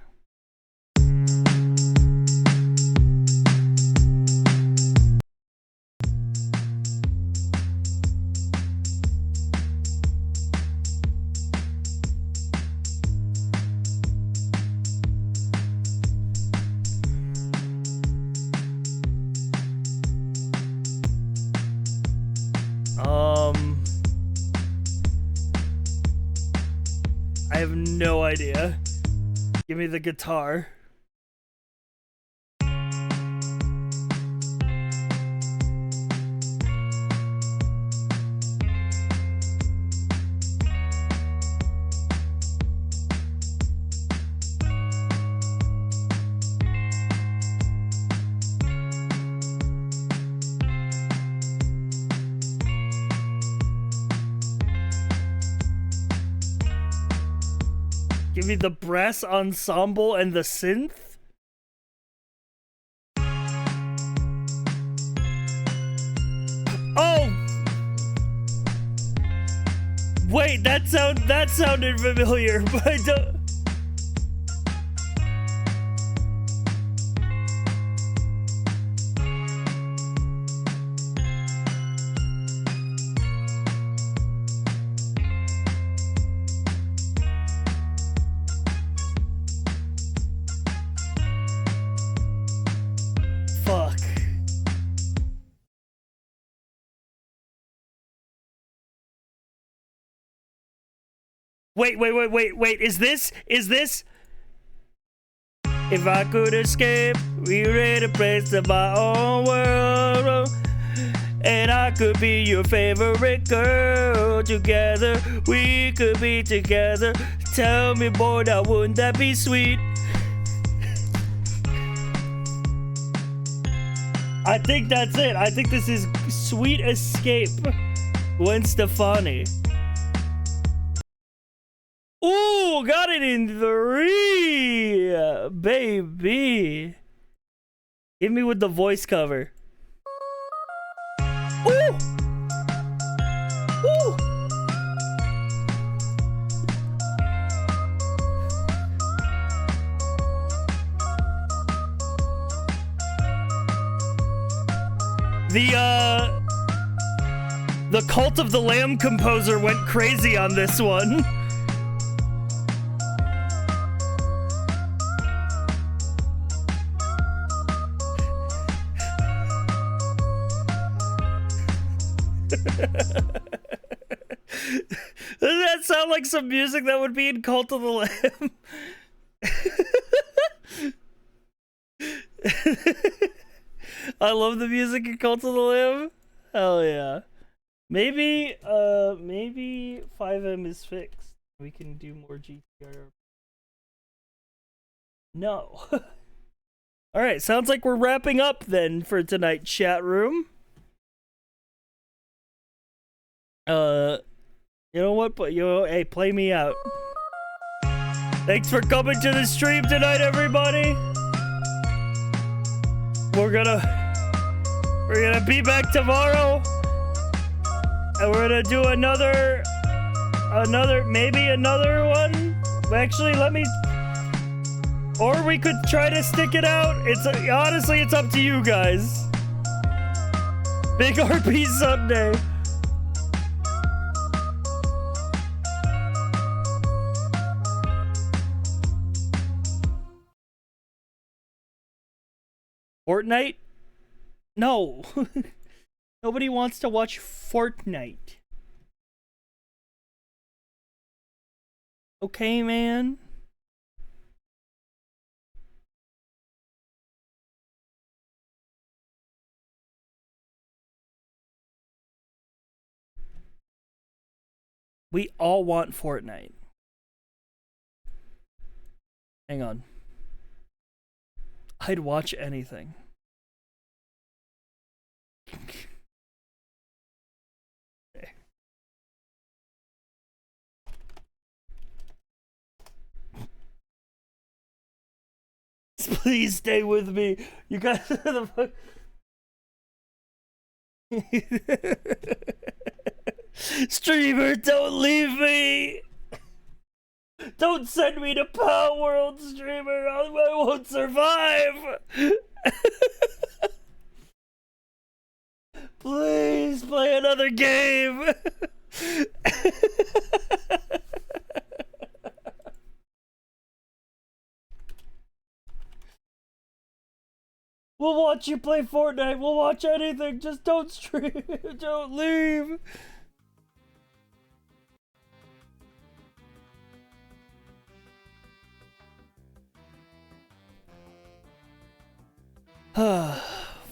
I have no idea. Give me the guitar. Give me the brass ensemble and the synth. Oh! Wait, that sounded familiar, but I don't... Fuck. Wait, is this? If I could escape, we read a place to my own world. And I could be your favorite girl. Together, we could be together. Tell me, boy, now wouldn't that be sweet? I think that's it. I think this is Sweet Escape. Gwen Stefani. Ooh, got it in 3, baby. Hit me with the voice cover. Ooh! Ooh! The Cult of the Lamb composer went crazy on this one. Doesn't that sound like some music that would be in Cult of the Lamb? I love the music in Cult of the Lamb. Hell yeah. Maybe 5M is fixed. We can do more GTR. No. Alright, sounds like we're wrapping up then for tonight, chat room. You know what? But hey, play me out. Thanks for coming to the stream tonight, everybody. We're gonna be back tomorrow, and we're gonna do another one. Actually, or we could try to stick it out. Honestly, it's up to you guys. Big RP Sunday. Fortnite? No. Nobody wants to watch Fortnite. Okay, man. We all want Fortnite. Hang on. I'd watch anything. Okay. Please stay with me. You guys are the fuck. Streamer, don't leave me. Don't send me to Power World, streamer. I won't survive. Please play another game. We'll watch you play Fortnite. We'll watch anything. Just don't stream. Don't leave.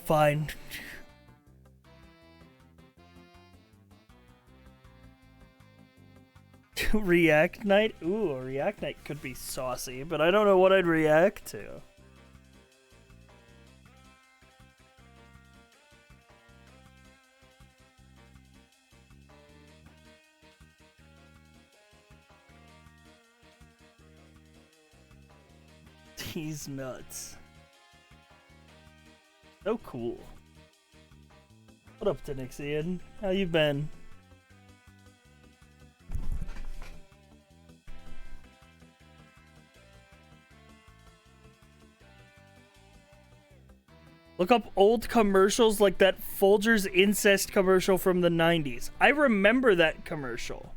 Fine. React night? Ooh, a react night could be saucy, but I don't know what I'd react to. He's nuts. So cool. What up, Tenixian? How you been? Look up old commercials like that Folgers incest commercial from the 90s. I remember that commercial.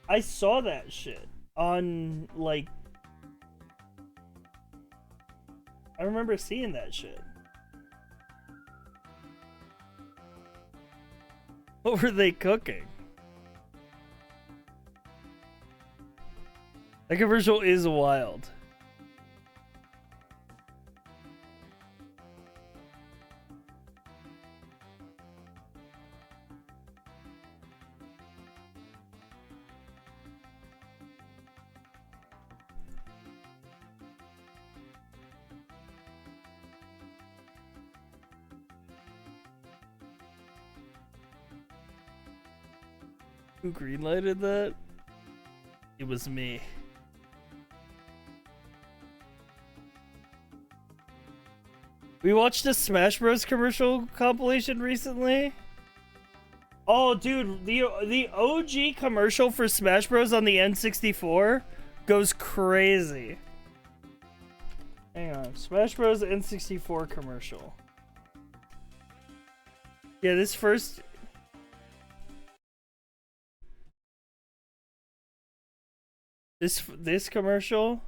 I saw that shit on, like... I remember seeing that shit. What were they cooking? That commercial is wild. Who greenlighted that? It was me. We watched a Smash Bros commercial compilation recently. Oh, dude, the OG commercial for Smash Bros on the N64 goes crazy. Hang on, Smash Bros N64 commercial. Yeah, this first... This commercial,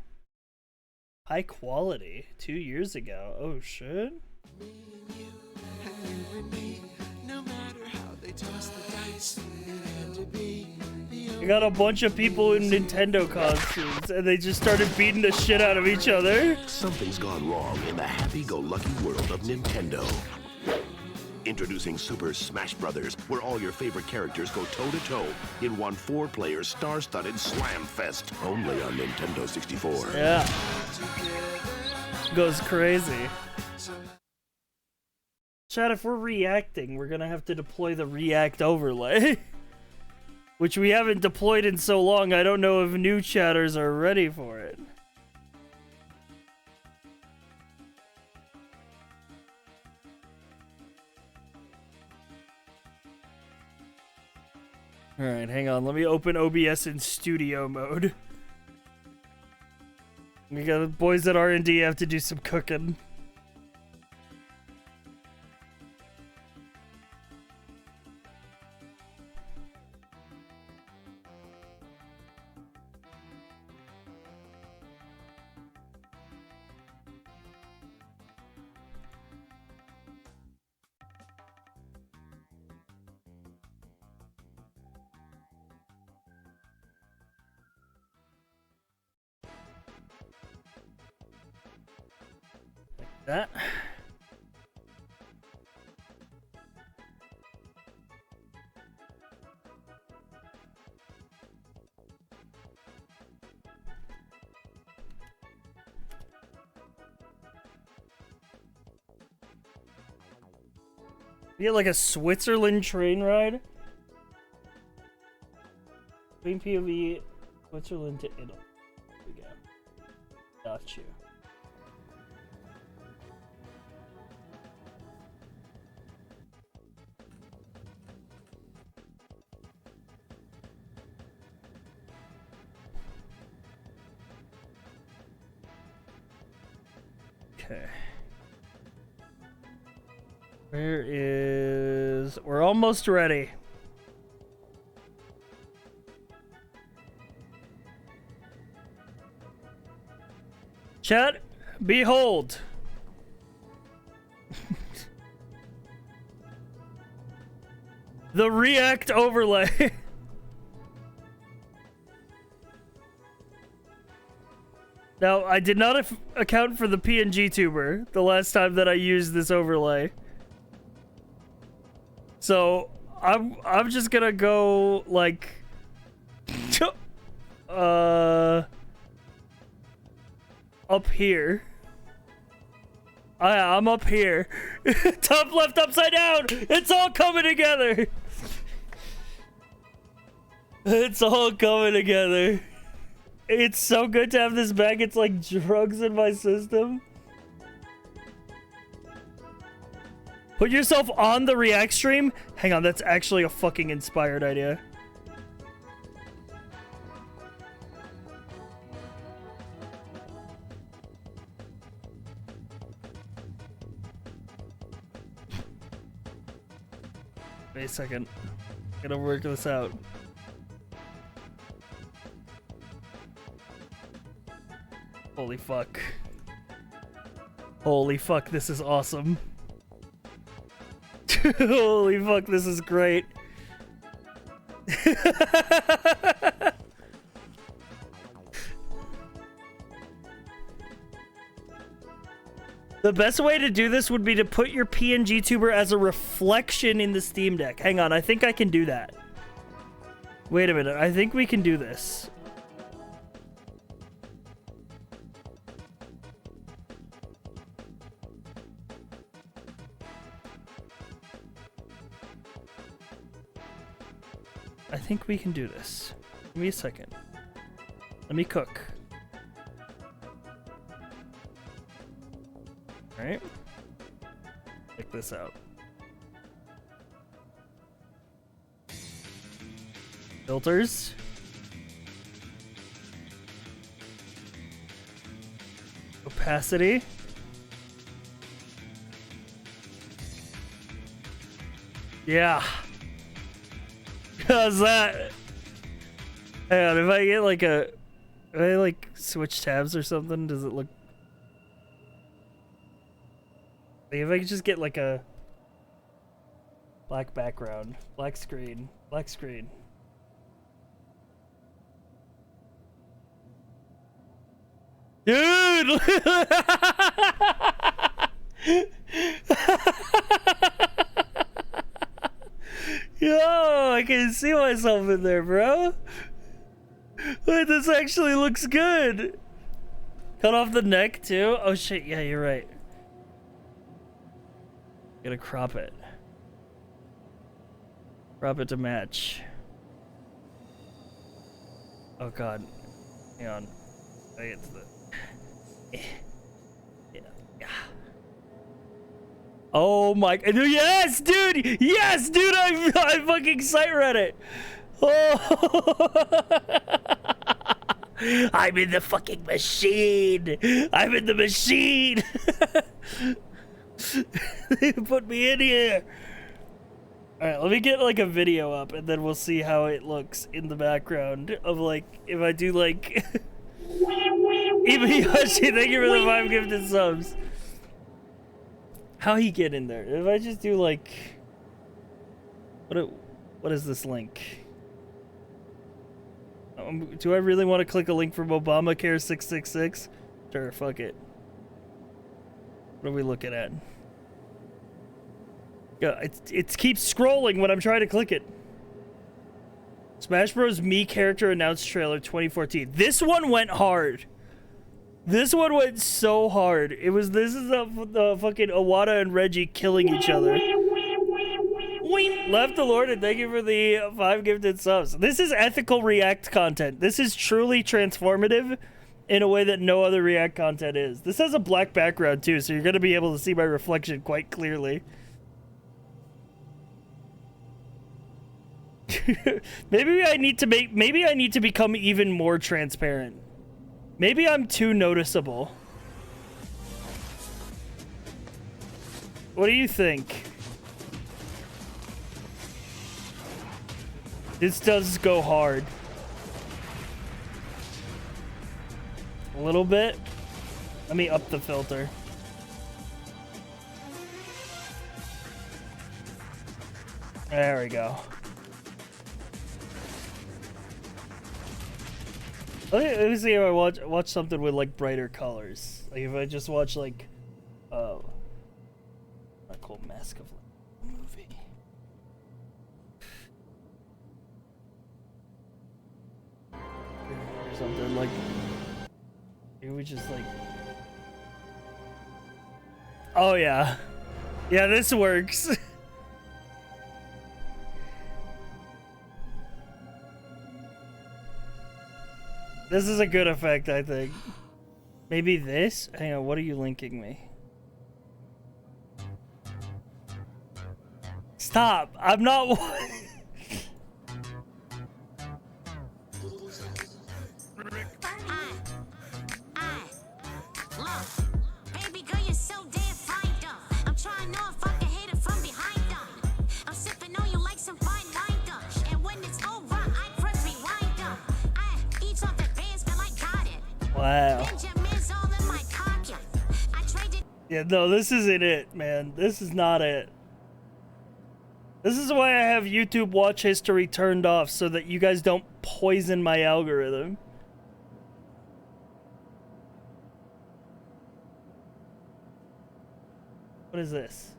high quality, 2 years ago. Oh shit. You got a bunch of people in Nintendo costumes, and they just started beating the shit out of each other. Something's gone wrong in the happy-go-lucky world of Nintendo. Introducing Super Smash Brothers, where all your favorite characters go toe-to-toe in one 4-player star-studded slam fest, only on Nintendo 64. Yeah. Goes crazy. Chat, if we're reacting, we're gonna have to deploy the React overlay. Which we haven't deployed in so long, I don't know if new chatters are ready for it. Alright, hang on. Let me open OBS in studio mode. We got the boys at R&D have to do some cooking. That. You get like a Switzerland train ride? Between POV, Switzerland to Italy. Here we go. Got you. Okay. We're almost ready. Chat, behold. The React overlay. Now, I did not account for the PNG tuber the last time that I used this overlay. So, I'm just gonna go, like... up here. I'm up here. Top left upside down! It's all coming together! It's all coming together. It's so good to have this back. It's like drugs in my system. Put yourself on the React stream? Hang on, that's actually a fucking inspired idea. Wait a second. Gotta work this out. Holy fuck. Holy fuck, this is awesome. Holy fuck, this is great. The best way to do this would be to put your PNG tuber as a reflection in the Steam Deck. Hang on, I think I can do that. Wait a minute, I think we can do this. I think we can do this. Give me a second. Let me cook. Alright. Check this out. Filters. Opacity. Yeah. How's that? Hang on, if I get like a... If I like switch tabs or something, does it look... Like if I could just get like a... Black background, black screen, black screen. Dude! Yo, I can see myself in there, bro. Wait, this actually looks good. Cut off the neck, too? Oh, shit, yeah, you're right. Gotta crop it. Crop it to match. Oh, God. Hang on. I get to the... Yeah. Oh my, yes, dude! Yes, dude, I fucking sight read it! Oh. I'm in the fucking machine! I'm in the machine! They put me in here! Alright, let me get like a video up and then we'll see how it looks in the background of like, if I do like... Even Yoshi, thank you for the 5 gifted subs. How he get in there? If I just do like, what is this link? Do I really want to click a link from Obamacare 666? Sure, fuck it. What are we looking at? Yeah, it keeps scrolling when I'm trying to click it. Smash Bros. Me character announced trailer 2014. This one went hard. This one went so hard. This is the fucking Iwata and Reggie killing each other. Boing! Left the Lord, and thank you for the 5 gifted subs. This is ethical React content. This is truly transformative in a way that no other React content is. This has a black background too, so you're gonna be able to see my reflection quite clearly. Maybe I need to become even more transparent. Maybe I'm too noticeable. What do you think? This does go hard. A little bit. Let me up the filter. There we go. Let me see if I watch something with like brighter colors. Like if I just watch like a cool Mask of Light movie. Or something like maybe we just like, oh yeah, this works. This is a good effect, I think. Maybe this? Hang on, what are you linking me? Stop! I'm not. Baby girl, you're so damn fine, though. I'm trying to know if I can hit it from behind, though. I'm sipping on you like some fine wine, though. And when it's over, I press rewind, though. I eat off the bands, feel like got it. Wow. Benjamin's all in my pocket. I traded. Yeah, no, this isn't it, man. This is not it. This is why I have YouTube watch history turned off, so that you guys don't poison my algorithm. What is this?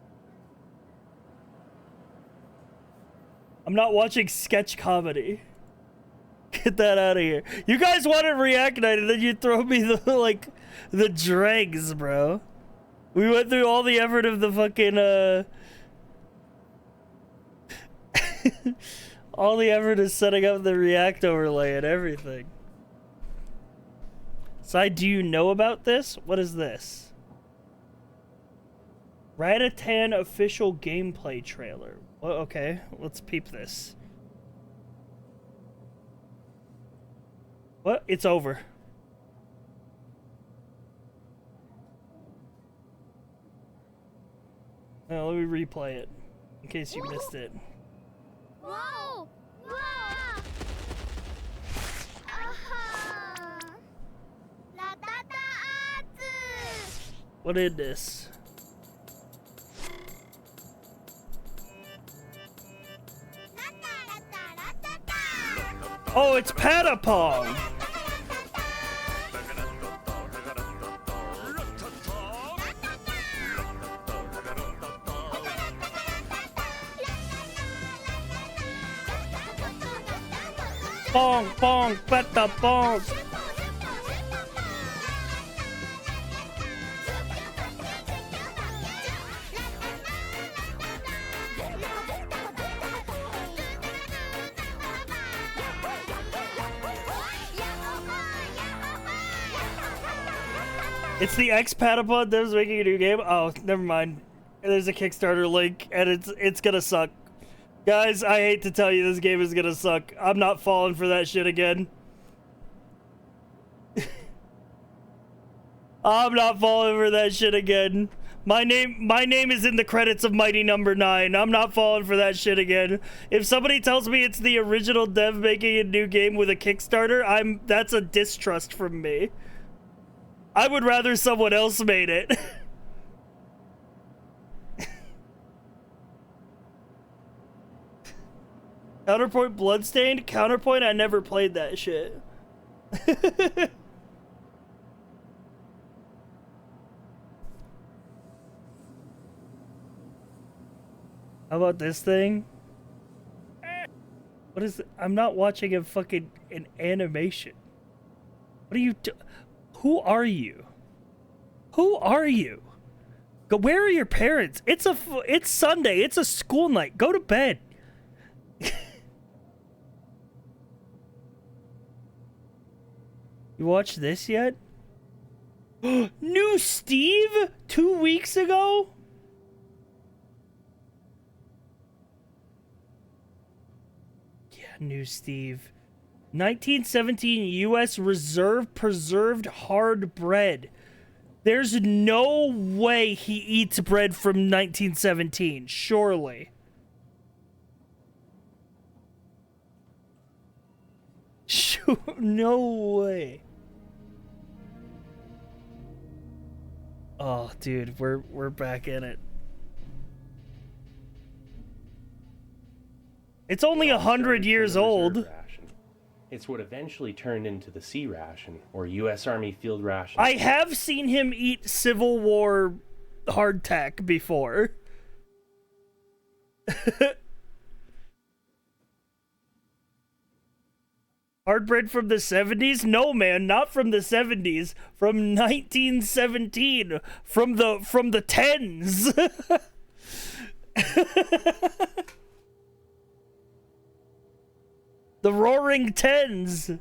I'm not watching sketch comedy. Get that out of here. You guys wanted React Night and then you throw me the, like, the dregs, bro. We went through all the effort of the fucking, all the effort is setting up the React overlay and everything. Side, do you know about this? What is this? Ratatan official gameplay trailer. Well, okay, let's peep this. What? It's over. Now, let me replay it in case you missed it. Whoa! Whoa! What is this? Oh, it's Patapong! Pong, pong, patapong! It's the X-Patapod devs making a new game? Oh, never mind. There's a Kickstarter link, and it's gonna suck. Guys, I hate to tell you this game is gonna suck. I'm not falling for that shit again. I'm not falling for that shit again. My name is in the credits of Mighty Number 9. I'm not falling for that shit again. If somebody tells me it's the original dev making a new game with a Kickstarter, that's a distrust from me. I would rather someone else made it. Counterpoint Bloodstained? Counterpoint? I never played that shit. How about this thing? What is it? I'm not watching an animation. What are you do? Who are you? Who are you? Go. Where are your parents? It's Sunday. It's a school night. Go to bed. You watched this yet? New Steve 2 weeks ago? Yeah, new Steve. 1917 U.S. Reserve Preserved Hard Bread. There's no way he eats bread from 1917, surely. Sure, no way. Oh, dude, we're back in it. It's only 100 years old. It's what eventually turned into the C ration, or U.S. Army Field Ration. I have seen him eat Civil War hardtack before. Hard bread from the 70s? No, man, not from the 70s. From 1917. From the 10s. The Roaring Tens.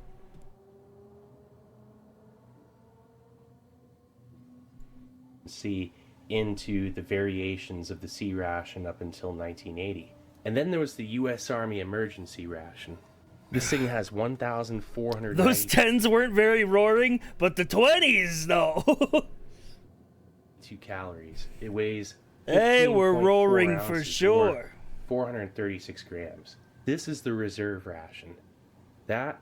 See into the variations of the C ration up until 1980. And then there was the U.S. Army Emergency Ration. This thing has 1,400. Those 10s weren't very roaring, but the 20s, though. 2 calories. It weighs. Hey, we're 15.4 roaring for ounces, sure. or 436 grams. This is the reserve ration. That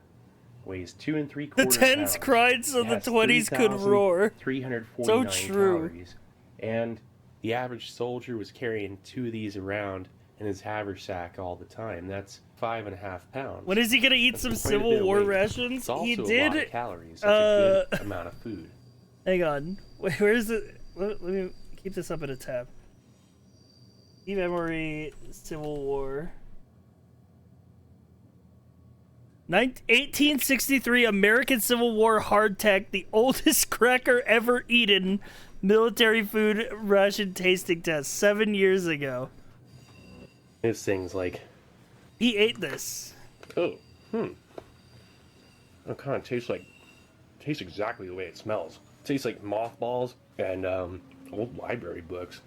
weighs 2 3/4 The 10s pounds. cried so It the has 20s could roar. 349 So true. calories. And the average soldier was carrying 2 of these around in his haversack all the time. That's 5.5 pounds. When is he gonna eat some That's quite a bit Civil of War weight. rations? It's also He a did. lot of calories. That's a good amount of food. Hang on. Where's it? Let me keep this up in a tab. Memory, Civil War. 1863 American Civil War hardtack, the oldest cracker ever eaten. Military food ration tasting test 7 years ago. This thing's like. He ate this. Oh, It kind of tastes exactly the way it smells. It tastes like mothballs and old library books.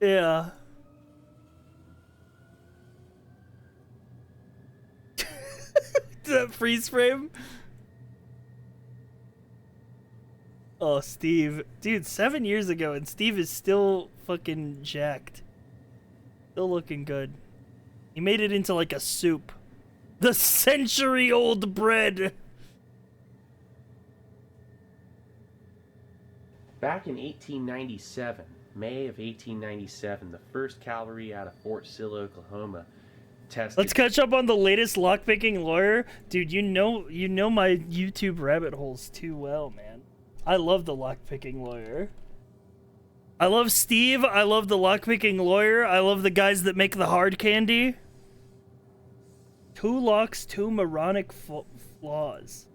Yeah. That freeze frame. Oh, Steve. Dude, 7 years ago, and Steve is still fucking jacked. Still looking good. He made it into like a soup. The century-old bread. Back in 1897, May of 1897, the 1st Cavalry out of Fort Sill, Oklahoma, tested. Let's catch up on the latest lockpicking lawyer. Dude, you know my YouTube rabbit holes too well, man. I love the lockpicking lawyer. I love Steve. I love the lockpicking lawyer. I love the guys that make the hard candy. 2 locks, 2 moronic flaws.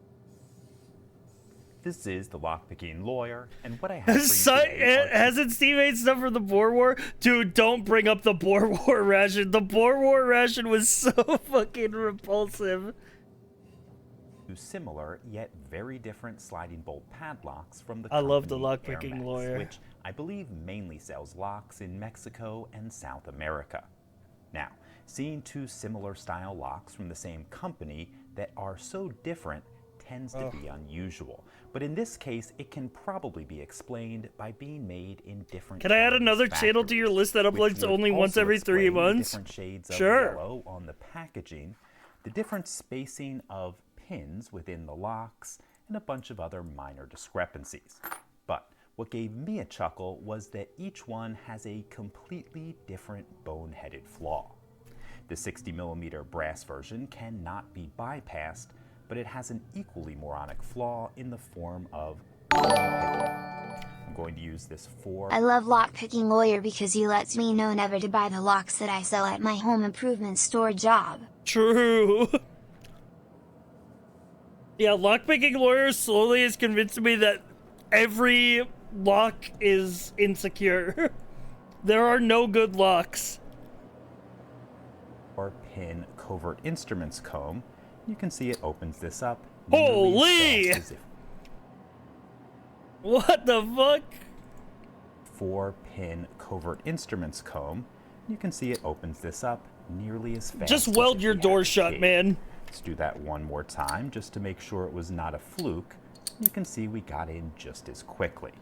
This is the lockpicking lawyer, and what I have for you today are Hasn't Steve ate stuff from the Boer War? Dude, don't bring up the Boer War ration. The Boer War ration was so fucking repulsive. two similar yet very different sliding bolt padlocks from the I love the company lockpicking Airmex, lawyer. which I believe mainly sells locks in Mexico and South America. Now, seeing 2 similar style locks from the same company that are so different tends to be unusual. But in this case, it can probably be explained by being made in different Can I add Chinese another channel to your list that which uploads would only once also every 3 explain the months? different shades of Sure. yellow on the packaging, the different spacing of pins within the locks, and a bunch of other minor discrepancies. But what gave me a chuckle was that each one has a completely different boneheaded flaw. The 60mm brass version cannot be bypassed, but it has an equally moronic flaw in the form of I'm going to use this for... I love lockpicking lawyer because he lets me know never to buy the locks that I sell at my home improvement store job. True. Yeah, lockpicking lawyer slowly has convinced me that every lock is insecure. There are no good locks. Or pin covert instruments comb. You can see it opens this up. Holy! What the fuck? 4-pin covert instruments comb. You can see it opens this up nearly as fast. Just as weld if your we had door the shut, key. man. Let's do that one more time just to make sure it was not a fluke. You can see we got in just as quickly.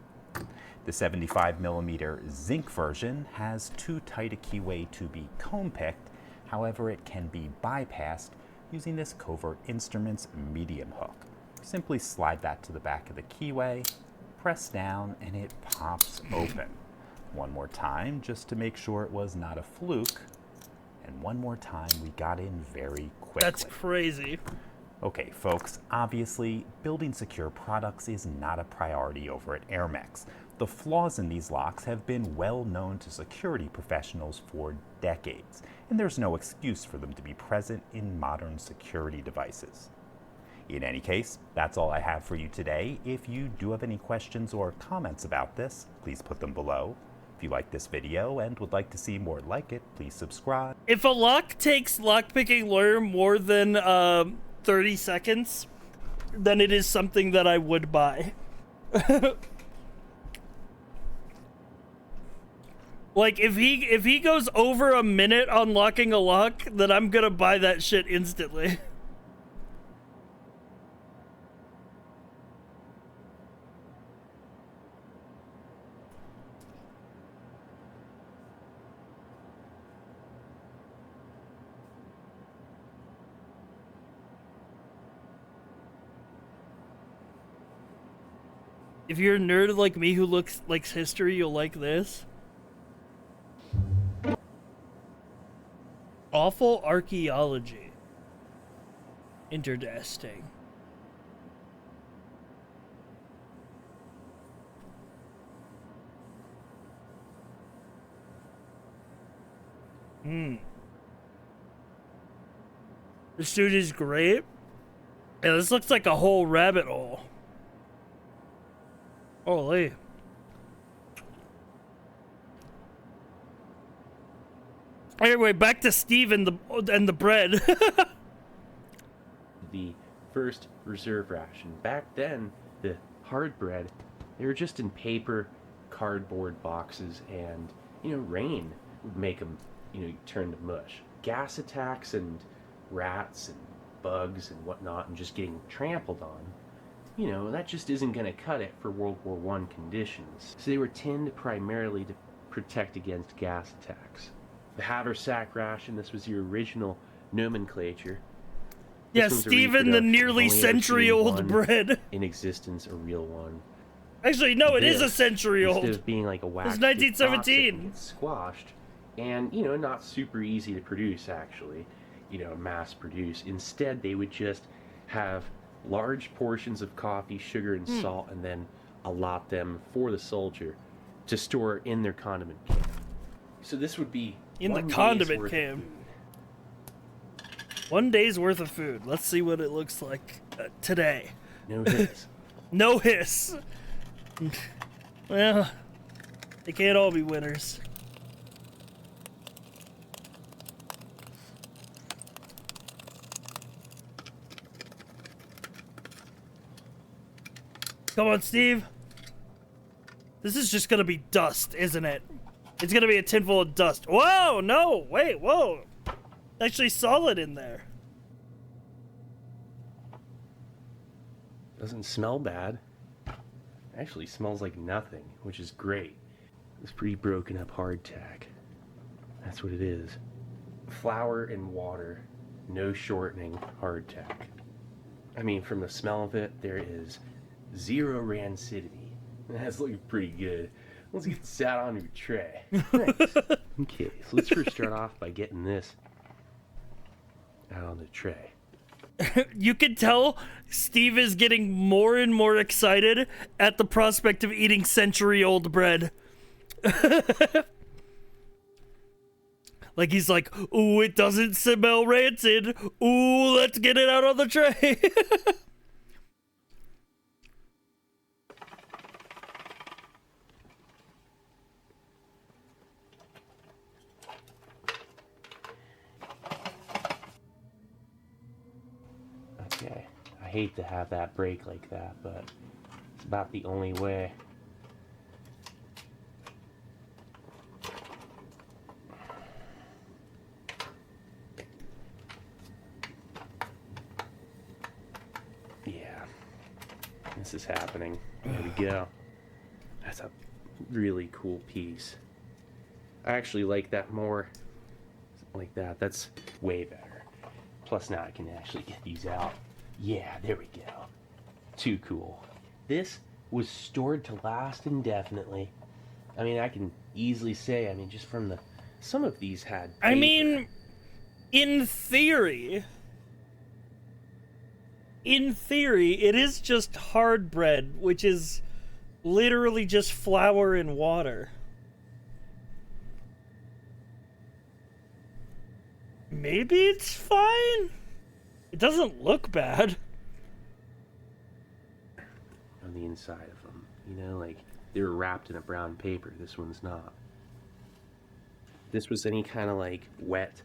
The 75mm zinc version has too tight a keyway to be comb picked. However, it can be bypassed using this covert instruments medium hook. Simply slide that to the back of the keyway, press down, and it pops open. One more time just to make sure it was not a fluke. And one more time, we got in very quickly. That's crazy. Okay, folks, obviously, building secure products is not a priority over at Airmex. The flaws in these locks have been well known to security professionals for decades, and there's no excuse for them to be present in modern security devices. In any case, that's all I have for you today. If you do have any questions or comments about this, please put them below. If you like this video and would like to see more like it, please subscribe. If a lock takes lockpicking lawyer more than 30 seconds, then it is something that I would buy. Like, if he goes over a minute unlocking a lock, then I'm gonna buy that shit instantly. If you're a nerd like me who likes history, you'll like this. Awful archaeology. Interesting. This dude is great. Yeah, this looks like a whole rabbit hole. Holy. Anyway, back to Steve and the bread. The first reserve ration. Back then, the hard bread, they were just in paper, cardboard boxes, and, rain would make them, turn to mush. Gas attacks and rats and bugs and whatnot and just getting trampled on, that just isn't going to cut it for World War I conditions. So they were tinned primarily to protect against gas attacks. The haversack ration, this was the original nomenclature. Yeah, Steven, the nearly century-old bread. In existence, a real one. Actually, no, it is a century old. Instead of being like a wax, it's 1917. Squashed, and not super easy to produce. Actually, mass produce. Instead, they would just have large portions of coffee, sugar, and salt, and then allot them for the soldier to store in their condiment can. So this would be in the condiment can. 1 day's worth of food. Let's see what it looks like today. No hiss. No hiss. Well, they can't all be winners. Come on, Steve. This is just gonna be dust, isn't it? It's gonna be a tin full of dust. Whoa, no, wait, whoa. Actually solid in there. Doesn't smell bad. Actually smells like nothing, which is great. It's pretty broken up hardtack. That's what it is. Flour and water, no shortening hardtack. I mean, from the smell of it, there is zero rancidity. That's looking pretty good. Let's get sat on your tray. Nice. Okay, so let's first start off by getting this out on the tray. You can tell Steve is getting more and more excited at the prospect of eating century-old bread. Like he's like, ooh, it doesn't smell rancid. Ooh, let's get it out on the tray. hate to have that break like that, but it's about the only way. Yeah, this is happening. There we go. That's a really cool piece. I actually like that more. Like that. That's way better. Plus now I can actually get these out. Yeah, there we go. Too cool. This was stored to last indefinitely. I mean, I can easily say, I mean, just from the... Some of these had paper. I mean, in theory, it is just hard bread, which is literally just flour and water. Maybe it's fine. It doesn't look bad. On the inside of them, you know, like they were wrapped in a brown paper. This one's not. If this was any kind of like wet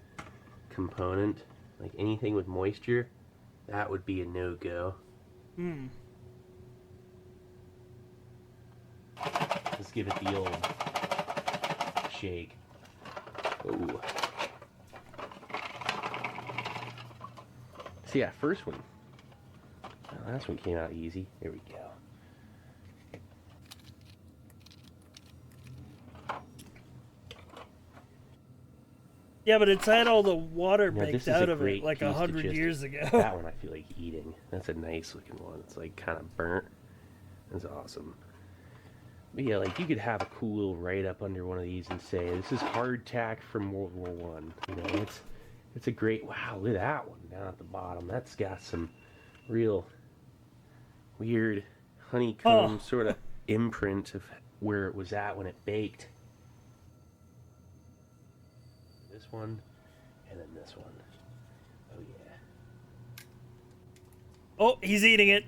component, like anything with moisture, that would be a no-go. Let's give it the old shake. Ooh. So yeah, first one. The last one came out easy. There we go. Yeah, but it's had all the water Now, baked out of it like 100 just, years ago. That one I feel like eating. That's a nice looking one. It's like kind of burnt. That's awesome. But yeah, like you could have a cool little write-up under one of these and say, this is hardtack from World War One. You know, it's a great, wow, look at that one down at the bottom. That's got some real weird honeycomb sort of imprint of where it was at when it baked. This one, and then this one. Oh yeah. Oh, he's eating it.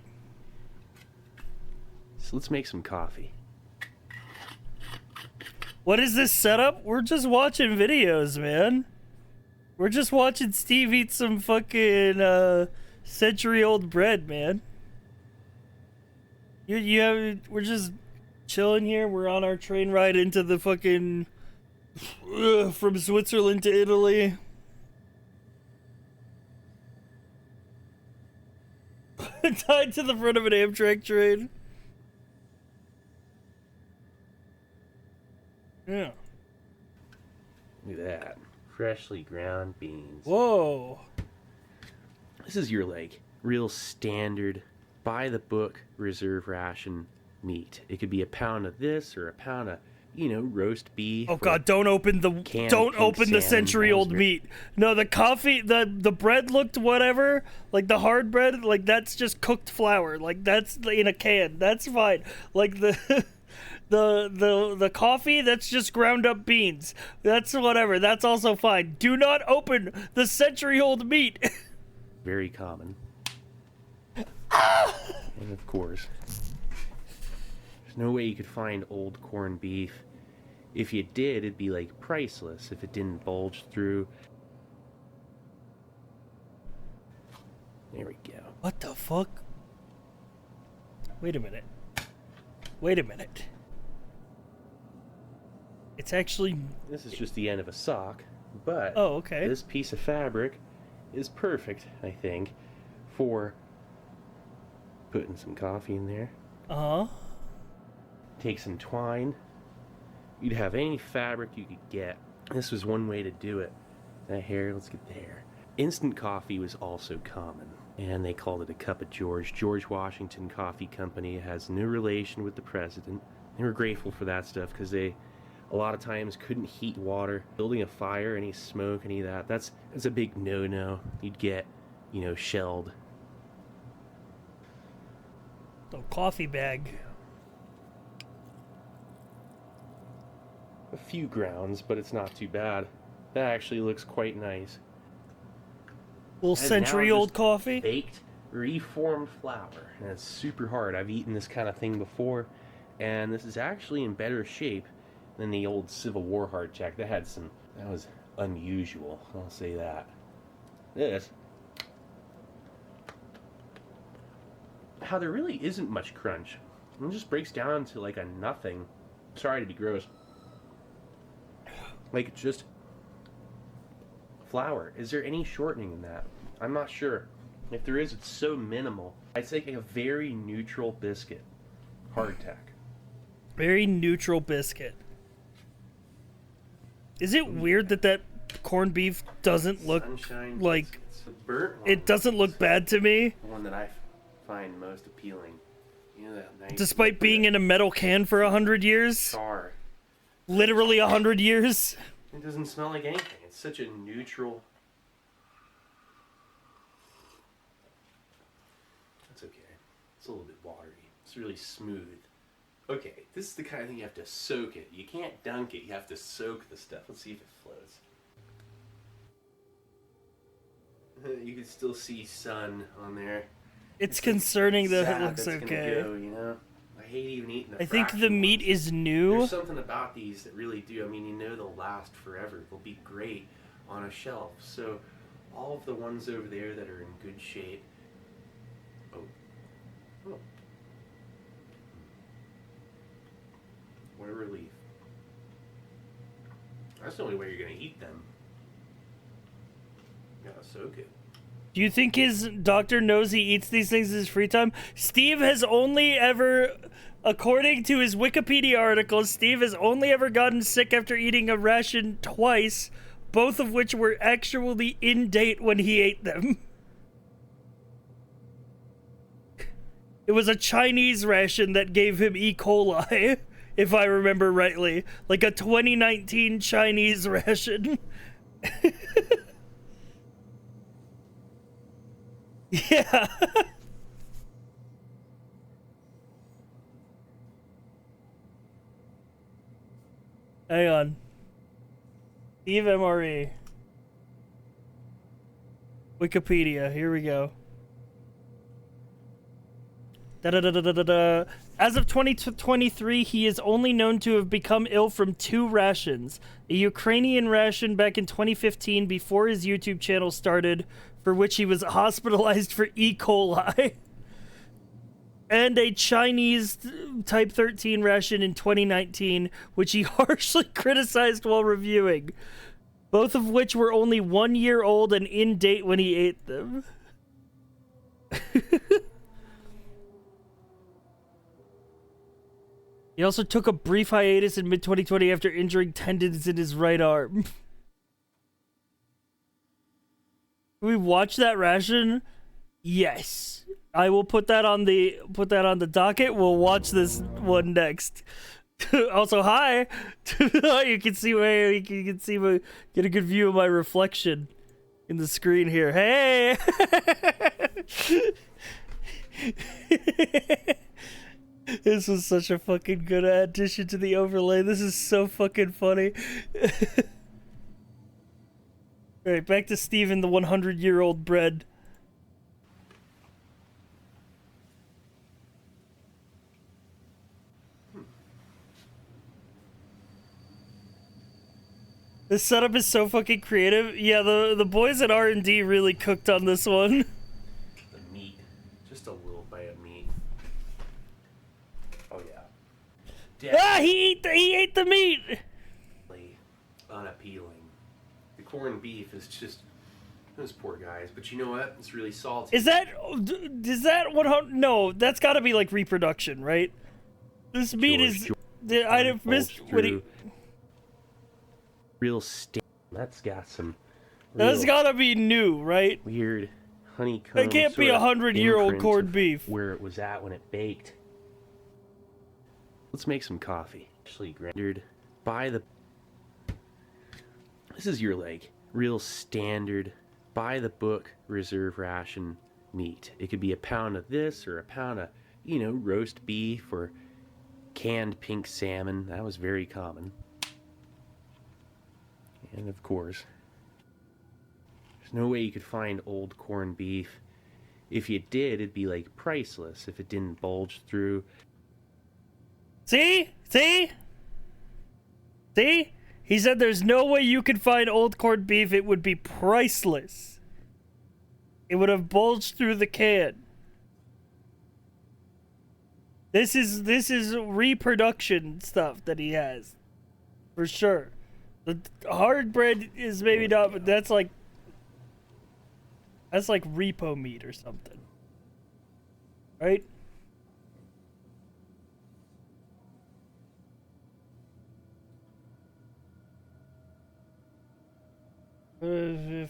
So let's make some coffee. What is this setup? We're just watching videos, man. We're just watching Steve eat some fucking century-old bread, man. We're just chilling here. We're on our train ride into the fucking from Switzerland to Italy. Tied to the front of an Amtrak train. Yeah. Look at that. Freshly ground beans. Whoa. This is your, like, real standard, by-the-book reserve ration meat. It could be a pound of this or a pound of, you know, roast beef. Oh god, don't open the century-old meat. No, the coffee, the bread looked whatever, like the hard bread, like that's just cooked flour, like that's in a can. That's fine. Like the the coffee, that's just ground up beans. That's whatever. That's also fine. Do not open the century-old meat. Very common. And of course, there's no way you could find old corned beef. If you did, it'd be like priceless if it didn't bulge through. There we go. What the fuck? Wait a minute. Wait a minute. It's actually... This is just the end of a sock, but oh, okay. This piece of fabric is perfect, I think, for putting some coffee in there. Uh-huh. Take some twine. You'd have any fabric you could get. This was one way to do it. That hair, let's get the hair. Instant coffee was also common, and they called it a cup of George. George Washington Coffee Company has no relation with the president. They were grateful for that stuff because they, a lot of times, couldn't heat water. Building a fire, any smoke, any of that, that's a big no-no. You'd get, you know, shelled. Oh, coffee bag. A few grounds, but it's not too bad. That actually looks quite nice. Little century-old coffee? Baked, reformed flour. And it's super hard. I've eaten this kind of thing before, and this is actually in better shape than the old Civil War hardtack. That was unusual, I'll say that. This how there really isn't much crunch. It just breaks down to like a nothing. Sorry to be gross. Like it's just flour. Is there any shortening in that? I'm not sure. If there is, it's so minimal. I'd say like a very neutral biscuit. Hardtack. Very neutral biscuit. Is it weird that that corned beef doesn't look Sunshine, like it's the burnt one. it doesn't look bad to me, The one that I find most appealing. You know that nice despite being in a metal can for 100 years? char. Literally 100 years. It doesn't smell like anything. It's such a neutral. That's okay. It's a little bit watery. It's really smooth. Okay, this is the kind of thing you have to soak it. You can't dunk it. You have to soak the stuff. Let's see if it floats. You can still see sun on there. It's concerning that it Sad looks that's okay. Gonna go, you know? I hate even eating the I think the fraction meat ones. is new. There's something about these that really do. I mean, you know they'll last forever. They'll be great on a shelf. So all of the ones over there that are in good shape. Oh. Oh. What a relief. That's the only way you're going to eat them. You gotta soak it. Do you think his doctor knows he eats these things in his free time? Steve has only ever, according to his Wikipedia article, Steve has only ever gotten sick after eating a ration twice, both of which were actually in date when he ate them. It was a Chinese ration that gave him E. coli, if I remember rightly. Like a 2019 Chinese ration. Yeah. Hang on. Steve MRE. Wikipedia. Here we go. Da-da-da-da-da-da. As of 2023, he is only known to have become ill from 2 rations. A Ukrainian ration back in 2015 before his YouTube channel started, for which he was hospitalized for E. coli. And a Chinese Type 13 ration in 2019, which he harshly criticized while reviewing. Both of which were only 1 year old and in date when he ate them. He also took a brief hiatus in mid-2020 after injuring tendons in his right arm. Can we watch that ration? Yes. I will put that on the docket. We'll watch this one next. Also, hi. You can see get a good view of my reflection in the screen here. Hey. This was such a fucking good addition to the overlay. This is so fucking funny. Alright, back to Steven, the 100-year-old bread. This setup is so fucking creative. Yeah, the boys at R&D really cooked on this one. The meat. Just a little bite of meat. Oh yeah. Ah, he ate the meat! Unappealing. The corned beef is just those poor guys. But you know what? It's really salty. Is that 100? No, that's got to be like reproduction, right? This meat I'd have missed what he. Real That's got some. That's gotta be new, right? Weird honeycomb. That can't be 100-year-old corned beef. Where it was at when it baked. Let's make some coffee. Actually, rendered by the. This is your like real standard, by the book reserve ration meat. It could be a pound of this or a pound of, roast beef or canned pink salmon. That was very common. And of course, there's no way you could find old corned beef. If you did, it'd be like priceless if it didn't bulge through. See? He said there's no way you could find old corned beef. It would be priceless. It would have bulged through the can. This is reproduction stuff that he has, for sure. The hard bread is maybe not, but that's like repo meat or something, right?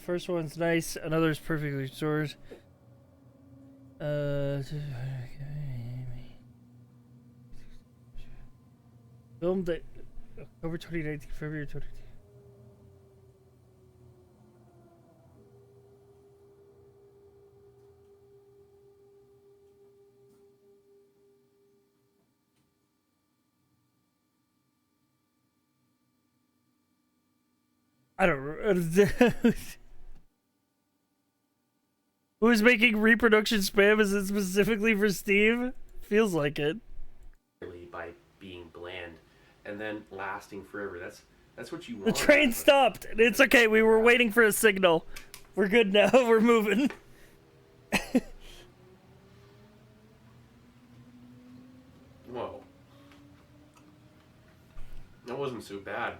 First one's nice, another's perfectly stored. Filmed at October 2019, February 2019. I don't. Who's making reproduction spam? Is it specifically for Steve? Feels like it. By being bland and then lasting forever. That's what you The want. train stopped. It's okay. We were waiting for a signal. We're good now. We're moving. Whoa. That wasn't so bad.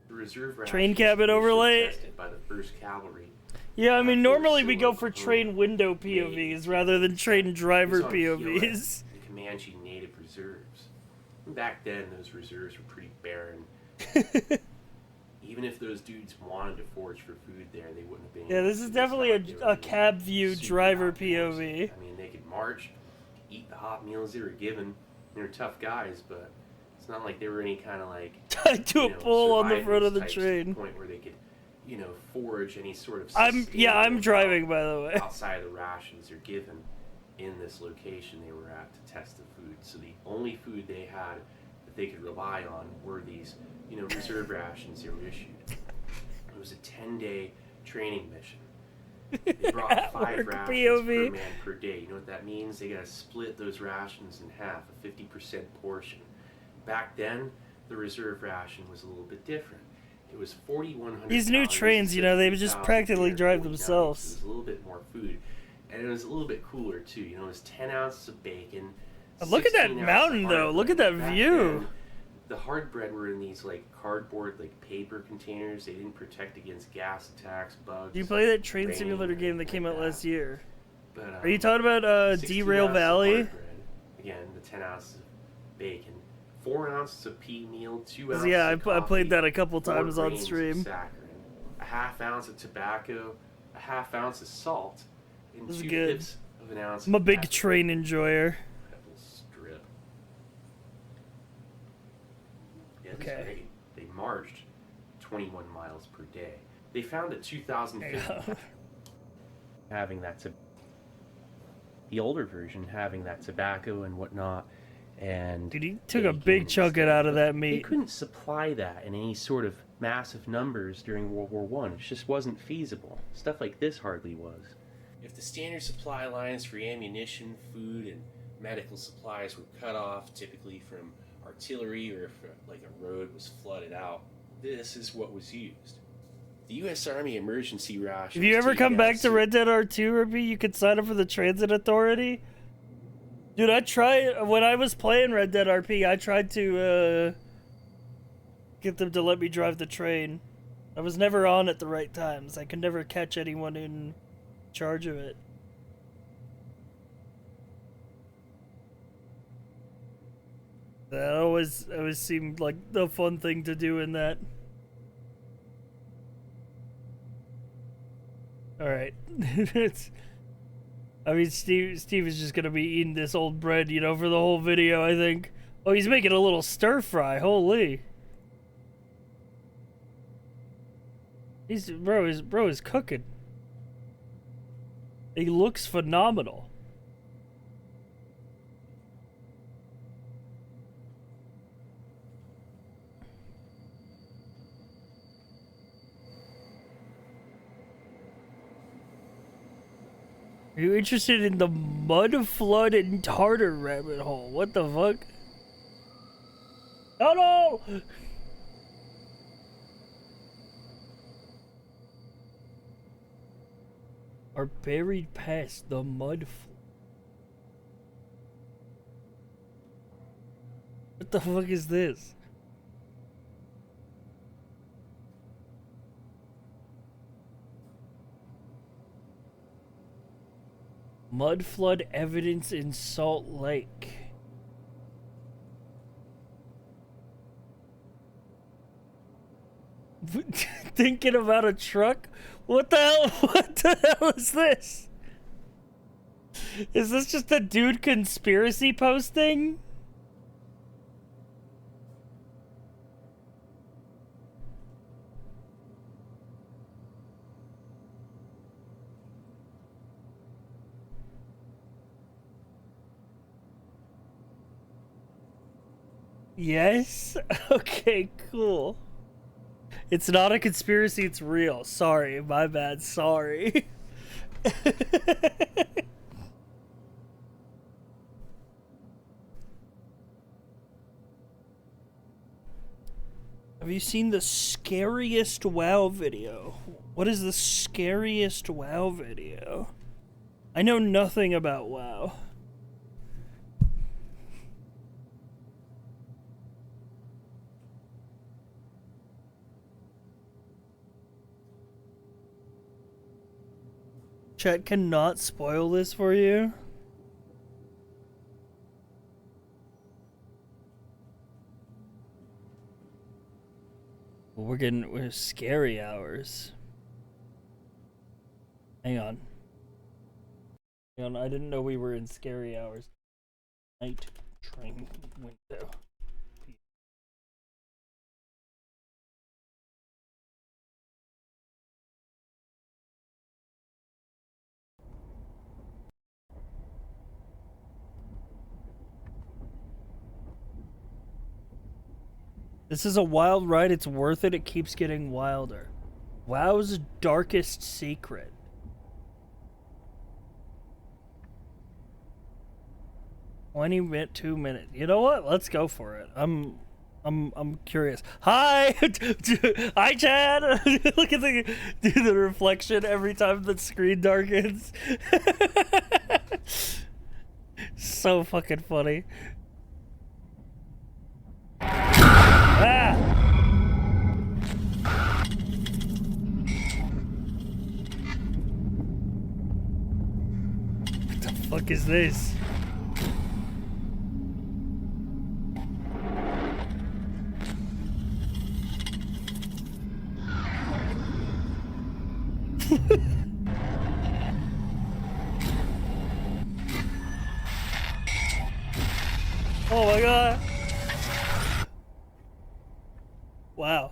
The reserve Train cabin overlay. Tested by the 1st Cavalry. Yeah, I mean, normally we go for train window POVs rather than train driver It was on POVs. the Comanche native reserves. Back then, those reserves were pretty barren. Even if those dudes wanted to forage for food there, they wouldn't have been. Yeah, this is definitely a cab view driver POV. I mean, they could march, eat the hot meals they were given. They were tough guys, but it's not like they were any kind of like Tied to a pole on the front of the survivors types train. to the point where they could, forage any sort of. I'm sustainable driving, by the way. Outside of the rations they're given in this location they were at to test the food. So the only food they had that they could rely on were these, reserve rations they were issued. It was a 10-day training mission. They brought 5 rations POV. per man per day. You know what that means? They gotta split those rations in half, a 50% portion. Back then, the reserve ration was a little bit different. It was 4,100. These new trains, they would just practically drive themselves. It was a little bit more food, and it was a little bit cooler too. It was 10 ounces of bacon. Look at that 16 ounces mountain, of though. hard Look at bread. that Back view. then, the hard bread were in these cardboard paper containers. They didn't protect against gas attacks, bugs. Do you play that train rain, simulator game that came out last year? But, Are you talking about 16 Derail ounces of Valley? hard bread. Again, the 10 ounces of bacon, 4 ounces of pea meal, 2 ounces Yeah, of I coffee, played that a couple 4 times on grains of stream. saccharin, a half ounce of tobacco, a half ounce of salt, and This is 2 good. fifths of an ounce I'm a of big pepper. train enjoyer. Pebble strip. Yeah, this is Okay. great. They marched 21 miles per day. They found that 2050 having that the older version having that tobacco and whatnot, and Dude, he took a big chunk out of that they meat. couldn't supply that in any sort of massive numbers during World War One. It just wasn't feasible. Stuff like this hardly was. If the standard supply lines for ammunition, food, and medical supplies were cut off, typically from artillery or if a road was flooded out, this is what was used. The U.S. Army emergency ration. If you was ever taken come out back of to Red Dead R2, Ruby, you could sign up for the Transit Authority. Dude, when I was playing Red Dead RP, I tried to get them to let me drive the train. I was never on at the right times. I could never catch anyone in charge of it. That always seemed like the fun thing to do in that. Alright. I mean, Steve is just gonna be eating this old bread, for the whole video, I think. Oh, he's making a little stir fry. Holy. Bro is cooking. He looks phenomenal. Are you interested in the mud flood and tartar rabbit hole? What the fuck? Oh no! Are buried past the mud flood. the fuck is this? Mud flood evidence in Salt Lake. Thinking about a truck? What the hell? What the hell is this? Is this just a dude conspiracy posting? Yes? Okay, cool. It's not a conspiracy, it's real. Sorry, my bad, sorry. Have you seen the scariest WoW video? What is the scariest WoW video? I know nothing about WoW. Chat cannot spoil this for you. Well, we're scary hours. Hang on. Hang on, I didn't know we were in scary hours. Night train window. This is a wild ride. It's worth it. It keeps getting wilder. WoW's darkest secret. $2 minutes. You know what? Let's go for it. I'm curious. Hi, hi, Chad. Look at the reflection every time the screen darkens. So fucking funny. Ah! What the fuck is this? Oh my god. Wow.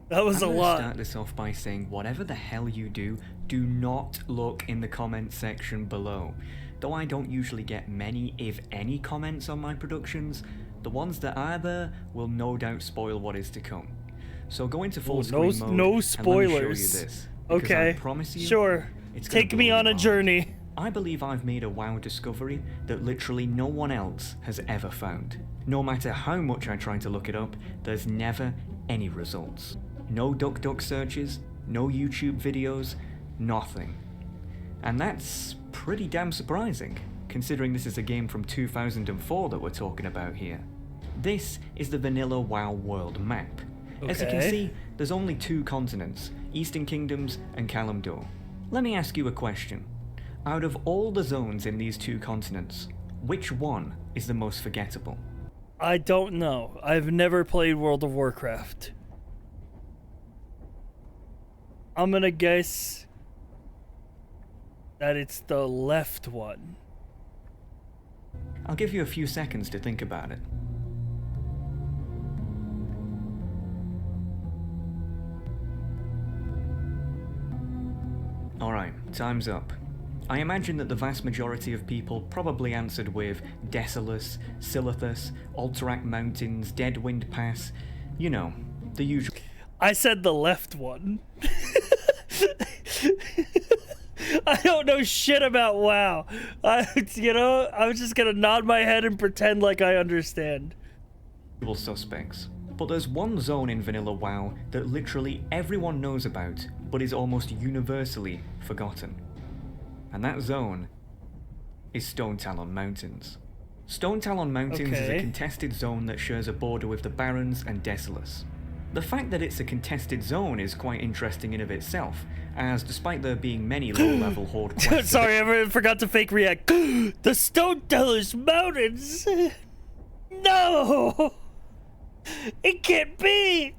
That was a lot. Start this off by saying whatever the hell you do, do not look in the comments section below. Though I don't usually get many, if any, comments on my productions, the ones that are there will no doubt spoil what is to come. So go into full screen mode no and spoilers. let me show you this. Because Okay. I promise you, Sure. it's gonna Take me blow on your a mind. journey. I believe I've made a WoW discovery that literally no one else has ever found. No matter how much I try to look it up, there's never any results. No DuckDuck searches, no YouTube videos, nothing. And that's pretty damn surprising, considering this is a game from 2004 that we're talking about here. This is the vanilla WoW world map. As you can Okay. see, there's only 2 continents, Eastern Kingdoms and Kalimdor. Let me ask you a question. Out of all the zones in these 2 continents, which one is the most forgettable? I don't know. I've never played World of Warcraft. I'm gonna guess that it's the left one. I'll give you a few seconds to think about it. Alright, time's up. I imagine that the vast majority of people probably answered with Desolus, Silithus, Alterac Mountains, Deadwind Pass, you know, the usual. I said the left one. I don't know shit about WoW. I'm just gonna nod my head and pretend like I understand. Suspects. But there's one zone in vanilla WoW that literally everyone knows about, but is almost universally forgotten. And that zone is Stone Talon Mountains. Stone Talon Mountains is a Okay. contested zone that shares a border with the Barrens and Desolus. The fact that it's a contested zone is quite interesting in of itself, as despite there being many low-level horde quests... Sorry, I forgot to fake react. The Stone Talon Mountains! No! It can't be!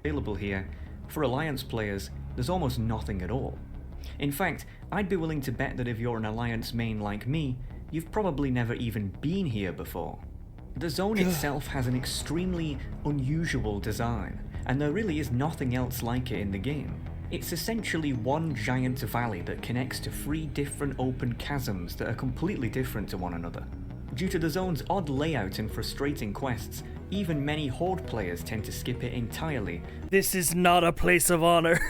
available here, for Alliance players, there's almost nothing at all. In fact, I'd be willing to bet that if you're an Alliance main like me, you've probably never even been here before. The zone itself has an extremely unusual design, and there really is nothing else like it in the game. It's essentially one giant valley that connects to 3 different open chasms that are completely different to one another. Due to the zone's odd layout and frustrating quests, even many Horde players tend to skip it entirely. This is not a place of honor.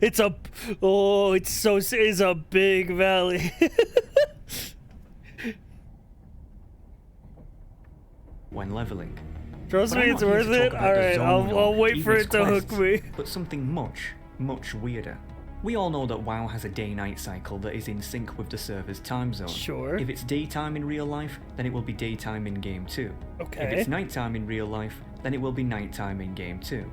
It's a big valley. When leveling. Trust But me, I'm it's not here worth to talk it. about the Alright, zone I'll or wait even for its it to hook quests, me. But something much, much weirder. We all know that WoW has a day-night cycle that is in sync with the server's time zone. Sure. If it's daytime in real life, then it will be daytime in game too. Okay. If it's nighttime in real life, then it will be nighttime in game too.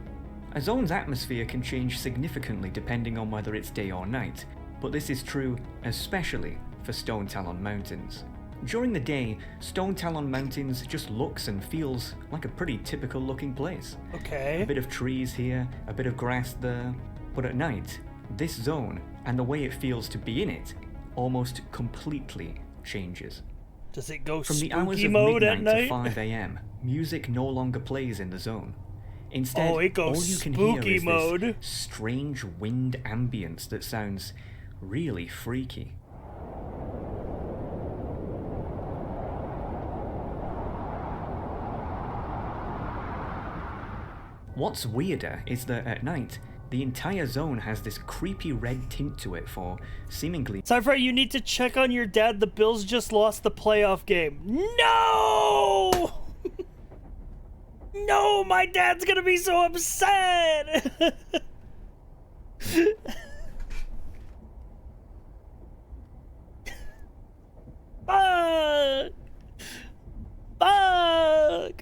A zone's atmosphere can change significantly depending on whether it's day or night, but this is true especially for Stone Talon Mountains. During the day, Stone Talon Mountains just looks and feels like a pretty typical looking place. Okay. A bit of trees here, a bit of grass there, but at night, this zone, and the way it feels to be in it, almost completely changes. Does it go From the hours spooky of mode at midnight to night? 5 AM, music no longer plays in the zone. Instead, Oh, it goes all you can hear spooky is mode. this strange wind ambience that sounds really freaky. What's weirder is that at night, the entire zone has this creepy red tint to it for seemingly... Cypher, you need to check on your dad. The Bills just lost the playoff game. No! No, my dad's gonna be so upset! Fuck! Fuck!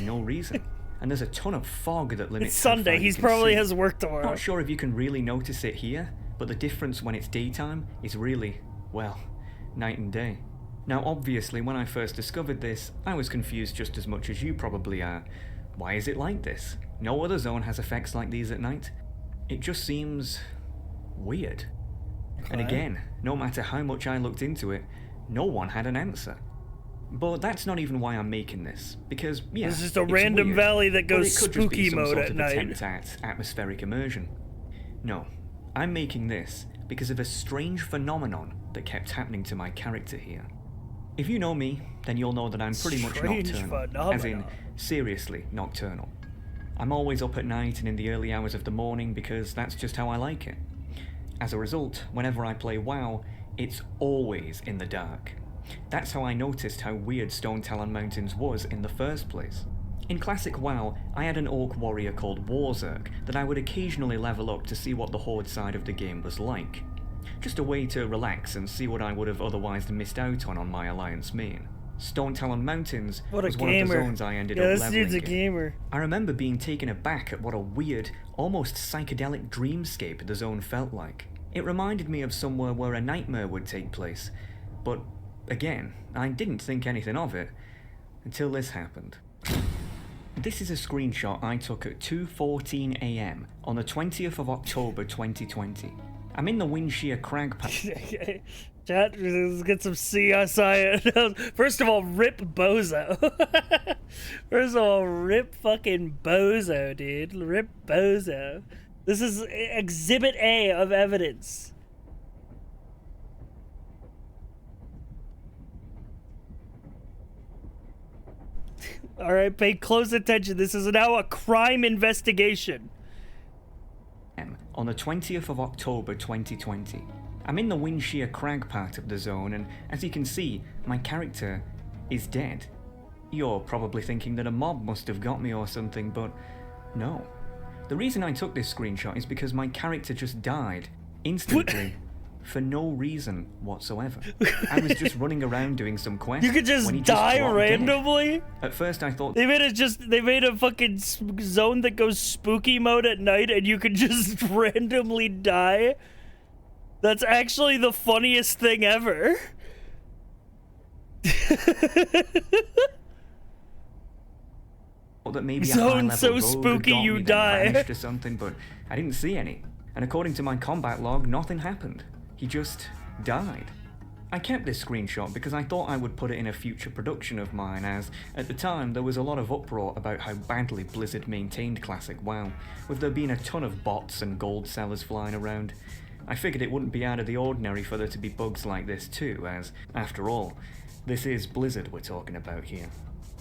no reason. And there's a ton of fog that limits It's how Sunday, far you he's can probably see. has work tomorrow. Not sure if you can really notice it here, but the difference when it's daytime is really, well, night and day. Now obviously when I first discovered this, I was confused just as much as you probably are. Why is it like this? No other zone has effects like these at night. It just seems weird. And Okay. again, no matter how much I looked into it, no one had an answer. But that's not even why I'm making this, because yeah, It's just a it's random weird, valley that but goes it could just be spooky some mode sort at of night. attempt at atmospheric immersion. No, I'm making this because of a strange phenomenon that kept happening to my character here. If you know me, then you'll know that I'm pretty much Strange nocturnal, as in phenomenon. seriously nocturnal. I'm always up at night and in the early hours of the morning because that's just how I like it. As a result, whenever I play WoW, it's always in the dark. That's how I noticed how weird Stone Talon Mountains was in the first place. In classic WoW, I had an orc warrior called Warzerk that I would occasionally level up to see what the Horde side of the game was like. Just a way to relax and see what I would have otherwise missed out on my Alliance main. Stone Talon Mountains What a was one of the gamer. zones I ended Yeah, up this leveling dude's a in. gamer. I remember being taken aback at what a weird, almost psychedelic dreamscape the zone felt like. It reminded me of somewhere where a nightmare would take place, but again, I didn't think anything of it until this happened. This is a screenshot I took at 2:14 AM on the 20th of October 2020. I'm in the Windshear Crag Pass. Chat, let's get some CSI. First of all, rip Bozo. First of all, rip fucking Bozo, dude. Rip Bozo. This is Exhibit A of evidence. All right, pay close attention. This is now a crime investigation. On the 20th of October 2020. I'm in the Windshear Crag part of the zone, and as you can see, my character is dead. You're probably thinking that a mob must have got me or something, but no. The reason I took this screenshot is because my character just died instantly for no reason whatsoever. I was just running around doing some quest. You could just when he die dropped randomly? dead. At first I thought They made a fucking zone that goes spooky mode at night and you could just randomly die. That's actually the funniest thing ever. that maybe Zone a high-level so rogue spooky got you me, then die. vanished or something, but I didn't see any. And according to my combat log, nothing happened. He just died. I kept this screenshot because I thought I would put it in a future production of mine, as at the time there was a lot of uproar about how badly Blizzard maintained Classic WoW, with there being a ton of bots and gold sellers flying around. I figured it wouldn't be out of the ordinary for there to be bugs like this too, as, after all, this is Blizzard we're talking about here.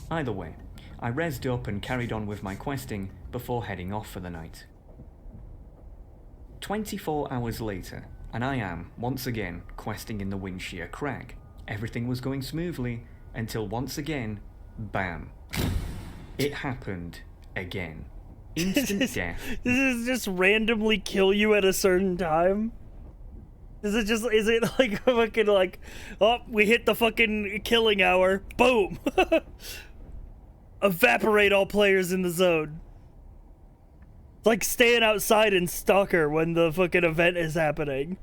Either way, I rezzed up and carried on with my questing before heading off for the night. 24 hours later, and I am, once again, questing in the Windshear Crag. Everything was going smoothly, until once again, bam. It happened again. Instant death. Does it just randomly kill you at a certain time? Is it like fucking like, oh, we hit the fucking killing hour, boom! Evaporate all players in the zone. It's like staying outside in Stalker when the fucking event is happening.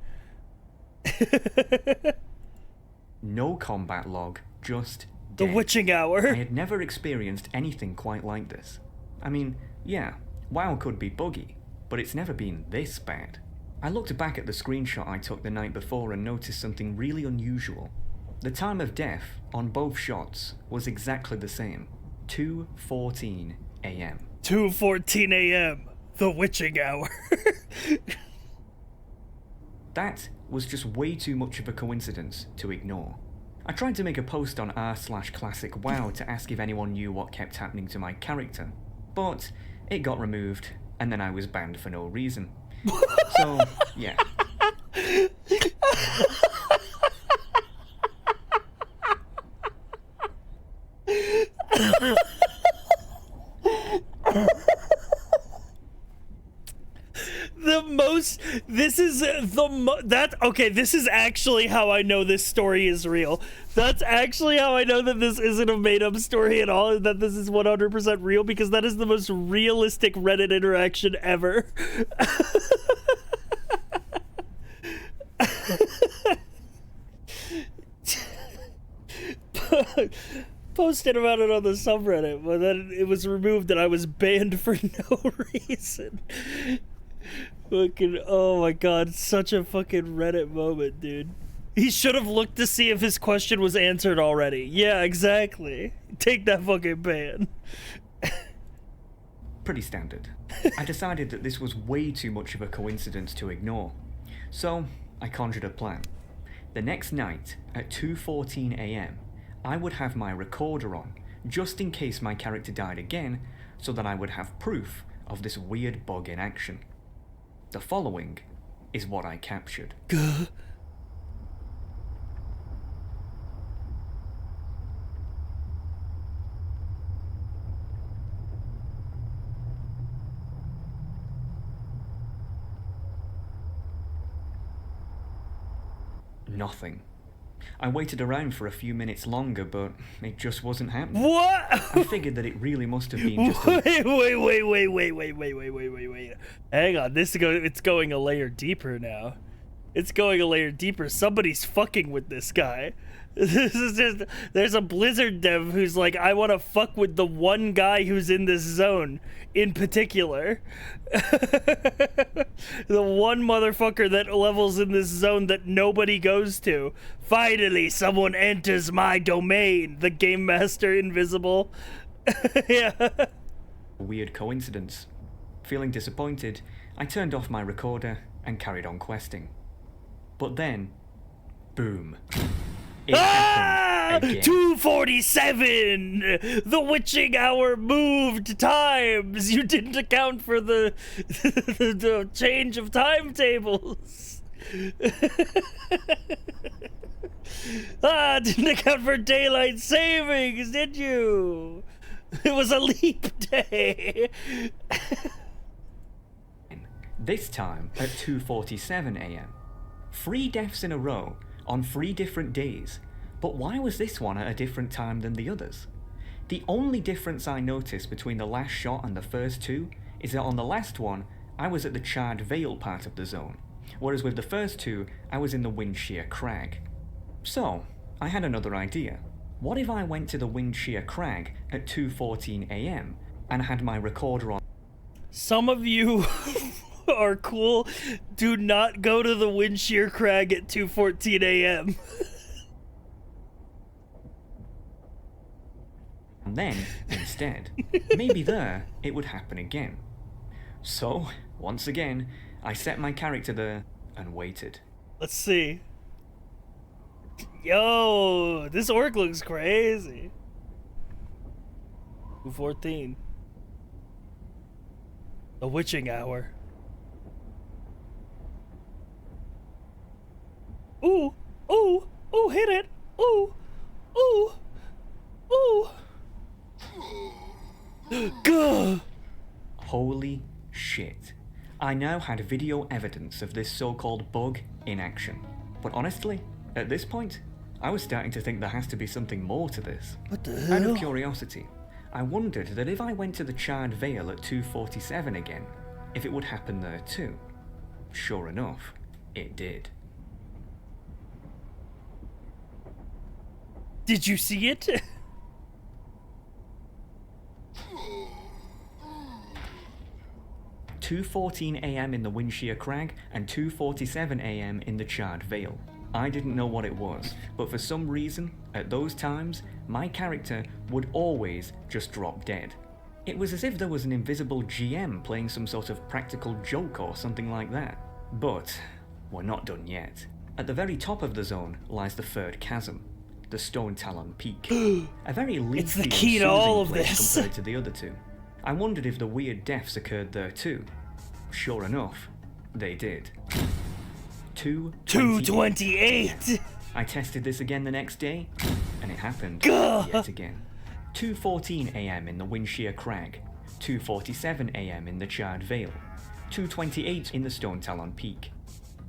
No combat log, just The dead. witching hour. I had never experienced anything quite like this. I mean, yeah, WoW could be buggy, but it's never been this bad. I looked back at the screenshot I took the night before and noticed something really unusual. The time of death on both shots was exactly the same. 2:14 a.m. 2:14 a.m. The witching hour. That was just way too much of a coincidence to ignore. I tried to make a post on r/classicwow to ask if anyone knew what kept happening to my character, but it got removed, and then I was banned for no reason. So, yeah. This is actually how I know this story is real. That's actually how I know that this isn't a made-up story at all, that this is 100% real, because that is the most realistic Reddit interaction ever. Posted about it on the subreddit, but then it was removed and I was banned for no reason. Fucking, oh my god, such a fucking Reddit moment, dude. He should have looked to see if his question was answered already. Yeah, exactly. Take that fucking ban. Pretty standard. I decided that this was way too much of a coincidence to ignore. So, I conjured a plan. The next night, at 2:14 a.m., I would have my recorder on, just in case my character died again, so that I would have proof of this weird bug in action. The following is what I captured. Nothing. I waited around for a few minutes longer, but it just wasn't happening. What? I figured that it really must have been just a... Wait. Hang on, it's going a layer deeper now. It's going a layer deeper. Somebody's fucking with this guy. This is just, there's a Blizzard dev who's like, I want to fuck with the one guy who's in this zone in particular. The one motherfucker that levels in this zone that nobody goes to. Finally, someone enters my domain. The Game Master Invisible. Yeah. Weird coincidence. Feeling disappointed, I turned off my recorder and carried on questing. But then, boom. It happened again. 2:47! The witching hour moved times! You didn't account for the change of timetables! Didn't account for daylight savings, did you? It was a leap day! this time at 2:47 AM. 3 deaths in a row, on 3 different days, but why was this one at a different time than the others? The only difference I noticed between the last shot and the first 2 is that on the last one, I was at the Charred Vale part of the zone, whereas with the first 2, I was in the Windshear Crag. So, I had another idea. What if I went to the Windshear Crag at 2:14 AM and had my recorder on? Some of you are cool. Do not go to the Windshear Crag at 2:14 AM. And then, instead, maybe there, it would happen again. So, once again, I set my character there and waited. Let's see. Yo, this orc looks crazy. 2:14. The witching hour. Ooh, ooh, ooh, hit it. Ooh, ooh, ooh. Gah! Holy shit. I now had video evidence of this so-called bug in action. But honestly, at this point, I was starting to think there has to be something more to this. What the Out hell? of curiosity, I wondered that if I went to the Charred Vale at 2:47 again, if it would happen there too. Sure enough, it did. Did you see it? 2:14 AM in the Windshear Crag and 2:47 AM in the Charred Vale. I didn't know what it was, but for some reason, at those times, my character would always just drop dead. It was as if there was an invisible GM playing some sort of practical joke or something like that. But we're not done yet. At the very top of the zone lies the third chasm, the Stone Talon Peak. A very leafy It's the and key to all soothing of place this. compared to the other 2. I wondered if the weird deaths occurred there too. Sure enough, they did. 2:28. I tested this again the next day, and it happened Gah! yet again. 2:14 AM in the Windshear Crag, 2:47 AM in the Charred Vale, 2:28 in the Stone Talon Peak.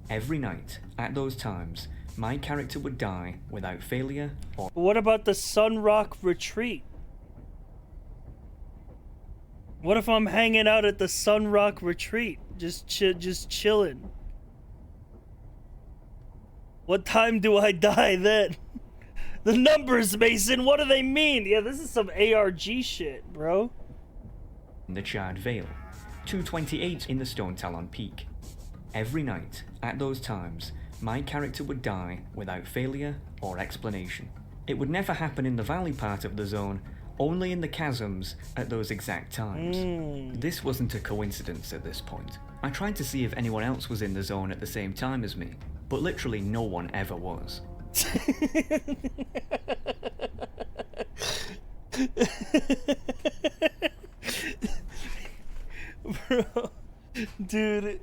Every night, at those times, my character would die without failure or... What about the Sunrock Retreat? What if I'm hanging out at the Sunrock Retreat, just chilling? What time do I die then? The numbers, Mason, what do they mean? Yeah, this is some ARG shit, bro. in the Charred Vale, 2:28 in the Stone Talon Peak. Every night, at those times, my character would die without failure or explanation. It would never happen in the valley part of the zone, only in the chasms at those exact times. This wasn't a coincidence at this point. I tried to see if anyone else was in the zone at the same time as me, but literally no one ever was. Bro, dude,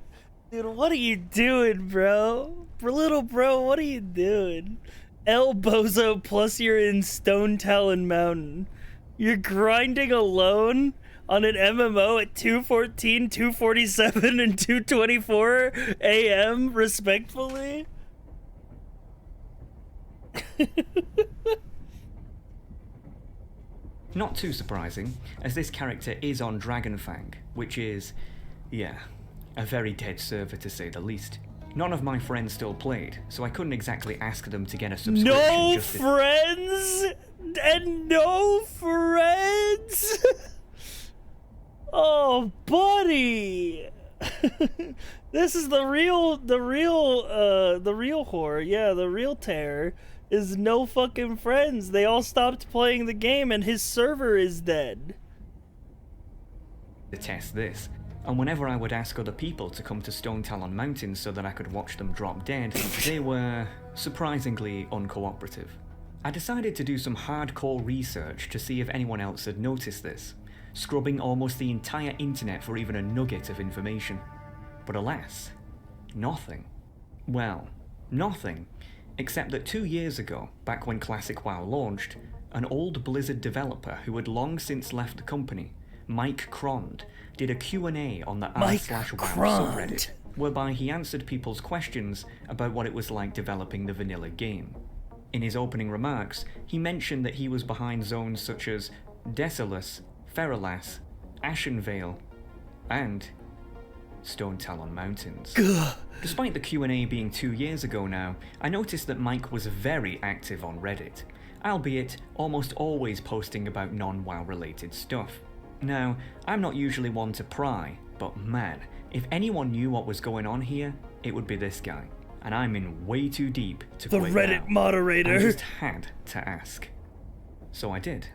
what are you doing, bro? Little bro, what are you doing? El Bozo plus you're in Stone Talon Mountain. You're grinding alone on an MMO at 2:14, 2:47, and 2:24 AM, respectfully? Not too surprising, as this character is on Dragonfang, which is, yeah, a very dead server to say the least. None of my friends still played, so I couldn't exactly ask them to get a subscription. No just to... friends? And no friends? Oh, buddy! This is the real horror. Yeah, the real terror is no fucking friends. They all stopped playing the game and his server is dead. To test this, and whenever I would ask other people to come to Stone Talon Mountain so that I could watch them drop dead, they were surprisingly uncooperative. I decided to do some hardcore research to see if anyone else had noticed this, scrubbing almost the entire internet for even a nugget of information. But alas, nothing. Well, nothing, except that 2 years ago, back when Classic WoW launched, an old Blizzard developer who had long since left the company Mike Crond, did a Q&A on the Mike r/wow Crond. subreddit, whereby he answered people's questions about what it was like developing the vanilla game. In his opening remarks, he mentioned that he was behind zones such as Desolus, Feralas, Ashenvale, and Stone Talon Mountains. Gah. Despite the Q&A being 2 years ago now, I noticed that Mike was very active on Reddit, albeit almost always posting about non-WoW related stuff. Now, I'm not usually one to pry, but man, if anyone knew what was going on here, it would be this guy. And I'm in way too deep to The quit Reddit now. moderator. I just had to ask. So I did.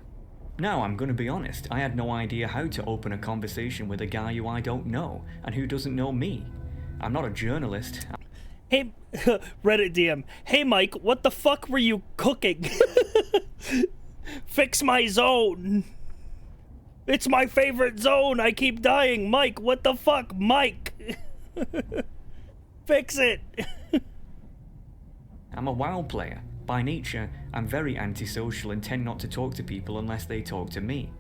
Now, I'm gonna be honest, I had no idea how to open a conversation with a guy who I don't know, and who doesn't know me. I'm not a journalist. Hey, Reddit DM. Hey, Mike, what the fuck were you cooking? Fix my zone. It's my favorite zone. I keep dying. Mike, what the fuck? Mike. Fix it. I'm a WoW player. By nature, I'm very antisocial and tend not to talk to people unless they talk to me.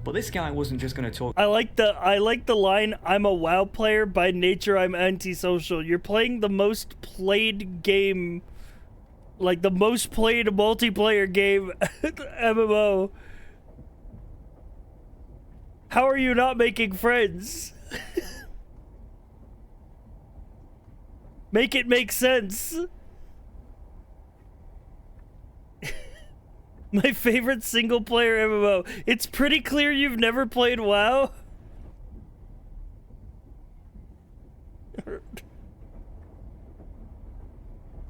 But this guy wasn't just gonna talk. I like the line, I'm a WoW player, by nature I'm antisocial. You're playing the most played game, like the most played multiplayer game, MMO. How are you not making friends? Make it make sense. My favorite single player MMO. It's pretty clear you've never played WoW.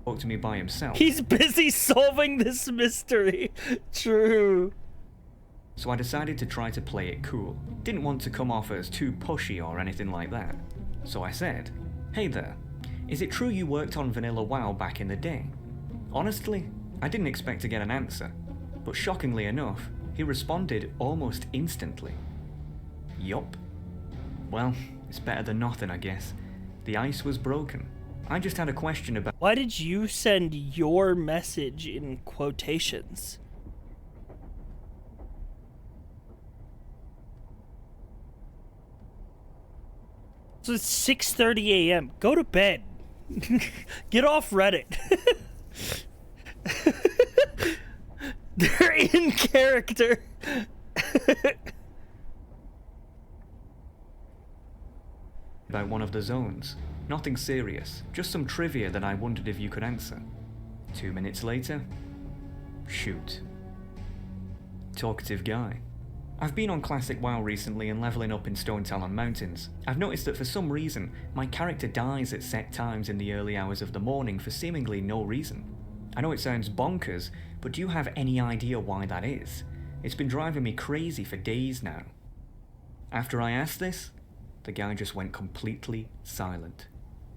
Spoke to me by himself. He's busy solving this mystery. True. So I decided to try to play it cool. Didn't want to come off as too pushy or anything like that. So I said, "Hey there, is it true you worked on Vanilla WoW back in the day?" Honestly, I didn't expect to get an answer, but shockingly enough, he responded almost instantly. Yup. Well, it's better than nothing, I guess. The ice was broken. I just had a question about— Why did you send your message in quotations? So it's 6:30 a.m. Go to bed. Get off Reddit. They're in character. about one of the zones. Nothing serious, just some trivia that I wondered if you could answer. 2 minutes later, shoot. Talkative guy. I've been on Classic WoW recently and leveling up in Stone Talon Mountains. I've noticed that for some reason, my character dies at set times in the early hours of the morning for seemingly no reason. I know it sounds bonkers, but do you have any idea why that is? It's been driving me crazy for days now. After I asked this, the guy just went completely silent.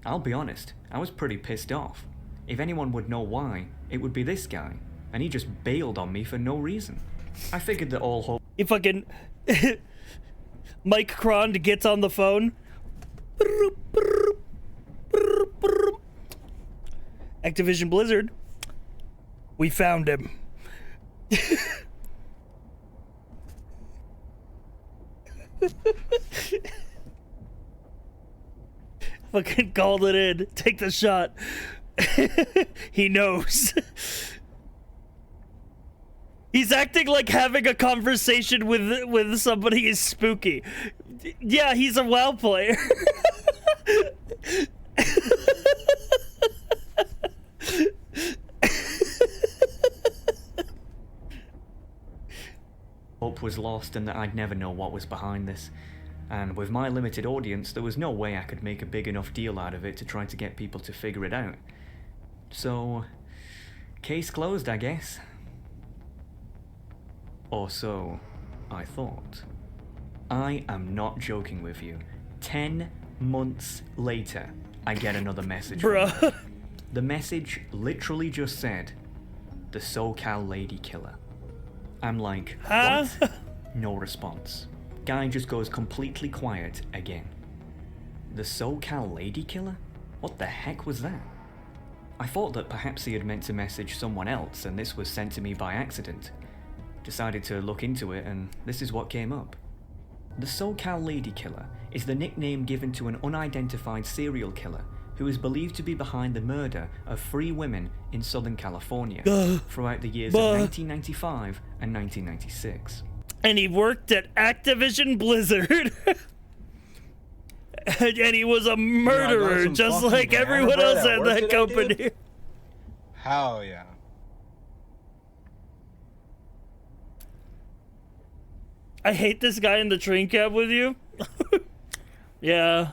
I'll be honest, I was pretty pissed off. If anyone would know why, it would be this guy, and he just bailed on me for no reason. I figured that all hope— If fucking Mike Crond gets on the phone. Activision Blizzard. We found him. Fucking called it in. Take the shot. He knows. He's acting like having a conversation with somebody is spooky. Yeah, he's a WoW player. hope was lost and that I'd never know what was behind this. And with my limited audience, there was no way I could make a big enough deal out of it to try to get people to figure it out. So, case closed, I guess. Or so I thought. I am not joking with you. 10 months later, I get another message. Bruh. The message literally just said, "The SoCal Lady Killer." I'm like, huh? What? No response. Guy just goes completely quiet again. The SoCal Lady Killer? What the heck was that? I thought that perhaps he had meant to message someone else and this was sent to me by accident. Decided to look into it and this is what came up. The SoCal Lady Killer is the nickname given to an unidentified serial killer who is believed to be behind the murder of 3 women in Southern California throughout the years of 1995 and 1996. And he worked at Activision Blizzard. And he was a murderer, just like everyone else at that company. Hell yeah. I hate this guy in the train cab with you. Yeah.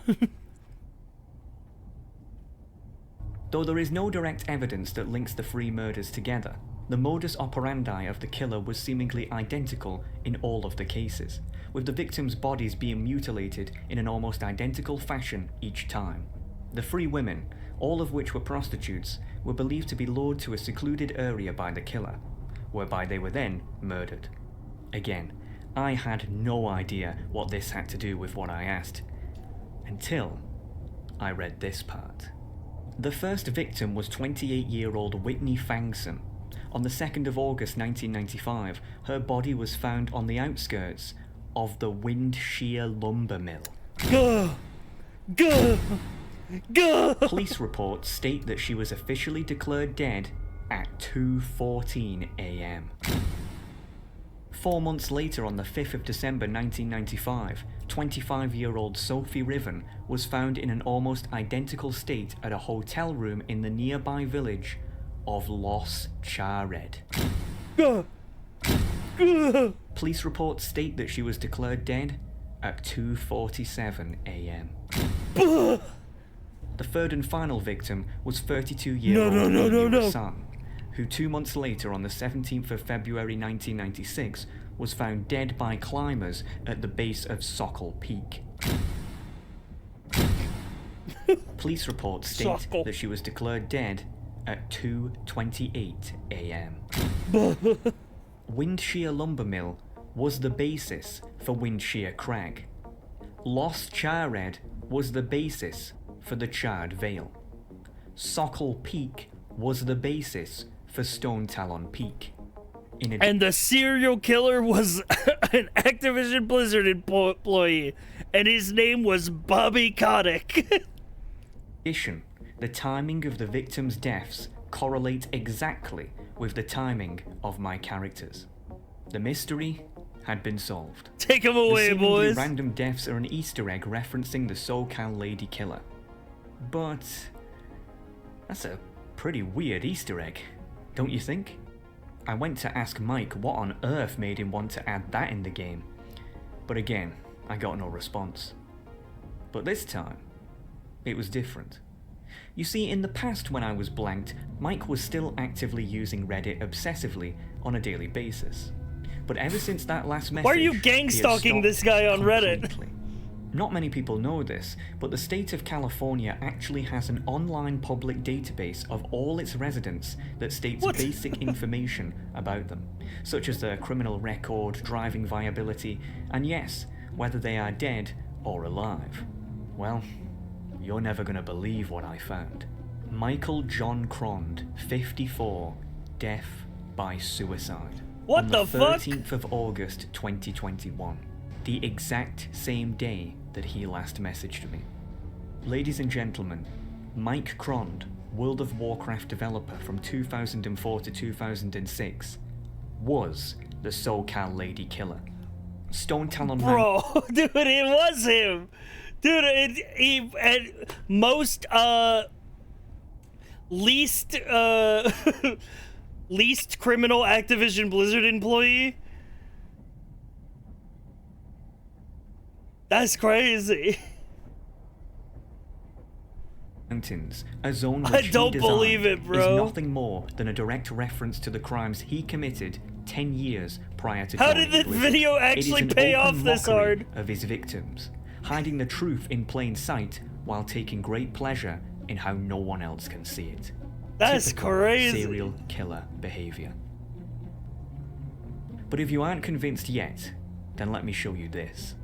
Though there is no direct evidence that links the 3 murders together, the modus operandi of the killer was seemingly identical in all of the cases, with the victims' bodies being mutilated in an almost identical fashion each time. The 3 women, all of which were prostitutes, were believed to be lured to a secluded area by the killer, whereby they were then murdered. Again, I had no idea what this had to do with what I asked, until I read this part. The first victim was 28-year-old Whitney Fangson. On the 2nd of August 1995, her body was found on the outskirts of the Wind Shear Lumber Mill. Police reports state that she was officially declared dead at 2:14 a.m. 4 months later, on the 5th of December 1995, 25-year-old Sophie Riven was found in an almost identical state at a hotel room in the nearby village of Los Chared. Police reports state that she was declared dead at 2:47 a.m. The third and final victim was 32-year-old Amy San, who 2 months later, on the 17th of February 1996, was found dead by climbers at the base of Sokol Peak. Police reports state that she was declared dead at 2:28 a.m. Wind Shear Lumber Mill was the basis for Wind Shear Crag. Los Chared was the basis for the Charred Vale. Sokol Peak was the basis for Stone Talon Peak. And the serial killer was an Activision Blizzard employee, and his name was Bobby Kotick. In addition, the timing of the victims' deaths correlate exactly with the timing of my characters. The mystery had been solved. Take him away, the boys. Random deaths are an Easter egg referencing the SoCal Lady Killer. But that's a pretty weird Easter egg, don't you think? I went to ask Mike what on earth made him want to add that in the game, but again, I got no response. But this time, it was different. You see, in the past when I was blanked, Mike was still actively using Reddit obsessively on a daily basis. But ever since that last message, why are you gang stalking this guy on Reddit? Not many people know this, but the state of California actually has an online public database of all its residents that states basic information about them, such as their criminal record, driving viability, and yes, whether they are dead or alive. Well, you're never gonna believe what I found. Michael John Crond, 54, death by suicide. What the fuck? On the 13th of August 2021, the exact same day that he last messaged me. Ladies and gentlemen, Mike Crond, World of Warcraft developer from 2004 to 2006, was the SoCal Lady Killer. Stone Talon Bro, dude, it was him. Dude, he most least least criminal Activision Blizzard employee. That's crazy. Mountains, a zone which I don't believe it, bro. is nothing more than a direct reference to the crimes he committed 10 years prior to How joining did the Blizzard. video It actually is an pay open off this mockery hard? of his victims, hiding the truth in plain sight while taking great pleasure in how no one else can see it. That's Typical crazy. Serial killer behavior. But if you aren't convinced yet, then let me show you this.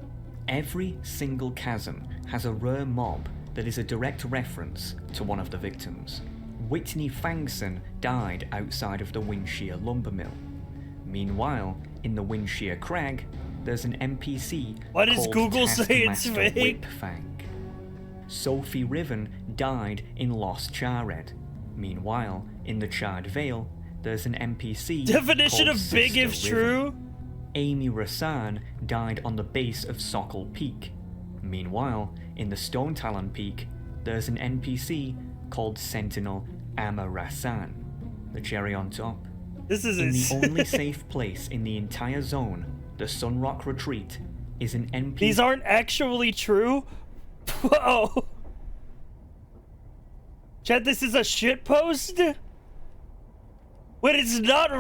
Every single chasm has a rare mob that is a direct reference to one of the victims. Whitney Fangson died outside of the Wind Shear Lumber Mill. Meanwhile, in the Wind Shear Crag, there's an NPC Why does called Google say it's Taskmaster fake? Whipfang. Sophie Riven died in Lost Charred. Meanwhile, in the Charred Vale, there's an NPC Definition called of big Sister if Riven. true. Amy Rasan died on the base of Sokol Peak. Meanwhile, in the Stone Talon Peak, there's an NPC called Sentinel Amma Rasan. The cherry on top. This is in the only safe place in the entire zone, the Sunrock Retreat, is an NPC. These aren't actually true? Whoa. Chat, this is a shit post? Wait, it's not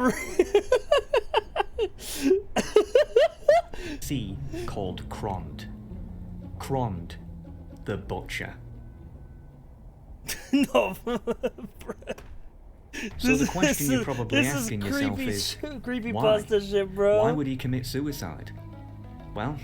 C called Krond. Krond, the Butcher. No. So the question you're probably asking yourself is, creepy why? pasta shit, bro. Why would he commit suicide? Well,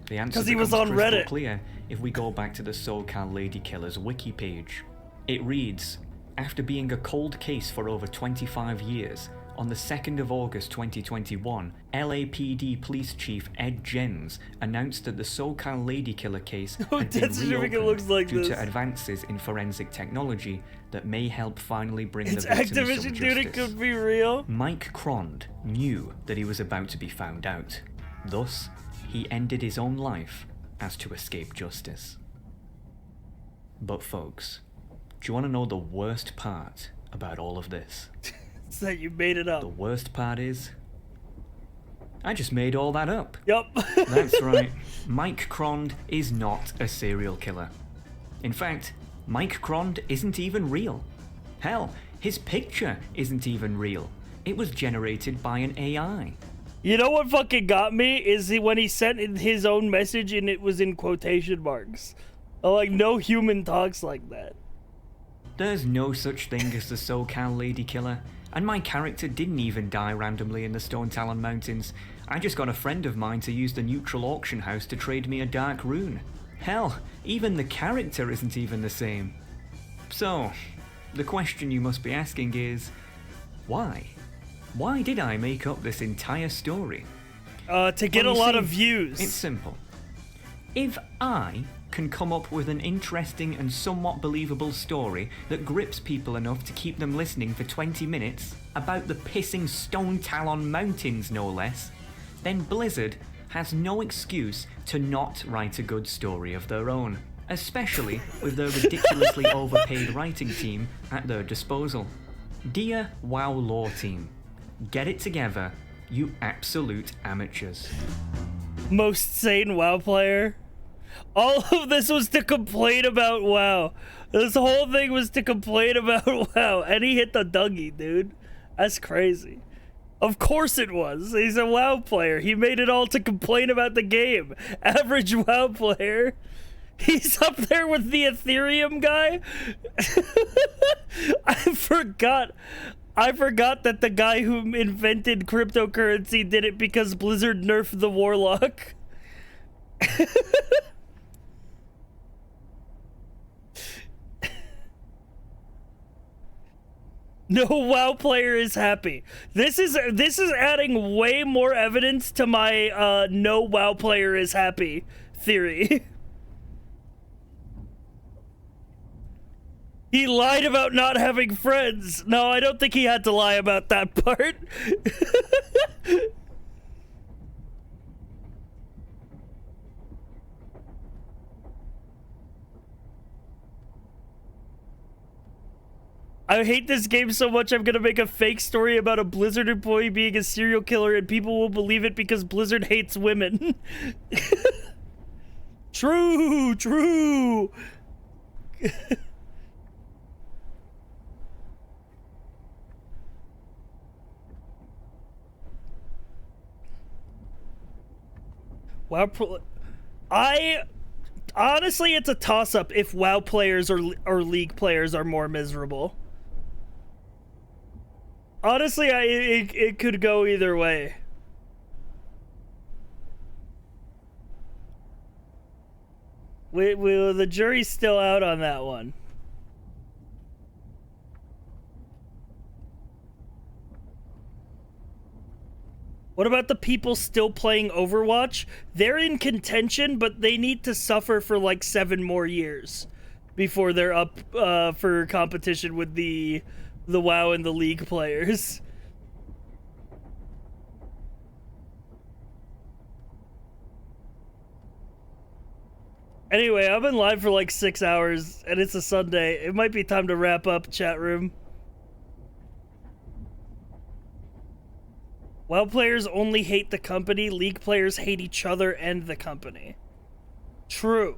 the answer 'Cause he was becomes on crystal Reddit. clear if we go back to the SoCal Lady Killer's wiki page. It reads, after being a cold case for over 25 years, on the 2nd of August 2021, LAPD Police Chief Ed Jens announced that the SoCal Lady Killer case had been death certificate reopened looks like due this. to advances in forensic technology that may help finally bring It's the victims some Activision, dude, it justice. could be real. Mike Krond knew that he was about to be found out. Thus, he ended his own life as to escape justice. But folks, do you want to know the worst part about all of this? It's that you made it up. The worst part is, I just made all that up. Yup. That's right. Mike Krond is not a serial killer. In fact, Mike Krond isn't even real. Hell, his picture isn't even real. It was generated by an AI. You know what fucking got me is when he sent in his own message and it was in quotation marks. I'm like, no human talks like that. There's no such thing as the SoCal Lady Killer, and my character didn't even die randomly in the Stone Talon Mountains. I just got a friend of mine to use the neutral auction house to trade me a dark rune. Hell, even the character isn't even the same. So, the question you must be asking is, why? Why did I make up this entire story? To get Well, a you lot see, of views. It's simple. If I can come up with an interesting and somewhat believable story that grips people enough to keep them listening for 20 minutes, about the pissing Stone Talon Mountains no less, then Blizzard has no excuse to not write a good story of their own, especially with their ridiculously overpaid writing team at their disposal. Dear WoW lore team, get it together, you absolute amateurs. Most sane WoW player. All of this was to complain about WoW. This whole thing was to complain about WoW, and he hit the Dougie, dude. That's crazy. Of course it was. He's a WoW player. He made it all to complain about the game. Average WoW player. He's up there with the Ethereum guy. I forgot that the guy who invented cryptocurrency did it because Blizzard nerfed the Warlock. No WoW player is happy. This is adding way more evidence to my no WoW player is happy theory. He lied about not having friends. No, I don't think he had to lie about that part. I hate this game so much I'm gonna make a fake story about a Blizzard employee being a serial killer and people will believe it because Blizzard hates women. True. WoW honestly, it's a toss-up if WoW players or League players are more miserable. Honestly, it could go either way. The jury's still out on that one. What about the people still playing Overwatch? They're in contention, but they need to suffer for like 7 more years before they're up for competition with the WoW and the League players. Anyway, I've been live for like 6 hours, and it's a Sunday. It might be time to wrap up, chat room. WoW players only hate the company. League players hate each other and the company. True.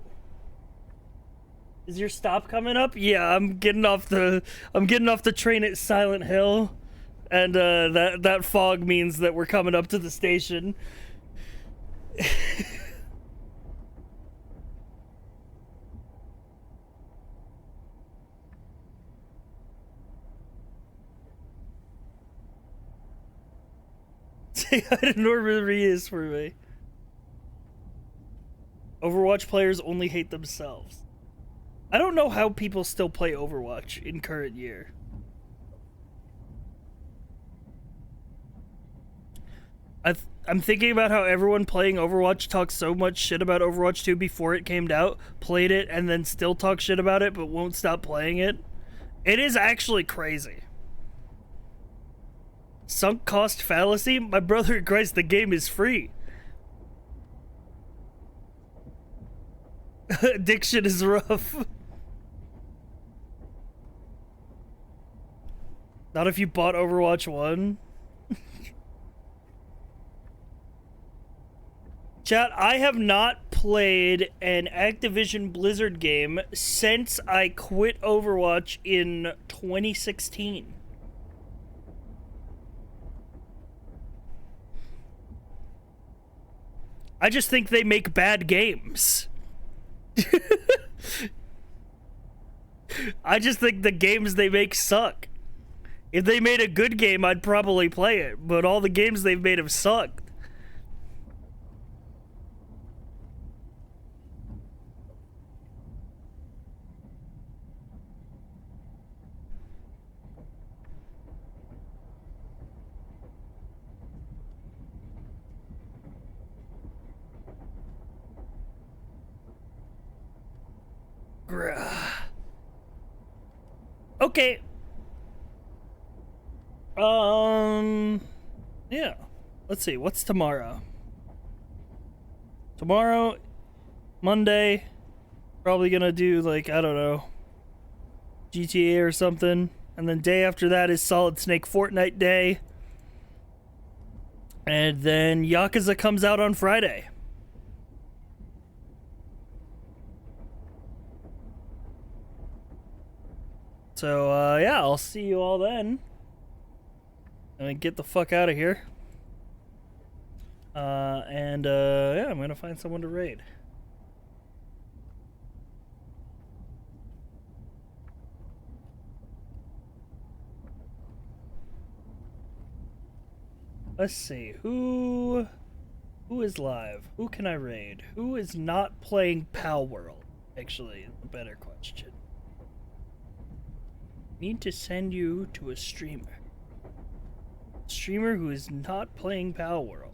Is your stop coming up? Yeah, I'm getting off the train at Silent Hill, and that fog means that we're coming up to the station. Say hi to Norman Reedus for me. Overwatch players only hate themselves. I don't know how people still play Overwatch in current year. I'm thinking about how everyone playing Overwatch talks so much shit about Overwatch 2 before it came out, played it, and then still talk shit about it, but won't stop playing it. It is actually crazy. Sunk cost fallacy? My brother in Christ, the game is free. Addiction is rough. Not if you bought Overwatch 1. Chat, I have not played an Activision Blizzard game since I quit Overwatch in 2016. I just think they make bad games. I just think the games they make suck. If they made a good game, I'd probably play it, but all the games they've made have sucked. Okay. Yeah. Let's see. What's tomorrow? Tomorrow, Monday, probably gonna do, like, I don't know, GTA or something. And then day after that is Solid Snake Fortnite Day. And then Yakuza comes out on Friday. So, yeah, I'll see you all then. And get the fuck out of here. Yeah, I'm gonna find someone to raid. Let's see, who is live? Who can I raid? Who is not playing Pal World? Actually, a better question. Need to send you to a streamer. Streamer who is not playing Pal World.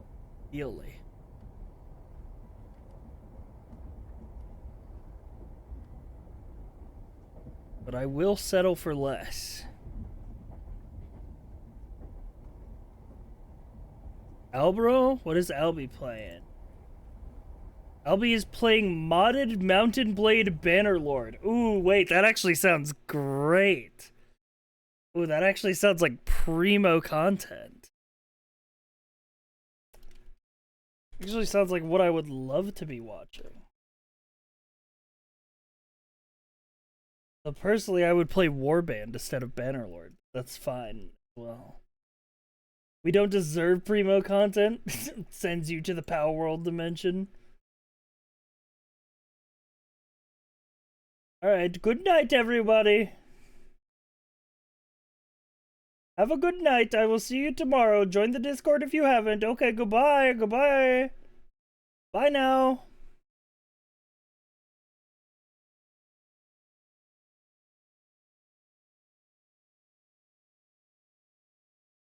Ideally. But I will settle for less. Albro? What is Albie playing? Albie is playing modded Mountain Blade Bannerlord. Ooh, wait, that actually sounds great. Ooh, that actually sounds like primo content. Usually sounds like what I would love to be watching. But personally, I would play Warband instead of Bannerlord. That's fine. Well, we don't deserve primo content. Sends you to the Power World dimension. Alright, good night, everybody. Have a good night. I will see you tomorrow. Join the Discord if you haven't. Okay, goodbye. Goodbye. Bye now.